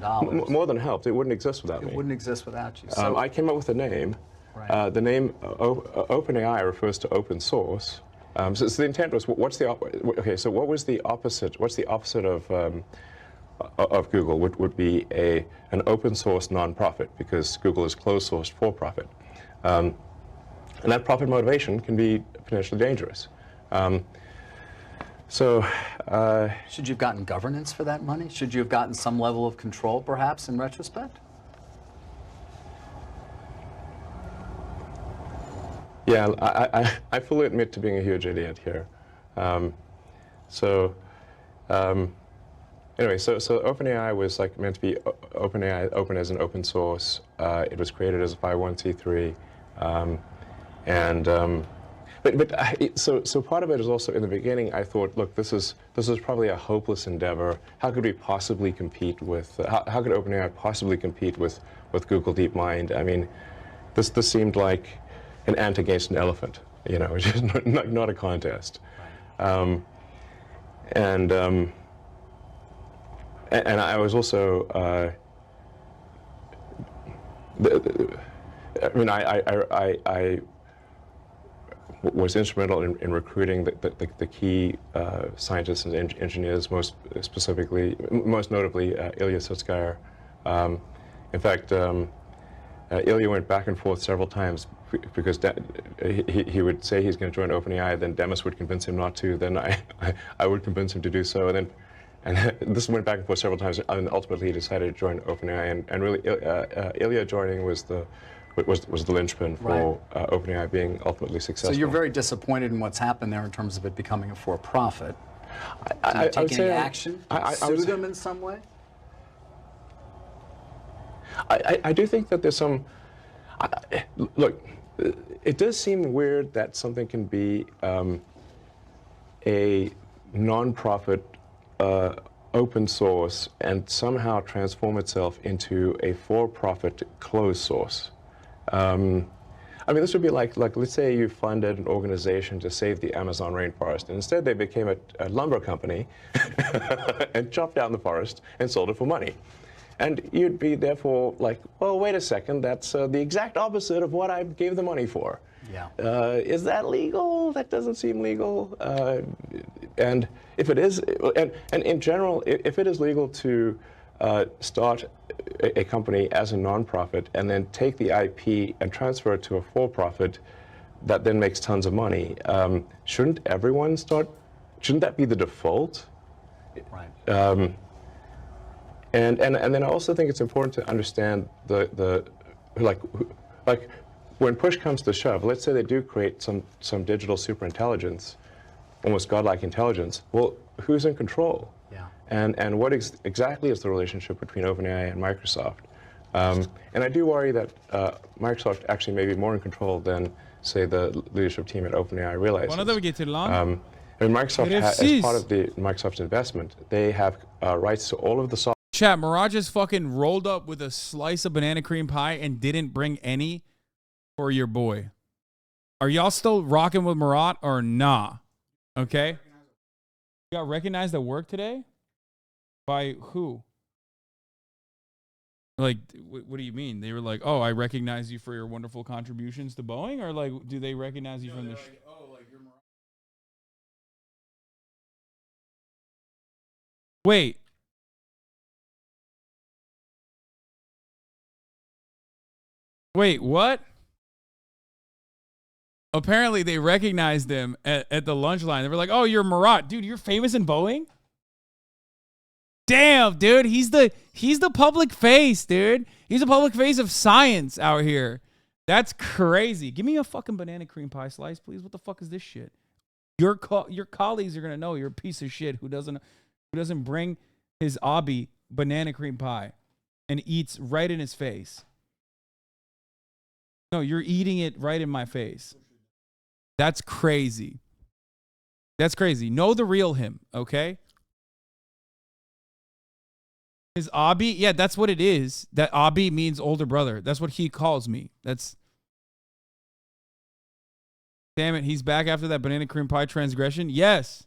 More than helped. It wouldn't exist without me. It wouldn't exist without you. So I came up with a name. Right. The name OpenAI refers to open source. So the intent was, what was the opposite? What's the opposite of Google? Would be an open source nonprofit, because Google is closed source for profit, and that profit motivation can be potentially dangerous. Should you have gotten governance for that money? Should you have gotten some level of control, perhaps, in retrospect? Yeah, I fully admit to being a huge idiot here. Anyway, so OpenAI was meant to be OpenAI, open as an open source. It was created as a 501c3, so part of it is also, in the beginning, I thought, look, this is probably a hopeless endeavor. How could we possibly compete with? How could OpenAI possibly compete with Google DeepMind? I mean, this seemed like an ant against an elephant, which is not a contest. And I was also, I was instrumental in recruiting the key scientists and engineers, most notably Ilya Sutskever. In fact, Ilya went back and forth several times because he would say he's going to join OpenAI, then Demis would convince him not to, then I would convince him to do so, and this went back and forth several times, and ultimately he decided to join OpenAI, and really Ilya joining was the linchpin for OpenAI being ultimately successful. So you're very disappointed in what's happened there in terms of it becoming a for-profit. Did you take any action? Sue them in some way? I do think that there's some. Look, it does seem weird that something can be a non-profit, open source, and somehow transform itself into a for-profit closed source. I mean, this would be like let's say you funded an organization to save the Amazon rainforest, and instead they became a lumber company and chopped down the forest and sold it for money. And you'd be therefore like, well, wait a second, that's the exact opposite of what I gave the money for. Yeah. Is that legal? That doesn't seem legal. And if it is, and in general, if it is legal to start a company as a nonprofit and then take the IP and transfer it to a for-profit that then makes tons of money, shouldn't everyone start? Shouldn't that be the default? Right. And then I also think it's important to understand the when push comes to shove, let's say they do create some digital superintelligence, almost godlike intelligence. Well, who's in control? Yeah. And what exactly is the relationship between OpenAI and Microsoft? And I do worry that Microsoft actually may be more in control than, say, the leadership team at OpenAI realizes. Quando deve get long? I mean, Microsoft, as part of the Microsoft investment, they have rights to all of the software. Chat, Mirage just fucking rolled up with a slice of banana cream pie and didn't bring any for your boy. Are y'all still rocking with Marat or nah? Okay. You got recognized at work today? By who? Like, what do you mean? They were like, oh, I recognize you for your wonderful contributions to Boeing? Or like, do they recognize you from the... Like, oh, like you're Marat. Wait. Wait, what? Apparently, they recognized him at the lunch line. They were like, oh, you're Marat. Dude, you're famous in Boeing? Damn, dude. He's the public face, dude. He's the public face of science out here. That's crazy. Give me a fucking banana cream pie slice, please. What the fuck is this shit? Your colleagues are going to know you're a piece of shit who doesn't bring his obby banana cream pie and eats right in his face. No, you're eating it right in my face. That's crazy. That's crazy. Know the real him, okay? His Abi? Yeah, that's what it is. That Abi means older brother. That's what he calls me. That's... Damn it, he's back after that banana cream pie transgression? Yes.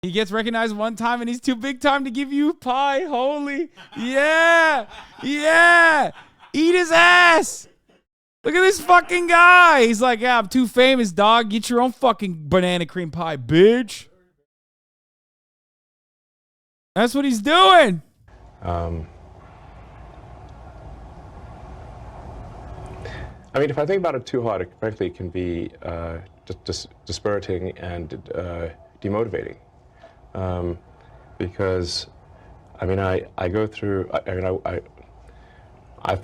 He gets recognized one time and he's too big time to give you pie. Holy. Yeah. Yeah. Eat his ass. Look at this fucking guy. He's like, yeah, I'm too famous, dog. Get your own fucking banana cream pie, bitch. That's what he's doing. I mean, if I think about it too hard, it frankly can be dispiriting and demotivating. Because, I mean, I go through, I've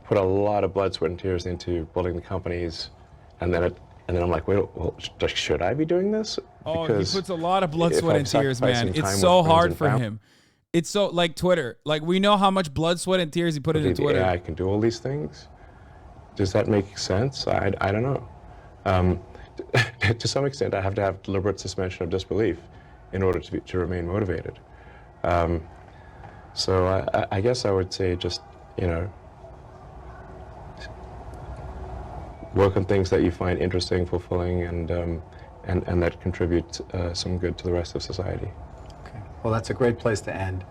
put a lot of blood, sweat, and tears into building the companies, and then I'm like, wait, well, should I be doing this? Oh, he puts a lot of blood, sweat, and tears, man. It's so hard for him. It's so, like Twitter. Like, we know how much blood, sweat, and tears he put into Twitter. AI can do all these things. Does that make sense? I don't know. To some extent, I have to have deliberate suspension of disbelief in order to remain motivated. So I guess I would say just, you know, work on things that you find interesting, fulfilling, and that contribute some good to the rest of society. Okay. Well, that's a great place to end.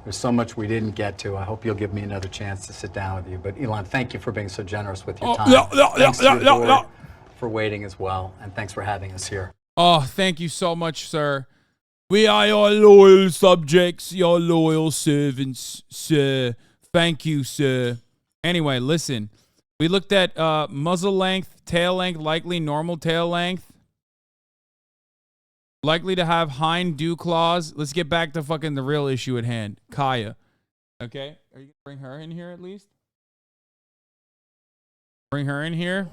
There's so much we didn't get to. I hope you'll give me another chance to sit down with you. But Elon, thank you for being so generous with your time. Thanks to your board for waiting as well, and thanks for having us here. Oh, thank you so much, sir. We are your loyal subjects, your loyal servants, sir. Thank you, sir. Anyway, listen. We looked at muzzle length, tail length, likely normal tail length. Likely to have hind dew claws. Let's get back to fucking the real issue at hand. Kaya. Okay? Are you going to bring her in here at least? Bring her in here?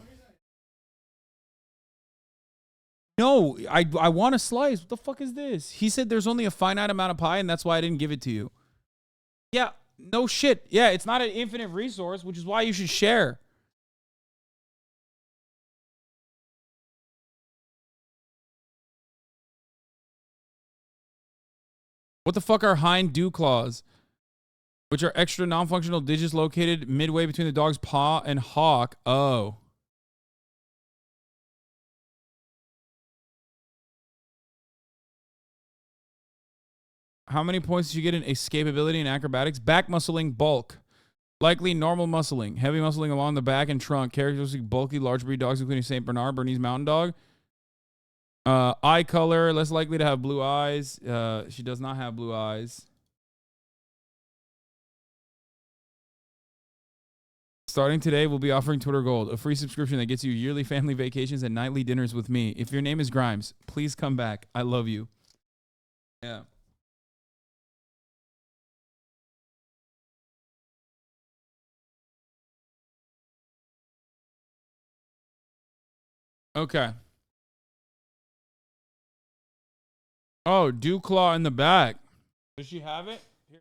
No, I want a slice. What the fuck is this? He said there's only a finite amount of pie and that's why I didn't give it to you. Yeah, no shit. Yeah, it's not an infinite resource, which is why you should share. What the fuck are hind dew claws? Which are extra non-functional digits located midway between the dog's paw and hock. Oh. How many points did you get in escapability and acrobatics? Back muscling, bulk. Likely normal muscling. Heavy muscling along the back and trunk. Characteristic bulky large breed dogs, including St. Bernard, Bernese Mountain Dog. Eye color, less likely to have blue eyes. She does not have blue eyes. Starting today, we'll be offering Twitter Gold, a free subscription that gets you yearly family vacations and nightly dinners with me. If your name is Grimes, please come back. I love you. Yeah. Okay. Oh, Dew Claw in the back. Does she have it? Here.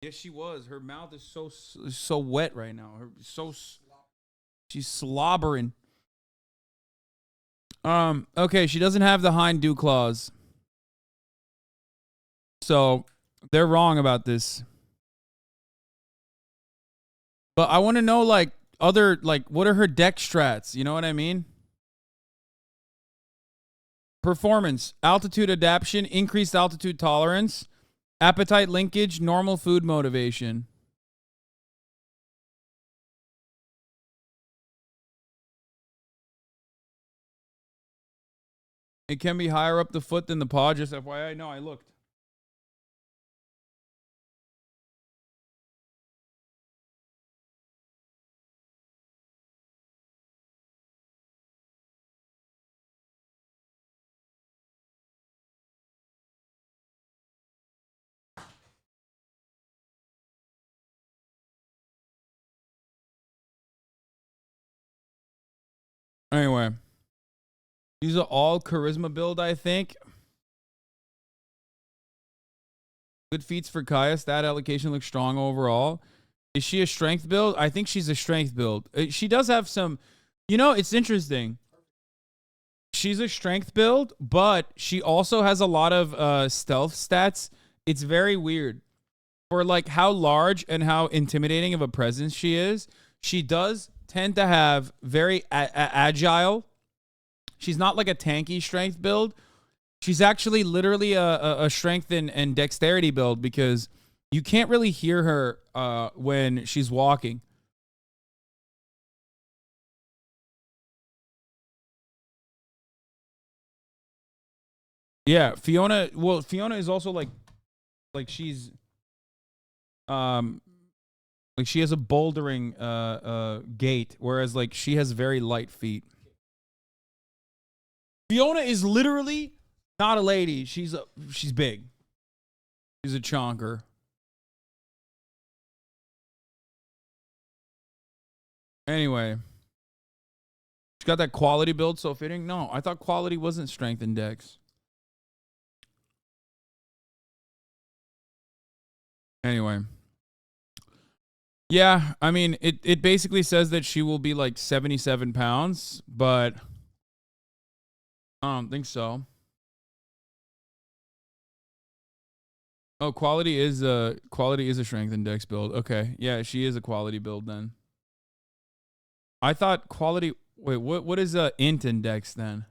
Yes, she was. Her mouth is so wet right now. She's slobbering. Okay, she doesn't have the hind dew claws. So they're wrong about this. But I want to know like what are her deck strats? You know what I mean? Performance, altitude adaptation, increased altitude tolerance, appetite linkage, normal food motivation. It can be higher up the foot than the paw, just FYI. No, I looked. Anyway. These are all charisma build, I think. Good feats for Kaya. Stat allocation looks strong overall. Is she a strength build? I think she's a strength build. She does have some... You know, it's interesting. She's a strength build, but she also has a lot of stealth stats. It's very weird. For like how large and how intimidating of a presence she is, she does tend to have very agile... She's not like a tanky strength build. She's actually literally a strength and dexterity build because you can't really hear her when she's walking. Yeah, Fiona. Well, Fiona is also like she's like she has a bouldering gait, whereas like she has very light feet. Fiona is literally not a lady. She's big. She's a chonker. Anyway. She's got that quality build so fitting. No, I thought quality wasn't strength and dex. Anyway. Yeah, I mean, it basically says that she will be like 77 pounds, but... I don't think so. Oh, quality is a strength and dex build. Okay, yeah, she is a quality build then. I thought quality. Wait, what is int and dex then?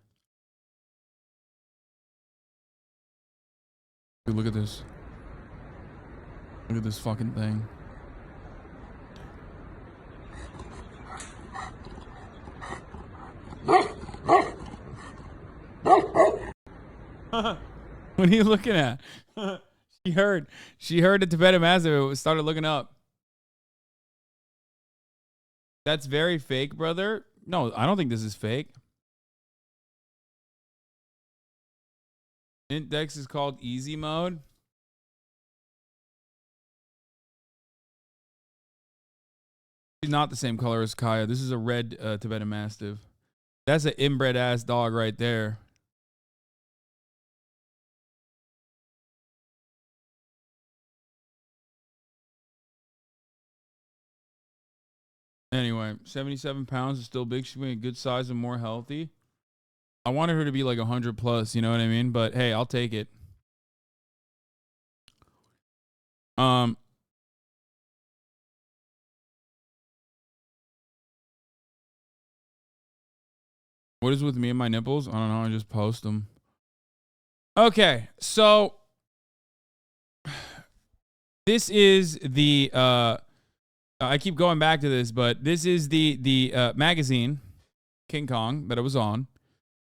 Dude, look at this. Look at this fucking thing. What are you looking at? She heard the Tibetan Master started looking up. That's very fake, brother. No, I don't think this is fake. Index is called easy mode. She's not the same color as Kaya. This is a red Tibetan Mastiff. That's an inbred ass dog right there. Anyway, 77 pounds is still big. She's being a good size and more healthy. I wanted her to be like 100 plus, you know what I mean? But hey, I'll take it. What is with me and my nipples? I don't know. I just post them. Okay, so this is the I keep going back to this, but this is the magazine King Kong that I was on,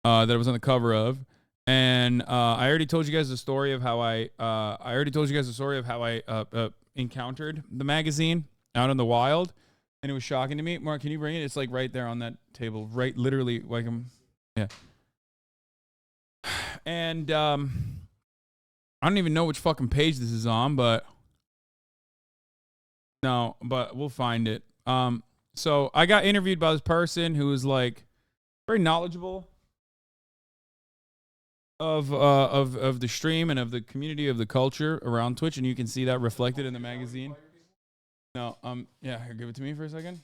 that I was on the cover of, and I already told you guys the story of how I encountered the magazine out in the wild, and it was shocking to me. Mark, can you bring it? It's like right there on that table, right, literally, like yeah. And I don't even know which fucking page this is on, but no, but we'll find it. So I got interviewed by this person who was like very knowledgeable of the stream and of the community of the culture around Twitch, and you can see that reflected in the magazine. No, yeah, here, give it to me for a second.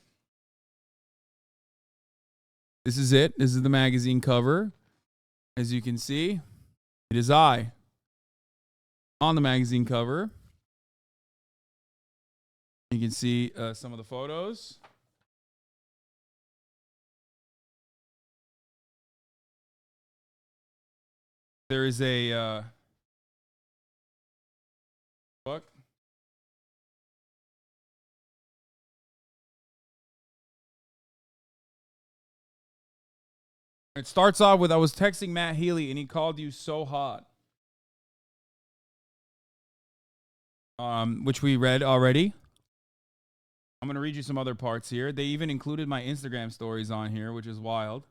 This is it. This is the magazine cover. As you can see, it is I on the magazine cover. You can see some of the photos. There is a book. It starts off with, I was texting Matt Healy and he called you so hot. Which we read already. I'm going to read you some other parts here. They even included my Instagram stories on here, which is wild.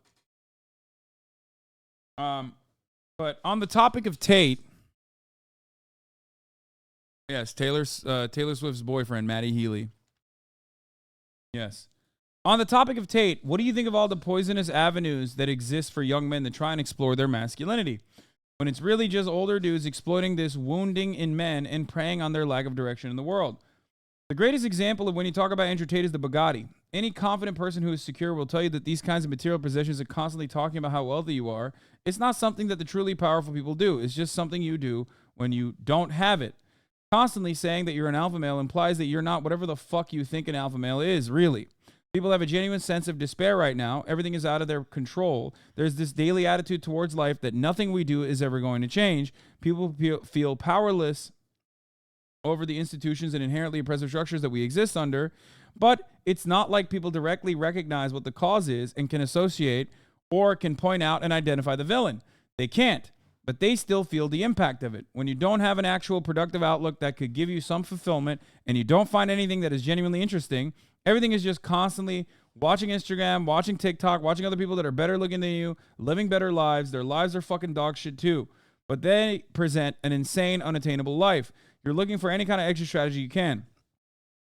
But on the topic of Tate, yes, Taylor Swift's boyfriend, Matty Healy. Yes. On the topic of Tate, what do you think of all the poisonous avenues that exist for young men to try and explore their masculinity, when it's really just older dudes exploiting this wounding in men and preying on their lack of direction in the world? The greatest example of when you talk about Andrew Tate is the Bugatti. Any confident person who is secure will tell you that these kinds of material possessions are constantly talking about how wealthy you are. It's not something that the truly powerful people do. It's just something you do when you don't have it. Constantly saying that you're an alpha male implies that you're not whatever the fuck you think an alpha male is, really. People have a genuine sense of despair right now. Everything is out of their control. There's this daily attitude towards life that nothing we do is ever going to change. People feel powerless over the institutions and inherently oppressive structures that we exist under. But it's not like people directly recognize what the cause is and can associate or can point out and identify the villain. They can't, but they still feel the impact of it. When you don't have an actual productive outlook that could give you some fulfillment and you don't find anything that is genuinely interesting, everything is just constantly watching Instagram, watching TikTok, watching other people that are better looking than you, living better lives. Their lives are fucking dog shit too. But they present an insane, unattainable life. You're looking for any kind of exit strategy you can.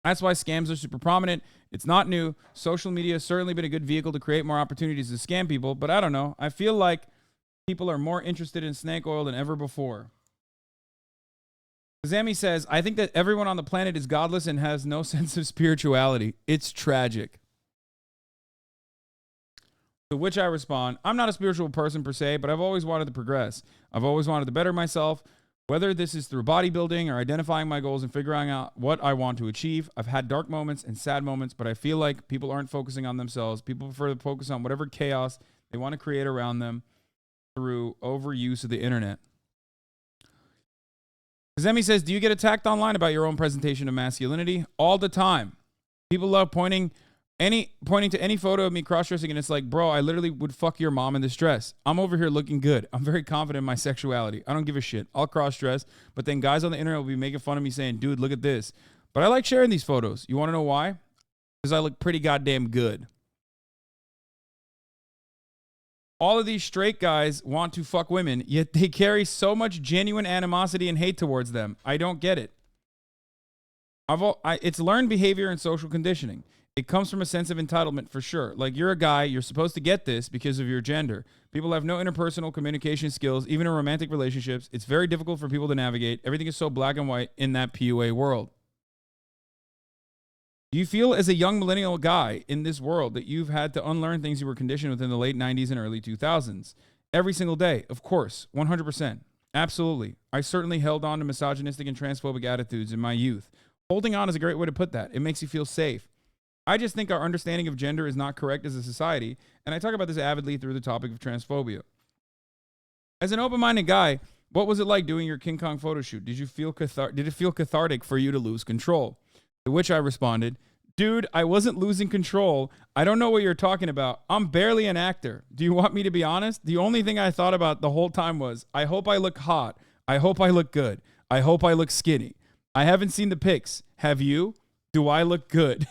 That's why scams are super prominent. It's not new. Social media has certainly been a good vehicle to create more opportunities to scam people. But I don't know. I feel like people are more interested in snake oil than ever before. Zami says, I think that everyone on the planet is godless and has no sense of spirituality. It's tragic. To which I respond, I'm not a spiritual person per se, but I've always wanted to progress. I've always wanted to better myself, whether this is through bodybuilding or identifying my goals and figuring out what I want to achieve. I've had dark moments and sad moments, but I feel like people aren't focusing on themselves. People prefer to focus on whatever chaos they want to create around them through overuse of the internet. Zemi says, do you get attacked online about your own presentation of masculinity? All the time. People love pointing to any photo of me cross-dressing, and it's like, bro, I literally would fuck your mom in this dress. I'm over here looking good. I'm very confident in my sexuality. I don't give a shit. I'll cross-dress, but then guys on the internet will be making fun of me saying, dude, look at this. But I like sharing these photos. You want to know why? Because I look pretty goddamn good. All of these straight guys want to fuck women, yet they carry so much genuine animosity and hate towards them. I don't get it. It's learned behavior and social conditioning. It comes from a sense of entitlement for sure. Like, you're a guy, you're supposed to get this because of your gender. People have no interpersonal communication skills, even in romantic relationships. It's very difficult for people to navigate. Everything is so black and white in that PUA world. Do you feel as a young millennial guy in this world that you've had to unlearn things you were conditioned with in the late 90s and early 2000s? Every single day, of course, 100%. Absolutely. I certainly held on to misogynistic and transphobic attitudes in my youth. Holding on is a great way to put that. It makes you feel safe. I just think our understanding of gender is not correct as a society, and I talk about this avidly through the topic of transphobia. As an open-minded guy, what was it like doing your King Kong photo shoot? Did it feel cathartic for you to lose control? To which I responded, dude, I wasn't losing control. I don't know what you're talking about. I'm barely an actor. Do you want me to be honest? The only thing I thought about the whole time was, I hope I look hot. I hope I look good. I hope I look skinny. I haven't seen the pics. Have you? Do I look good?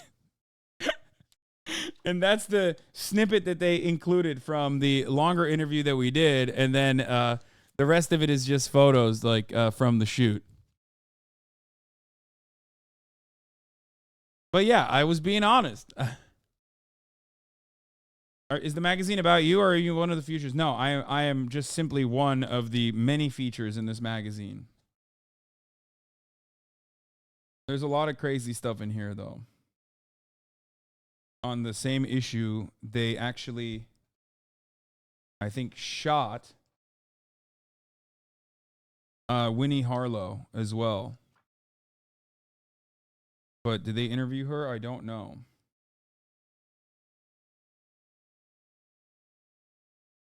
And that's the snippet that they included from the longer interview that we did. And then the rest of it is just photos like from the shoot. But yeah, I was being honest. Is the magazine about you, or are you one of the features? No, I am just simply one of the many features in this magazine. There's a lot of crazy stuff in here, though. On the same issue, they actually, I think, shot Winnie Harlow as well. But did they interview her? I don't know.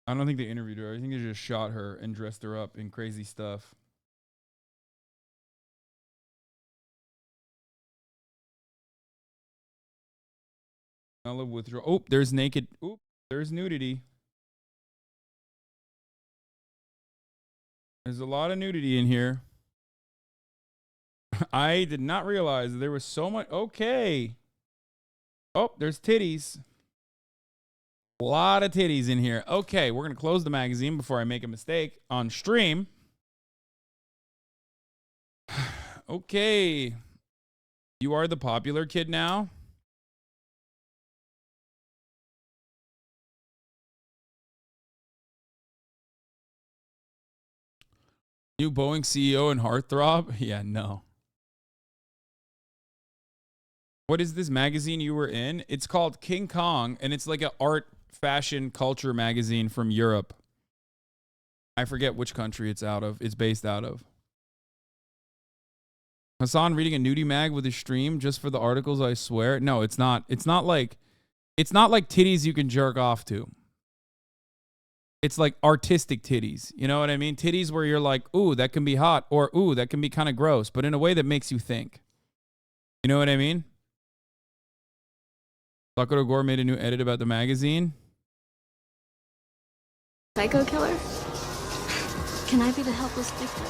I don't think they interviewed her. I think they just shot her and dressed her up in crazy stuff. Smell of withdrawal. Oh, there's naked. Oh, there's nudity. There's a lot of nudity in here. I did not realize there was so much. Okay. Oh, there's titties. A lot of titties in here. Okay, we're going to close the magazine before I make a mistake on stream. Okay. You are the popular kid now. New Boeing CEO and heartthrob? Yeah, no. What is this magazine you were in? It's called King Kong, and it's like an art, fashion, culture magazine from Europe. I forget which country it's out of. It's based out of. Hasan reading a nudie mag with his stream just for the articles, I swear. No, it's not. It's not like titties you can jerk off to. It's like artistic titties. You know what I mean? Titties where you're like, ooh, that can be hot, or ooh, that can be kind of gross, but in a way that makes you think. You know what I mean? Sakura Gore made a new edit about the magazine. Psycho killer? Can I be the helpless victim?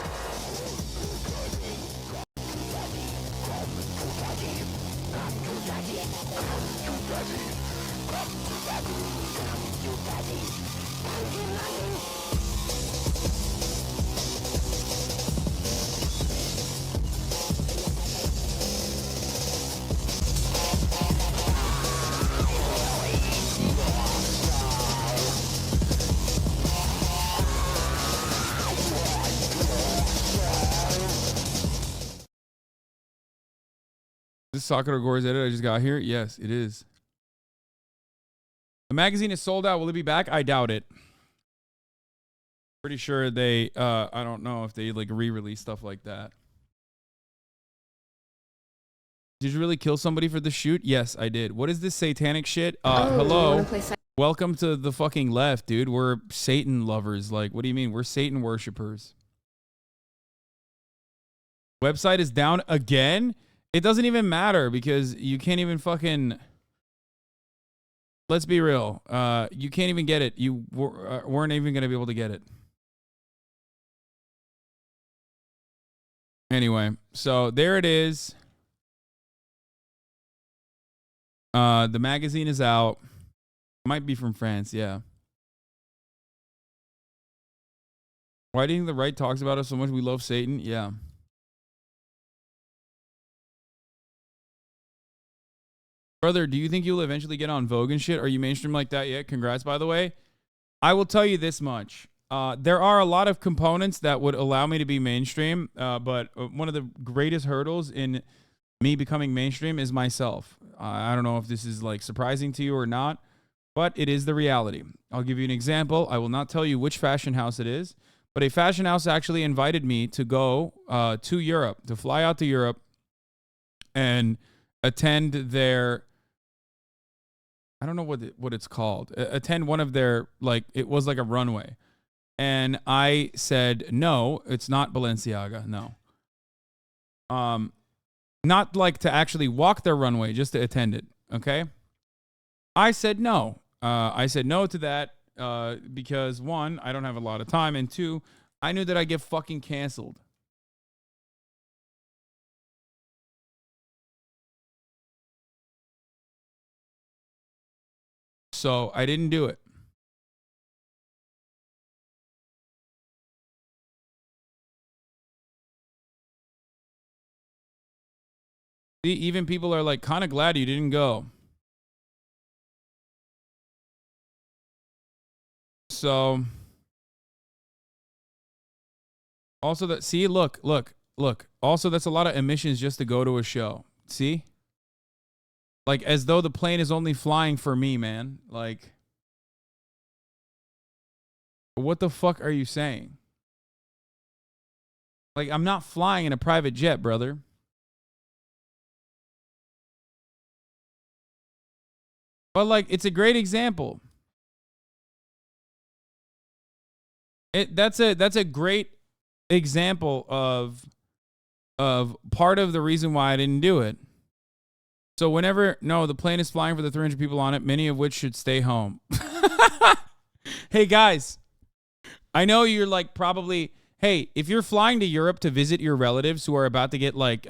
Is this Sakura Gore's edit I just got here? Yes, it is. The magazine is sold out. Will it be back? I doubt it. Pretty sure they, I don't know if they like re-release stuff like that. Did you really kill somebody for the shoot? Yes, I did. What is this satanic shit? Hello. Welcome to the fucking left, dude. We're Satan lovers. Like, what do you mean? We're Satan worshipers. Website is down again? It doesn't even matter because you can't even fucking... Let's be real. You can't even get it. You weren't even going to be able to get it. Anyway, so there it is. The magazine is out. Might be from France, yeah. Why do you think the right talks about us so much? We love Satan? Yeah. Brother, do you think you'll eventually get on Vogue and shit? Are you mainstream like that yet? Congrats, by the way. I will tell you this much. There are a lot of components that would allow me to be mainstream, but one of the greatest hurdles in me becoming mainstream is myself. I don't know if this is like surprising to you or not, but it is the reality. I'll give you an example. I will not tell you which fashion house it is, but a fashion house actually invited me to go to Europe, to fly out to Europe and attend their... I don't know what it's called. Attend one of their, like, it was like a runway. And I said, no, it's not Balenciaga. No. Not like to actually walk their runway, just to attend it. Okay. I said no. I said no to that because one, I don't have a lot of time. And two, I knew that I'd get fucking canceled. So I didn't do it. Even people are like kind of glad you didn't go. So also that, see, look. Also, that's a lot of emissions just to go to a show. See? Like, as though the plane is only flying for me, man. Like, what the fuck are you saying? Like, I'm not flying in a private jet, brother. But, like, it's a great example. That's a great example of part of the reason why I didn't do it. So whenever, no, the plane is flying for the 300 people on it, many of which should stay home. Hey, guys, I know you're like probably, hey, if you're flying to Europe to visit your relatives who are about to get like,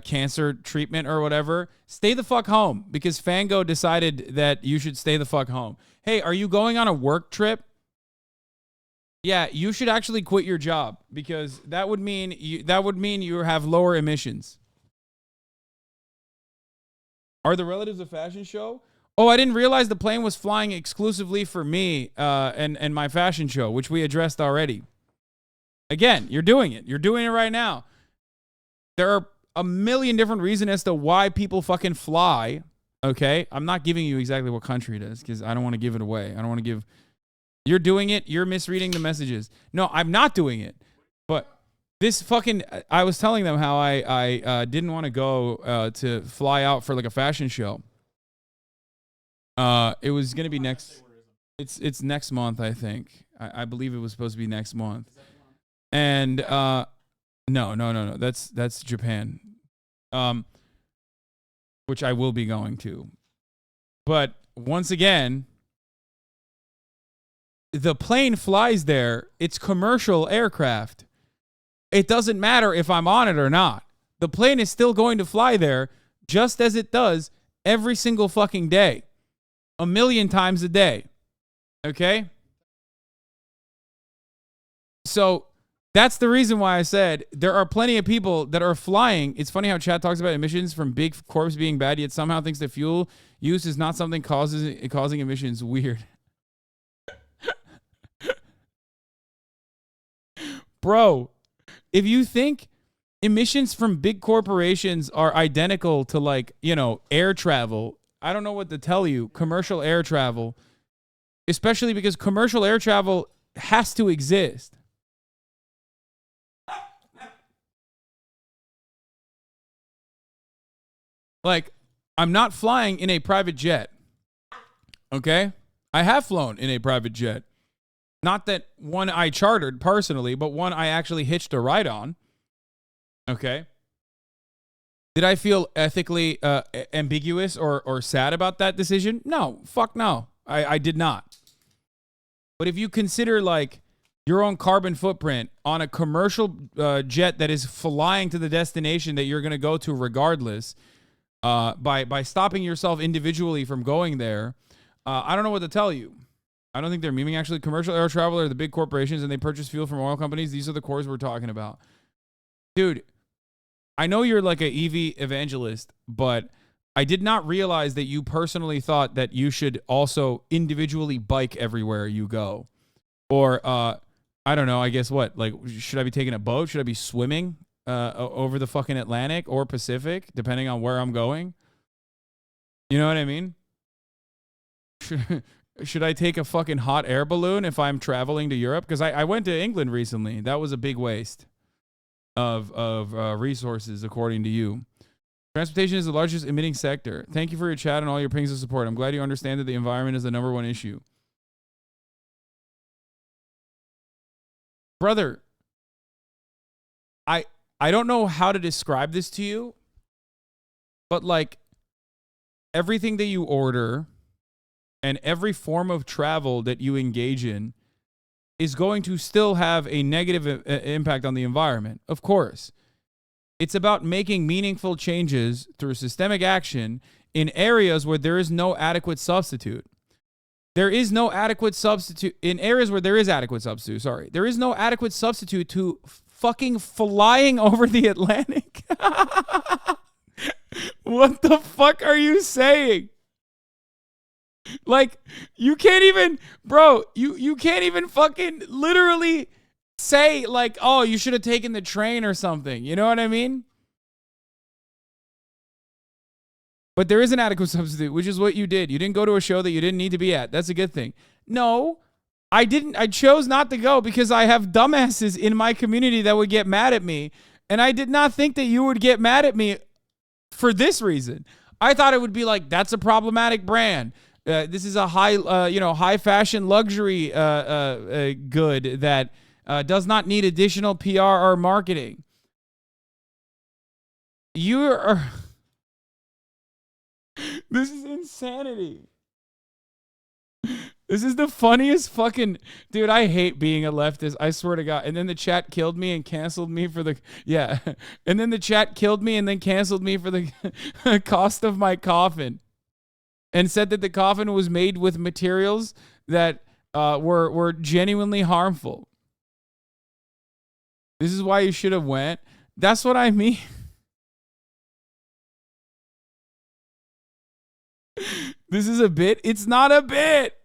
cancer treatment or whatever, stay the fuck home because Fango decided that you should stay the fuck home. Hey, are you going on a work trip? Yeah, you should actually quit your job because that would mean you have lower emissions. Are the relatives a fashion show? Oh, I didn't realize the plane was flying exclusively for me and my fashion show, which we addressed already. Again, you're doing it. You're doing it right now. There are a million different reasons as to why people fucking fly. Okay? I'm not giving you exactly what country it is because I don't want to give it away. I don't want to give... You're doing it. You're misreading the messages. No, I'm not doing it. But this fucking... I was telling them how I didn't want to go to fly out for like a fashion show. It was going to be next... It's next month, I think. I believe it was supposed to be next month. And no. That's Japan. Which I will be going to. But once again... The plane flies there. It's commercial aircraft. It doesn't matter if I'm on it or not. The plane is still going to fly there just as it does every single fucking day. 1,000,000 times a day. Okay? So that's the reason why I said there are plenty of people that are flying. It's funny how chat talks about emissions from big corps being bad, yet somehow thinks that fuel use is not something causing emissions. Weird. Bro, if you think emissions from big corporations are identical to like, air travel, I don't know what to tell you. Commercial air travel, especially because commercial air travel has to exist. Like, I'm not flying in a private jet. Okay? I have flown in a private jet. Not that one I chartered personally, but one I actually hitched a ride on. Okay. Did I feel ethically ambiguous or sad about that decision? No. Fuck no. I did not. But if you consider like your own carbon footprint on a commercial jet that is flying to the destination that you're going to go to regardless, by stopping yourself individually from going there, I don't know what to tell you. I don't think they're memeing, actually. Commercial air travel are the big corporations, and they purchase fuel from oil companies. These are the cores we're talking about. Dude, I know you're like an EV evangelist, but I did not realize that you personally thought that you should also individually bike everywhere you go. Or, I don't know, I guess what? Like, should I be taking a boat? Should I be swimming over the fucking Atlantic or Pacific, depending on where I'm going? You know what I mean? Should I take a fucking hot air balloon if I'm traveling to Europe? Because I went to England recently. That was a big waste of resources, according to you. Transportation is the largest emitting sector. Thank you for your chat and all your pings of support. I'm glad you understand that the environment is the #1 issue. Brother, I don't know how to describe this to you, but like everything that you order and every form of travel that you engage in is going to still have a negative impact on the environment. Of course. It's about making meaningful changes through systemic action in areas where there is no adequate substitute. There is no adequate substitute in areas where there is adequate substitute. Sorry. There is no adequate substitute to fucking flying over the Atlantic. What the fuck are you saying? Like, you can't even, bro, you can't even fucking literally say, like, oh, you should have taken the train or something. You know what I mean? But there is an adequate substitute, which is what you did. You didn't go to a show that you didn't need to be at. That's a good thing. No, I didn't. I chose not to go because I have dumbasses in my community that would get mad at me. And I did not think that you would get mad at me for this reason. I thought it would be like, that's a problematic brand. This is a high fashion luxury good that does not need additional PR or marketing. You are... This is insanity. This is the funniest fucking... Dude, I hate being a leftist. I swear to God. And then the chat killed me and canceled me for the... Yeah. And then the chat killed me and then canceled me for the cost of my coffin. And said that the coffin was made with materials that were genuinely harmful. This is why you should have went. That's what I mean. This is a bit. It's not a bit.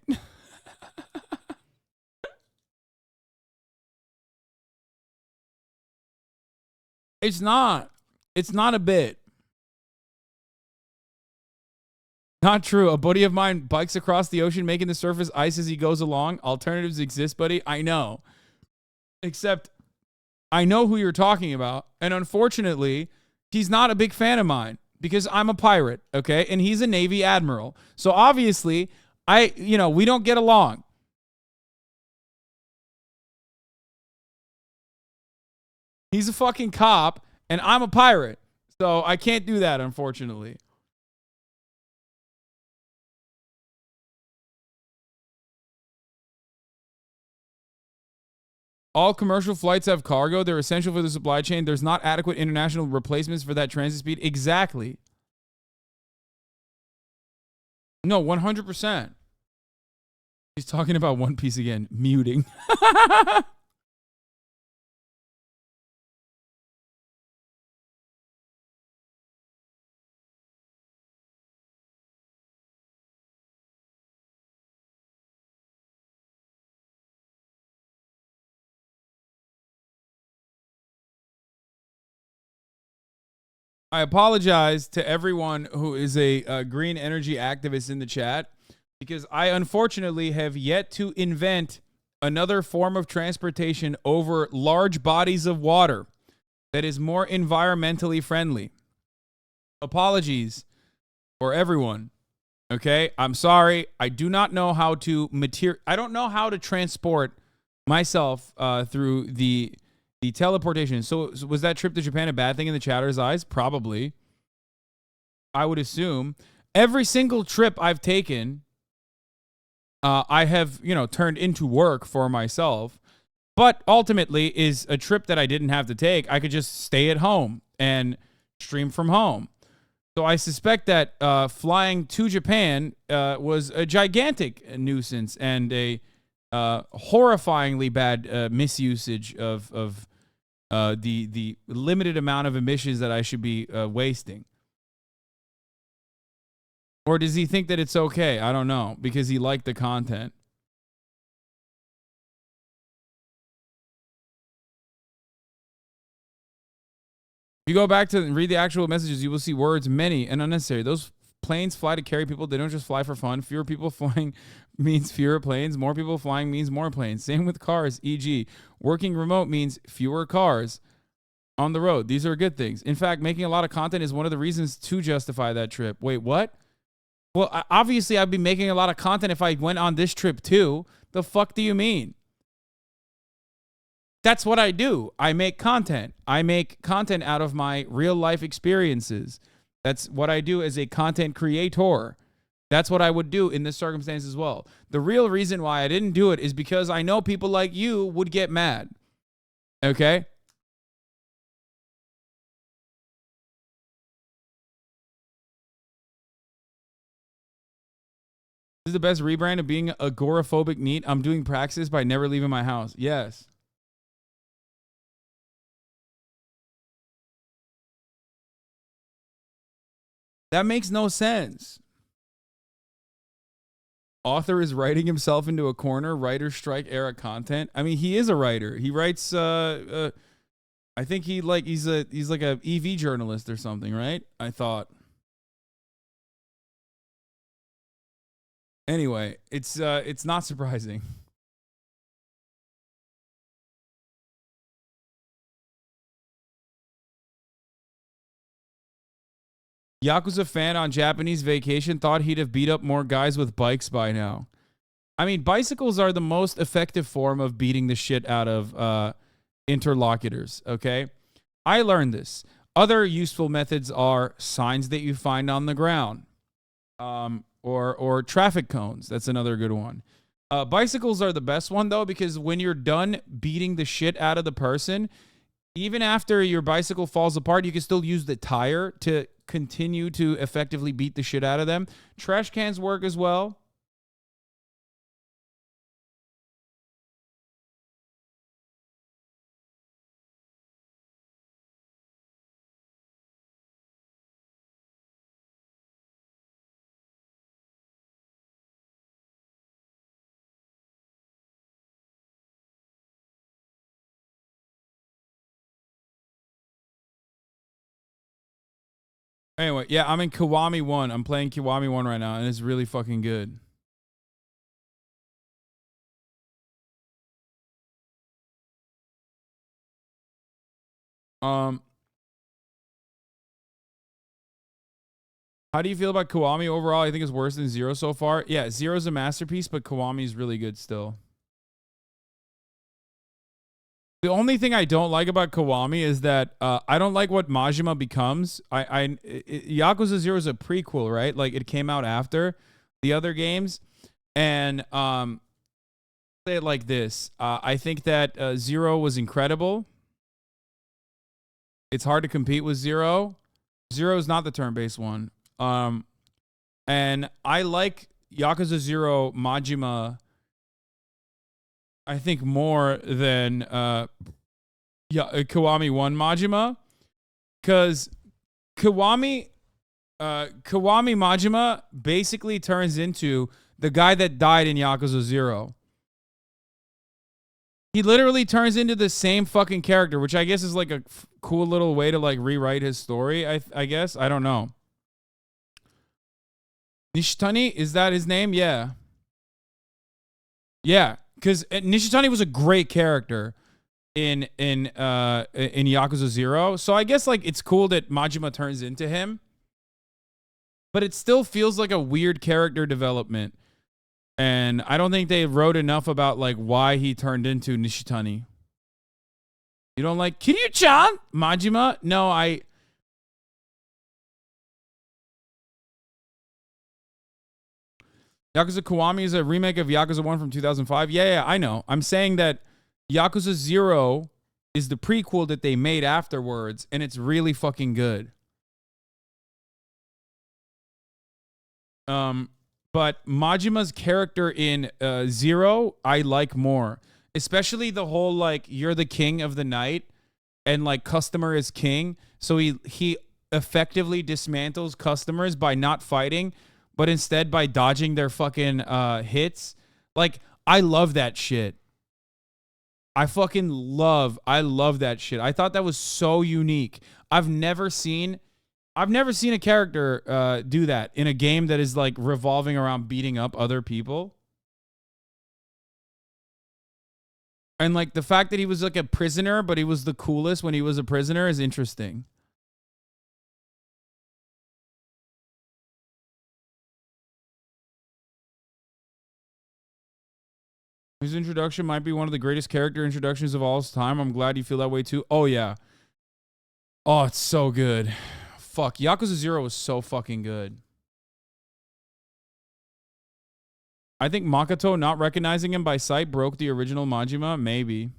It's not. It's not a bit. Not true. A buddy of mine bikes across the ocean, making the surface ice as he goes along. Alternatives exist, buddy. I know. Except I know who you're talking about. And unfortunately, he's not a big fan of mine because I'm a pirate, okay? And he's a Navy admiral. So obviously, we don't get along. He's a fucking cop, and I'm a pirate. So I can't do that, unfortunately. All commercial flights have cargo. They're essential for the supply chain. There's not adequate international replacements for that transit speed. Exactly. No, 100%. He's talking about One Piece again. Muting. I apologize to everyone who is a green energy activist in the chat because I unfortunately have yet to invent another form of transportation over large bodies of water that is more environmentally friendly. Apologies for everyone. Okay? I'm sorry. I do not know how to I don't know how to transport myself through the teleportation. So was that trip to Japan a bad thing in the chatter's eyes? Probably. I would assume. Every single trip I've taken, I have, turned into work for myself. But ultimately is a trip that I didn't have to take. I could just stay at home and stream from home. So I suspect that flying to Japan was a gigantic nuisance and a horrifyingly bad misusage of the limited amount of emissions that I should be wasting. Or does he think that it's okay? I don't know, because he liked the content. If you go back to and read the actual messages, you will see words many and unnecessary. Those planes fly to carry people. They don't just fly for fun. Fewer people flying means fewer planes. More people flying means more planes. Same with cars, e.g. working remote means fewer cars on the road. These are good things. In fact, making a lot of content is one of the reasons to justify that trip. Wait, what? Well, obviously, I'd be making a lot of content if I went on this trip too. The fuck do you mean? That's what I do. I make content. I make content out of my real life experiences. That's what I do as a content creator. That's what I would do in this circumstance as well. The real reason why I didn't do it is because I know people like you would get mad. Okay? This is the best rebrand of being agoraphobic neat. I'm doing praxis by never leaving my house. Yes. That makes no sense. Author is writing himself into a corner. Writer strike era content. I mean, he is a writer. He writes. I think he's like a EV journalist or something, right? I thought. Anyway, it's not surprising. Yakuza fan on Japanese vacation thought he'd have beat up more guys with bikes by now. I mean, bicycles are the most effective form of beating the shit out of interlocutors, okay? I learned this. Other useful methods are signs that you find on the ground, or traffic cones. That's another good one. Bicycles are the best one, though, because when you're done beating the shit out of the person, even after your bicycle falls apart, you can still use the tire to continue to effectively beat the shit out of them. Trash cans work as well. Anyway, yeah, I'm in Kiwami 1. I'm playing Kiwami 1 right now, and it's really fucking good. How do you feel about Kiwami overall? I think it's worse than Zero so far. Yeah, Zero's a masterpiece, but Kiwami's really good still. The only thing I don't like about Kiwami is that I don't like what Majima becomes. Yakuza 0 is a prequel, right? Like, it came out after the other games. And say it like this. I think that 0 was incredible. It's hard to compete with 0. 0 is not the turn-based one. And I like Yakuza 0 Majima, I think, more than Kiwami 1 Majima, because Kiwami Majima basically turns into the guy that died in Yakuza 0. He literally turns into the same fucking character, which I guess is like a cool little way to like rewrite his story. I guess, I don't know. Nishitani, is that his name? Yeah. Yeah, because Nishitani was a great character in Yakuza 0. So I guess like it's cool that Majima turns into him. But it still feels like a weird character development. And I don't think they wrote enough about like why he turned into Nishitani. You don't like Kiryu-chan? Majima? No, Yakuza Kiwami is a remake of Yakuza 1 from 2005. Yeah, I know. I'm saying that Yakuza 0 is the prequel that they made afterwards, and it's really fucking good. But Majima's character in 0, I like more. Especially the whole, like, you're the king of the night, and, like, customer is king. So he effectively dismantles customers by not fighting, but instead by dodging their fucking hits. Like, I love that shit. I love that shit. I thought that was so unique. I've never seen a character do that in a game that is like revolving around beating up other people. And like the fact that he was like a prisoner, but he was the coolest when he was a prisoner is interesting. His introduction might be one of the greatest character introductions of all time. I'm glad you feel that way too. Oh, yeah. Oh, it's so good. Fuck. Yakuza 0 was so fucking good. I think Makoto not recognizing him by sight broke the original Majima. Maybe.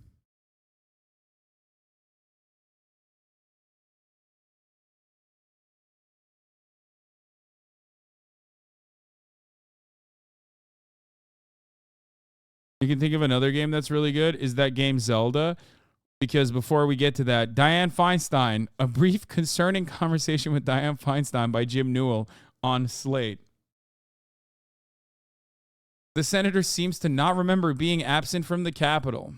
You can think of another game that's really good is that game Zelda. Because before we get to that, Dianne Feinstein, a brief concerning conversation with Dianne Feinstein by Jim Newell on Slate. The senator seems to not remember being absent from the Capitol.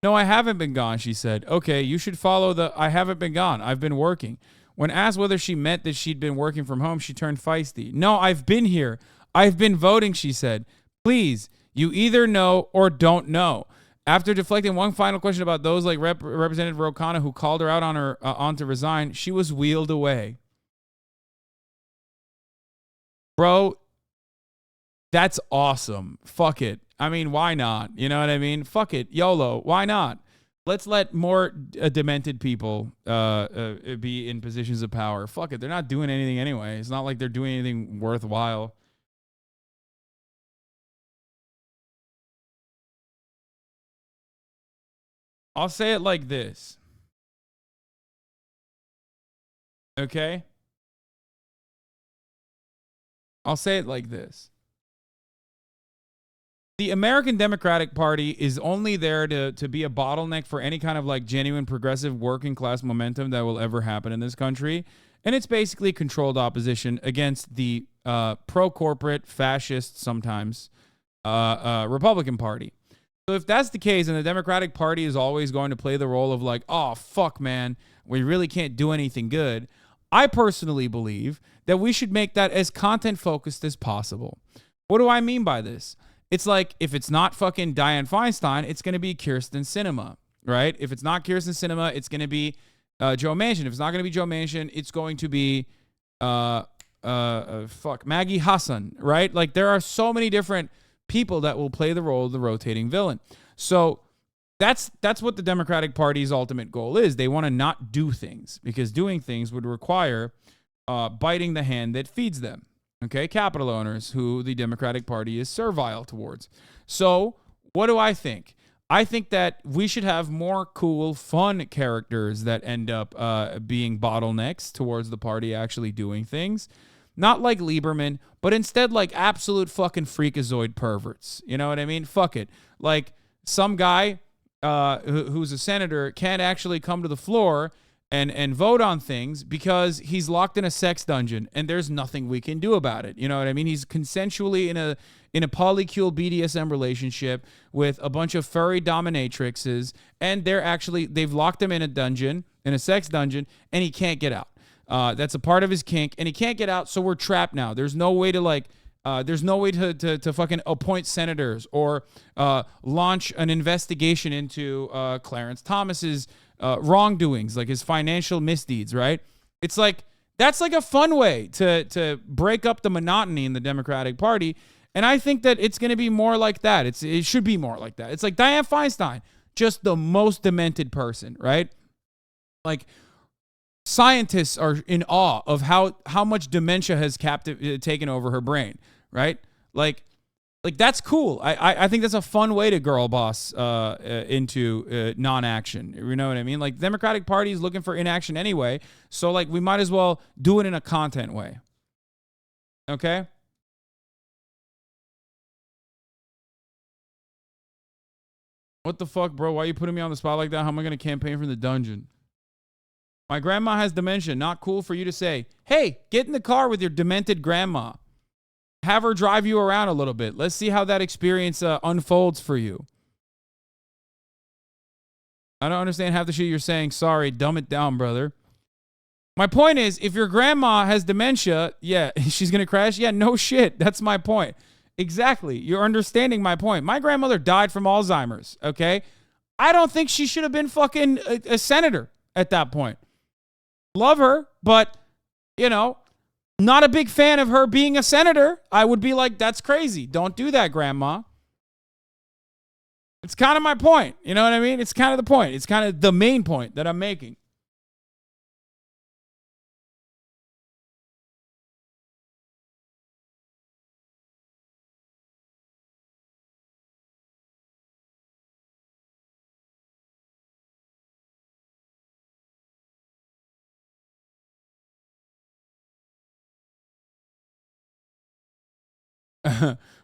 No, I haven't been gone, she said. Okay, you should follow the I haven't been gone. I've been working. When asked whether she meant that she'd been working from home, she turned feisty. No, I've been here. I've been voting, she said. Please, you either know or don't know. After deflecting one final question about those like Representative Ro Khanna who called her out on to resign, she was wheeled away. Bro, that's awesome. Fuck it. I mean, why not? You know what I mean? Fuck it. YOLO. Why not? Let's let more demented people be in positions of power. Fuck it. They're not doing anything anyway. It's not like they're doing anything worthwhile. I'll say it like this. Okay? I'll say it like this. The American Democratic Party is only there to be a bottleneck for any kind of like genuine progressive working class momentum that will ever happen in this country. And it's basically controlled opposition against the pro-corporate, fascist, sometimes, Republican Party. So if that's the case, and the Democratic Party is always going to play the role of like, oh, fuck, man, we really can't do anything good, I personally believe that we should make that as content-focused as possible. What do I mean by this? It's like, if it's not fucking Dianne Feinstein, it's going to be Kyrsten Sinema, right? If it's not Kyrsten Sinema, it's going to be Joe Manchin. If it's not going to be Joe Manchin, it's going to be Maggie Hassan, right? Like, there are so many different people that will play the role of the rotating villain. So that's what the Democratic Party's ultimate goal is. They want to not do things because doing things would require biting the hand that feeds them. Okay, capital owners who the Democratic Party is servile towards. So what do I think? I think that we should have more cool, fun characters that end up being bottlenecks towards the party actually doing things. Not like Lieberman, but instead like absolute fucking freakazoid perverts. You know what I mean? Fuck it. Like some guy who's a senator can't actually come to the floor and vote on things because he's locked in a sex dungeon and there's nothing we can do about it. You know what I mean? He's consensually in a polycule BDSM relationship with a bunch of furry dominatrixes, and they've locked him in a dungeon, in a sex dungeon, and he can't get out. That's a part of his kink, and he can't get out, so we're trapped now. There's no way to fucking appoint senators or launch an investigation into Clarence Thomas's wrongdoings, like his financial misdeeds, right? It's like, that's like a fun way to break up the monotony in the Democratic Party. And I think that it's going to be more like that. It should be more like that. It's like Dianne Feinstein, just the most demented person, right? Like, scientists are in awe of how much dementia has taken over her brain, right? Like that's cool. I think that's a fun way to girl boss into non-action. You know what I mean? Like, the Democratic Party is looking for inaction anyway, so like we might as well do it in a content way. Okay? What the fuck, bro? Why are you putting me on the spot like that? How am I going to campaign from the dungeon? My grandma has dementia. Not cool for you to say, hey, get in the car with your demented grandma. Have her drive you around a little bit. Let's see how that experience unfolds for you. I don't understand half the shit you're saying. Sorry, dumb it down, brother. My point is, if your grandma has dementia, yeah, she's going to crash? Yeah, no shit. That's my point. Exactly. You're understanding my point. My grandmother died from Alzheimer's, okay? I don't think she should have been fucking a senator at that point. Love her, but, you know, not a big fan of her being a senator. I would be like, that's crazy. Don't do that, grandma. It's kind of my point. You know what I mean? It's kind of the point. It's kind of the main point that I'm making.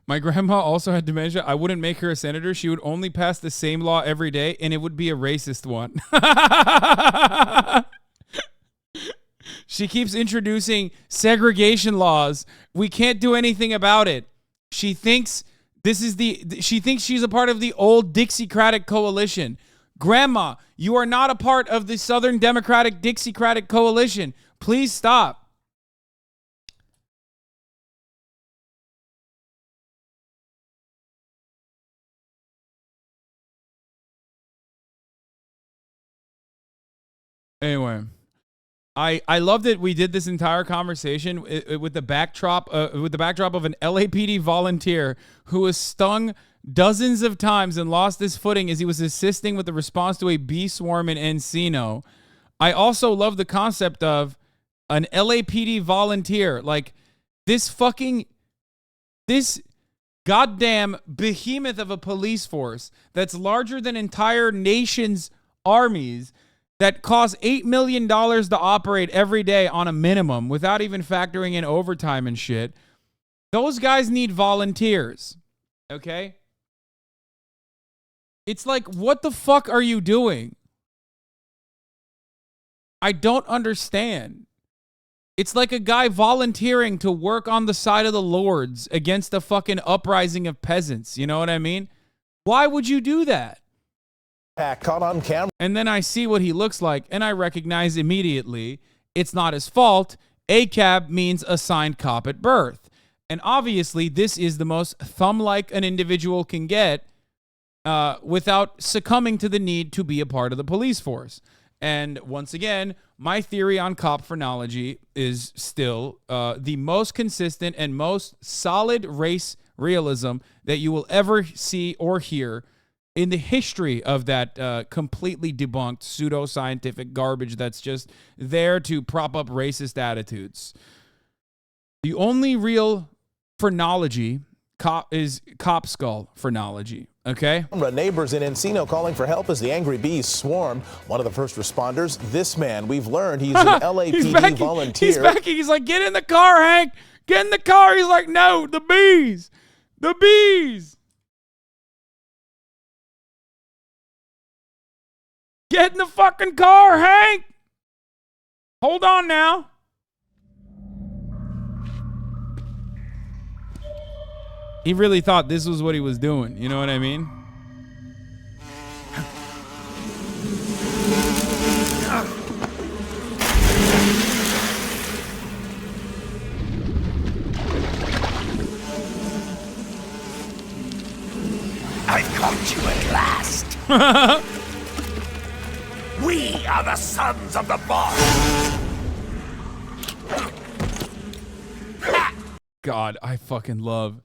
My grandma also had dementia. I wouldn't make her a senator. She would only pass the same law every day, and it would be a racist one. She keeps introducing segregation laws. We can't do anything about it. She thinks she thinks she's a part of the old Dixiecratic coalition. Grandma, you are not a part of the Southern Democratic Dixiecratic coalition. Please stop. Anyway, I love that we did this entire conversation with the backdrop of an LAPD volunteer who was stung dozens of times and lost his footing as he was assisting with the response to a bee swarm in Encino. I also love the concept of an LAPD volunteer, like this goddamn behemoth of a police force that's larger than entire nations' armies, that costs $8 million to operate every day on a minimum without even factoring in overtime and shit. Those guys need volunteers, okay? It's like, what the fuck are you doing? I don't understand. It's like a guy volunteering to work on the side of the lords against a fucking uprising of peasants. You know what I mean? Why would you do that? Caught on camera. And then I see what he looks like, and I recognize immediately it's not his fault. ACAB means assigned cop at birth. And obviously, this is the most thumb-like an individual can get without succumbing to the need to be a part of the police force. And once again, my theory on cop phrenology is still the most consistent and most solid race realism that you will ever see or hear in the history of that completely debunked pseudoscientific garbage that's just there to prop up racist attitudes. The only real phrenology is cop skull phrenology, okay? Neighbors in Encino calling for help as the angry bees swarmed. One of the first responders, this man, we've learned he's an LAPD volunteer. He's backing. He's like, get in the car, Hank. Get in the car. He's like, no, the bees. The bees. Get in the fucking car, Hank! Hold on now. He really thought this was what he was doing. You know what I mean? I've caught you at last. We are the sons of the boss. God, I fucking love.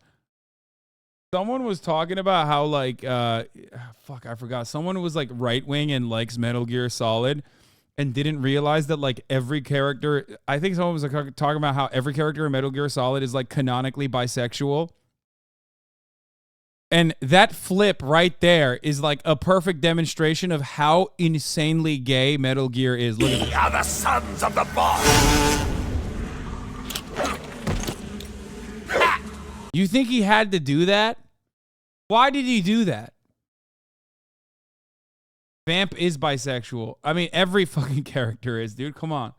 Someone was talking about how like, fuck, I forgot. Someone was like right wing and likes Metal Gear Solid, and didn't realize that like every character. I think someone was like talking about how every character in Metal Gear Solid is like canonically bisexual. And that flip right there is like a perfect demonstration of how insanely gay Metal Gear is. Look at We are the sons of the boss. You think he had to do that? Why did he do that? Vamp is bisexual. I mean, every fucking character is, dude. Come on.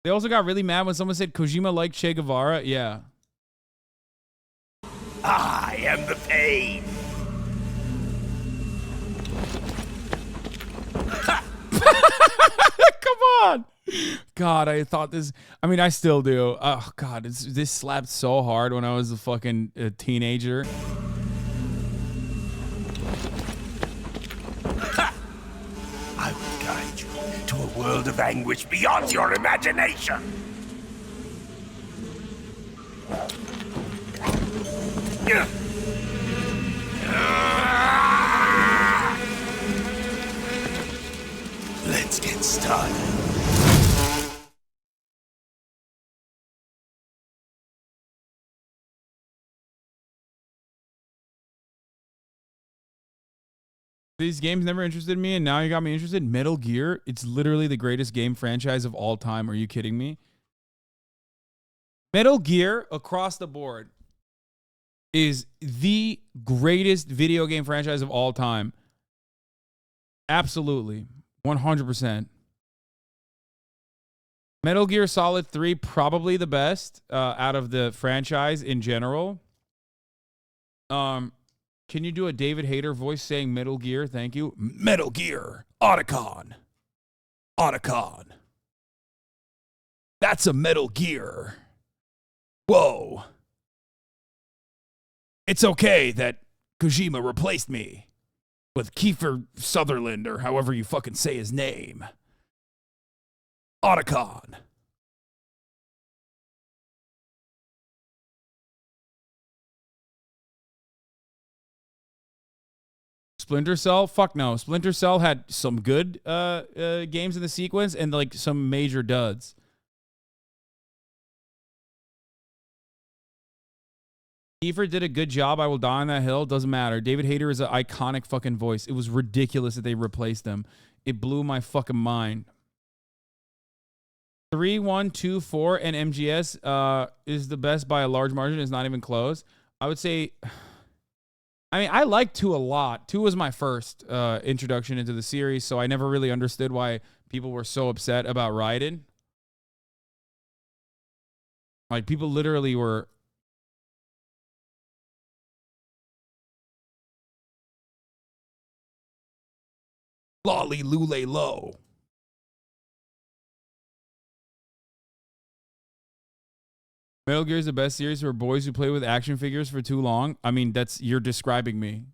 They also got really mad when someone said Kojima liked Che Guevara. Yeah. I am the pain. Come on. God, I thought this. I mean, I still do. Oh, God. This slapped so hard when I was a fucking teenager. I will guide you to a world of anguish beyond your imagination. Let's get started. These games never interested me, and now you got me interested. Metal Gear, it's literally the greatest game franchise of all time. Are you kidding me? Metal Gear across the board. is the greatest video game franchise of all time. Absolutely. 100%. Metal Gear Solid 3, probably the best out of the franchise in general. Can you do a David Hayter voice saying Metal Gear? Thank you. Metal Gear. Otacon. Otacon. That's a Metal Gear. Whoa. It's okay that Kojima replaced me with Kiefer Sutherland, or however you fucking say his name. Otacon. Splinter Cell? Fuck no. Splinter Cell had some good games in the sequence and like some major duds. Kiefer did a good job. I Will Die on That Hill. Doesn't matter. David Hayter is an iconic fucking voice. It was ridiculous that they replaced him. It blew my fucking mind. 3, 1, 2, 4, and MGS is the best by a large margin. It's not even close. I would say, I mean, I like 2 a lot. 2 was my first introduction into the series, so I never really understood why people were so upset about Raiden. Like, people literally were... Lolly Lule Low. Metal Gear is the best series for boys who play with action figures for too long. I mean, you're describing me.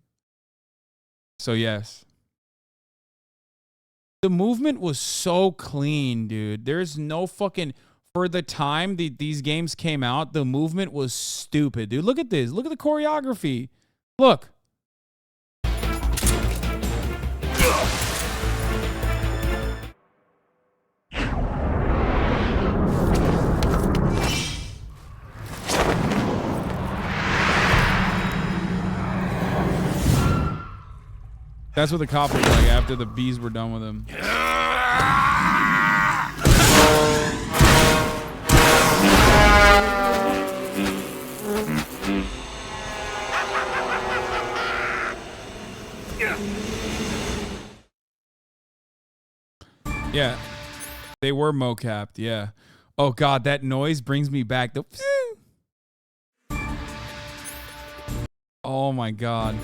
So yes. The movement was so clean, dude. There's no fucking... For the time these games came out, the movement was stupid, dude. Look at this. Look at the choreography. Look. That's what the cop was like after the bees were done with him. Yeah. They were mocapped, yeah. Oh god, that noise brings me back. Oh my god.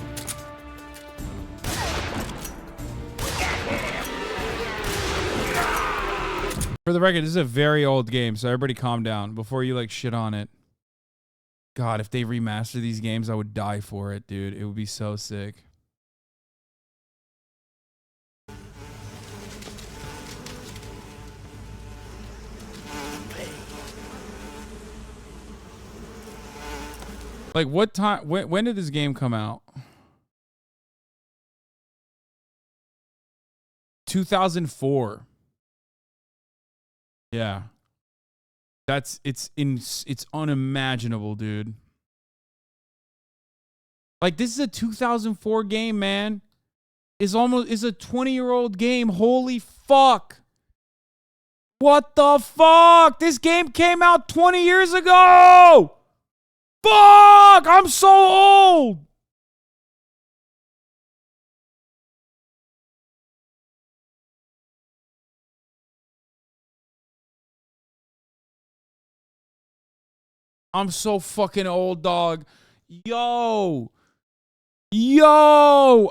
For the record, this is a very old game, so everybody calm down before you like shit on it. God, if they remaster these games, I would die for it, dude. It would be so sick. Like what time? When did this game come out? 2004. Yeah. It's unimaginable, dude. Like this is a 2004 game, man. It's a 20-year-old game. Holy fuck. What the fuck? This game came out 20 years ago. Fuck! I'm so old. I'm so fucking old, dog. Yo.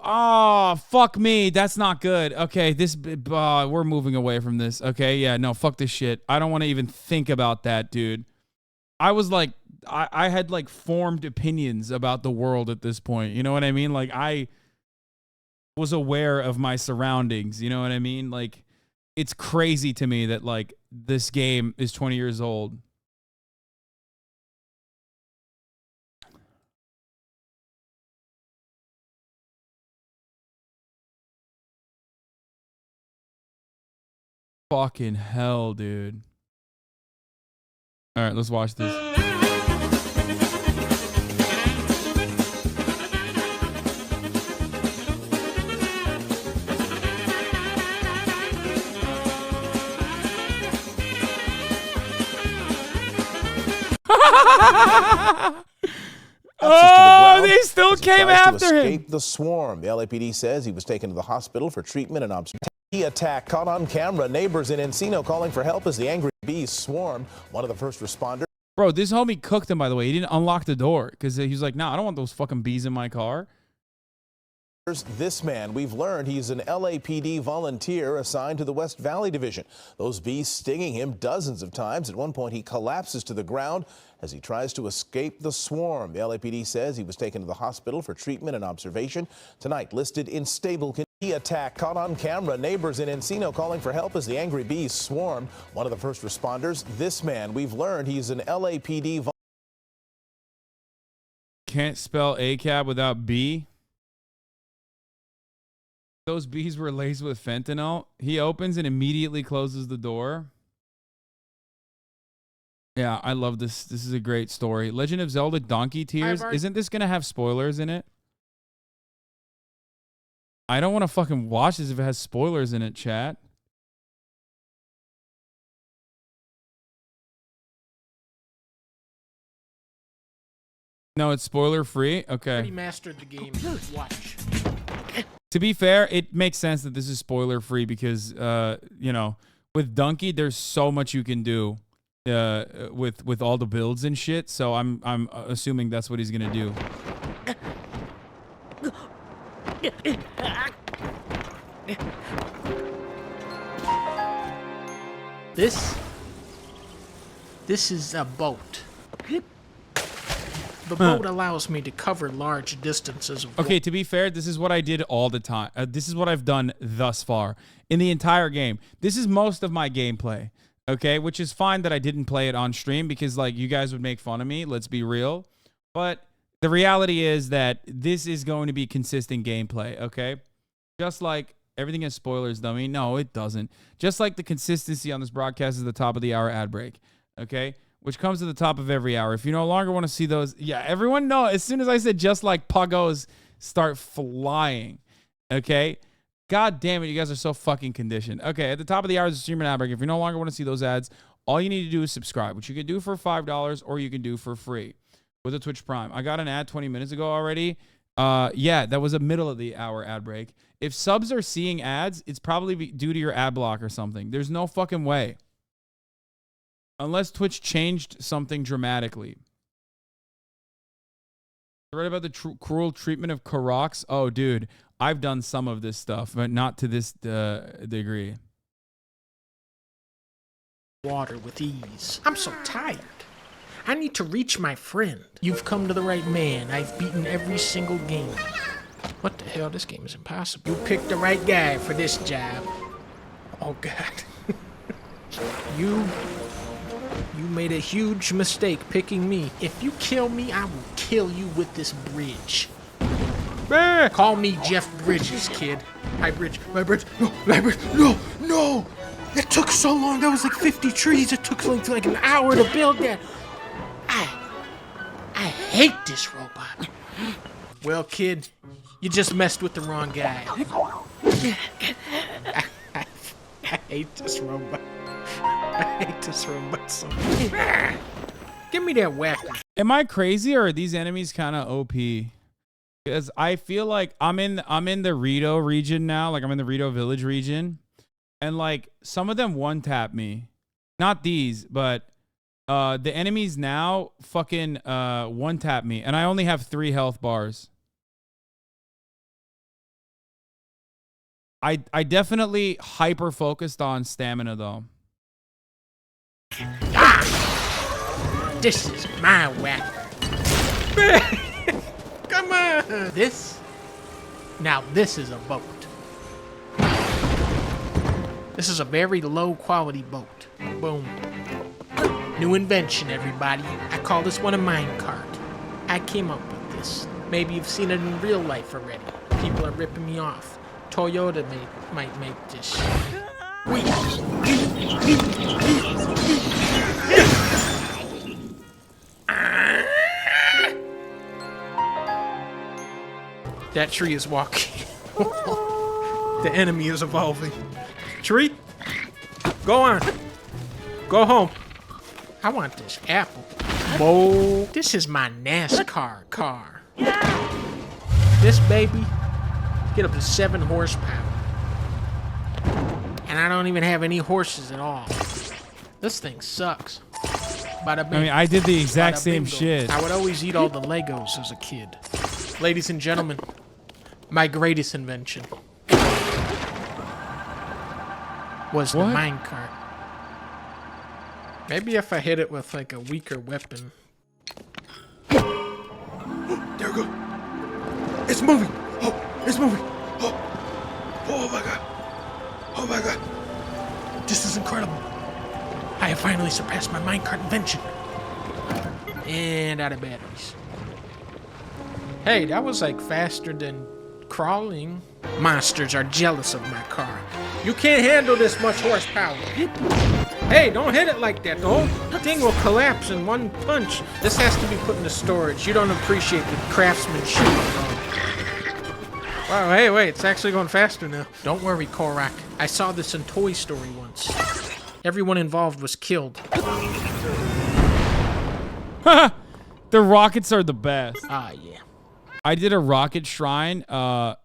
Ah, fuck me. That's not good. Okay, we're moving away from this. Okay, yeah, no, fuck this shit. I don't want to even think about that, dude. I was like, I had like formed opinions about the world at this point. You know what I mean? Like I was aware of my surroundings. You know what I mean? Like it's crazy to me that like this game is 20 years old. Fucking hell, dude. All right, let's watch this. Access to the still as he came tries after to him. escape the swarm. The LAPD says he was taken to the hospital for treatment and observation. The attack caught on camera. Neighbors in Encino calling for help as the angry bees swarm. One of the first responders. Bro, this homie cooked him, by the way. He didn't unlock the door because he was like, nah, I don't want those fucking bees in my car. This man, we've learned he's an LAPD volunteer assigned to the West Valley Division. Those bees stinging him dozens of times. At one point, he collapses to the ground as he tries to escape the swarm. The LAPD says he was taken to the hospital for treatment and observation. Tonight, listed in stable condition. The attack caught on camera. Neighbors in Encino calling for help as the angry bees swarm. One of the first responders, this man, we've learned he's an LAPD volunteer. Can't spell ACAB without B. Those bees were laced with fentanyl. He opens and immediately closes the door. Yeah, I love this. This is a great story. Legend of Zelda Donkey Tears. Isn't this going to have spoilers in it? I don't want to fucking watch this if it has spoilers in it, chat. No, it's spoiler free. Okay. Already mastered the game. Watch. To be fair, it makes sense that this is spoiler free because, you know, with Donkey, there's so much you can do with all the builds and shit. So I'm assuming that's what he's gonna do. This is a boat. The boat allows me to cover large distances of Okay, to be fair, this is what I did all the time. This is what I've done thus far in the entire game. This is most of my gameplay, okay? Which is fine that I didn't play it on stream because, like, you guys would make fun of me. Let's be real. But the reality is that this is going to be consistent gameplay, okay? Just like everything has spoilers, dummy. No, it doesn't. Just like the consistency on this broadcast is the top of the hour ad break, okay? Which comes to the top of every hour. If you no longer want to see those, yeah, everyone know. As soon as I said just like puggos start flying, okay? God damn it, you guys are so fucking conditioned. Okay, at the top of the hour is a stream and ad break. If you no longer want to see those ads, all you need to do is subscribe, which you can do for $5 or you can do for free with a Twitch Prime. I got an ad 20 minutes ago already. Yeah, that was a middle of the hour ad break. If subs are seeing ads, it's probably due to your ad block or something. There's no fucking way. Unless Twitch changed something dramatically. I read about the cruel treatment of Karoks. Oh, dude, I've done some of this stuff, but not to this degree. water with ease. I'm so tired. I need to reach my friend. You've come to the right man. I've beaten every single game. What the hell? This game is impossible. You picked the right guy for this job. Oh, God. You made a huge mistake picking me. If you kill me, I will kill you with this bridge. Call me Jeff Bridges, kid. My bridge. No, my bridge. No. It took so long. That was like 50 trees. It took like an hour to build that. I hate this robot. Well, kid, you just messed with the wrong guy. I hate this robot. I hate this robot so much. Give me that whacker. Am I crazy or are these enemies kind of OP? Because I feel like I'm in the Rito region now. Like I'm in the Rito Village region. And like some of them one-tap me. Not these, but the enemies now fucking one-tap me. And I only have 3 health bars. I definitely hyper-focused on stamina though. This is my whacker. Come on. This is a boat. This is a very low quality boat. Boom. New invention, everybody. I call this one a minecart. I came up with this. Maybe you've seen it in real life already. People are ripping me off. Toyota might make this. That tree is walking. The enemy is evolving. Tree, go on. Go home. I want this apple. Whoa. This is my NASCAR car. This baby get up to 7 horsepower. And I don't even have any horses at all. This thing sucks. Bada bing. I mean, I did the exact Bada same bingo. shit. I would always eat all the Legos as a kid. Ladies and gentlemen, my greatest invention was the minecart. Maybe if I hit it with like a weaker weapon. There we go. It's moving. Oh, it's moving. Oh my god. Oh my god. This is incredible. I have finally surpassed my minecart invention. And out of batteries. Hey, that was like faster than crawling. Monsters are jealous of my car. You can't handle this much horsepower. Hey, don't hit it like that. The whole thing will collapse in one punch. This has to be put into storage. You don't appreciate the craftsmanship. Wow, hey, wait, it's actually going faster now. Don't worry, Korak. I saw this in Toy Story once. Everyone involved was killed. The rockets are the best. Ah, yeah. I did a rocket shrine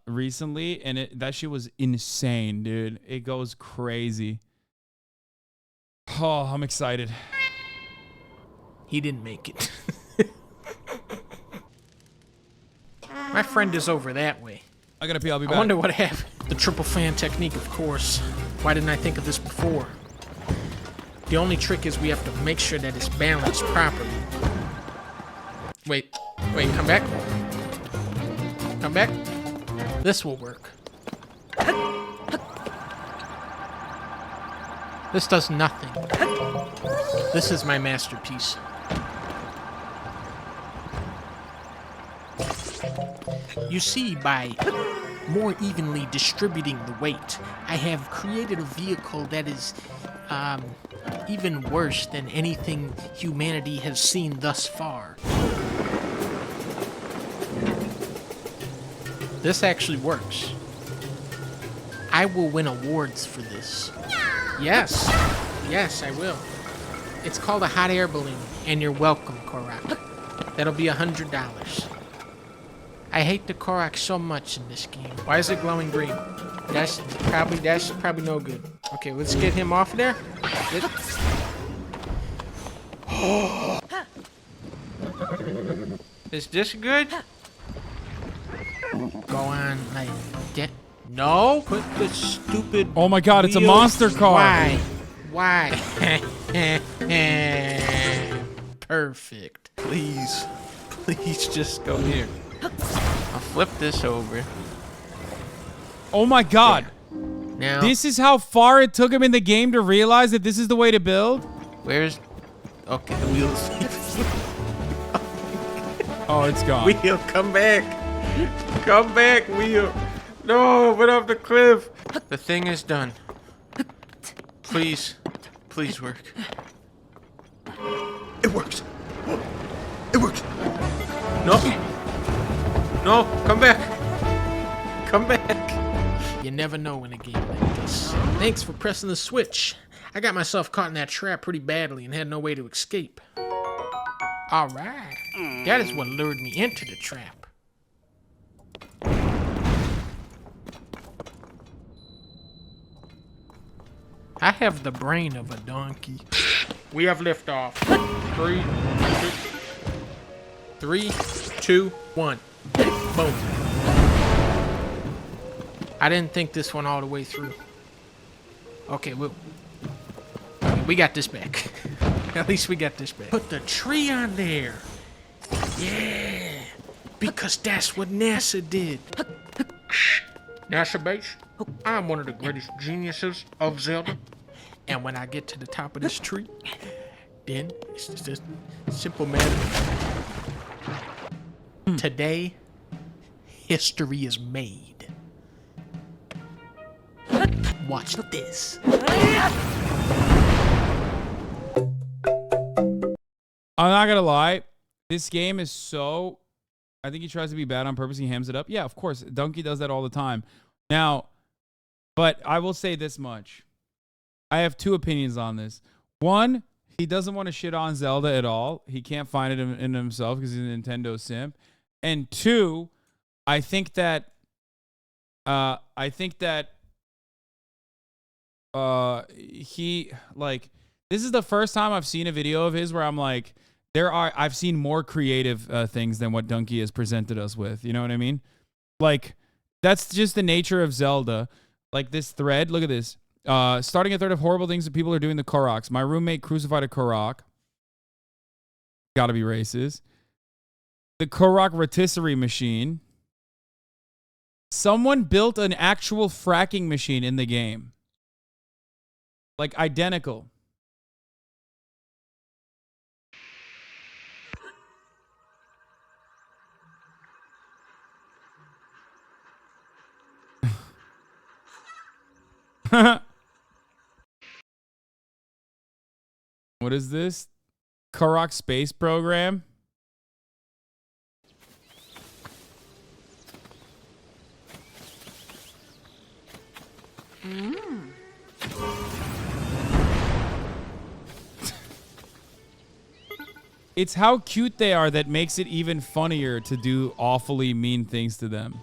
recently, and that shit was insane, dude. It goes crazy. Oh, I'm excited. He didn't make it. My friend is over that way. I gotta pee, I'll be back. I wonder what happened. The triple fan technique, of course. Why didn't I think of this before? The only trick is we have to make sure that it's balanced properly. Wait, come back. Come back. This will work. This does nothing. This is my masterpiece. You see, by more evenly distributing the weight, I have created a vehicle that is even worse than anything humanity has seen thus far. This actually works. I will win awards for this. Yes, I will. It's called a hot air balloon, and you're welcome, Korak. That'll be $100. I hate the Korak so much in this game. Why is it glowing green? That's probably no good. Okay, let's get him off there. Is this good? Go on like that. No, put the stupid. Oh my god, it's a monster car. Why? Perfect. Please just go here. I'll flip this over. Oh my god. Now, this is how far it took him in the game to realize that this is the way to build? Where's... Okay, the wheels. Oh, it's gone. Wheel, come back. Come back, Wheel. No, but off the cliff. The thing is done. Please work. It works. It works. No, come back. Come back. You never know in a game like this. Thanks for pressing the switch. I got myself caught in that trap pretty badly and had no way to escape. Alright. That is what lured me into the trap. I have the brain of a donkey. We have liftoff. 3, 2, 1. Boom. I didn't think this one all the way through. Okay, we got this back. At least we got this back. Put the tree on there. Yeah. Because that's what NASA did. NASA base, I'm one of the greatest geniuses of Zelda. And when I get to the top of this tree, then it's just a simple matter. Today, history is made. Watch this. I'm not gonna lie. This game is so... I think he tries to be bad on purpose. He hams it up. Yeah, of course. Donkey does that all the time. Now, but I will say this much. I have two opinions on this. One, he doesn't want to shit on Zelda at all. He can't find it in himself because he's a Nintendo simp. And two, I think that he, like, this is the first time I've seen a video of his where I'm like, I've seen more creative things than what Donkey has presented us with. You know what I mean? Like, that's just the nature of Zelda. Like this thread, look at this. Starting a thread of horrible things that people are doing to Koroks. My roommate crucified a Korok. Gotta be racist. The Korok rotisserie machine. Someone built an actual fracking machine in the game. Like, identical. What is this? Korok space program? It's how cute they are that makes it even funnier to do awfully mean things to them.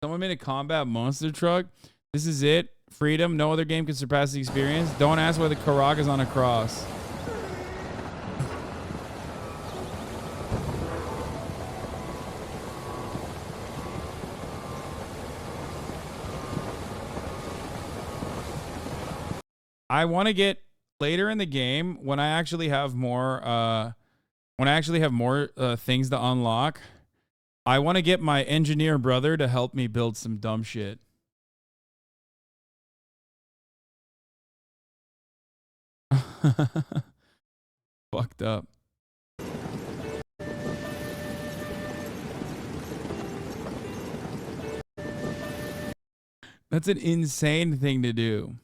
Someone made a combat monster truck. This is it. Freedom. No other game can surpass the experience. Don't ask why the Korok is on a cross. I want to get later in the game when I actually have more things to unlock. I want to get my engineer brother to help me build some dumb shit. Fucked up. That's an insane thing to do.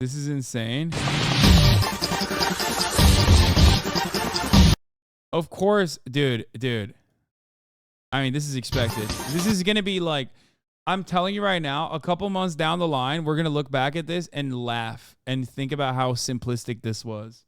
This is insane. Of course, dude. I mean, this is expected. This is going to be like, I'm telling you right now, a couple months down the line, we're going to look back at this and laugh and think about how simplistic this was.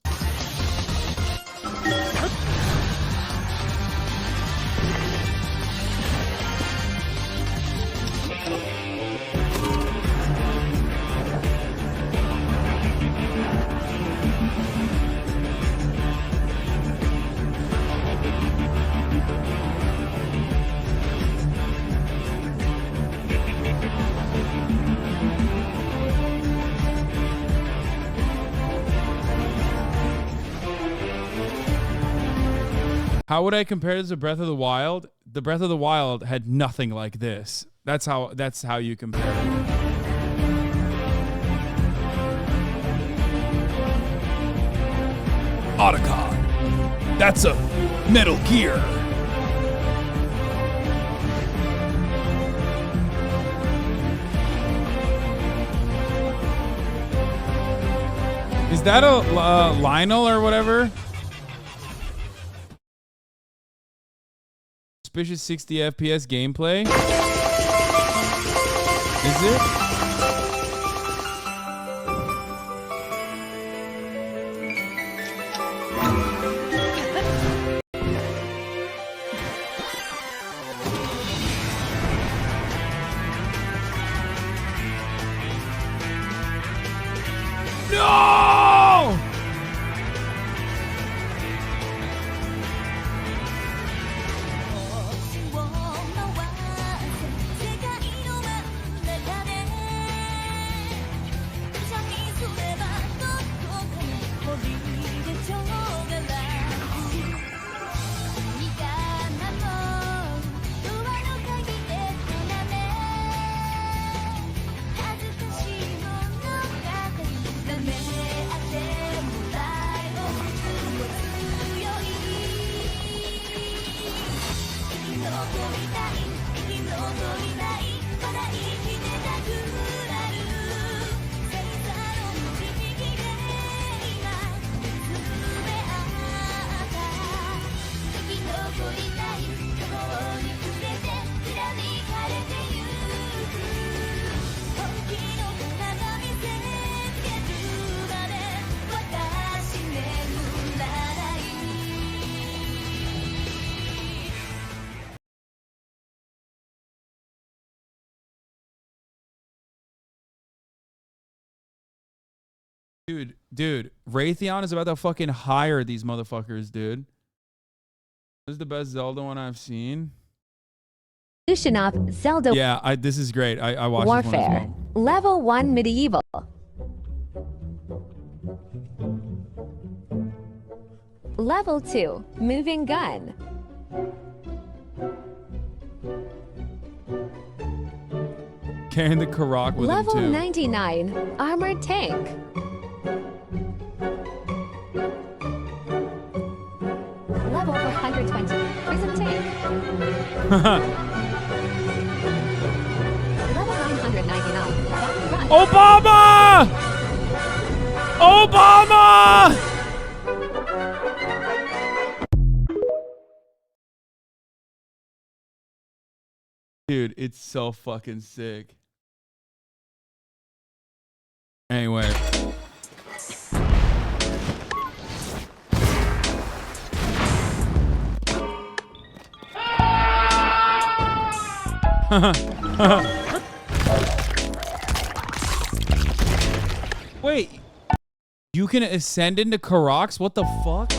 How would I compare this to Breath of the Wild? The Breath of the Wild had nothing like this. That's how you compare it. Otacon. That's a Metal Gear. Is that a Lionel or whatever? Suspicious 60 FPS gameplay. Is it? No! Dude, Raytheon is about to fucking hire these motherfuckers, dude. This is the best Zelda one I've seen. Evolution of Zelda Yeah, this is great. I watched Warfare. this one as well. Level 1 Medieval. Level 2 Moving Gun. Carrying the Karak with Level him too. 99 Armored Tank. Level 420 Prison Tank. Level 999 Obama! Obama! Dude, it's so fucking sick. Anyway. Wait, you can ascend into Karaks? What the fuck?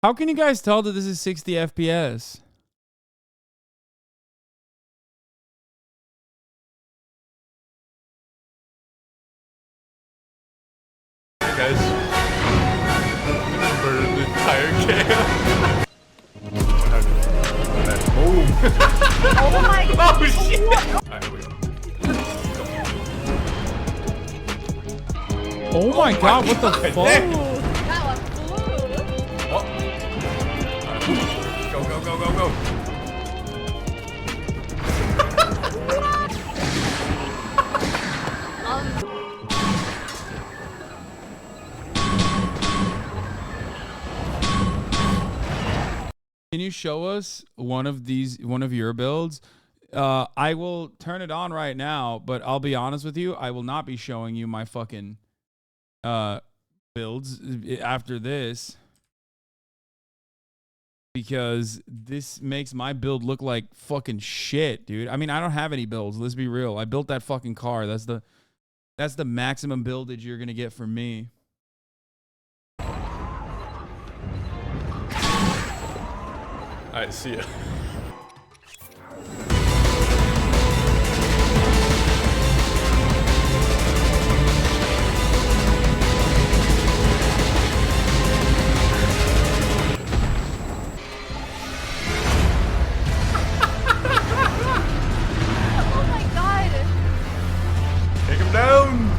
How can you guys tell that this is 60 FPS? Guys, murdered the entire camp. Boom. Oh my god. Oh shit. What? Alright, here we go. Oh my god, what the fuck? That was blue. Oh. Go, go, go, go, go. Can you show us one of your builds? I will turn it on right now, but I'll be honest with you, I will not be showing you my fucking builds after this, because this makes my build look like fucking shit, dude. I mean, I don't have any builds. Let's be real. I built that fucking car. That's the maximum buildage you're gonna get from me. Alright, see ya. Oh my god. Take him down.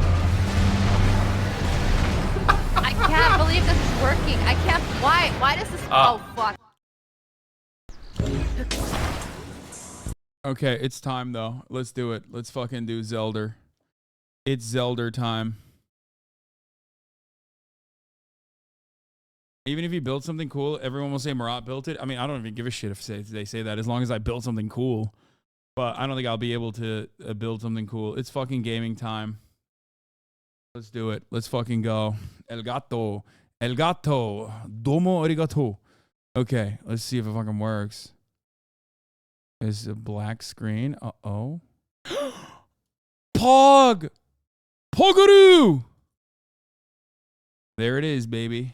I can't believe this is working. I can't. Why does this? Oh fuck. Okay, it's time though. Let's do it. Let's fucking do Zelda. It's Zelda time. Even if you build something cool, everyone will say Marat built it. I mean, I don't even give a shit if they say that, as long as I build something cool. But I don't think I'll be able to build something cool. It's fucking gaming time. Let's do it. Let's fucking go. El gato. El gato. Domo arigato. Okay, let's see if it fucking works. Is a black screen. Uh-oh. Pog! Pogaroo! There it is, baby.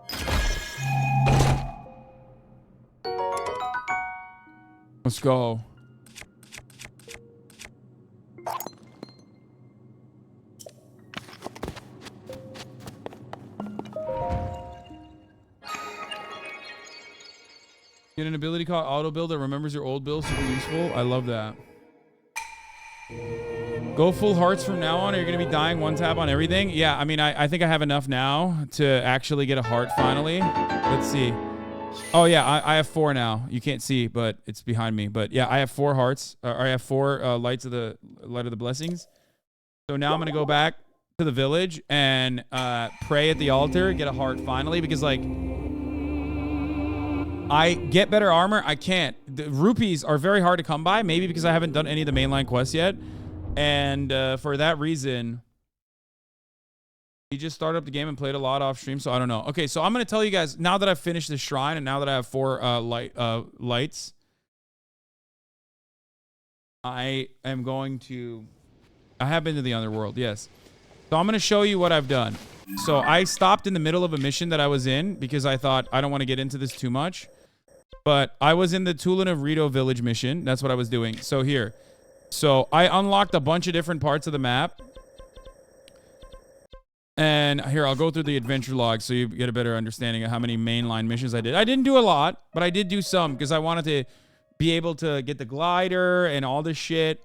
Let's go. Get an ability called Auto Build that remembers your old build. Super useful. I love that. Go full hearts from now on. Are you going to be dying one tap on everything? Yeah, I mean, I think I have enough now to actually get a heart finally. Let's see. Oh, yeah, I have 4 now. You can't see, but it's behind me. But yeah, I have 4 hearts. Or I have 4 light of the blessings. So now I'm going to go back to the village and pray at the altar, get a heart finally, because like I get better armor. I can't. The rupees are very hard to come by, maybe because I haven't done any of the mainline quests yet. And for that reason, he just started up the game and played a lot off stream, so I don't know. Okay, so I'm going to tell you guys, now that I've finished this shrine and now that I have 4 lights, I am going to... I have been to the underworld, yes. So I'm going to show you what I've done. So I stopped in the middle of a mission that I was in because I thought I don't want to get into this too much. But I was in the Tulin of Rito village mission. That's what I was doing. So here. So I unlocked a bunch of different parts of the map. And here, I'll go through the adventure log so you get a better understanding of how many mainline missions I did. I didn't do a lot, but I did do some because I wanted to be able to get the glider and all this shit.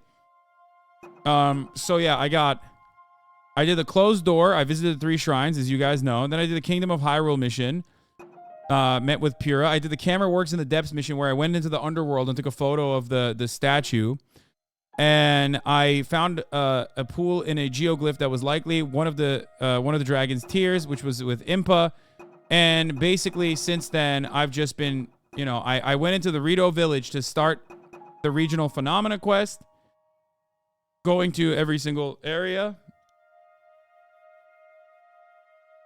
So yeah, I did the closed door. I visited 3 shrines, as you guys know. And then I did the Kingdom of Hyrule mission. Met with Pyrrha. I did the Camera Works in the Depths mission where I went into the underworld and took a photo of the statue. And I found a pool in a geoglyph that was likely one of the dragon's tears, which was with Impa. And basically, since then, I've just been, you know, I went into the Rito village to start the regional phenomena quest, going to every single area.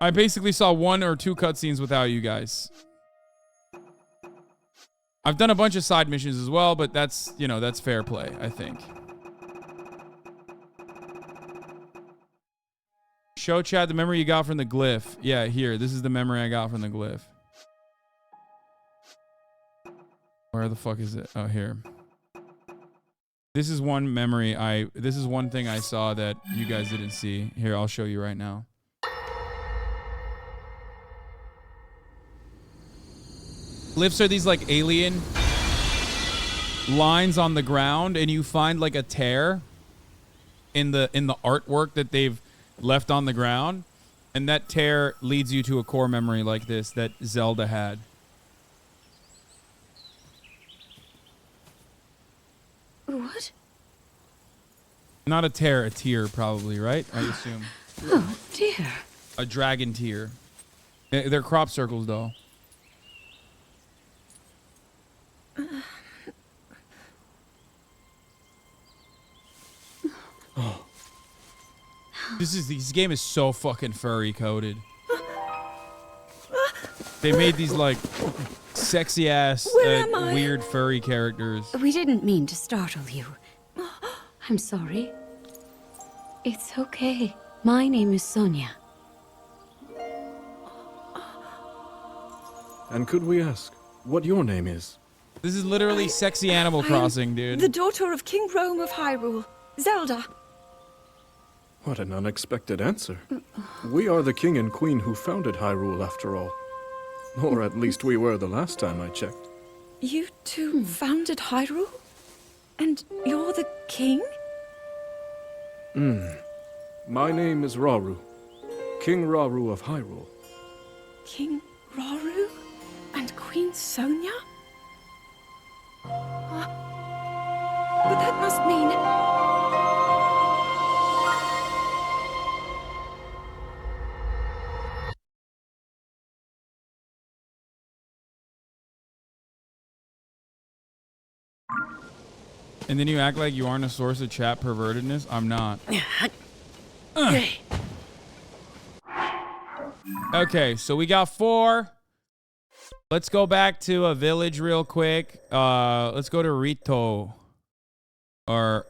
I basically saw 1 or 2 cutscenes without you guys. I've done a bunch of side missions as well, but that's, you know, that's fair play, I think. Show chat the memory you got from the glyph. Yeah, here. This is the memory I got from the glyph. Where the fuck is it? Oh, here. This is one memory this is one thing I saw that you guys didn't see. Here, I'll show you right now. Glyphs are these like alien lines on the ground, and you find like a tear in the artwork that they've left on the ground, and that tear leads you to a core memory like this that Zelda had. What? Not a tear, a tear probably, right? I assume. Oh, dear. A dragon tear. They're crop circles though. Oh. This game is so fucking furry coded. They made these like sexy ass weird furry characters. We didn't mean to startle you. I'm sorry. It's okay. My name is Sonia. And could we ask what your name is? This is literally sexy Animal Crossing, dude. The daughter of King Rome of Hyrule, Zelda. What an unexpected answer. We are the king and queen who founded Hyrule, after all. Or at least we were the last time I checked. You two founded Hyrule? And you're the king? My name is Rauru. King Rauru of Hyrule. King Rauru? And Queen Sonia? But that must mean... And then you act like you aren't a source of chat pervertedness. I'm not. Okay, so we got 4. Let's go back to a village real quick. Let's go to Rito. Or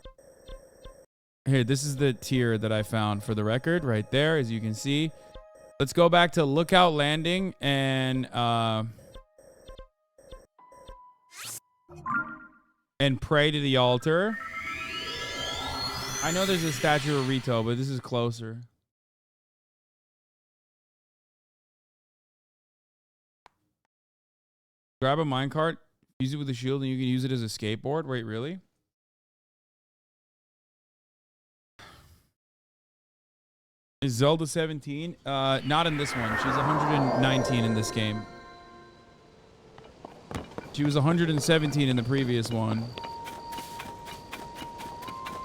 here, this is the tier that I found for the record right there, as you can see. Let's go back to Lookout Landing and and pray to the altar. I know there's a statue of Rito, but this is closer. Grab a minecart, use it with a shield, and you can use it as a skateboard. Wait, really? Is Zelda 17? Not in this one. She's 119 in this game. She was 117 in the previous one.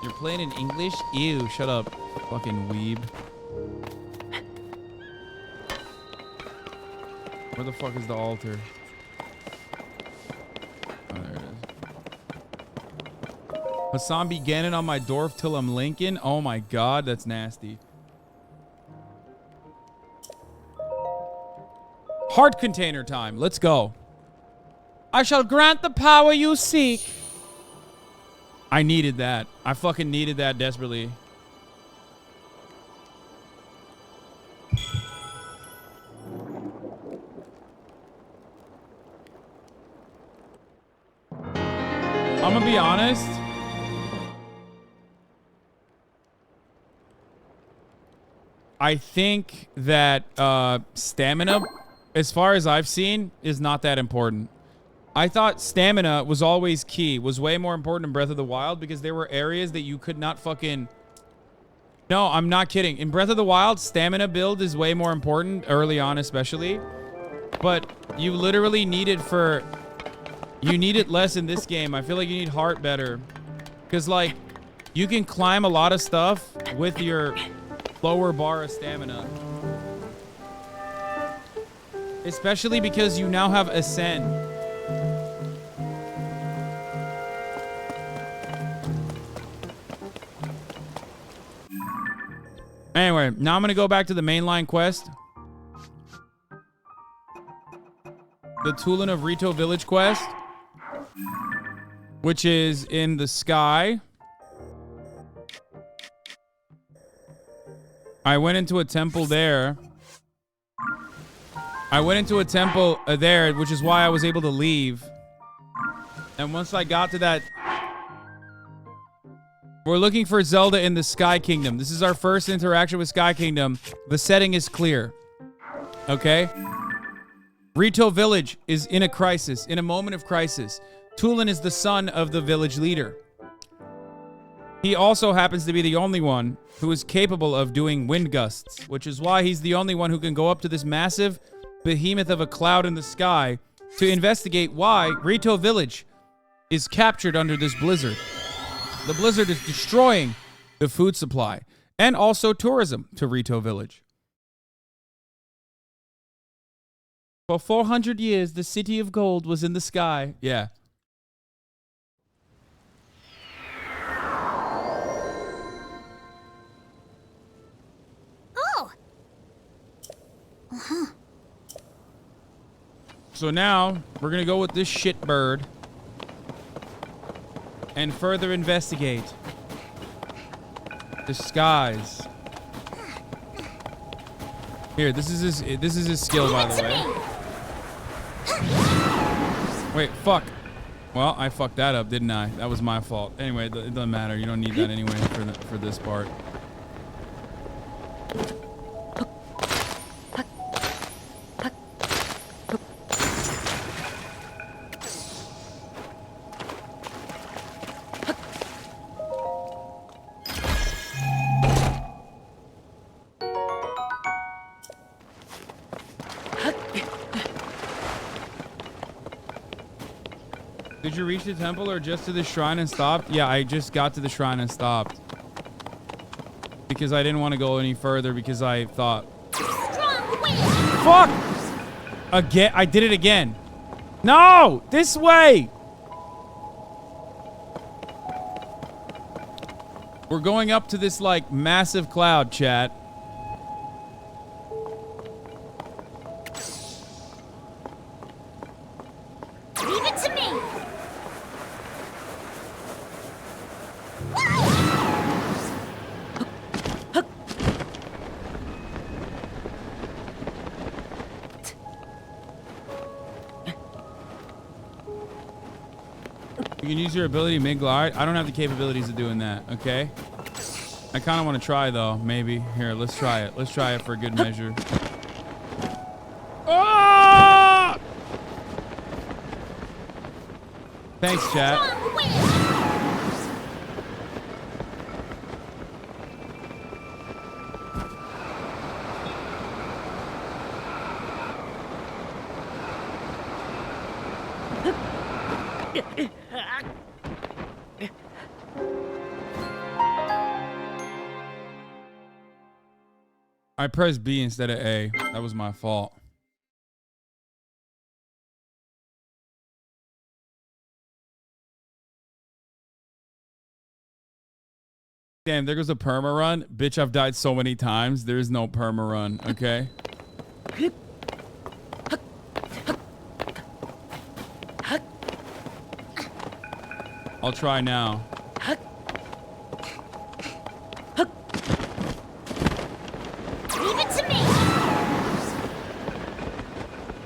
You're playing in English? Ew, shut up, fucking weeb. Where the fuck is the altar? Oh, there it is. Hassan be ganning on my dwarf till I'm Lincoln? Oh my god, that's nasty. Heart container time. Let's go. I shall grant the power you seek. I needed that. I fucking needed that desperately. I'm gonna be honest. I think that stamina, as far as I've seen, is not that important. I thought stamina was always key, was way more important in Breath of the Wild because there were areas that you could not fucking... No, I'm not kidding. In Breath of the Wild, stamina build is way more important, early on especially. But you literally need it for... You need it less in this game. I feel like you need heart better. Because, like, you can climb a lot of stuff with your lower bar of stamina. Especially because you now have Ascend. Anyway, now I'm going to go back to the mainline quest. The Tulin of Rito Village quest. Which is in the sky. I went into a temple there. I went into a temple there, which is why I was able to leave. And once I got to that... We're looking for Zelda in the Sky Kingdom. This is our first interaction with Sky Kingdom. The setting is clear. Okay? Rito Village is in a crisis, in a moment of crisis. Tulin is the son of the village leader. He also happens to be the only one who is capable of doing wind gusts, which is why he's the only one who can go up to this massive behemoth of a cloud in the sky to investigate why Rito Village is captured under this blizzard. The blizzard is destroying the food supply and also tourism to Rito Village. For 400 years, the city of gold was in the sky. Yeah. Oh. Uh-huh. So now, we're going to go with this shit bird and further investigate the skies. Here, this is his skill, by the way. Wait, fuck. Well, I fucked that up, didn't I? That was my fault. Anyway, it doesn't matter. You don't need that anyway for this part. Did you reach the temple or just to the shrine and stopped? Yeah, I just got to the shrine and stopped. Because I didn't want to go any further because I thought... Fuck! Again, I did it again. No! This way! We're going up to this, like, massive cloud, chat. Leave it to me. You can use your ability mid-glide. I don't have the capabilities of doing that, okay? I kind of want to try, though, maybe. Here, let's try it. Let's try it for a good measure. Ah! Thanks, chat. I pressed B instead of A. That was my fault. Damn, there goes a perma run. Bitch, I've died so many times. There is no perma run, okay? I'll try now. Leave it to me.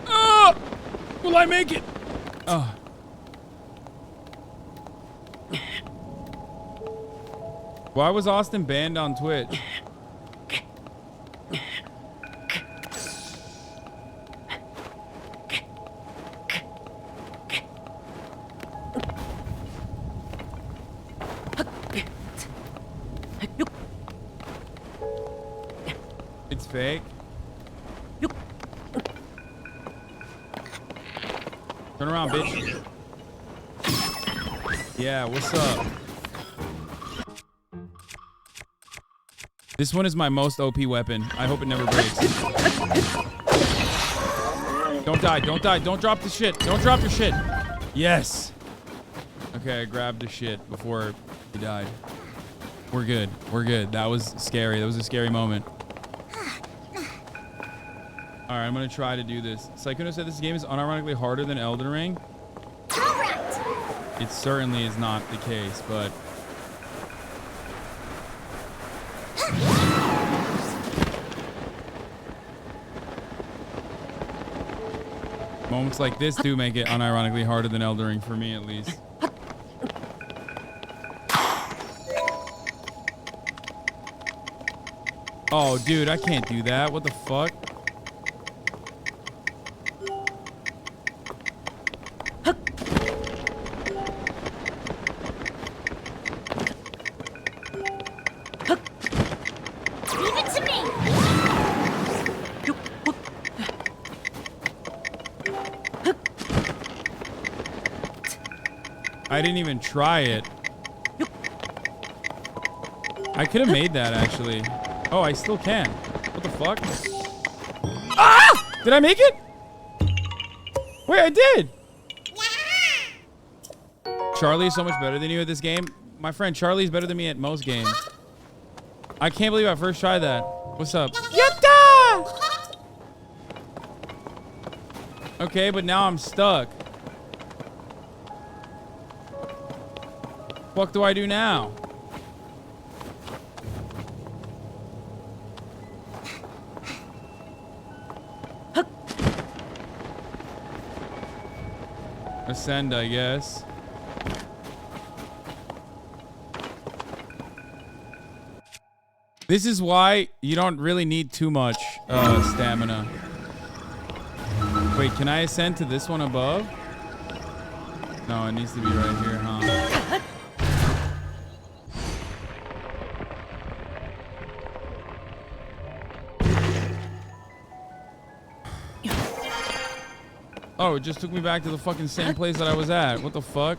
Oh! Will I make it? Oh. Why was Austin banned on Twitch? It's fake. Turn around, bitch. Yeah, what's up? This one is my most OP weapon. I hope it never breaks. Don't die, don't die, don't drop the shit. Don't drop your shit. Yes. Okay, I grabbed the shit before he died. We're good, we're good. That was scary, that was a scary moment. All right, I'm gonna try to do this. Sykkuno said this game is unironically harder than Elden Ring. It certainly is not the case, but... Moments like this do make it unironically harder than Elden Ring, for me at least. Oh, dude, I can't do that. What the fuck? Leave it to me. I didn't even try it. I could have made that, actually. Oh, I still can. What the fuck? Ah! Did I make it? Wait, I did. Charlie is so much better than you at this game. My friend, Charlie's better than me at most games. I can't believe I first tried that. What's up? Yatta! Okay, but now I'm stuck. What do I do now? Ascend, I guess. This is why you don't really need too much stamina. Wait, can I ascend to this one above? No, it needs to be right here, huh? Oh, it just took me back to the fucking same place that I was at. What the fuck?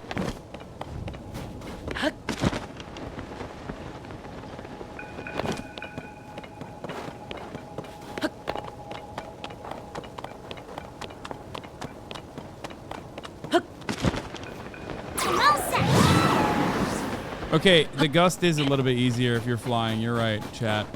Okay, the gust is a little bit easier if you're flying. You're right, chat.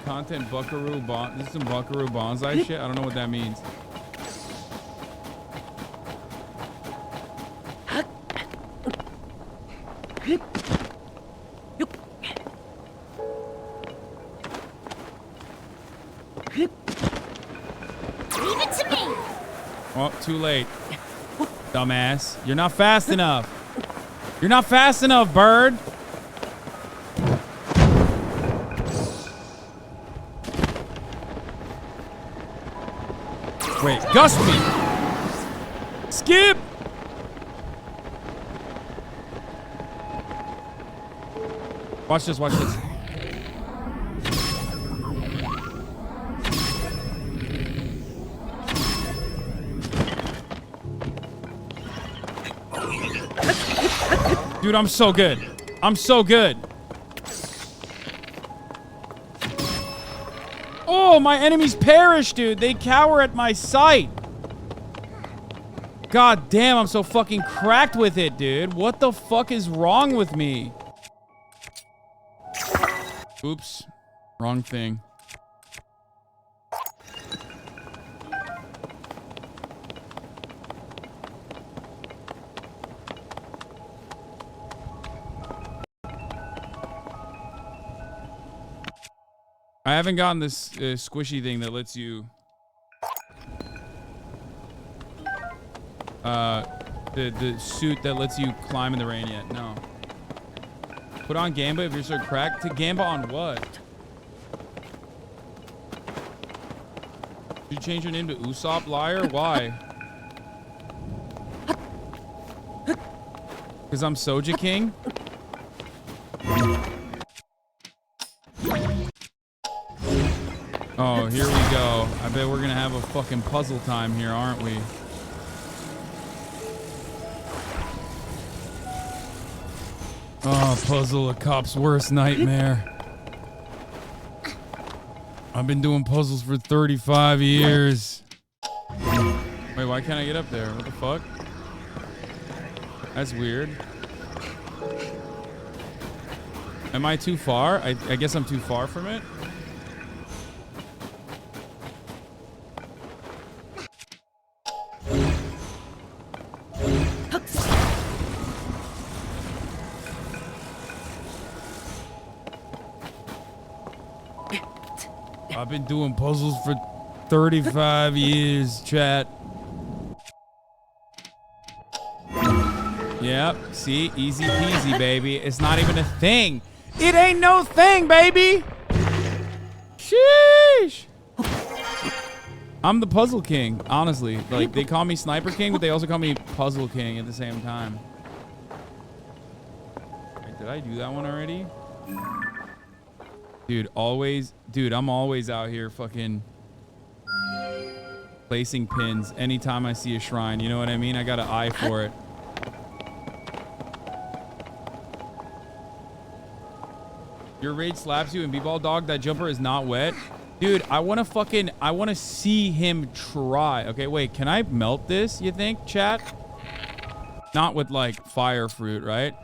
Content buckaroo this is some buckaroo bonsai shit. I don't know what that means. Oh, too late. Dumbass. You're not fast enough. You're not fast enough, bird. Wait, gust me. Skip. Watch this, watch this. Dude, I'm so good. I'm so good. Oh, my enemies perish, dude. They cower at my sight. God damn, I'm so fucking cracked with it, dude. What the fuck is wrong with me? Oops. Wrong thing. I haven't gotten this squishy thing that lets you the suit that lets you climb in the rain yet. No. Put on Gamba if you're so cracked. To Gamba on what? Did you change your name to Usopp, liar? Why? Because I'm Soja King? Oh, here we go. I bet we're gonna have a fucking puzzle time here, aren't we? Oh, puzzle, a cop's worst nightmare. I've been doing puzzles for 35 years. Wait, why can't I get up there? What the fuck? That's weird. Am I too far? I guess I'm too far from it. I've been doing puzzles for 35 years, chat. Yep, see? Easy peasy, baby. It's not even a thing. It ain't no thing, baby! Sheesh! I'm the Puzzle King, honestly. Like, they call me Sniper King, but they also call me Puzzle King at the same time. Wait, did I do that one already? Dude, always... Dude, I'm always out here fucking... placing pins anytime I see a shrine. You know what I mean? I got an eye for it. Your raid slaps you and B-ball dog, that jumper is not wet. Dude, I want to see him try. Okay, wait, can I melt this, you think, chat? Not with, like, fire fruit, right?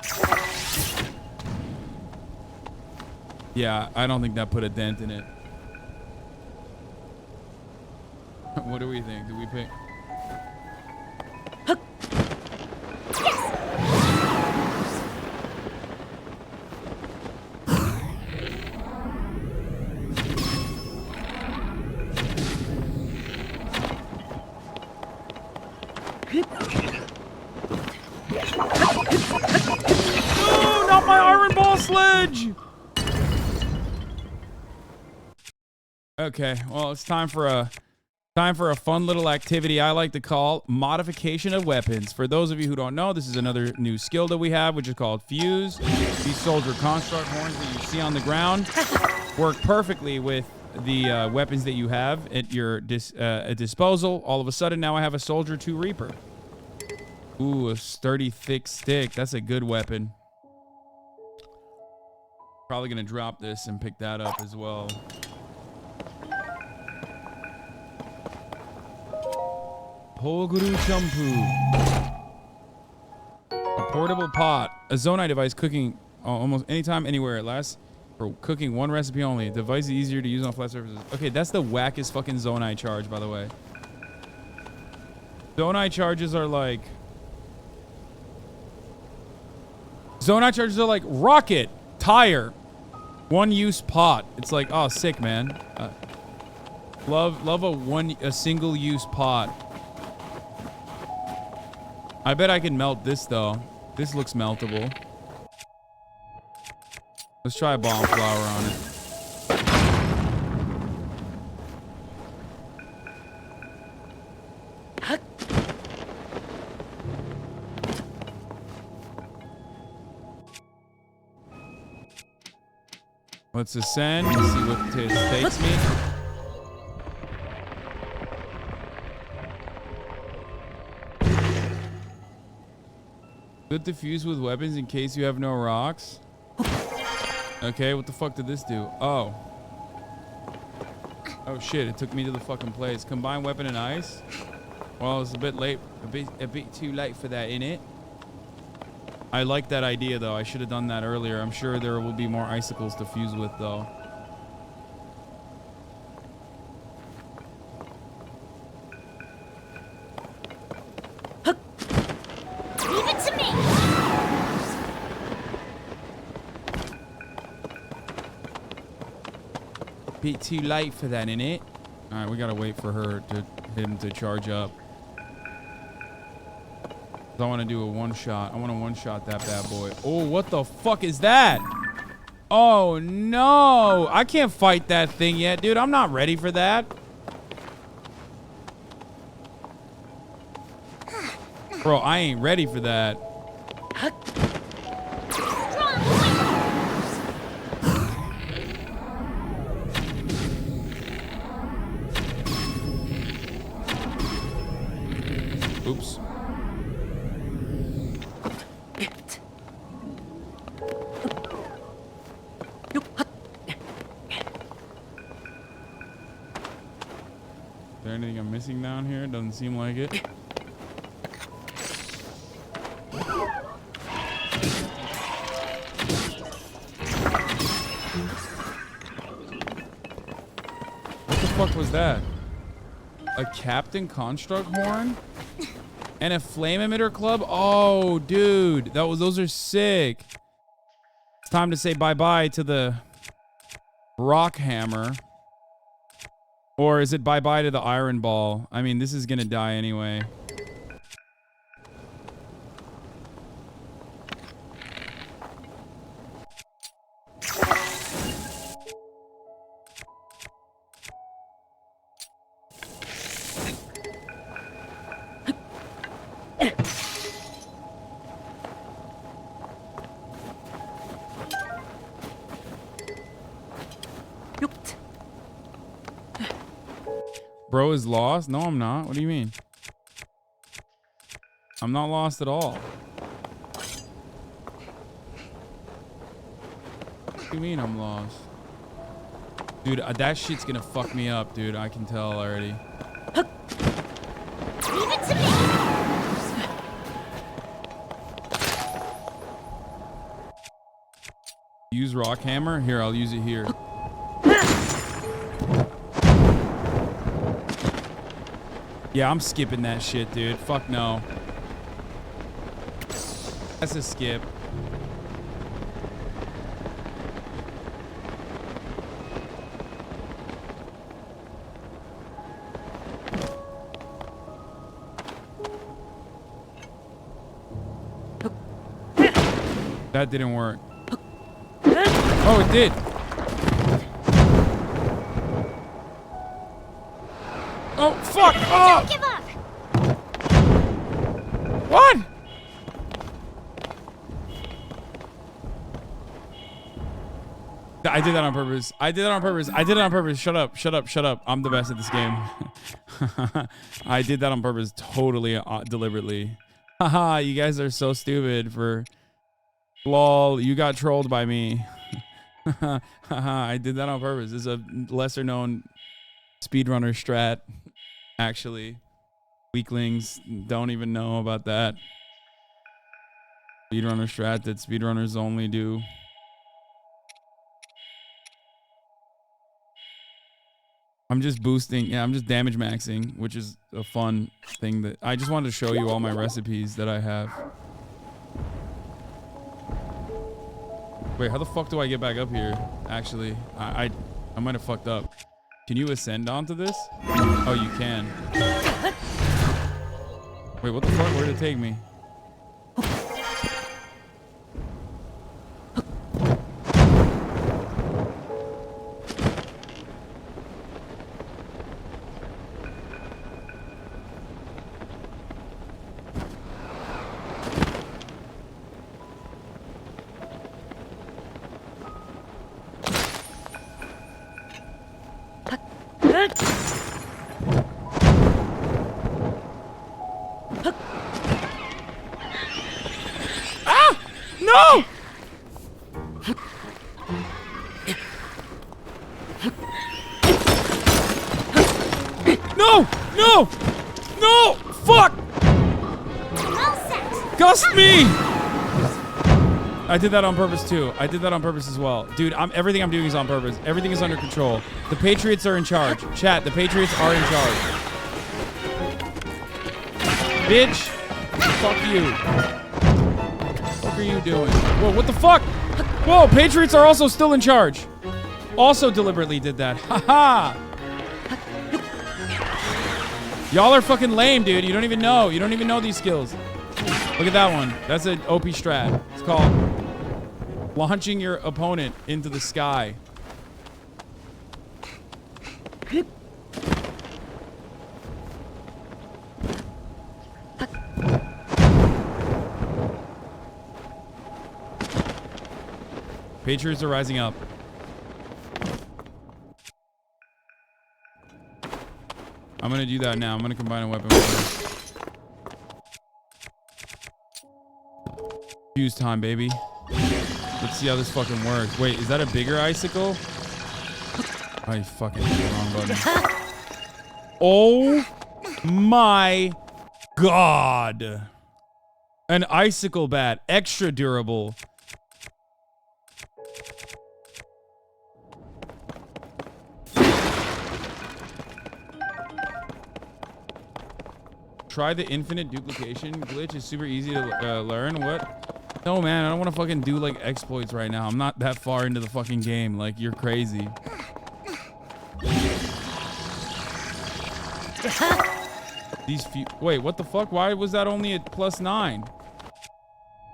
Yeah, I don't think that put a dent in it. What do we think? Do we pick? No, not my iron ball sledge! Okay, well, it's time for a fun little activity I like to call modification of weapons. For those of you who don't know, this is another new skill that we have, which is called Fuse. These soldier construct horns that you see on the ground work perfectly with the weapons that you have at your disposal. All of a sudden, now I have a Soldier 2 Reaper. Ooh, a sturdy, thick stick. That's a good weapon. Probably gonna drop this and pick that up as well. Poguru Champu. A portable pot. A Zonai device cooking almost anytime, anywhere. It lasts for cooking one recipe only. Device is easier to use on flat surfaces. Okay, that's the wackest fucking Zonai charge, by the way. Zonai charges are like... Zonai charges are like rocket, tire, one-use pot. It's like, oh, sick, man. Love a single-use pot. I bet I can melt this though. This looks meltable. Let's try a bomb flower on it. Let's ascend and see what it takes me. Good to fuse with weapons in case you have no rocks. Okay, what the fuck did this do? Oh. Oh shit, it took me to the fucking place. Combine weapon and ice? Well, it's a bit late. A bit too late for that, innit? I like that idea though. I should have done that earlier. I'm sure there will be more icicles to fuse with though. Leave it to me. Bit too late for that, innit? Alright, we gotta wait for him to charge up. I want to do a one-shot. I want to one-shot that bad boy. Oh, what the fuck is that? Oh, no. I can't fight that thing yet, dude. I'm not ready for that. Bro, I ain't ready for that. Oops. Is there anything I'm missing down here? Doesn't seem like it. What the fuck was that? A Captain Construct horn? And a flame emitter club? Oh, dude. Those are sick. It's time to say bye-bye to the rock hammer. Or is it bye-bye to the iron ball? I mean, this is gonna die anyway. Bro is lost? No, I'm not. What do you mean? I'm not lost at all. What do you mean I'm lost? Dude, that shit's gonna fuck me up, dude. I can tell already. Leave it to me. Use rock hammer? Here, I'll use it here. Yeah, I'm skipping that shit, dude. Fuck no. That's a skip. That didn't work. Oh, it did. Oh, fuck! Oh! Don't give up. What? I did that on purpose. I did that on purpose. I did it on purpose. Shut up. Shut up. Shut up. I'm the best at this game. I did that on purpose. Totally deliberately. Haha, you guys are so stupid for... Lol, you got trolled by me. Haha, I did that on purpose. It's a lesser known speedrunner strat. Actually, weaklings don't even know about that. Speedrunner strat that speedrunners only do. I'm just boosting. Yeah, I'm just damage maxing, which is a fun thing that I just wanted to show you all my recipes that I have. Wait, how the fuck do I get back up here? Actually, I might have fucked up. Can you ascend onto this? Oh, you can. Wait, what the fuck? Where did it take me? Ah! No! No! No! No! Fuck! Gust me! I did that on purpose too. I did that on purpose as well. Dude, everything I'm doing is on purpose. Everything is under control. The Patriots are in charge. Chat, the Patriots are in charge. Bitch! Fuck you. What are you doing? Whoa, what the fuck? Whoa, Patriots are also still in charge. Also deliberately did that. Haha! Y'all are fucking lame, dude. You don't even know. You don't even know these skills. Look at that one. That's an OP strat. It's called launching your opponent into the sky. Patriots are rising up. I'm gonna do that now. I'm gonna combine a weapon with this. Fuse time, baby. Let's see how this fucking works. Wait, is that a bigger icicle? Oh, you fucking hit the wrong button. Oh my god. An icicle bat. Extra durable. Try the infinite duplication glitch. It's super easy to learn. What? No, man. I don't want to fucking do, like, exploits right now. I'm not that far into the fucking game. Like, you're crazy. These few... Wait, what the fuck? Why was that only a +9?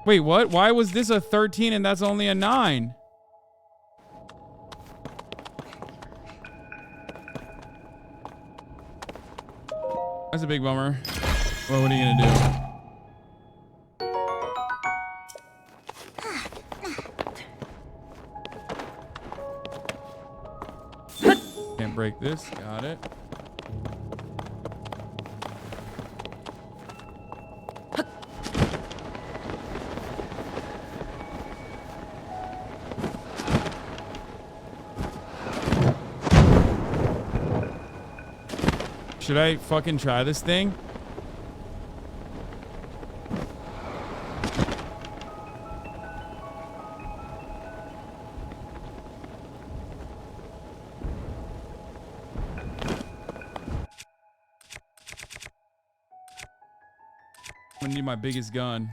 Wait, what? Why was this a 13 and that's only a 9? That's a big bummer. Well, what are you gonna do? Can't break this. Got it. Should I fucking try this thing? I'm gonna need my biggest gun.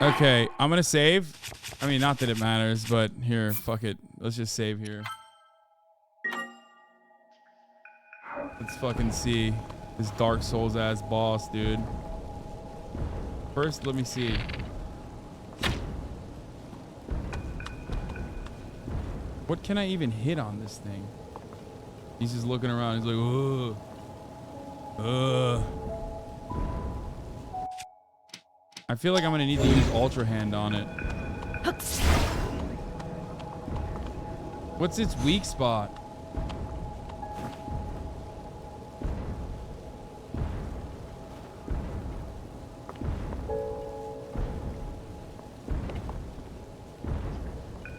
Okay, I'm gonna save. I mean, not that it matters, but here, fuck it. Let's just save here. Let's fucking see this Dark Souls ass boss, dude. First, let me see. What can I even hit on this thing? He's just looking around. He's like, ugh. I feel like I'm gonna need to use Ultra Hand on it. What's its weak spot?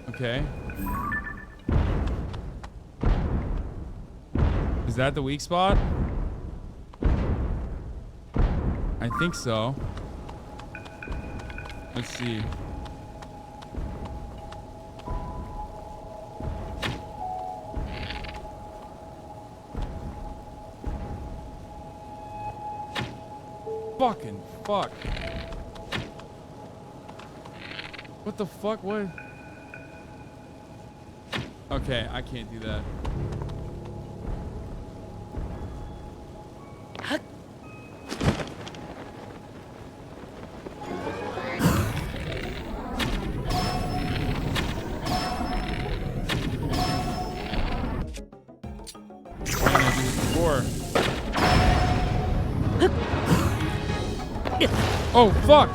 Okay. Is that the weak spot? I think so. Let's see. Fucking fuck. What the fuck? What? Okay, I can't do that. Oh, fuck!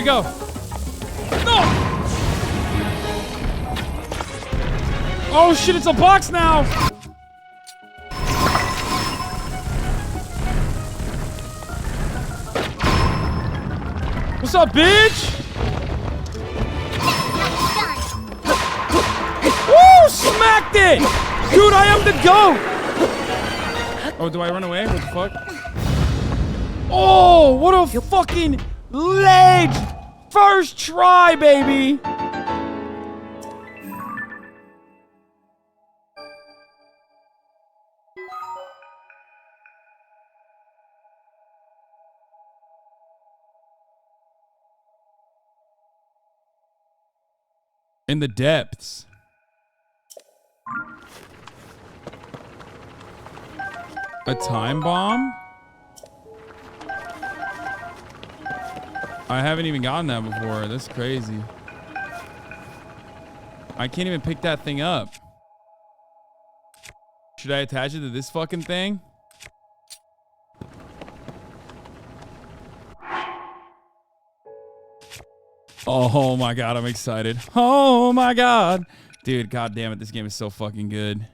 we go. No! Oh shit, it's a box now! What's up, bitch? Woo! Smacked it! Dude, I am the GOAT! Oh, do I run away? What the fuck? Oh, what a fucking ledge! First try, baby! In the depths. A time bomb? I haven't even gotten that before. That's crazy. I can't even pick that thing up. Should I attach it to this fucking thing? Oh my god, I'm excited. Oh my god. Dude, god damn it, this game is so fucking good.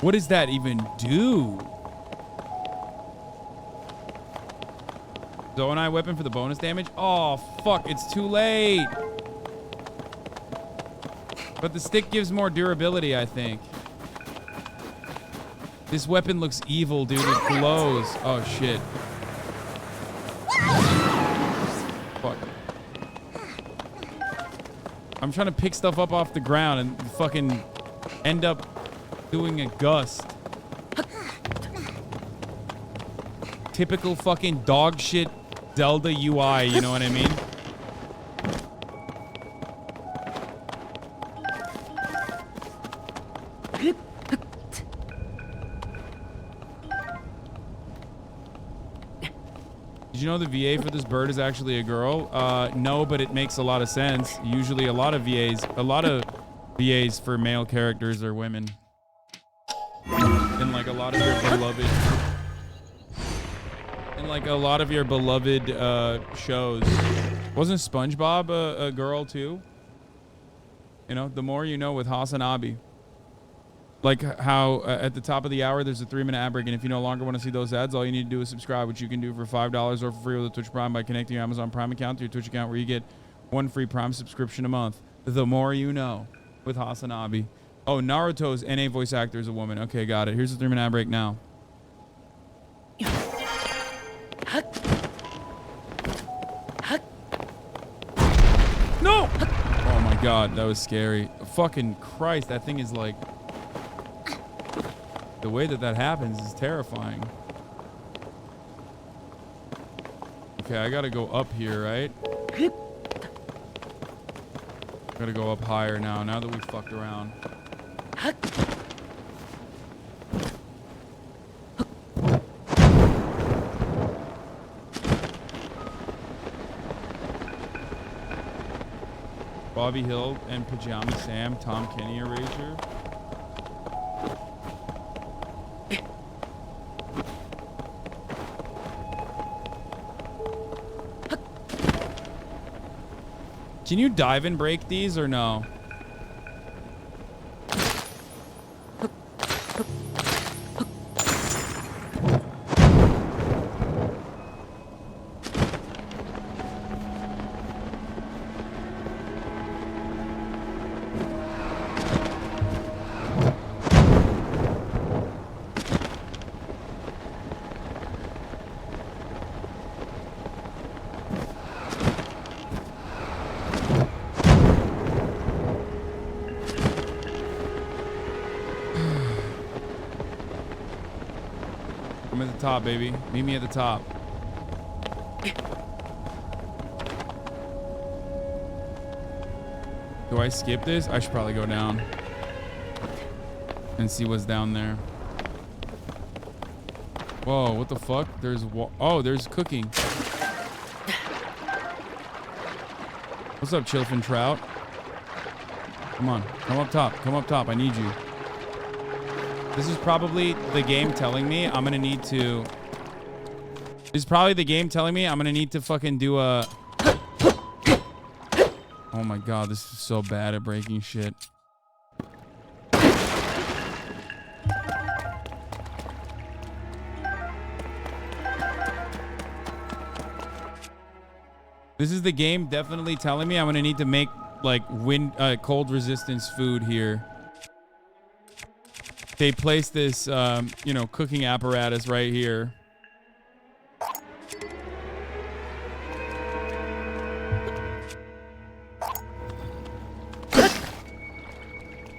What does that even do? Zonai weapon for the bonus damage? Oh, fuck, it's too late. But the stick gives more durability, I think. This weapon looks evil, dude. It glows. Oh, shit. Fuck. I'm trying to pick stuff up off the ground and fucking end up doing a gust. Typical fucking dog shit Zelda UI, you know what I mean? Did you know the VA for this bird is actually a girl? No, but it makes a lot of sense. Usually a lot of VAs for male characters are women. In like a lot of your beloved... In like a lot of your beloved shows. Wasn't SpongeBob a girl too? You know, the more you know with Hasanabi. Like how at the top of the hour, there's a 3-minute ad break, and if you no longer want to see those ads, all you need to do is subscribe, which you can do for $5 or for free with a Twitch Prime by connecting your Amazon Prime account to your Twitch account, where you get 1 free Prime subscription a month. The more you know with Hasanabi. Oh, Naruto's NA voice actor is a woman. Okay, got it. Here's the 3-minute ad break now. No! Oh my god, that was scary. Fucking Christ, that thing is like... The way that happens is terrifying. Okay, I gotta go up here, right? Gotta go up higher now that we fucked around. Bobby Hill and Pajama Sam, Tom Kenny Erasure. Can you dive and break these or no? I'm at the top, baby. Meet me at the top. Do I skip this? I should probably go down and see what's down there. Whoa, what the fuck? There's there's cooking. What's up, Chilfin Trout? Come on. Come up top. Come up top. I need you. This is probably the game telling me I'm going to need to... This is probably the game telling me I'm going to need to fucking do a... Oh my god, this is so bad at breaking shit. This is the game definitely telling me I'm going to need to make like cold resistance food here. They placed this, you know, cooking apparatus right here.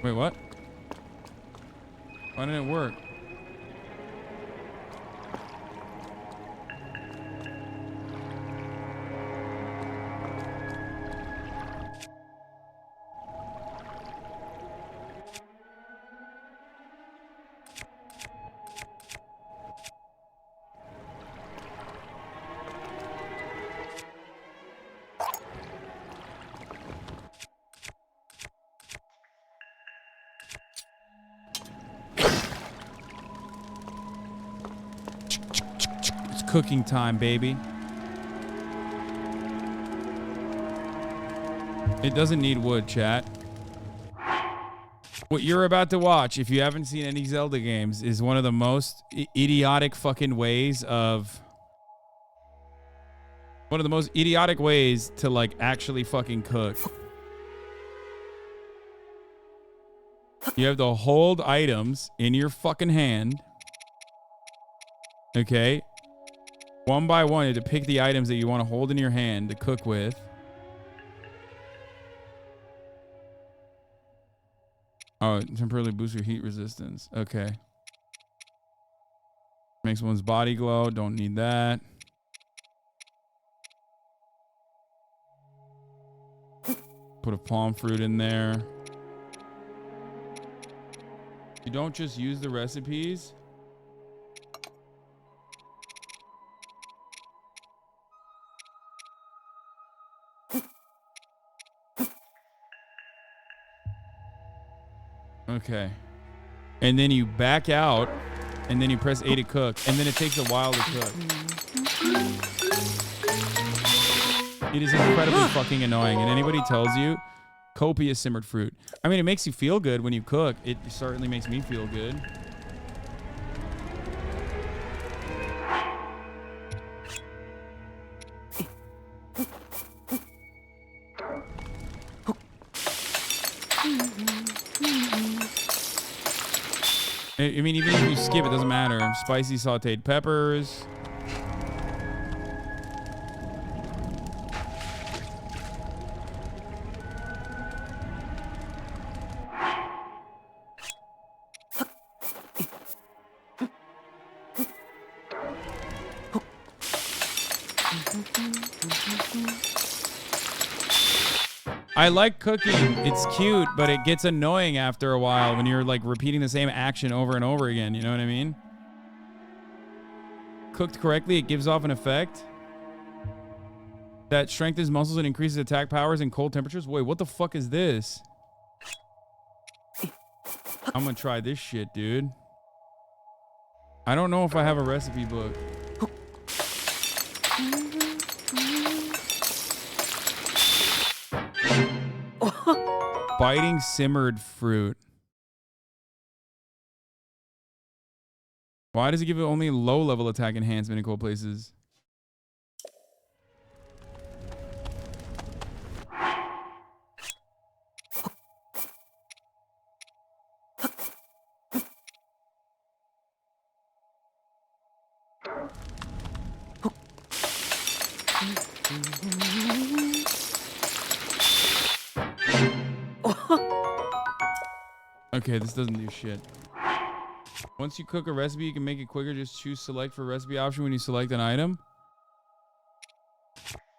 Wait, what? Why didn't it work? Cooking time, baby. It doesn't need wood, chat. What you're about to watch, if you haven't seen any Zelda games, is one of the most idiotic fucking ways of... One of the most idiotic ways to, like, actually fucking cook. You have to hold items in your fucking hand. Okay? One by one, you have to pick the items that you want to hold in your hand to cook with. Oh, temporarily boosts your heat resistance. Okay. Makes one's body glow. Don't need that. Put a palm fruit in there. You don't just use the recipes. Okay. And then you back out, and then you press A to cook, and then it takes a while to cook. It is incredibly fucking annoying, and anybody tells you, copious simmered fruit. I mean, it makes you feel good when you cook. It certainly makes me feel good. I mean, even if you skip, it doesn't matter. Spicy sauteed peppers. I like cooking. It's cute, but it gets annoying after a while when you're like repeating the same action over and over again. You know what I mean? Cooked correctly, it gives off an effect that strengthens muscles and increases attack powers in cold temperatures. Wait, what the fuck is this? I'm gonna try this shit, dude. I don't know if I have a recipe book. Biting simmered fruit. Why does it give it only low level attack enhancement in cold places? Okay, this doesn't do shit. Once you cook a recipe, you can make it quicker. Just choose select for recipe option when you select an item.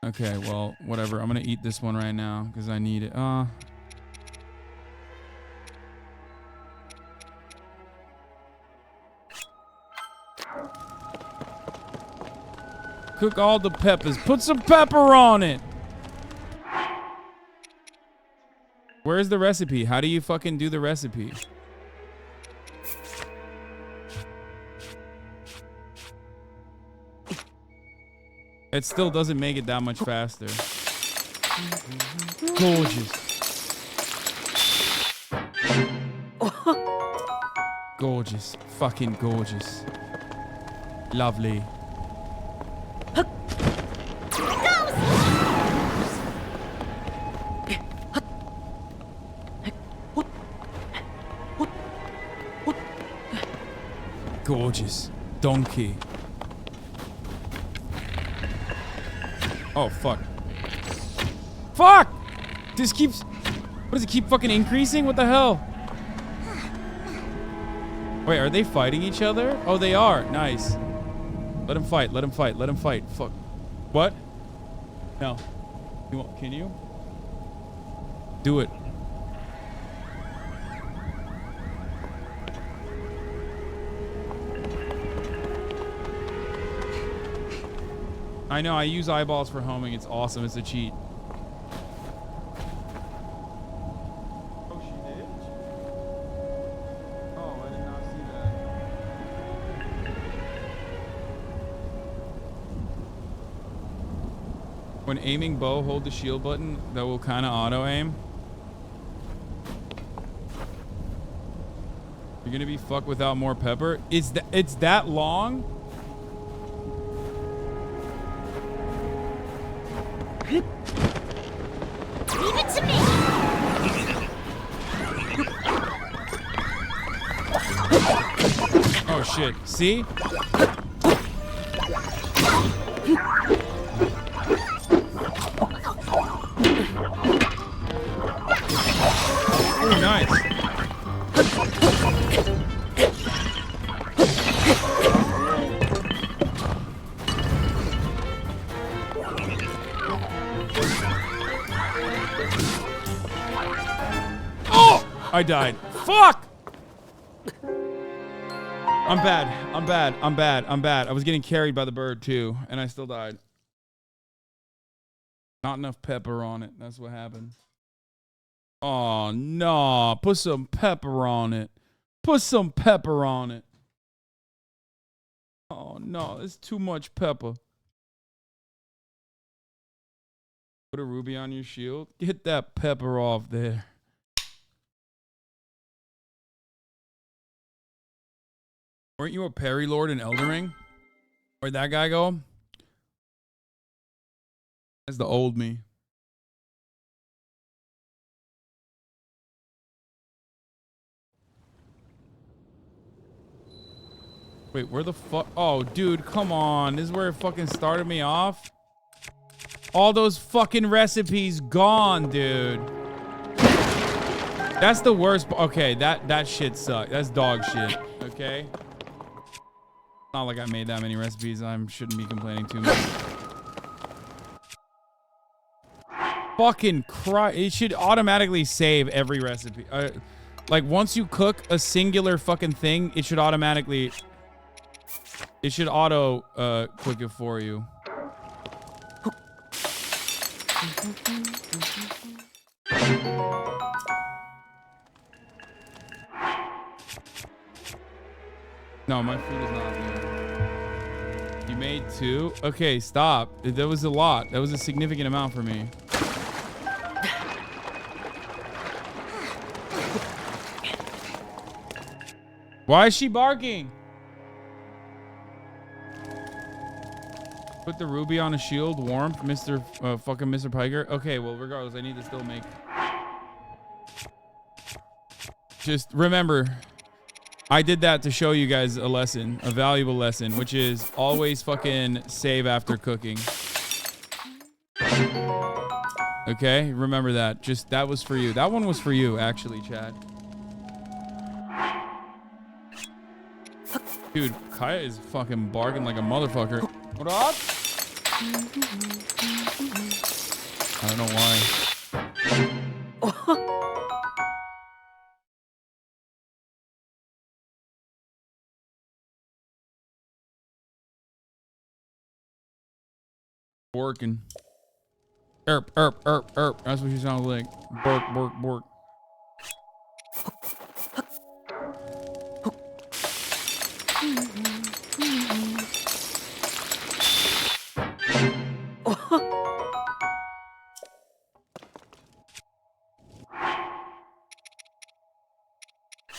Okay, well, whatever. I'm gonna eat this one right now because I need it. Cook all the peppers. Put some pepper on it. Where's the recipe? How do you fucking do the recipe? It still doesn't make it that much faster. Gorgeous. Gorgeous. Fucking gorgeous. Lovely. Gorgeous. Donkey. Oh, fuck. Fuck! This keeps... What does it keep fucking increasing? What the hell? Wait, are they fighting each other? Oh, they are. Nice. Let him fight. Let him fight. Let him fight. Fuck. What? No. You want... Can you? Do it. I know, I use eyeballs for homing. It's awesome. It's a cheat. Oh, she did? Oh, I did not see that. When aiming bow, hold the shield button. That will kind of auto-aim. You're gonna be fucked without more pepper? It's that long? Leave it to me. Oh shit. See? Oh, nice. I died. Fuck! I'm bad. I'm bad. I'm bad. I'm bad. I was getting carried by the bird too, and I still died. Not enough pepper on it. That's what happened. Oh, no. Put some pepper on it. Put some pepper on it. Oh, no. It's too much pepper. Put a ruby on your shield. Get that pepper off there. Weren't you a Perry Lord in Elden Ring? Where'd that guy go? That's the old me. Wait, where the fuck? Oh, dude, come on. This is where it fucking started me off. All those fucking recipes gone, dude. That's the worst. Okay, that shit sucked. That's dog shit. Okay. Not like I made that many recipes. I shouldn't be complaining too much. Fucking Christ. It should automatically save every recipe. Like, once you cook a singular fucking thing, it should automatically... It should auto cook it for you. No, my food is not there. You made 2? Okay, stop. That was a lot. That was a significant amount for me. Why is she barking? Put the ruby on a shield. Warmth, Mr. Fucking Mr. Piker. Okay, well, regardless, I need to still make... Just remember... I did that to show you guys a lesson, a valuable lesson, which is always fucking save after cooking. Okay, remember that. Just, that was for you. That one was for you, actually, Chad. Dude, Kaya is fucking barking like a motherfucker. What up? I don't know why. Working. Erp. That's what she sounds like. Bork.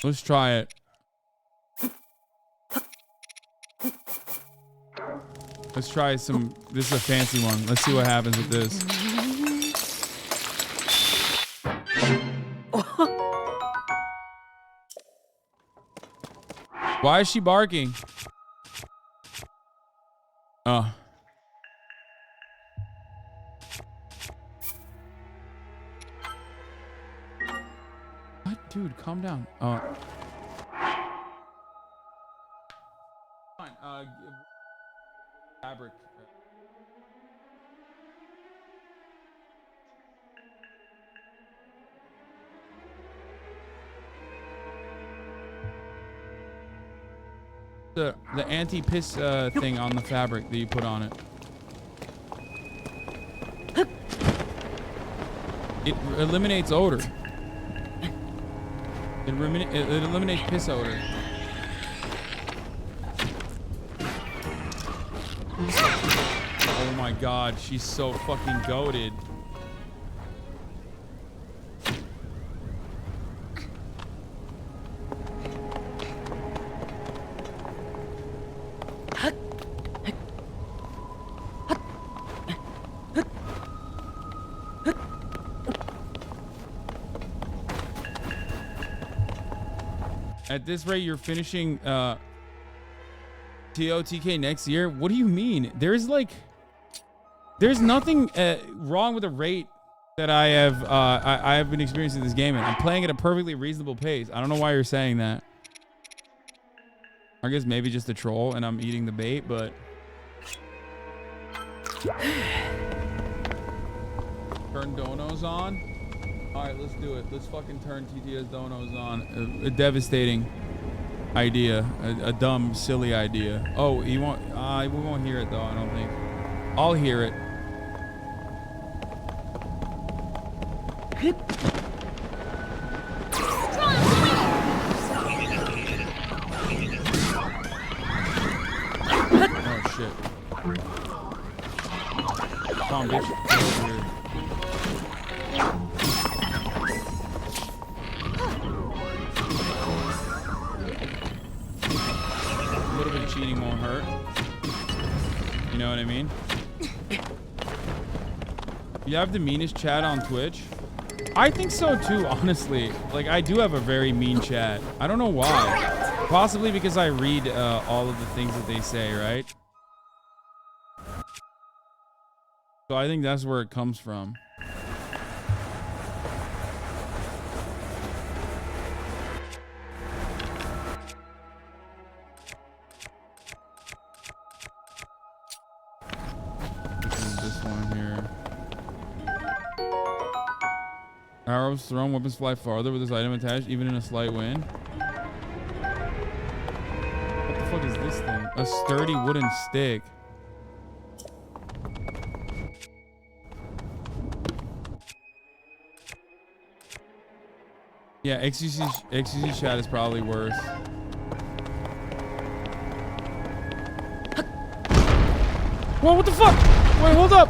Let's try it. Let's try some. This is a fancy one. Let's see what happens with this. Why is she barking? Oh. What? Dude, calm down. Oh. Fine. Fabric. The anti-piss thing on the fabric that you put on it. It eliminates odor. It eliminates piss odor. Oh my god, she's so fucking goated. At this rate, you're finishing TOTK next year? What do you mean? There's nothing wrong with the rate that I have been experiencing this game, and I'm playing at a perfectly reasonable pace. I don't know why you're saying that. I guess maybe just a troll and I'm eating the bait, but turn donos on. All right, let's do it. Let's fucking turn TTS donos on. A devastating idea. A dumb, silly idea. Oh, we won't hear it though, I don't think. I'll hear it. Oh shit. Come on, bitch. Get over here. A little bit of cheating won't hurt. You know what I mean? You have the meanest chat on Twitch? I think so too, honestly. Like, I do have a very mean chat. I don't know why. Possibly because I read all of the things that they say, right? So I think that's where it comes from. This one here. Arrows thrown, weapons fly farther with this item attached, even in a slight wind. What the fuck is this thing? A sturdy wooden stick. Yeah, XQC chat is probably worse. Whoa, what the fuck? Wait, hold up!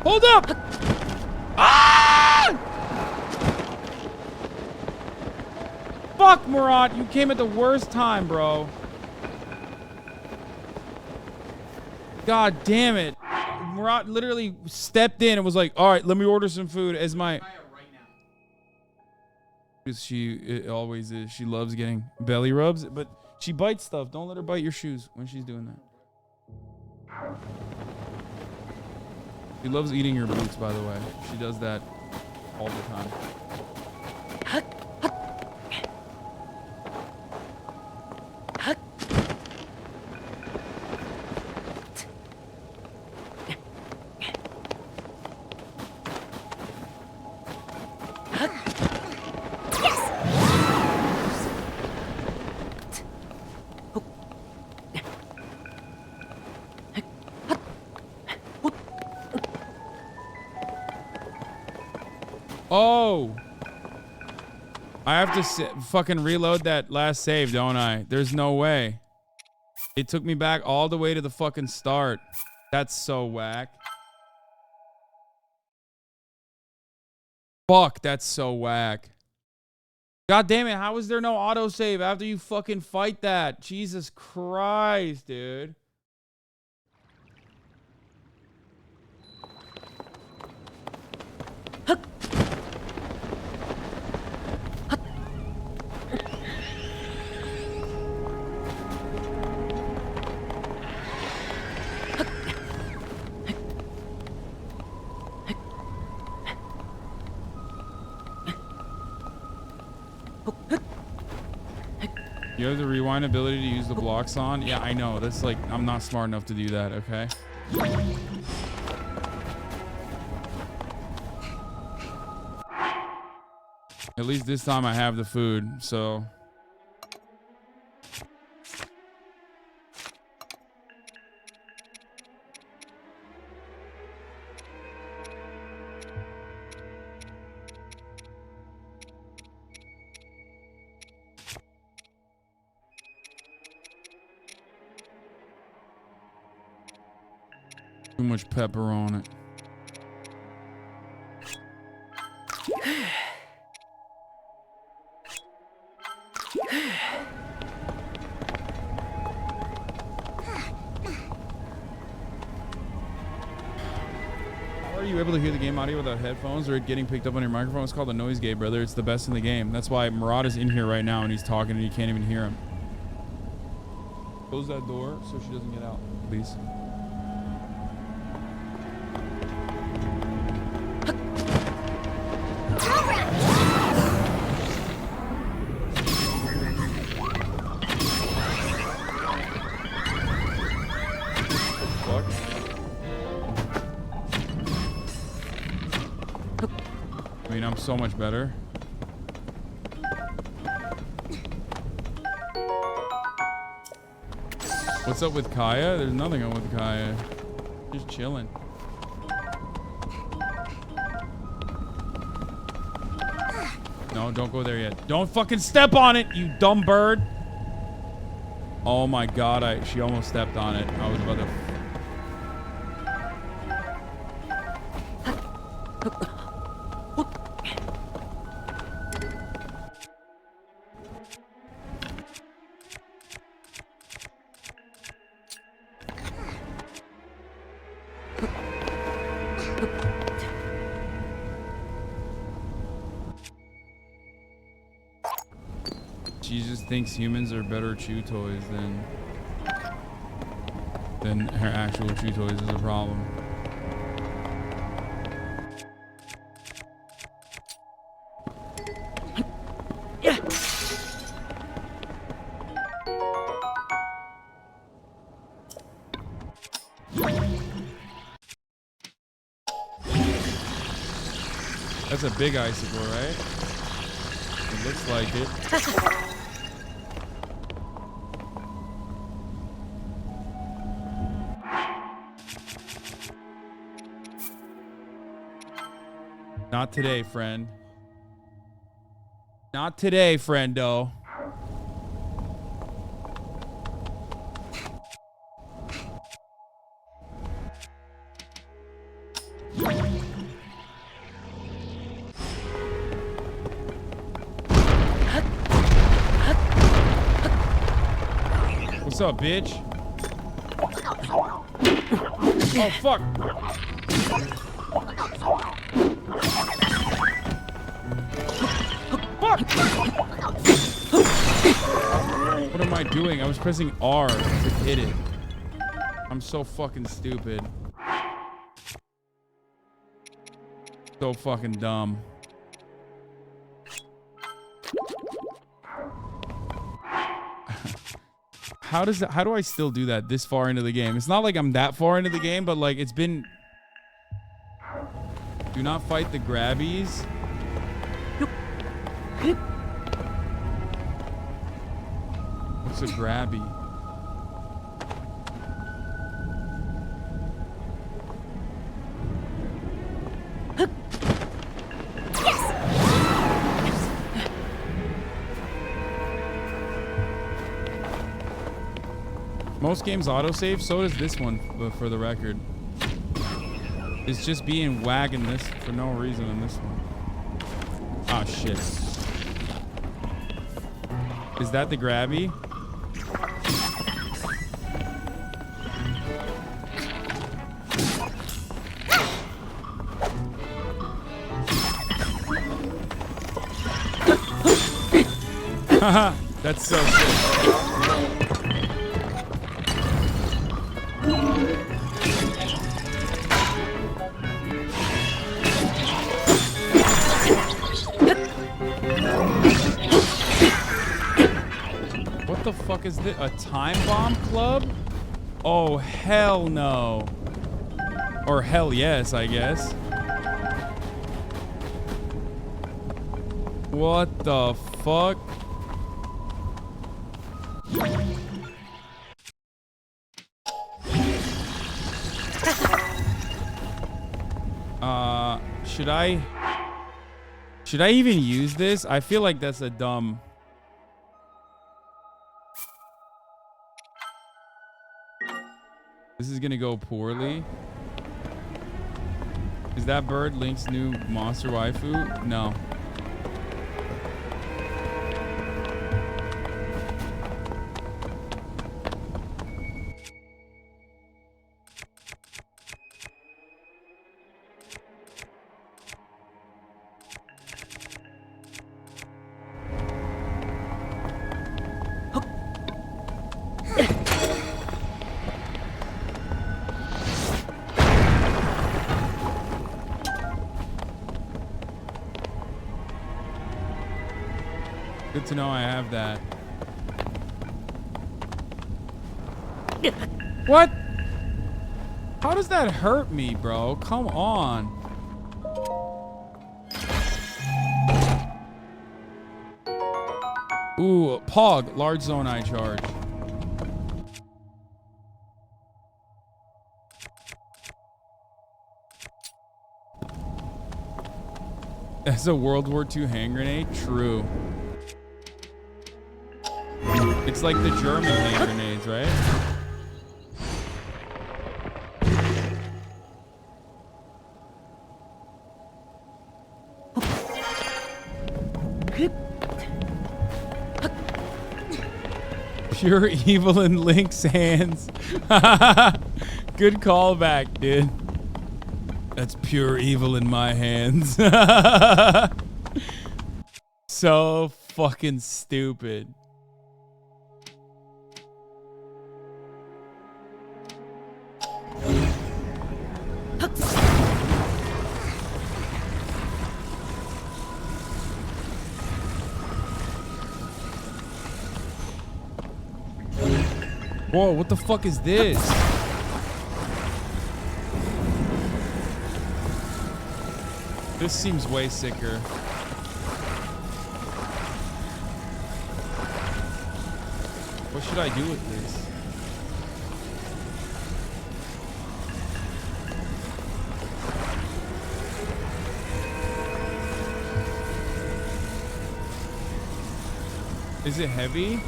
Hold up! Ah! Fuck, Murat, you came at the worst time, bro. God damn it. Murat literally stepped in and was like, all right, let me order some food as my... She always is. She loves getting belly rubs, but she bites stuff. Don't let her bite your shoes when she's doing that. She loves eating your boots, by the way. She does that all the time. Oh. I have to fucking reload that last save, don't I? There's no way. It took me back all the way to the fucking start. That's so whack. Fuck, that's so whack. God damn it, how is there no autosave after you fucking fight that? Jesus Christ, dude. You have the rewind ability to use the blocks on? Yeah, I know. That's like, I'm not smart enough to do that, okay? At least this time I have the food, so... Too much pepper on it. How are you able to hear the game audio without headphones or it getting picked up on your microphone? It's called the noise gate, brother. It's the best in the game. That's why Murad is in here right now and he's talking and you can't even hear him. Close that door so she doesn't get out, please. I mean, I'm so much better. What's up with Kaya? There's nothing up with Kaya. Just chilling. No, don't go there yet. Don't fucking step on it, you dumb bird. Oh my god, she almost stepped on it. I was about to... She just thinks humans are better chew toys than her actual chew toys is a problem. That's a big icicle, right? It looks like it. Not today, friend. Not today, friendo. What's up, bitch? Oh, fuck. Fuck! What am I doing? I was pressing R to hit it. I'm so fucking stupid. So fucking dumb. How do I still do that this far into the game? It's not like I'm that far into the game, but like it's been... Do not fight the grabbies. What's a grabby? Most games autosave, so does this one, for the record. It's just being wagging this for no reason in this one. Oh shit. Is that the grabby? Haha, that's so sick. What the fuck is this? A time bomb club? Oh, hell no. Or hell yes, I guess. What the fuck? Should I even use this? I feel like that's a dumb... This is gonna go poorly. Is that bird Link's new monster waifu? No. Good to know I have that. What? How does that hurt me, bro? Come on. Ooh, Pog, large zone eye charge. That's a World War II hand grenade? True. It's like the German hand grenades, right? Pure evil in Link's hands. Good callback, dude. That's pure evil in my hands. So fucking stupid. Whoa, what the fuck is this? This seems way sicker. What should I do with this? Is it heavy?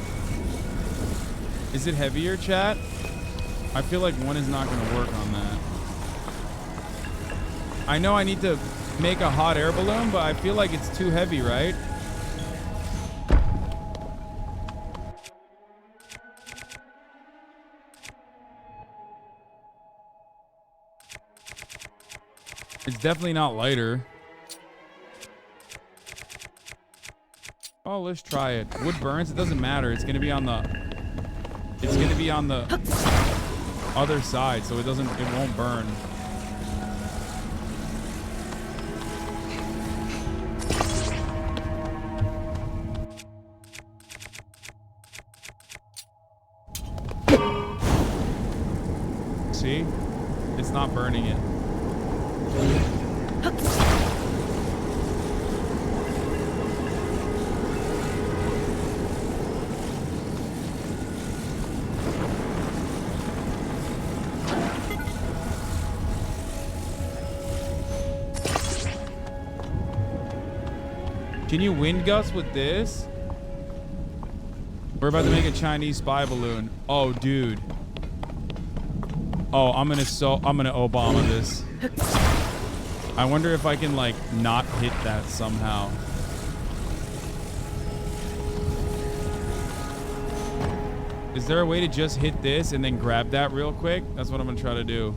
Is it heavier, chat? I feel like one is not going to work on that. I know I need to make a hot air balloon, but I feel like it's too heavy, right? It's definitely not lighter. Oh, let's try it. Wood burns, it doesn't matter. It's gonna be on the other side, so it won't burn. See? It's not burning it. Can you wind gust with this? We're about to make a Chinese spy balloon. Oh, dude. Oh, I'm gonna Obama this. I wonder if I can like not hit that somehow. Is there a way to just hit this and then grab that real quick? That's what I'm gonna try to do.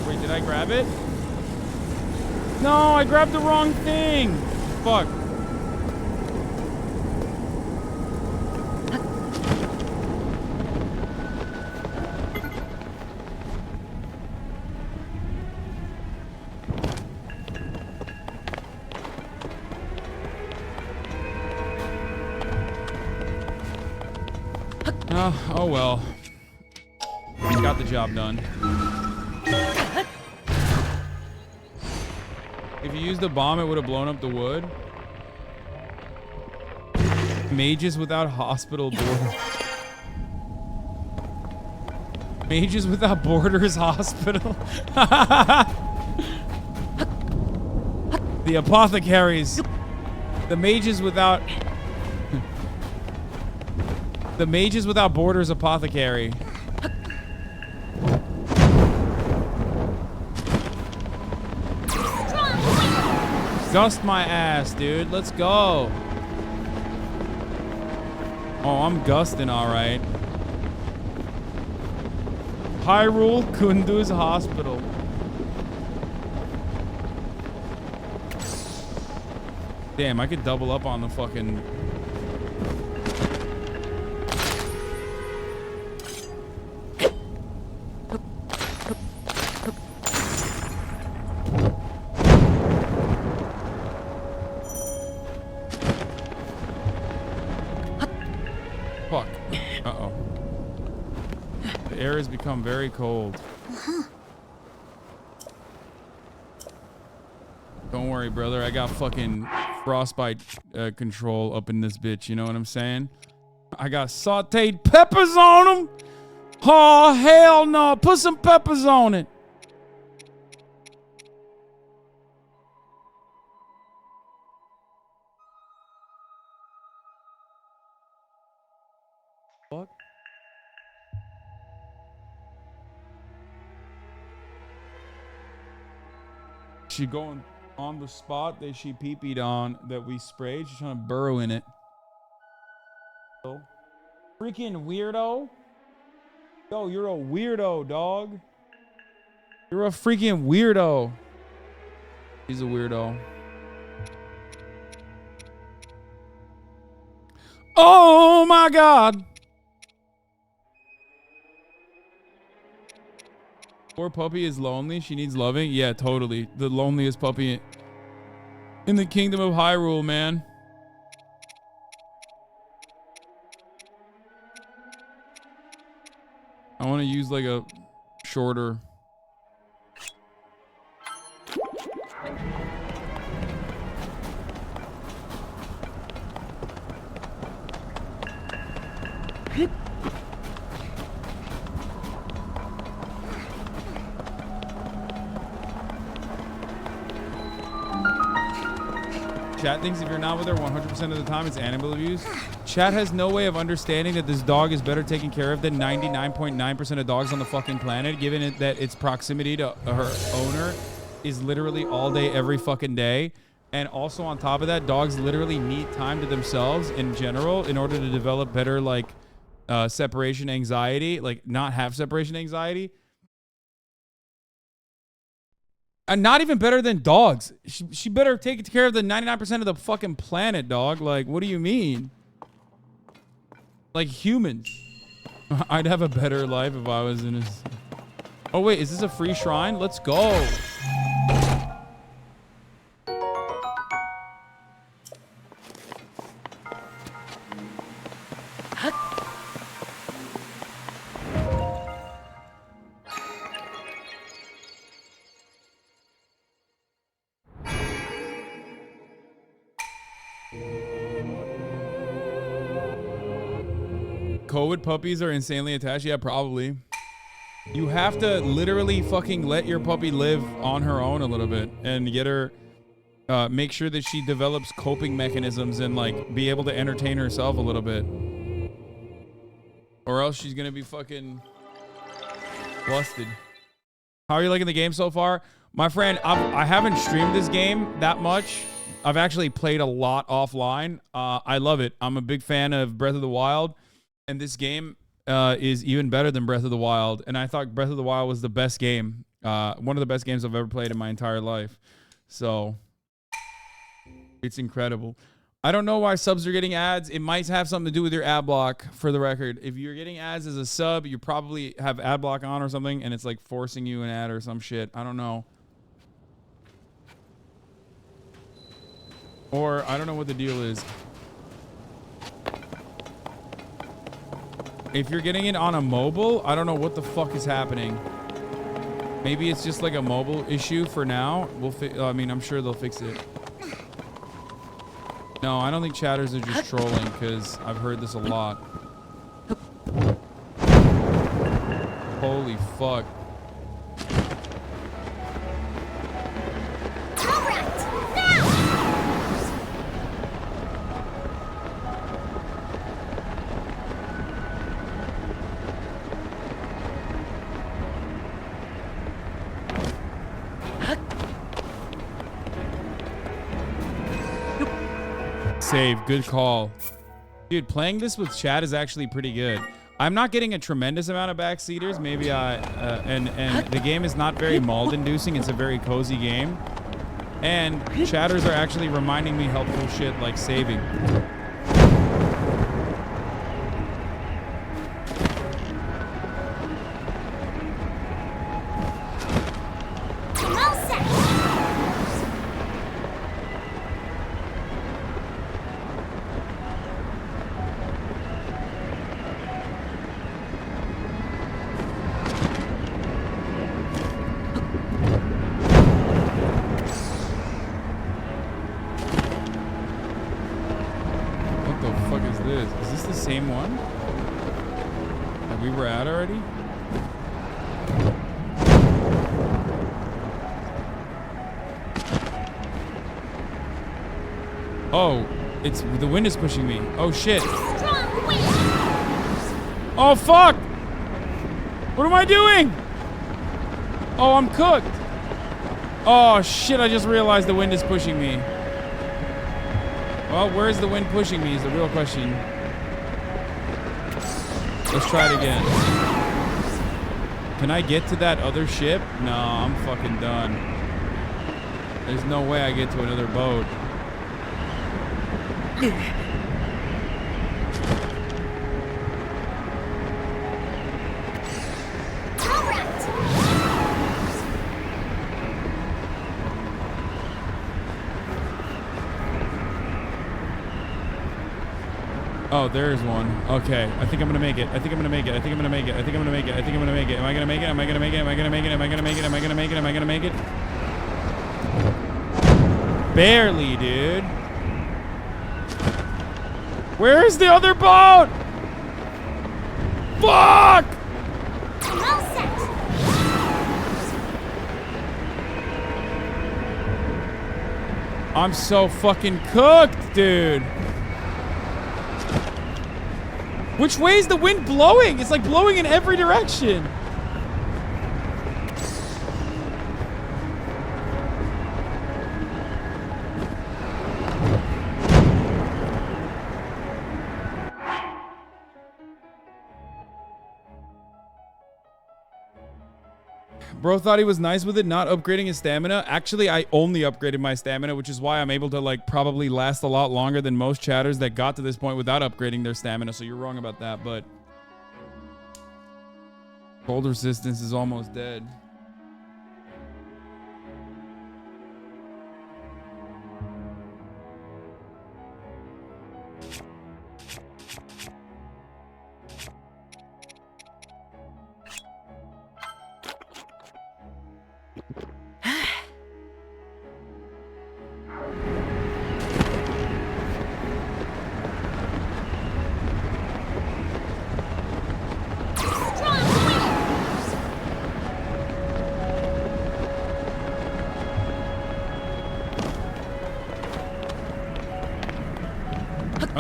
Wait, did I grab it? No, I grabbed the wrong thing. Fuck. Oh well. Got the job done. If you used the bomb, it would have blown up the wood. Mages without hospital borders. Mages without borders hospital. The apothecaries. The mages without... The Mages Without Borders apothecary. Gust my ass, dude. Let's go. Oh, I'm gusting all right. Hyrule Kunduz Hospital. Damn, I could double up on the fucking... Fuck. Uh-oh. The air has become very cold. Don't worry, brother. I got fucking frostbite control up in this bitch. You know what I'm saying? I got sauteed peppers on them. Oh, hell no. Put some peppers on it. Fuck. She going on the spot that she pee-peed on that we sprayed. She's trying to burrow in it. Freaking weirdo. Yo, you're a weirdo, dog. You're a freaking weirdo. He's a weirdo. Oh my God. Poor puppy is lonely. She needs loving. Yeah, totally. The loneliest puppy in the kingdom of Hyrule, man. I want to use like a shorter. Chat thinks if you're not with her 100% of the time, it's animal abuse. Chat has no way of understanding that this dog is better taken care of than 99.9% of dogs on the fucking planet, given it that its proximity to her owner is literally all day, every fucking day. And also on top of that, dogs literally need time to themselves in general in order to develop better, like, separation anxiety, like not have separation anxiety. And not even better than dogs. She better take care of the 99% of the fucking planet, dog. Like, what do you mean? Like humans. I'd have a better life if I was in a... Oh, wait. Is this a free shrine? Let's go. COVID puppies are insanely attached. Yeah, probably. You have to literally fucking let your puppy live on her own a little bit and get her make sure that she develops coping mechanisms and like be able to entertain herself a little bit, or else she's gonna be fucking busted. How are you liking the game so far? My friend, I haven't streamed this game that much. I've actually played a lot offline. I love it. I'm a big fan of Breath of the Wild, and this game is even better than Breath of the Wild. And I thought Breath of the Wild was the best game, one of the best games I've ever played in my entire life. So it's incredible. I don't know why subs are getting ads. It might have something to do with your ad block, for the record. If you're getting ads as a sub, you probably have ad block on or something, and it's like forcing you an ad or some shit. I don't know. Or I don't know what the deal is. If you're getting it on a mobile, I don't know what the fuck is happening. Maybe it's just like a mobile issue for now. I mean, I'm sure they'll fix it. No, I don't think chatters are just trolling, because I've heard this a lot. Holy fuck. Save. Good call. Dude, playing this with chat is actually pretty good. I'm not getting a tremendous amount of backseaters. Maybe and the game is not very mold-inducing. It's a very cozy game. And chatters are actually reminding me helpful shit like saving. Oh, the wind is pushing me. Oh shit. Oh fuck! What am I doing? Oh, I'm cooked. Oh shit, I just realized the wind is pushing me. Well, where's the wind pushing me is the real question. Let's try it again. Can I get to that other ship? No, I'm fucking done. There's no way I get to another boat. Oh, there's one. Okay, I think I'm gonna make it. I think I'm gonna make it. I think I'm gonna make it. I think I'm gonna make it. I think I'm gonna make it. Am I gonna make it? Am I gonna make it? Am I gonna make it? Am I gonna make it? Am I gonna make it? Am I gonna make it? Barely, dude. Where's the other boat? Fuck! I'm so fucking cooked, dude. Which way is the wind blowing? It's like blowing in every direction. Bro thought he was nice with it, not upgrading his stamina. Actually, I only upgraded my stamina, which is why I'm able to like probably last a lot longer than most chatters that got to this point without upgrading their stamina. So you're wrong about that, but cold resistance is almost dead.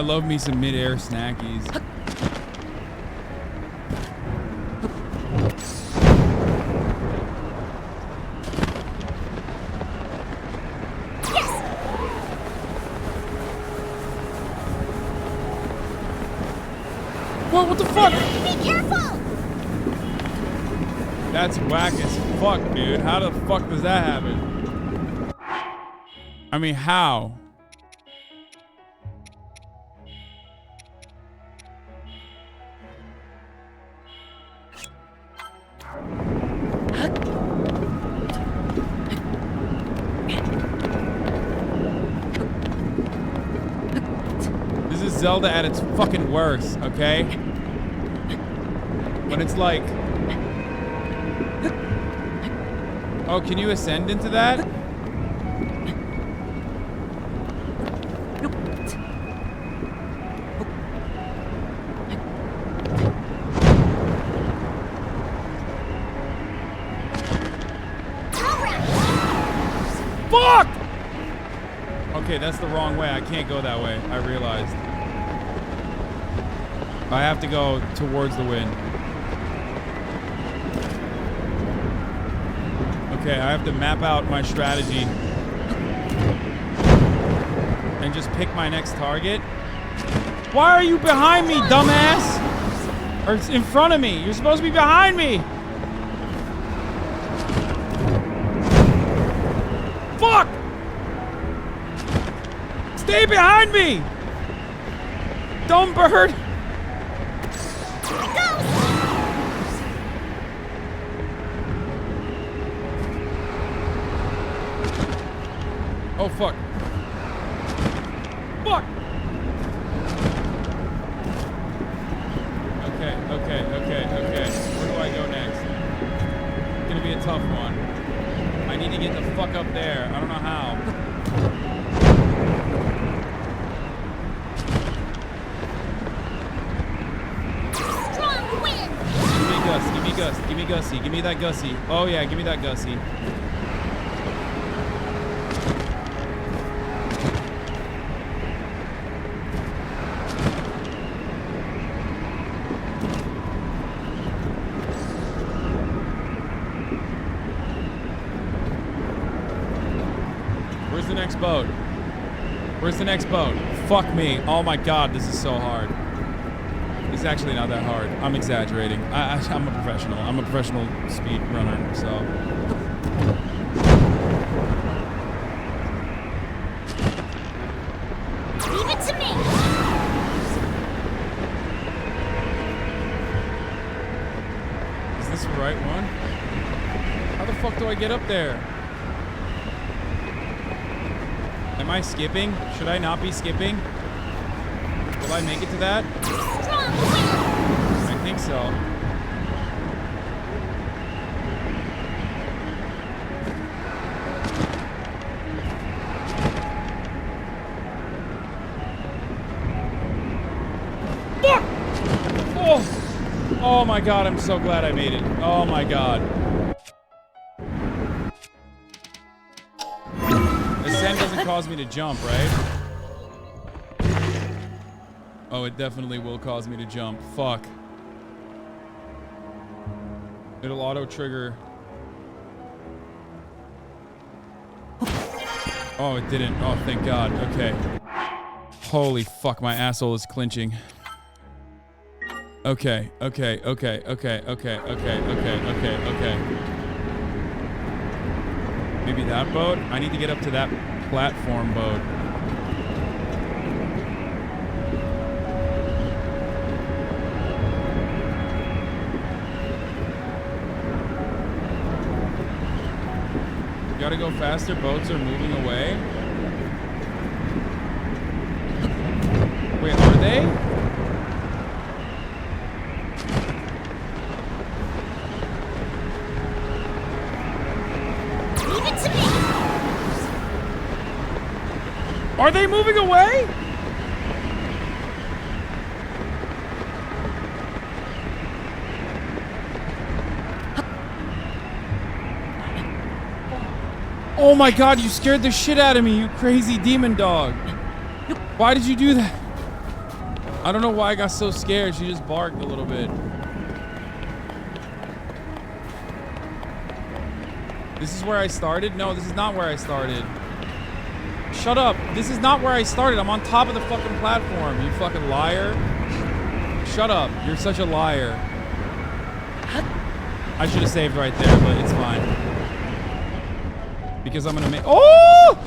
love me some mid-air snackies. Whoa, what the fuck? Be careful! That's whack as fuck, dude. How the fuck does that happen? I mean, how? This is Zelda at its fucking worst, okay? When it's like... Oh, can you ascend into that? Fuck! Okay, that's the wrong way. I can't go that way. I realized. I have to go towards the wind. Okay, I have to map out my strategy and just pick my next target. Why are you behind me, dumbass? Or it's in front of me. You're supposed to be behind me. Fuck! Stay behind me! Dumb bird! Oh, fuck. Fuck! Okay. Where do I go next? It's gonna be a tough one. I need to get the fuck up there. I don't know how. Strong wind! Give me Gus, give me Gus, give me Gussie, give me that Gussie. Oh yeah, give me that Gussie. Where's the next boat? Where's the next boat? Fuck me. Oh my god, this is so hard. It's actually not that hard. I'm exaggerating. I'm a professional. I'm a professional speed runner, so. Leave it to me! Is this the right one? How the fuck do I get up there? Am I skipping? Should I not be skipping? Will I make it to that? I think so. Fuck! Oh! Oh my god, I'm so glad I made it. Oh my god. Ascend doesn't cause me to jump, right? Oh, it definitely will cause me to jump. Fuck. It'll auto-trigger. Oh, it didn't. Oh, thank God. Okay. Holy fuck, my asshole is clenching. Okay. Maybe that boat? I need to get up to that platform boat. Gotta go faster, boats are moving away. Wait, are they? Leave it to me! Are they moving away? Oh my god, you scared the shit out of me, you crazy demon dog. Why did you do that? I don't know why I got so scared. She just barked a little bit. This is where I started? No, this is not where I started. Shut up. This is not where I started. I'm on top of the fucking platform, you fucking liar. Shut up. You're such a liar. I should have saved right there, but it's fine. Because I'm gonna make... Oh!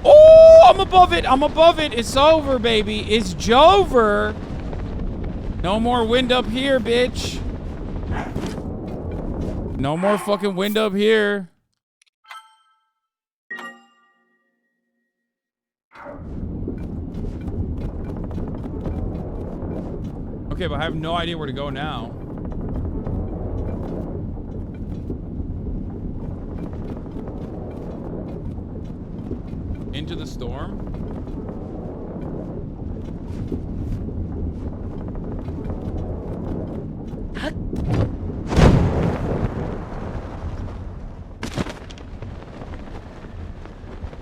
Oh! I'm above it. I'm above it. It's over, baby. It's Jover. No more wind up here, bitch. No more fucking wind up here. Okay, but I have no idea where to go now. Into the storm?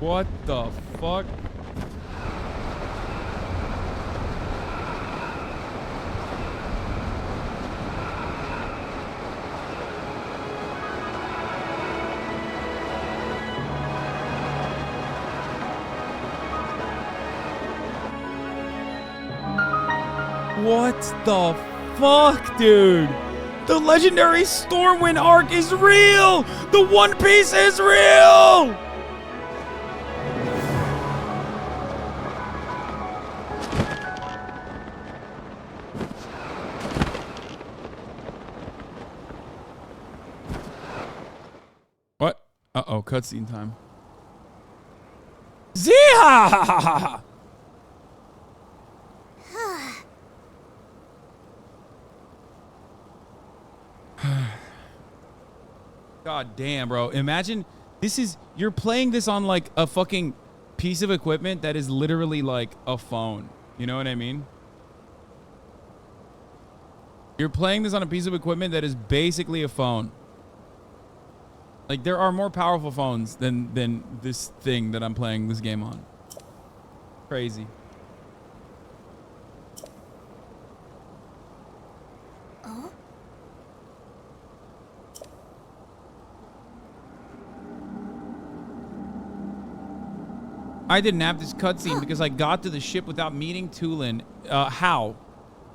What the fuck? What the fuck, dude? The legendary Stormwind arc is real! The One Piece is real! What? Uh-oh, cutscene time. Zia! God damn, bro. Imagine you're playing this on like a fucking piece of equipment that is literally like a phone. You know what I mean? You're playing this on a piece of equipment that is basically a phone. Like there are more powerful phones than this thing that I'm playing this game on. Crazy. I didn't have this cutscene because I got to the ship without meeting Tulin. How?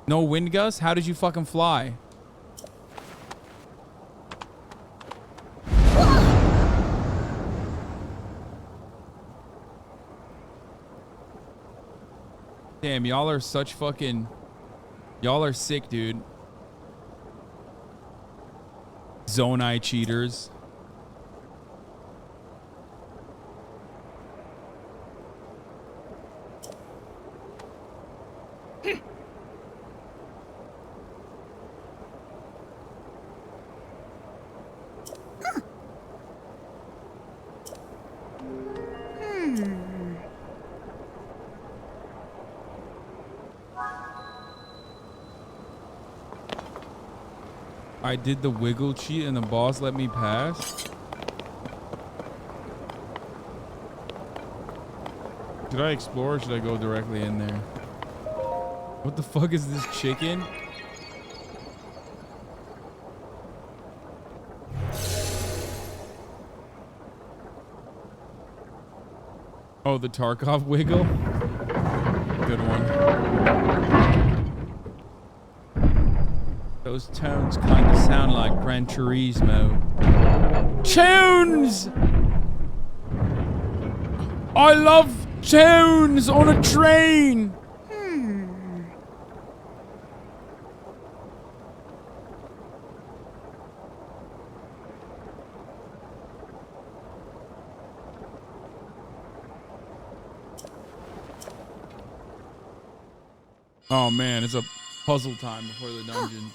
No wind gust? How did you fucking fly? Damn, y'all are such fucking... Y'all are sick, dude. Zonai cheaters. I did the wiggle cheat and the boss let me pass. Should I explore or should I go directly in there? What the fuck is this chicken? Oh, the Tarkov wiggle? Good one. Those tones kind of sound like Gran Turismo. Tunes! I love tunes on a train! Oh man, it's a puzzle time before the dungeon.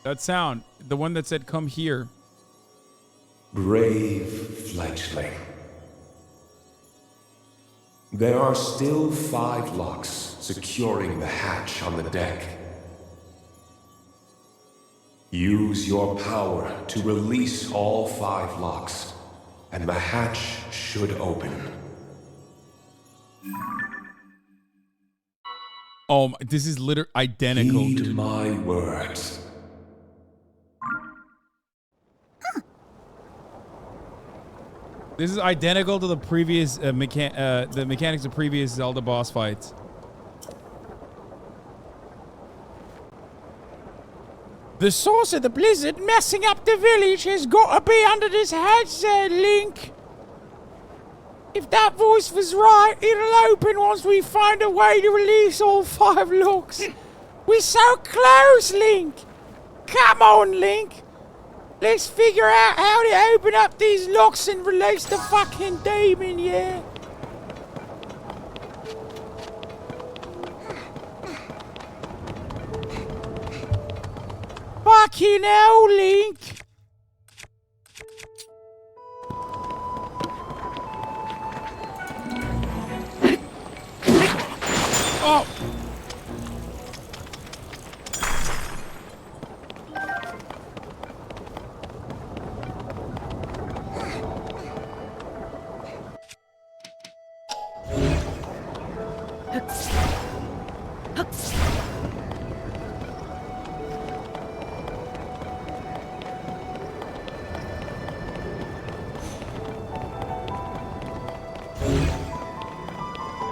That sound, the one that said come here. Brave fledgling. There are still 5 locks securing the hatch on the deck. Use your power to release all 5 locks, and the hatch should open. Oh, this is literally identical. Heed Dude. my words. This is identical to the previous the mechanics of previous Zelda boss fights. The source of the blizzard messing up the village has got to be under this hedge there, Link. If that voice was right, it'll open once we find a way to release all 5 locks. We're so close, Link. Come on, Link. Let's figure out how to open up these locks and release the fucking demon, yeah? Fucking hell, Link! Oh!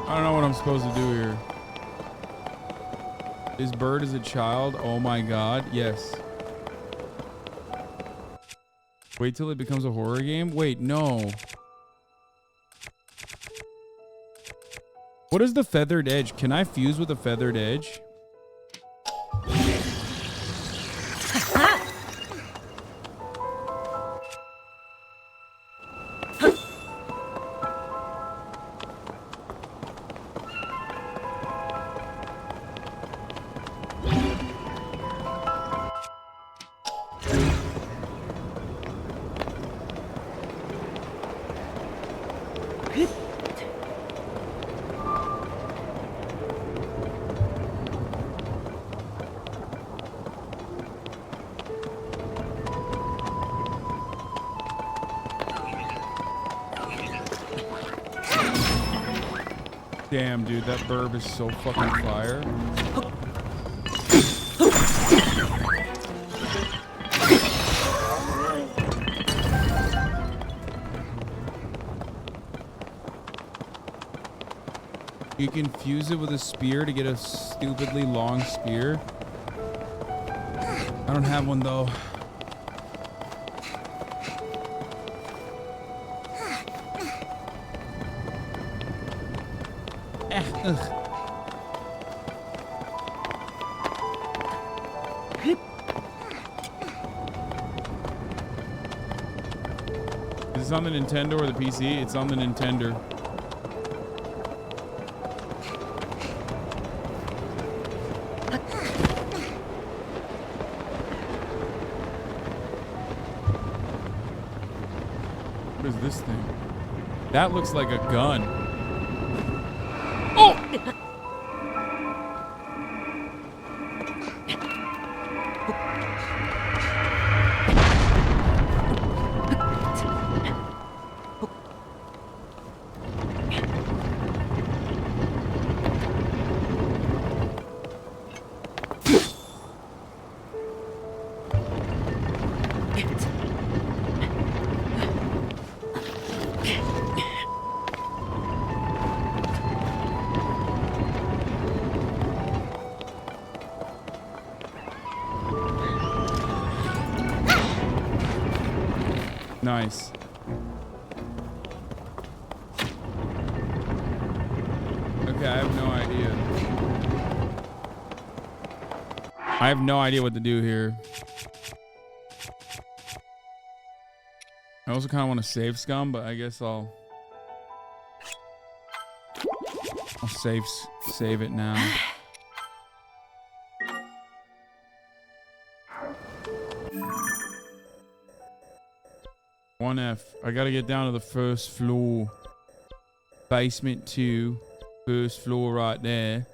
I don't know what I'm supposed to do here. This bird is a child? Oh my god, yes. Wait till it becomes a horror game? Wait, no. What is the feathered edge? Can I fuse with a feathered edge? Damn, dude, that burb is so fucking fire. You can fuse it with a spear to get a stupidly long spear. I don't have one though. Ugh. Is this on the Nintendo or the PC? It's on the Nintendo. What is this thing? That looks like a gun. Oh! Nice. Okay, I have no idea. I have no idea what to do here. I also kind of want to save scum, but I guess I'll save it now. 1F. I gotta get down to the first floor. Basement 2. First floor right there.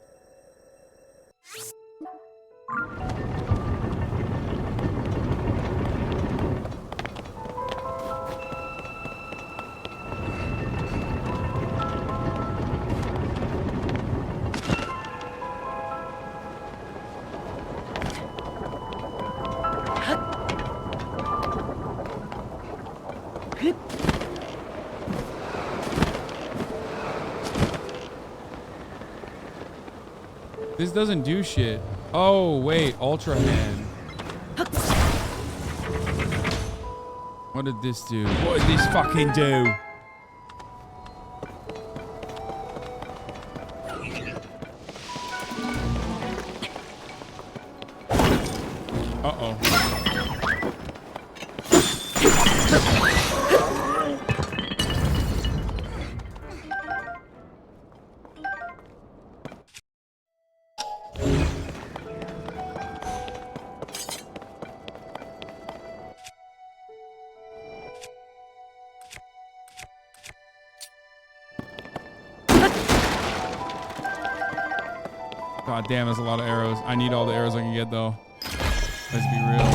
This doesn't do shit. Oh, wait. Ultra hand. What did this do? What did this fucking do? Uh-oh. God damn, that's a lot of arrows. I need all the arrows I can get, though. Let's be real.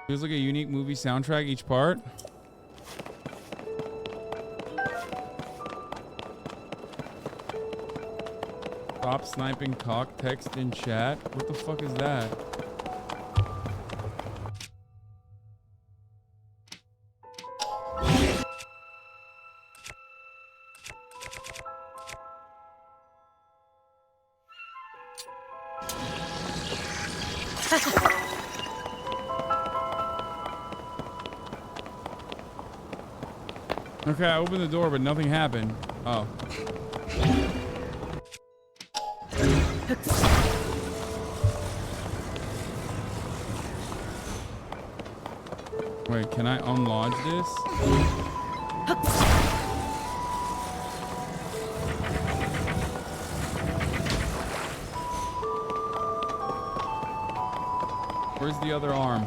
Feels like a unique movie soundtrack, each part. Stop sniping cock text in chat. What the fuck is that? Okay, I opened the door, but nothing happened. Oh. Wait, can I unlodge this? Where's the other arm?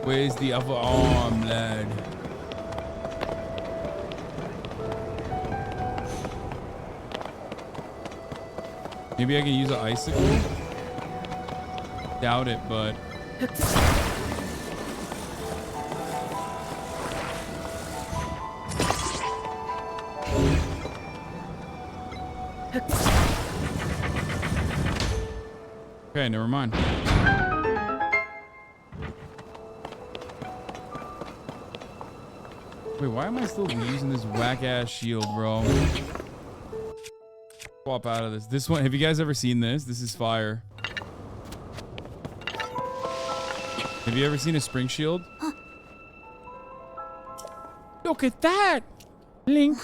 Where's the other arm, lad? Maybe I can use an icicle? Doubt it, but... Okay, never mind. Wait, why am I still using this whack-ass shield, bro? Swap out of this. This one, have you guys ever seen this? This is fire. Have you ever seen a spring shield? Look at that! Link,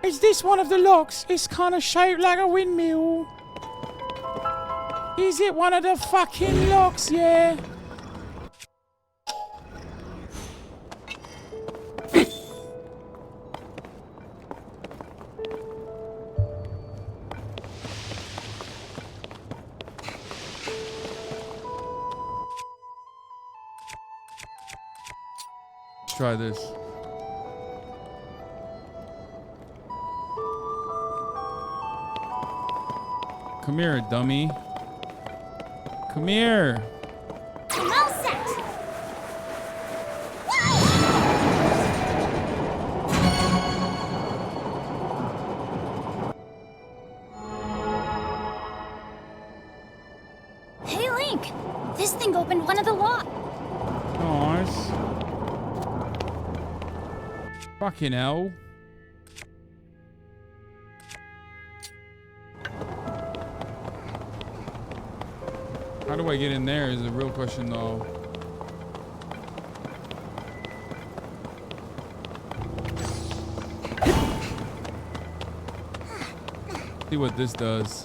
is this one of the locks? It's kind of shaped like a windmill. Is it one of the fucking locks? Yeah. Let's try this. Come here, dummy. Come here. I'm all set. Hey, Link. This thing opened one of the locks. Nice. Fucking hell. How do I get in there is a real question, though. See what this does.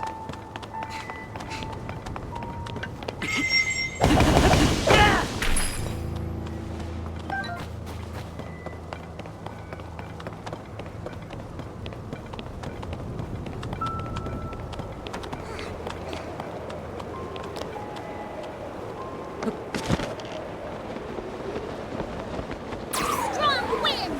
Strong wind.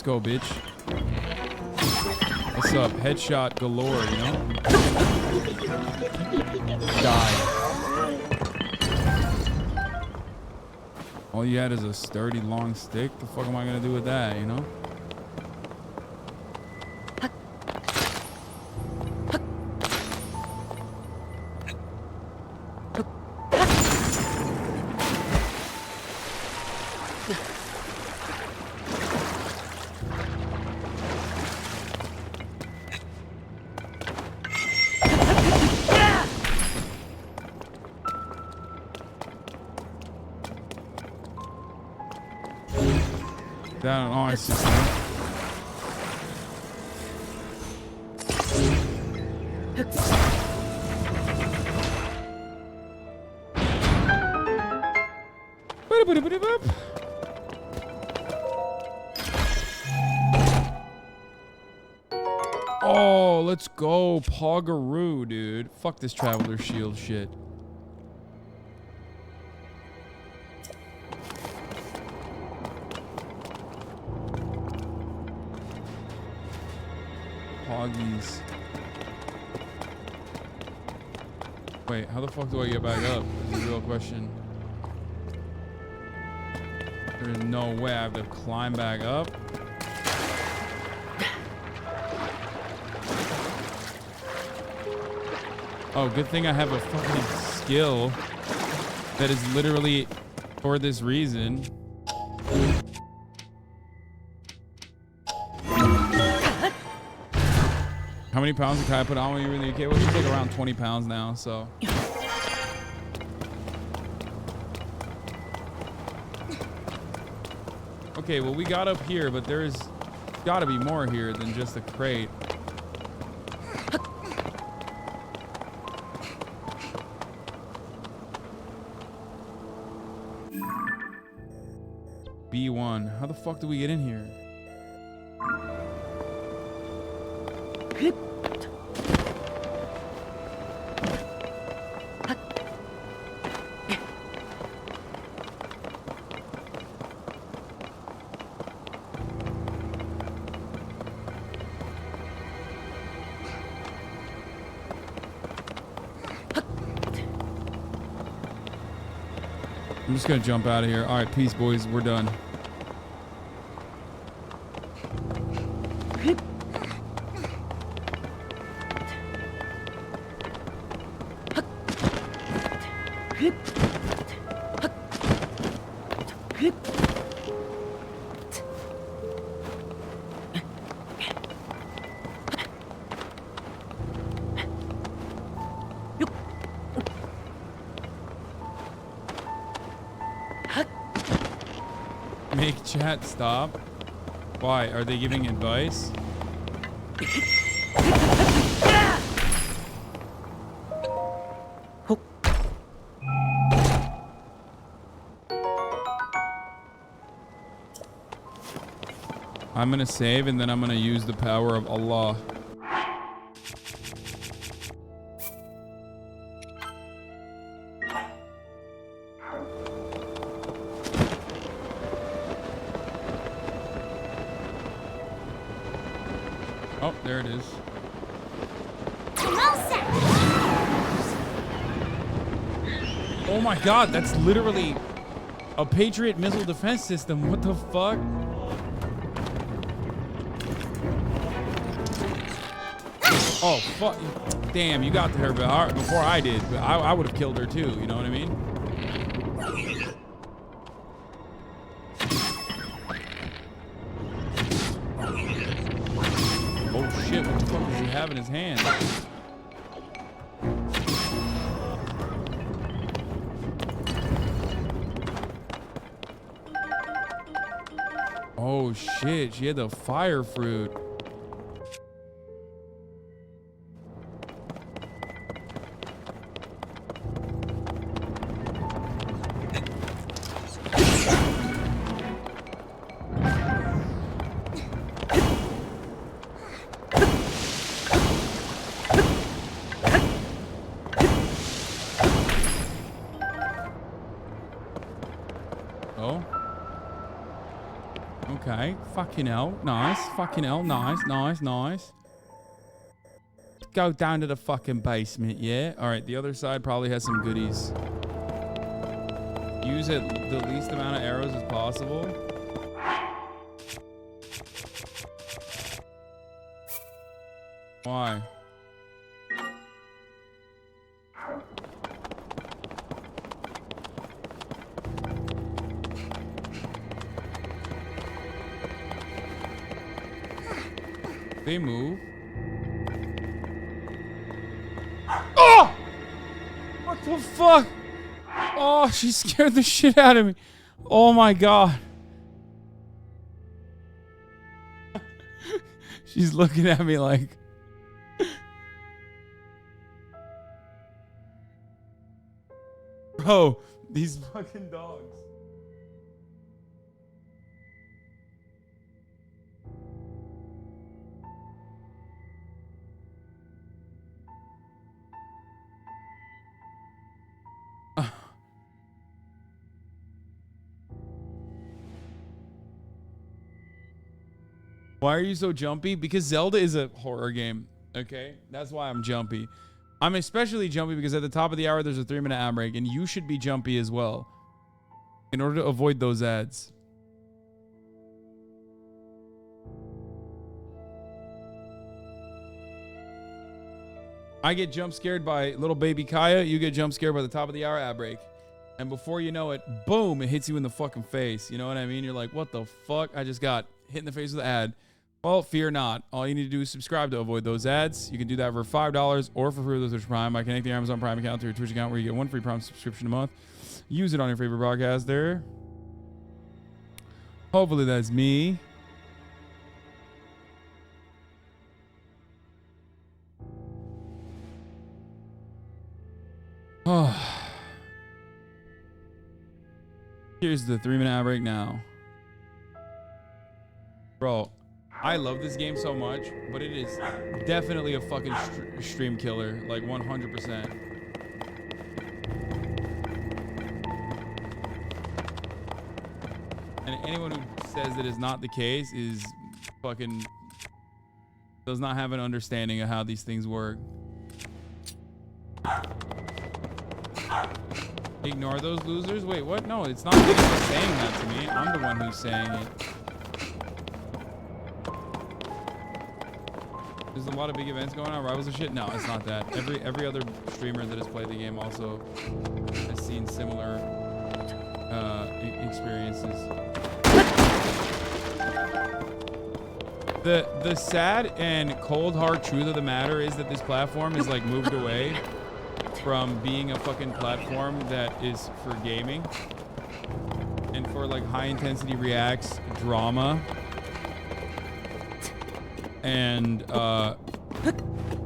Let's go, bitch. What's up? Headshot galore, you know? Die. All you had is a sturdy long stick. The fuck am I gonna do with that, you know? Down on ice. Oh, let's go, Pogaroo, dude. Fuck this Traveler Shield shit. Poggies. Wait, how the fuck do I get back up? Is the real question. There's no way I have to climb back up. Oh, good thing I have a fucking skill that is literally for this reason. How many pounds can I put on when you were in the UK? Well, she's like around 20 pounds now, so. Okay, well, we got up here, but there's gotta be more here than just a crate. B1. How the fuck do we get in here? I'm just gonna jump out of here. All right, peace, boys. We're done. Make chat stop. Why? Are they giving advice? I'm gonna save and then I'm gonna use the power of Allah. Oh, there it is. Oh my god, that's literally a Patriot missile defense system. What the fuck? Oh, fuck. Damn, you got to her before I did. But I would have killed her too, you know what I mean? Oh shit, what the fuck does he have in his hand? Oh shit, she had the fire fruit. Okay. Fucking hell. Nice. Fucking hell. Nice, nice, nice. Go down to the fucking basement, yeah? Alright, the other side probably has some goodies. Use it the least amount of arrows as possible. Why? They move. Oh! What the fuck? Oh, she scared the shit out of me. Oh my god. She's looking at me like... Bro, these fucking dogs. Why are you so jumpy? Because Zelda is a horror game, okay? That's why I'm jumpy. I'm especially jumpy because at the top of the hour, there's a 3-minute ad break, and you should be jumpy as well in order to avoid those ads. I get jump scared by little baby Kaya. You get jump scared by the top of the hour ad break. And before you know it, boom, it hits you in the fucking face. You know what I mean? You're like, what the fuck? I just got hit in the face with an ad. Well, fear not. All you need to do is subscribe to avoid those ads. You can do that for $5 or for free with Twitch Prime by connecting your Amazon Prime account to your Twitch account where you get 1 free Prime subscription a month. Use it on your favorite broadcaster. Hopefully that's me. Oh. Here's the 3-minute ad break now. Bro, I love this game so much, but it is definitely a fucking stream killer, like 100%. And anyone who says that is not the case is fucking does not have an understanding of how these things work. Ignore those losers? Wait, what? No, it's not saying that to me. I'm the one who's saying it. There's a lot of big events going on. Rivals of shit? No, it's not that. Every other streamer that has played the game also has seen similar experiences. The sad and cold hard truth of the matter is that this platform is like moved away from being a fucking platform that is for gaming and for like high intensity reacts, drama, and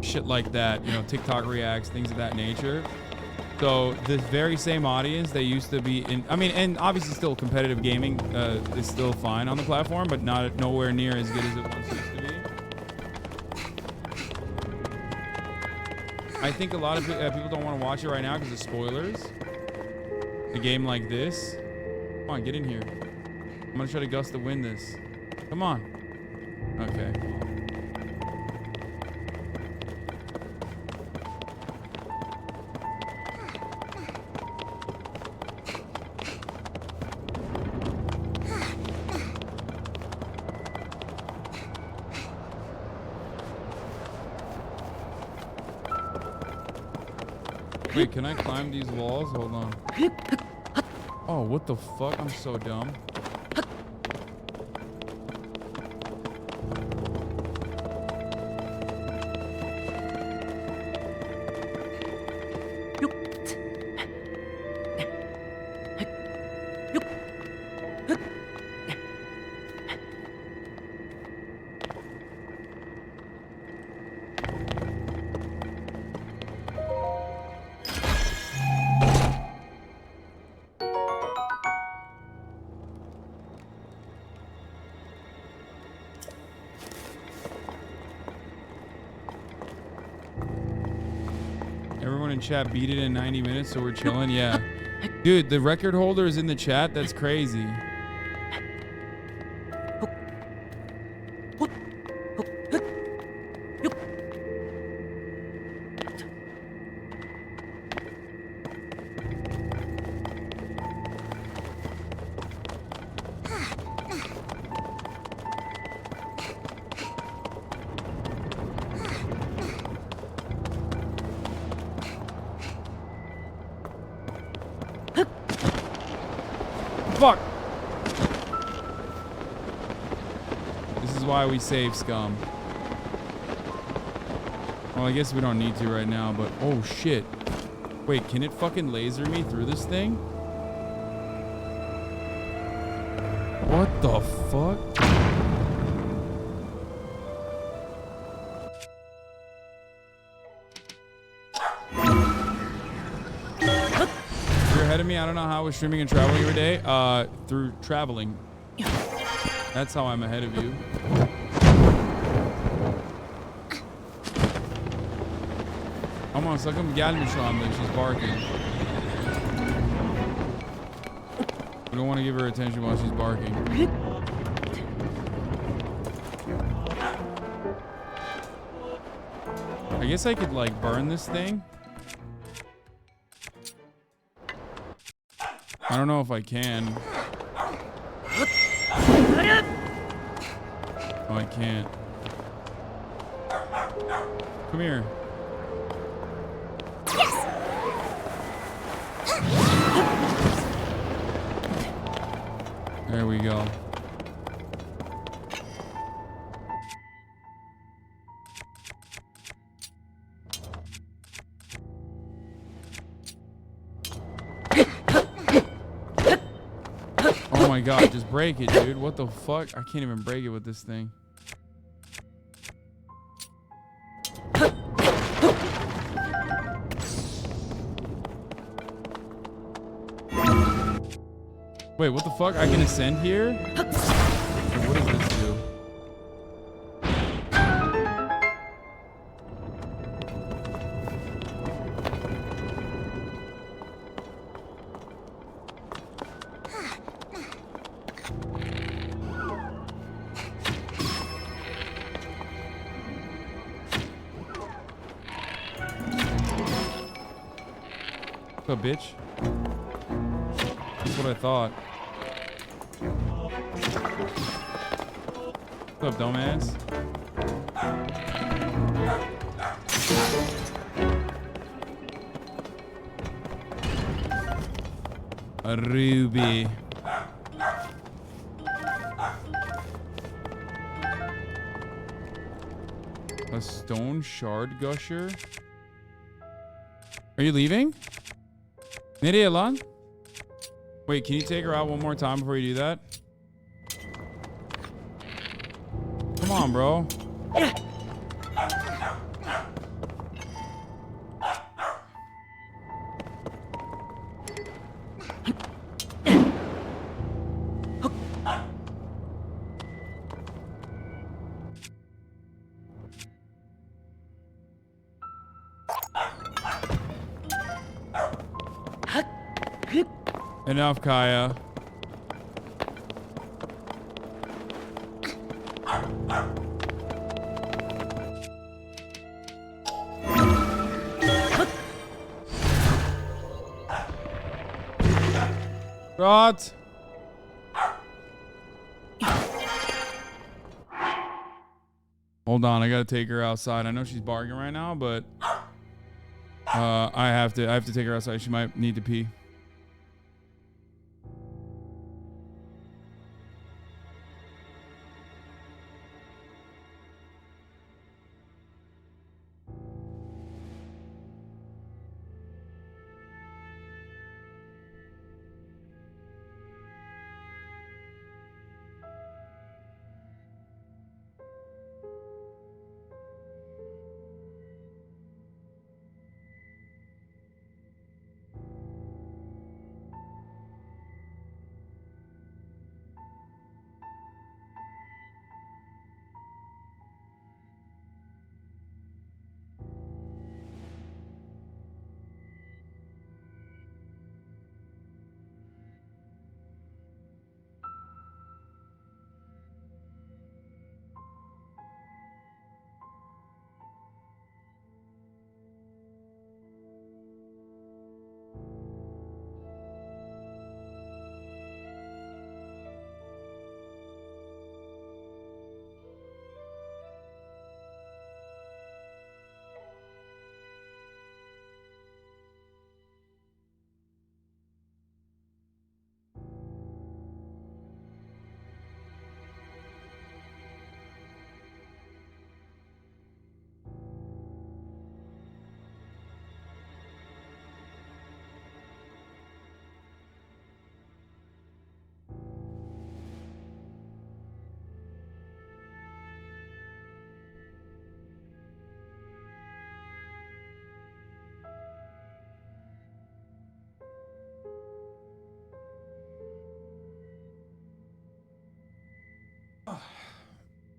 shit like that, you know, TikTok reacts, things of that nature. So this very same audience they used to be in, I mean, and obviously still competitive gaming is still fine on the platform, but nowhere near as good as it once used to be. I think a lot of people don't want to watch it right now because of spoilers. A game like this. Come on, get in here. I'm gonna try to gust to win this. Come on. Okay. Wait, can I climb these walls? Hold on. Oh, what the fuck? I'm so dumb. Everyone in chat beat it in 90 minutes, so we're chilling. Yeah. Dude, the record holder is in the chat. That's crazy. Fuck! This is why we save, scum. Well, I guess we don't need to right now, but... Oh, shit. Wait, can it fucking laser me through this thing? What the fuck? You're ahead of me. I don't know how I was streaming and traveling every day. Through traveling. That's how I'm ahead of you. Ama sakın gelme şu anda. She's barking. We don't want to give her attention while she's barking. I guess I could like burn this thing. I don't know if I can. Oh, I can't. Come here. There we go. Oh my god, just break it, dude. What the fuck? I can't even break it with this thing. Wait, what the fuck? I can ascend here? What does this do? What's up, bitch? That's what I thought. What's up, dumbass? A ruby. A stone shard gusher. Are you leaving? Nereye lan? Wait, can you take her out one more time before you do that? Come on, bro. Enough, Kaya. What? Hold on, I gotta take her outside. I know she's barking right now, but I have to take her outside. She might need to pee.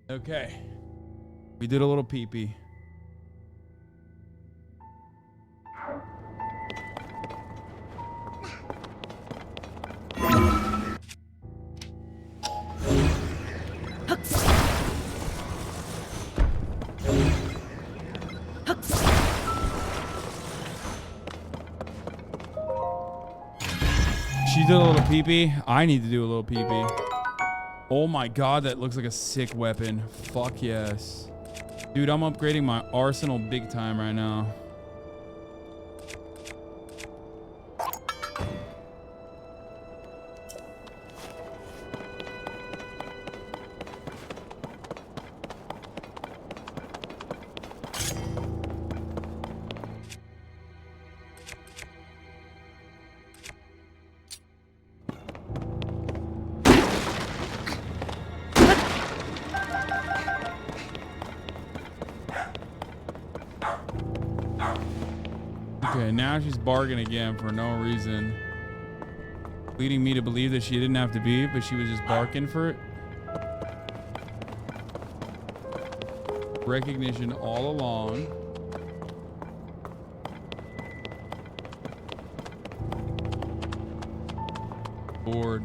Okay. We did a little pee-pee. She did a little pee-pee. I need to do a little pee-pee. Oh my god, that looks like a sick weapon. Fuck yes. Dude, I'm upgrading my arsenal big time right now. Okay, now she's barking again for no reason. Leading me to believe that she didn't have to be, but she was just barking for it. Recognition all along. Bored.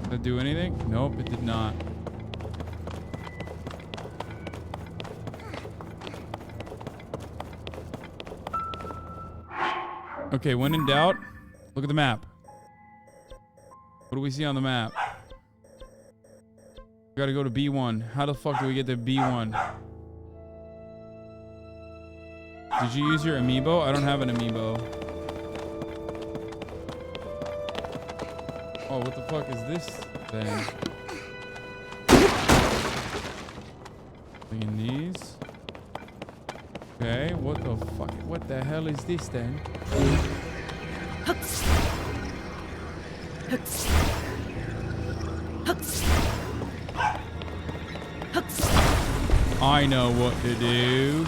Did it do anything? Nope, it did not. Okay, when in doubt, look at the map. What do we see on the map? We gotta go to B1. How the fuck do we get to B1? Did you use your amiibo? I don't have an amiibo. Oh, what the fuck is this thing? Look in these. Okay, what the fuck? What the hell is this then? I know what to do.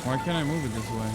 Why can't I move it this way?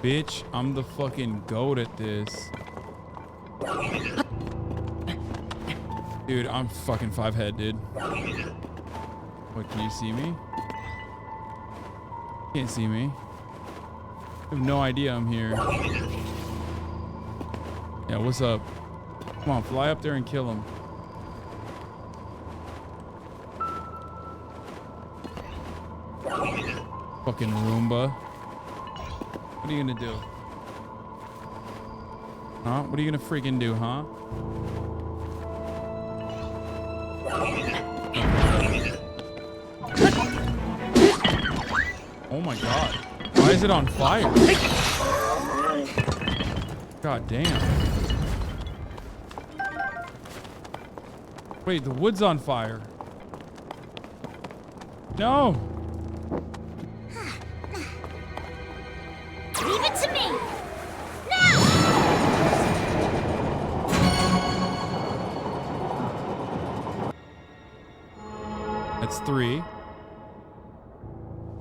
Bitch, I'm the fucking goat at this. Dude, I'm fucking 5-head, dude. What, can you see me? Can't see me. I have no idea I'm here. Yeah, what's up? Come on, fly up there and kill him. Fucking Roomba. What are you gonna do? Huh? What are you gonna freaking do, huh? Oh my god. Why is it on fire? God damn. Wait, the wood's on fire. No! That's 3.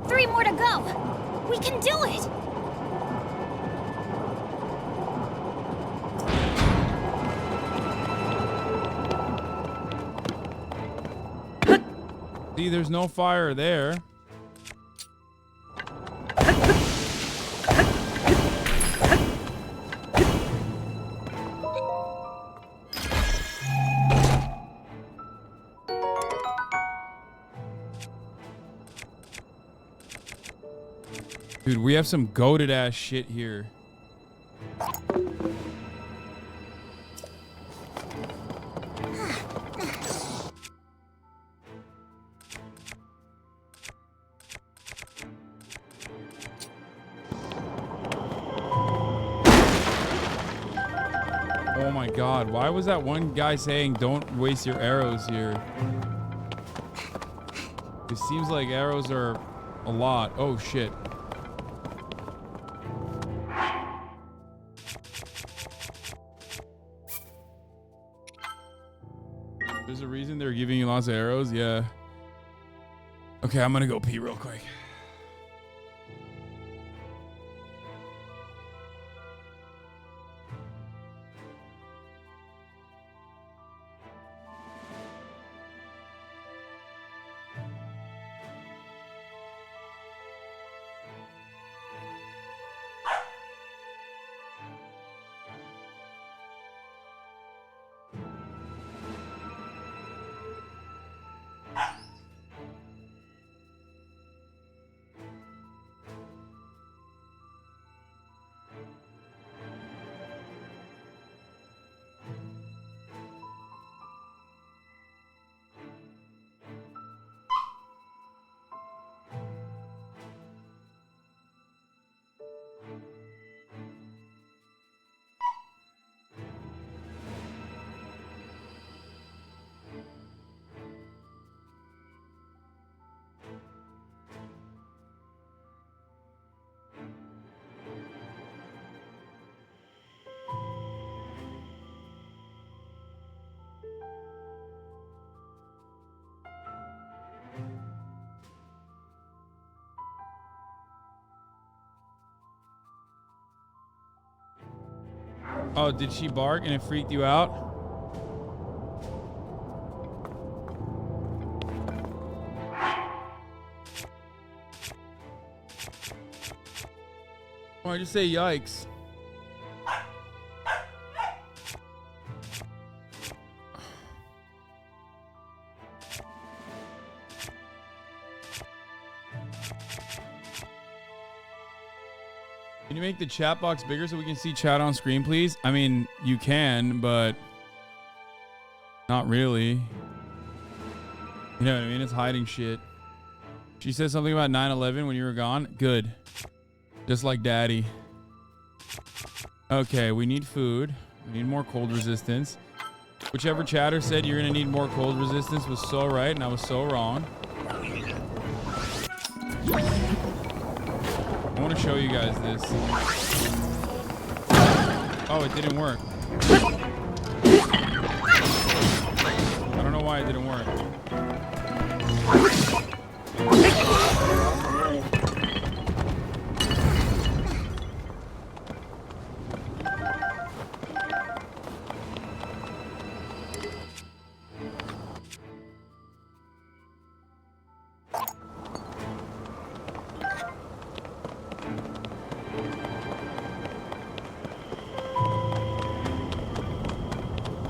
3 more to go. We can do it. See, there's no fire there. Dude, we have some goated ass shit here. Oh my god, why was that one guy saying don't waste your arrows here? It seems like arrows are a lot. Oh shit. There's a reason they're giving you lots of arrows? Yeah. Okay, I'm gonna go pee real quick. Oh, did she bark and it freaked you out? Why'd you say yikes? Can you make the chat box bigger so we can see chat on screen, please? I mean, you can, but not really. You know what I mean? It's hiding shit. She said something about 9/11 when you were gone. Good. Just like daddy. Okay, we need food. We need more cold resistance. Whichever chatter said you're gonna need more cold resistance was so right, and I was so wrong. I want to show you guys this. Oh, it didn't work. I don't know why it didn't work.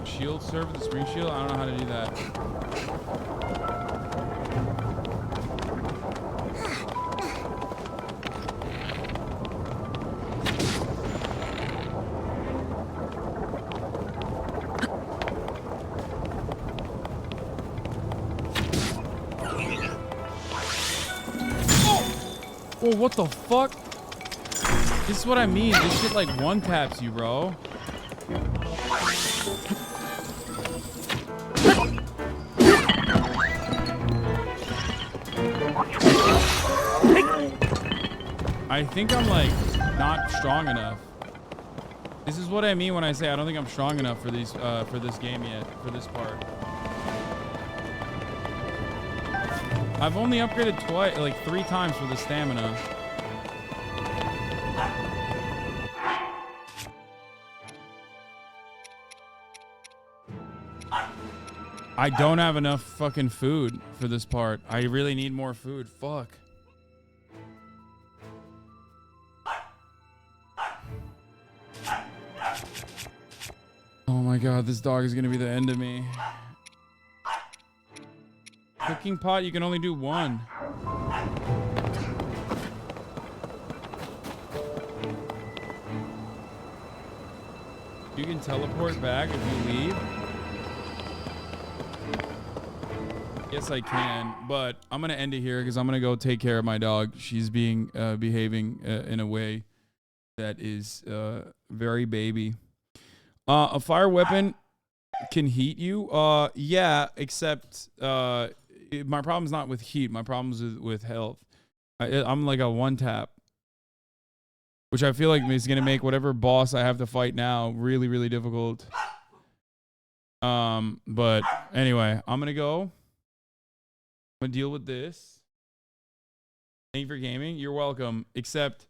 Shield serve with the spring shield? I don't know how to do that. Oh, what the fuck? This is what I mean. This shit like one taps you, bro. I think I'm like not strong enough. This is what I mean when I say I don't think I'm strong enough for these for this game yet, for this part. I've only upgraded twice, like 3 times for the stamina. I don't have enough fucking food for this part. I really need more food. Fuck. Oh my god, this dog is gonna be the end of me. Cooking pot, you can only do 1. You can teleport back if you leave. Yes, I can, but I'm gonna end it here because I'm gonna go take care of my dog. She's behaving in a way that is very baby. A fire weapon can heat you. Yeah, except my problem's not with heat. My problem's with health. I'm like a 1-tap, which I feel like is gonna make whatever boss I have to fight now really, really difficult. But anyway, I'm gonna go. I'm gonna deal with this. Thank you for gaming. You're welcome. Except,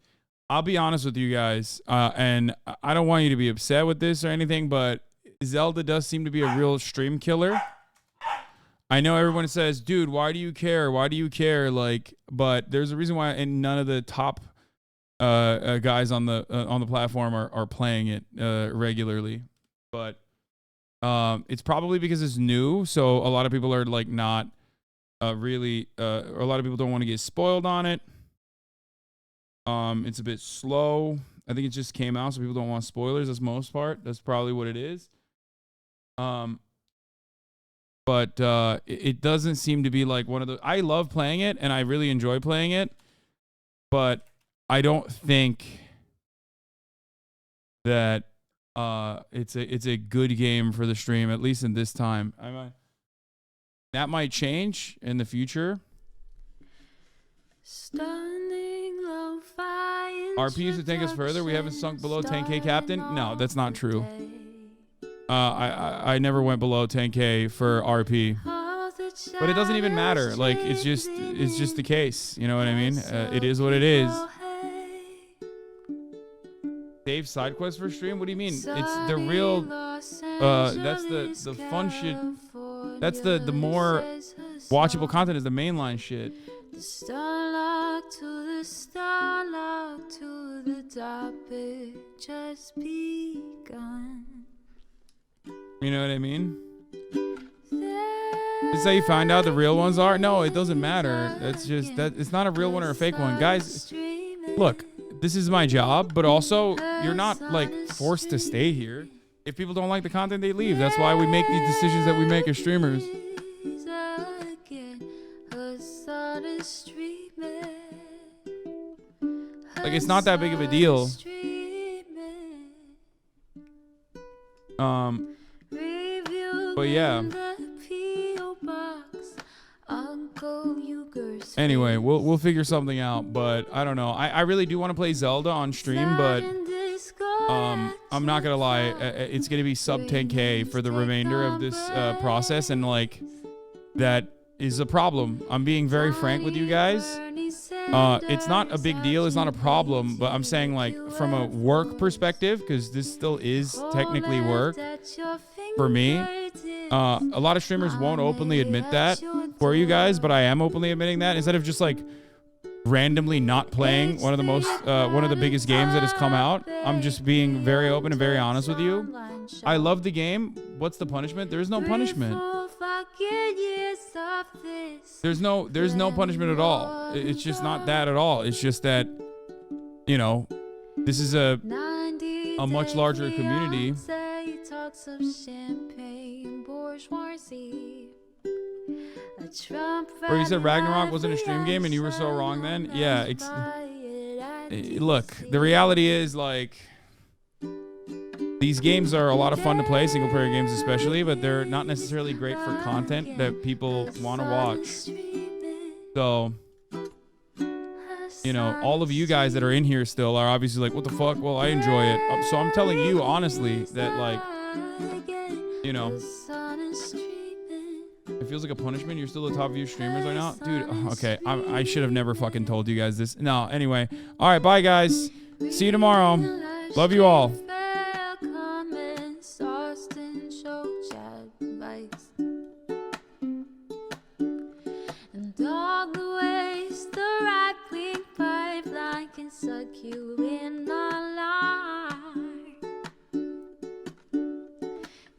I'll be honest with you guys, and I don't want you to be upset with this or anything, but Zelda does seem to be a real stream killer. I know everyone says, dude, why do you care? Why do you care? Like, but there's a reason why, and none of the top guys on the platform are playing it regularly. But it's probably because it's new, so a lot of people are like not really, or a lot of people don't want to get spoiled on it. It's a bit slow. I think it just came out, so people don't want spoilers. That's most part. That's probably what it is. But it doesn't seem to be like one of the. I love playing it, and I really enjoy playing it, but I don't think that it's a good game for the stream, at least in this time. That might change in the future. RP used to take us further. We haven't sunk below 10k, Captain. No, that's not true. I never went below 10k for RP, but it doesn't even matter. Like it's just the case. You know what I mean? It is what it is. Save side quest for stream? What do you mean? It's the real. That's the fun shit. That's the more watchable content is the mainline shit. The starlock to the starlock to the topic just begun. You know what I mean? Is that you find out the real ones are? No, it doesn't matter. That's just that. It's not a real one or a fake one, guys. Look, this is my job, but also you're not like forced to stay here. If people don't like the content, they leave. That's why we make these decisions that we make as streamers. Like, it's not that big of a deal. But yeah. Anyway, we'll figure something out, but I don't know. I really do want to play Zelda on stream, but I'm not gonna lie, it's gonna be sub 10k for the remainder of this process, and like that is a problem. I'm being very frank with you guys. It's not a big deal, it's not a problem, but I'm saying like from a work perspective, because this still is technically work for me. A lot of streamers won't openly admit that for you guys, but I am openly admitting that. Instead of just like randomly not playing one of the biggest games that has come out, I'm just being very open and very honest with you. I love the game. What's the punishment? There is no punishment. There's no punishment at all. It's just not that at all. It's just that, you know, this is a much larger community. Or you said Ragnarok wasn't a stream game and you were so wrong then? Yeah. Look, the reality is like these games are a lot of fun to play, single player games especially, but they're not necessarily great for content that people want to watch. So, you know, all of you guys that are in here still are obviously like, what the fuck? Well, I enjoy it. So I'm telling you honestly that like, you know, It feels like a punishment. You're still the top view streamers right now, dude. Okay, I should have never fucking told you guys this. No, anyway. All right, bye guys. See you tomorrow. Love you all. And all the ways the right wing pipeline can suck you in alive.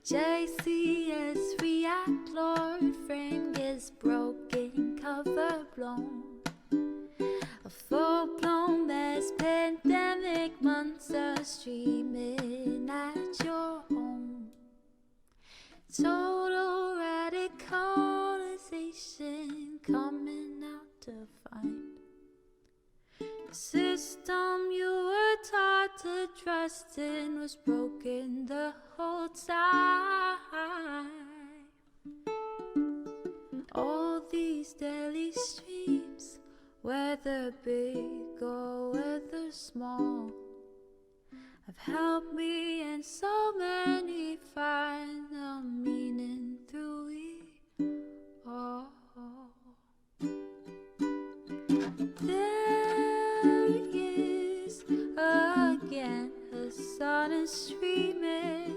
JCS react, Lord, frame gets broken, cover blown. A full-blown mass pandemic, monster streaming at your home. Total radicalization coming out to find the system you were taught to trust in was broken the whole time. All these daily streams, whether big or whether small, have helped me and so many find the meaning through it all. There is again Hasan is streaming,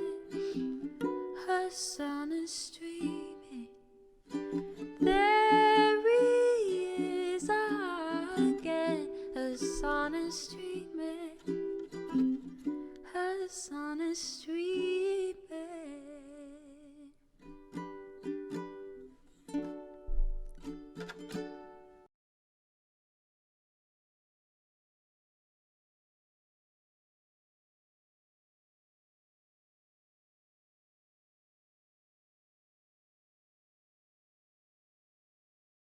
Hasan is streaming. There he is again, Hasan is streaming, Hasan is streaming.